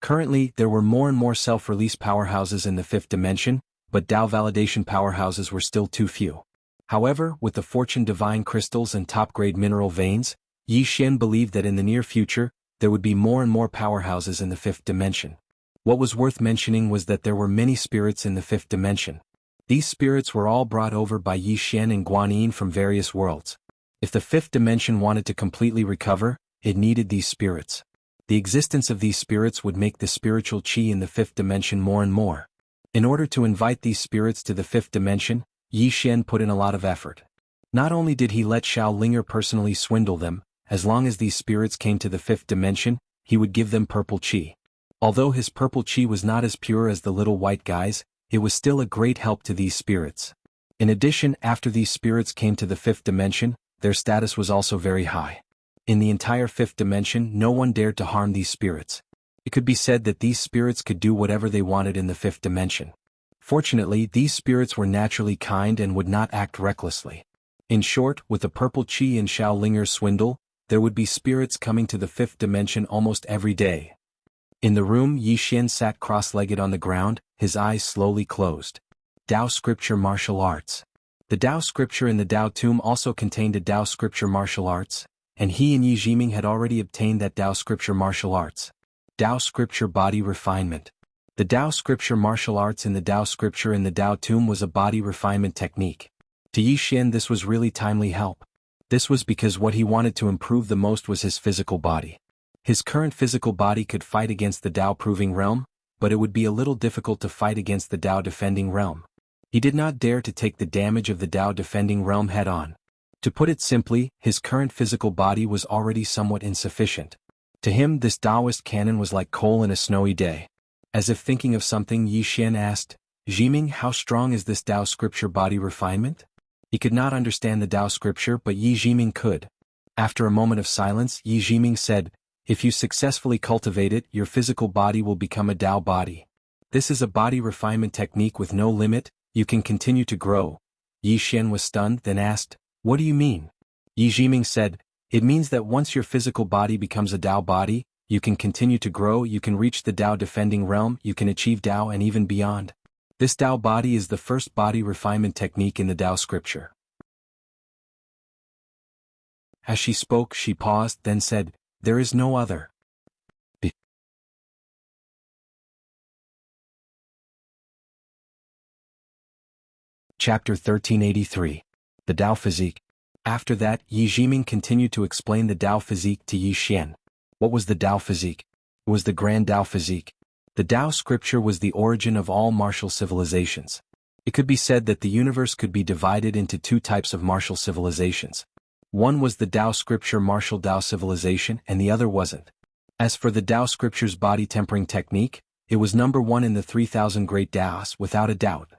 S1: Currently, there were more and more self-release powerhouses in the 5th dimension, but Tao validation powerhouses were still too few. However, with the Fortune Divine crystals and top-grade mineral veins, Yi Xian believed that in the near future, there would be more and more powerhouses in the 5th dimension. What was worth mentioning was that there were many spirits in the 5th dimension. These spirits were all brought over by Yi Xian and Guanyin from various worlds. If the 5th dimension wanted to completely recover, it needed these spirits. The existence of these spirits would make the spiritual qi in the 5th dimension more and more. In order to invite these spirits to the 5th dimension, Yi Xian put in a lot of effort. Not only did he let Xiao Linger personally swindle them, as long as these spirits came to the 5th dimension, he would give them purple qi. Although his purple qi was not as pure as the little white guys, it was still a great help to these spirits. In addition, after these spirits came to the 5th dimension, their status was also very high. In the entire 5th dimension, no one dared to harm these spirits. It could be said that these spirits could do whatever they wanted in the 5th dimension. Fortunately, these spirits were naturally kind and would not act recklessly. In short, with the purple qi and Xiao Linger's swindle, there would be spirits coming to the 5th dimension almost every day. In the room, Yi Xian sat cross-legged on the ground, his eyes slowly closed. Tao Scripture Martial Arts. The Tao Scripture in the Tao Tomb also contained a Tao Scripture Martial Arts, and he and Yi Jiming had already obtained that Tao Scripture Martial Arts. Tao Scripture Body Refinement. The Tao Scripture Martial Arts in the Tao Scripture in the Tao Tomb was a body refinement technique. To Yi Xian, this was really timely help. This was because what he wanted to improve the most was his physical body. His current physical body could fight against the Tao Proving Realm, but it would be a little difficult to fight against the Tao Defending Realm. He did not dare to take the damage of the Tao defending realm head-on. To put it simply, his current physical body was already somewhat insufficient. To him, this Taoist cannon was like coal in a snowy day. As if thinking of something, Yi Xian asked, "Jiming, how strong is this Tao scripture body refinement?" He could not understand the Tao scripture, but Yi Jiming could. After a moment of silence, Yi Jiming said, "If you successfully cultivate it, your physical body will become a Tao body. This is a body refinement technique with no limit, you can continue to grow." Yi Xian was stunned, then asked, "What do you mean?" Yi Jiming said, "It means that once your physical body becomes a Tao body, you can continue to grow, you can reach the Tao defending realm, you can achieve Tao and even beyond. This Tao body is the first body refinement technique in the Tao scripture." As she spoke, she paused, then said, "There is no other." Chapter 1383. The Tao Physique. After that, Yi Jiming continued to explain the Tao Physique to Yi Xian. What was the Tao Physique? It was the Grand Tao Physique. The Tao scripture was the origin of all martial civilizations. It could be said that the universe could be divided into two types of martial civilizations. One was the Tao scripture martial Tao civilization and the other wasn't. As for the Tao scripture's body tempering technique, it was number one in the 3,000 great Taos without a doubt.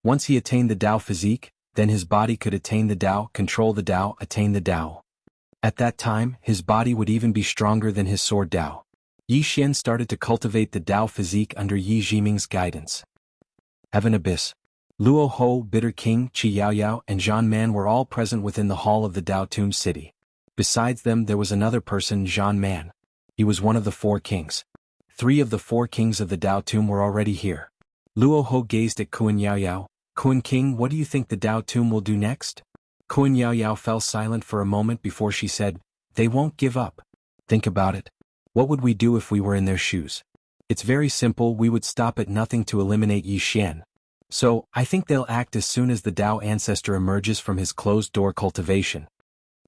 S1: Once he attained the Tao physique, then his body could attain the Tao, control the Tao, attain the Tao. At that time, his body would even be stronger than his sword Tao. Yi Xian started to cultivate the Tao physique under Yi Jiming's guidance. Heaven Abyss. Luo Ho, Bitter King, Qi Yaoyao, and Zhan Man were all present within the hall of the Tao Tomb City. Besides them there was another person, Zhan Man. He was one of the 4 kings. 3 of the 4 kings of the Tao Tomb were already here. Luo Ho gazed at Kuan Yaoyao. "Kuan King, what do you think the Tao Tomb will do next?" Kuan Yaoyao fell silent for a moment before she said, "They won't give up. Think about it. What would we do if we were in their shoes? It's very simple, we would stop at nothing to eliminate Yi Xian. So, I think they'll act as soon as the Tao ancestor emerges from his closed-door cultivation."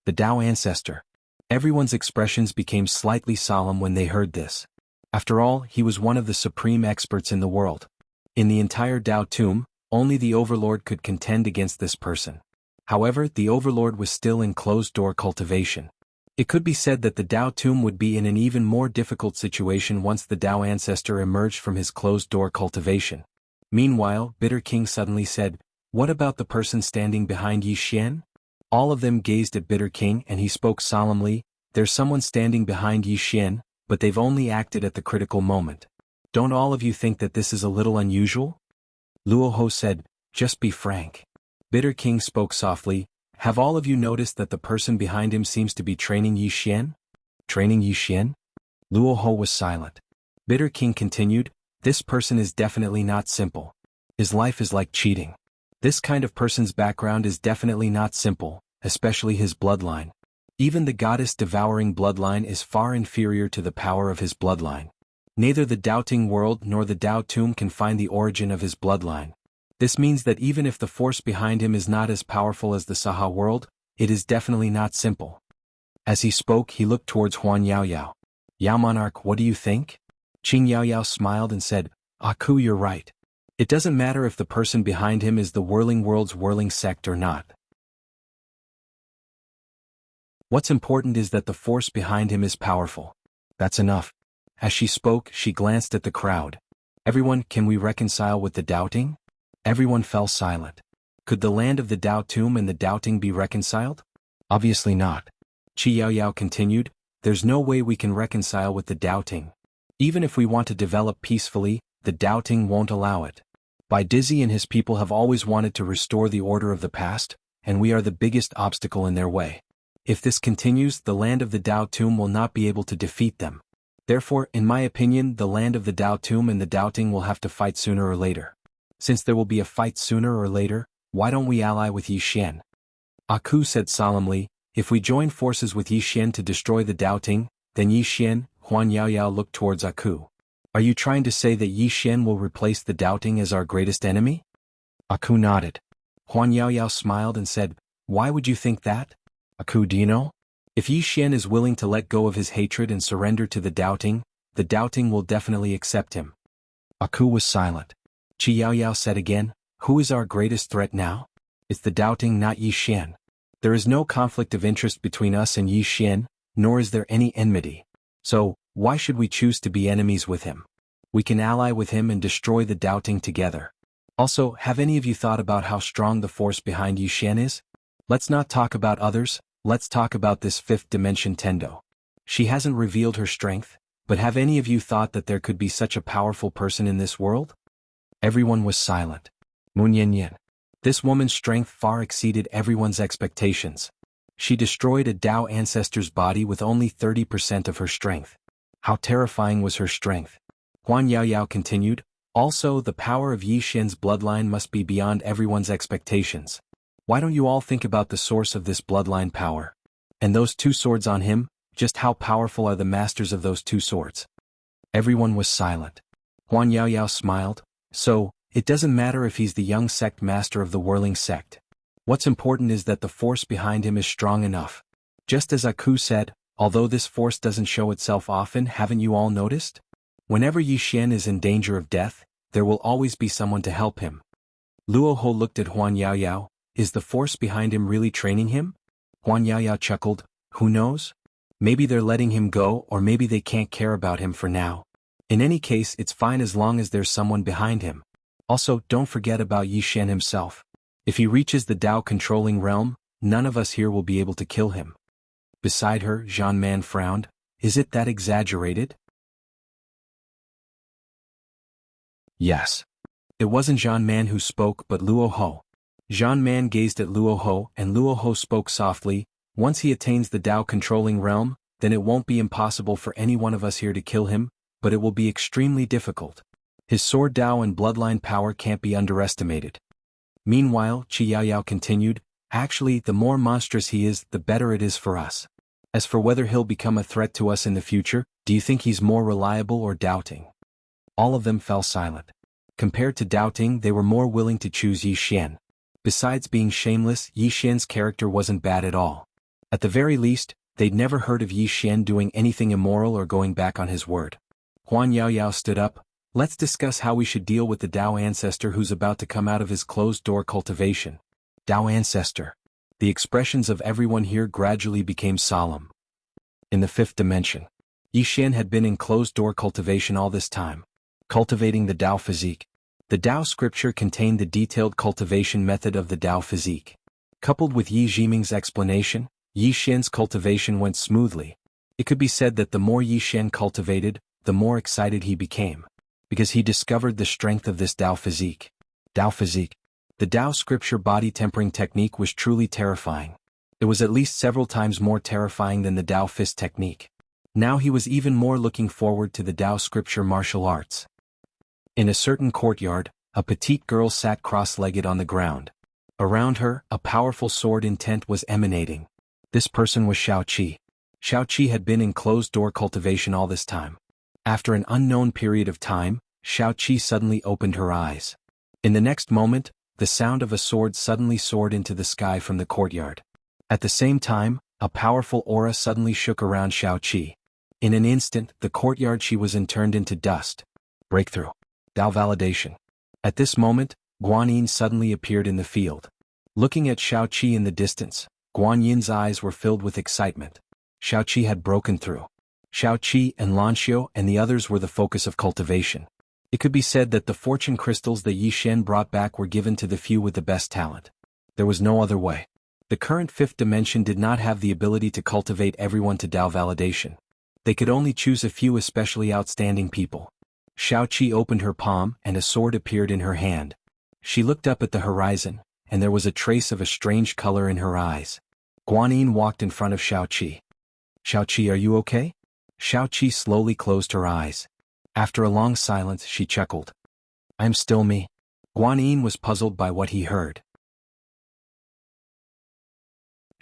S1: The Tao ancestor. Everyone's expressions became slightly solemn when they heard this. After all, he was one of the supreme experts in the world. In the entire Tao Tomb, only the Overlord could contend against this person. However, the Overlord was still in closed-door cultivation. It could be said that the Tao Tomb would be in an even more difficult situation once the Tao ancestor emerged from his closed-door cultivation. Meanwhile, Bitter King suddenly said, "What about the person standing behind Yi Xian?" All of them gazed at Bitter King and he spoke solemnly, "There's someone standing behind Yi Xian, but they've only acted at the critical moment. Don't all of you think that this is a little unusual?" Luo Ho said, "Just be frank." Bitter King spoke softly, "Have all of you noticed that the person behind him seems to be training Yi Xian?" "Training Yi Xian?" Luo Ho was silent. Bitter King continued, "This person is definitely not simple. His life is like cheating. This kind of person's background is definitely not simple, especially his bloodline. Even the goddess-devouring bloodline is far inferior to the power of his bloodline. Neither the doubting world nor the Tao Tomb can find the origin of his bloodline. This means that even if the force behind him is not as powerful as the Saha world, it is definitely not simple." As he spoke, he looked towards Huan Yaoyao. "Yao Monarch, what do you think?" Qing Yaoyao smiled and said, "Aku, you're right. It doesn't matter if the person behind him is the whirling world's whirling sect or not. What's important is that the force behind him is powerful. That's enough." As she spoke, she glanced at the crowd. "Everyone, can we reconcile with the doubting?" Everyone fell silent. Could the land of the Tao Tomb and the doubting be reconciled? Obviously not. Qi Yaoyao continued, "There's no way we can reconcile with the doubting. Even if we want to develop peacefully, the doubting won't allow it. Bai Dizzy and his people have always wanted to restore the order of the past, and we are the biggest obstacle in their way. If this continues, the land of the Tao Tomb will not be able to defeat them. Therefore, in my opinion, the land of the Tao Tomb and the doubting will have to fight sooner or later. Since there will be a fight sooner or later, why don't we ally with Yi Xian?" Aku said solemnly, "If we join forces with Yi Xian to destroy the doubting, then Yi Xian." Huan Yaoyao looked towards Aku. "Are you trying to say that Yi Xian will replace the doubting as our greatest enemy?" Aku nodded. Huan Yaoyao smiled and said, "Why would you think that?" "Aku, do you know? If Yi Xian is willing to let go of his hatred and surrender to the doubting will definitely accept him." Aku was silent. Qi Yaoyao said again, Who is our greatest threat now? It's the doubting, not Yi Xian. There is no conflict of interest between us and Yi Xian, nor is there any enmity. So, why should we choose to be enemies with him? We can ally with him and destroy the doubting together. Also, have any of you thought about how strong the force behind Yi Xian is? Let's not talk about others, let's talk about this fifth dimension Tendo. She hasn't revealed her strength, but have any of you thought that there could be such a powerful person in this world? Everyone was silent. Moon Yin Yin. This woman's strength far exceeded everyone's expectations. She destroyed a Dao ancestor's body with only 30% of her strength. How terrifying was her strength? Huan Yaoyao continued, also the power of Yi Xian's bloodline must be beyond everyone's expectations. Why don't you all think about the source of this bloodline power? And those two swords on him, just how powerful are the masters of those two swords? Everyone was silent. Huan Yaoyao smiled, so, it doesn't matter if he's the young sect master of the whirling sect. What's important is that the force behind him is strong enough. Just as Aku said, although this force doesn't show itself often, haven't you all noticed? Whenever Yi Xian is in danger of death, there will always be someone to help him. Luo Ho looked at Huan Yaoyao, is the force behind him really training him? Huan Yaoyao chuckled, who knows? Maybe they're letting him go, or maybe they can't care about him for now. In any case, it's fine as long as there's someone behind him. Also, don't forget about Yi Xian himself. If he reaches the Dao controlling realm, none of us here will be able to kill him. Beside her, Zhan Man frowned, is it that exaggerated? Yes. It wasn't Zhan Man who spoke but Luo Ho. Zhan Man gazed at Luo Ho and Luo Ho spoke softly, once he attains the Dao controlling realm, then it won't be impossible for any one of us here to kill him, but it will be extremely difficult. His sword Dao and bloodline power can't be underestimated. Meanwhile, Qi Yaoyao continued, actually the more monstrous he is, the better it is for us. As for whether he'll become a threat to us in the future, do you think he's more reliable or doubting? All of them fell silent. Compared to doubting, they were more willing to choose Yi Xian. Besides being shameless, Yi Xian's character wasn't bad at all. At the very least, they'd never heard of Yi Xian doing anything immoral or going back on his word. Huan Yaoyao stood up, let's discuss how we should deal with the Dao ancestor who's about to come out of his closed-door cultivation. Dao ancestor. The expressions of everyone here gradually became solemn. In the fifth dimension, Yi Xian had been in closed-door cultivation all this time, cultivating the Dao physique. The Dao scripture contained the detailed cultivation method of the Dao physique. Coupled with Yi Jiming's explanation, Yi Xian's cultivation went smoothly. It could be said that the more Yi Xian cultivated, the more excited he became. Because he discovered the strength of this Dao physique. Dao physique. The Dao scripture body tempering technique was truly terrifying. It was at least several times more terrifying than the Dao fist technique. Now he was even more looking forward to the Dao scripture martial arts. In a certain courtyard, a petite girl sat cross-legged on the ground. Around her, a powerful sword intent was emanating. This person was Xiao Qi. Xiao Qi had been in closed-door cultivation all this time. After an unknown period of time, Xiao Qi suddenly opened her eyes. In the next moment, the sound of a sword suddenly soared into the sky from the courtyard. At the same time, a powerful aura suddenly shook around Xiao Qi. In an instant, the courtyard she was in turned into dust. Breakthrough. Dao validation. At this moment, Guan Yin suddenly appeared in the field. Looking at Xiao Qi in the distance, Guan Yin's eyes were filled with excitement. Xiao Qi had broken through. Xiao Qi and Lanxiu and the others were the focus of cultivation. It could be said that the fortune crystals that Yi Xian brought back were given to the few with the best talent. There was no other way. The current fifth dimension did not have the ability to cultivate everyone to Dao validation. They could only choose a few especially outstanding people. Xiao Qi opened her palm and a sword appeared in her hand. She looked up at the horizon, and there was a trace of a strange color in her eyes. Guan Yin walked in front of Xiao Qi. Xiao Qi, are you okay? Xiao Qi slowly closed her eyes. After a long silence, she chuckled. I'm still me. Guan Yin was puzzled by what he heard.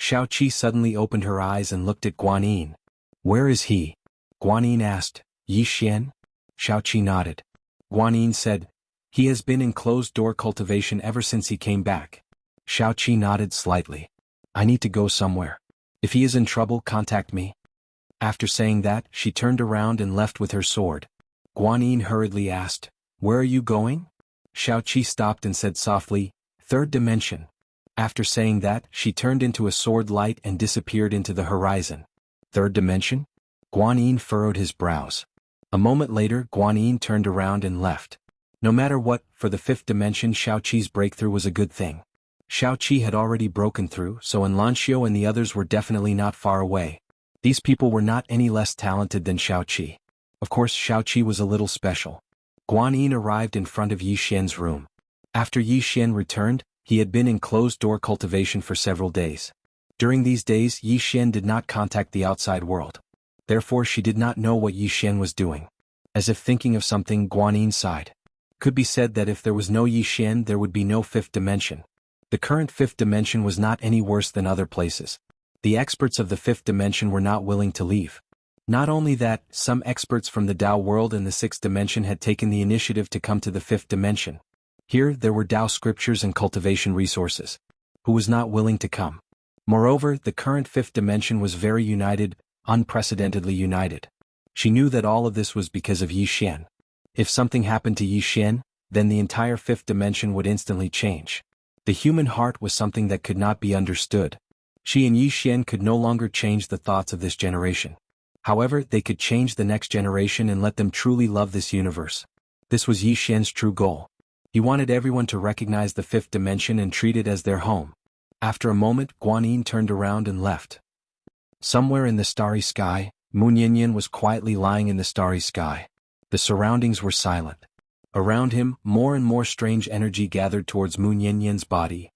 S1: Xiao Qi suddenly opened her eyes and looked at Guan Yin. Where is he? Guan Yin asked. Yi Xian? Xiao Qi nodded. Guan Yin said, he has been in closed-door cultivation ever since he came back. Xiao Qi nodded slightly. I need to go somewhere. If he is in trouble, contact me. After saying that, she turned around and left with her sword. Guan Yin hurriedly asked, where are you going? Xiaoqi stopped and said softly, "Third dimension." After saying that, she turned into a sword light and disappeared into the horizon. Third dimension? Guanyin furrowed his brows. A moment later, Guanyin turned around and left. No matter what, for the fifth dimension, Xiaoqi's breakthrough was a good thing. Xiaoqi had already broken through, so Enlancio and the others were definitely not far away. These people were not any less talented than Xiaoqi. Of course, Xiaoqi was a little special. Guanyin arrived in front of Yi Xian's room. After Yi Xian returned, he had been in closed-door cultivation for several days. During these days, Yi Xian did not contact the outside world. Therefore, she did not know what Yi Xian was doing. As if thinking of something, Guanyin sighed. Could be said that if there was no Yi Xian, there would be no fifth dimension. The current fifth dimension was not any worse than other places. The experts of the fifth dimension were not willing to leave. Not only that, some experts from the Dao world and the sixth dimension had taken the initiative to come to the fifth dimension. Here, there were Dao scriptures and cultivation resources. Who was not willing to come? Moreover, the current fifth dimension was very united, unprecedentedly united. She knew that all of this was because of Yi Xian. If something happened to Yi Xian, then the entire fifth dimension would instantly change. The human heart was something that could not be understood. She and Yi Xian could no longer change the thoughts of this generation. However, they could change the next generation and let them truly love this universe. This was Yi Xian's true goal. He wanted everyone to recognize the fifth dimension and treat it as their home. After a moment, Guanyin turned around and left. Somewhere in the starry sky, Moon Yanyan was quietly lying in the starry sky. The surroundings were silent. Around him, more and more strange energy gathered towards Moon Yanyan's body.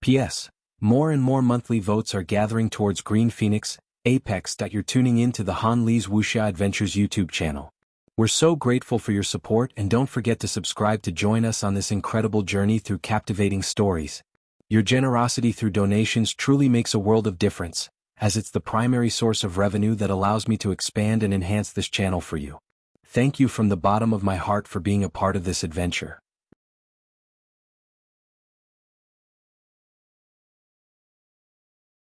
S1: P.S. More and more monthly votes are gathering towards Green Phoenix, Apex. You're tuning in to the Han Li's Wuxia Adventures YouTube channel. We're so grateful for your support, and don't forget to subscribe to join us on this incredible journey through captivating stories. Your generosity through donations truly makes a world of difference, as it's the primary source of revenue that allows me to expand and enhance this channel for you. Thank you from the bottom of my heart for being a part of this adventure.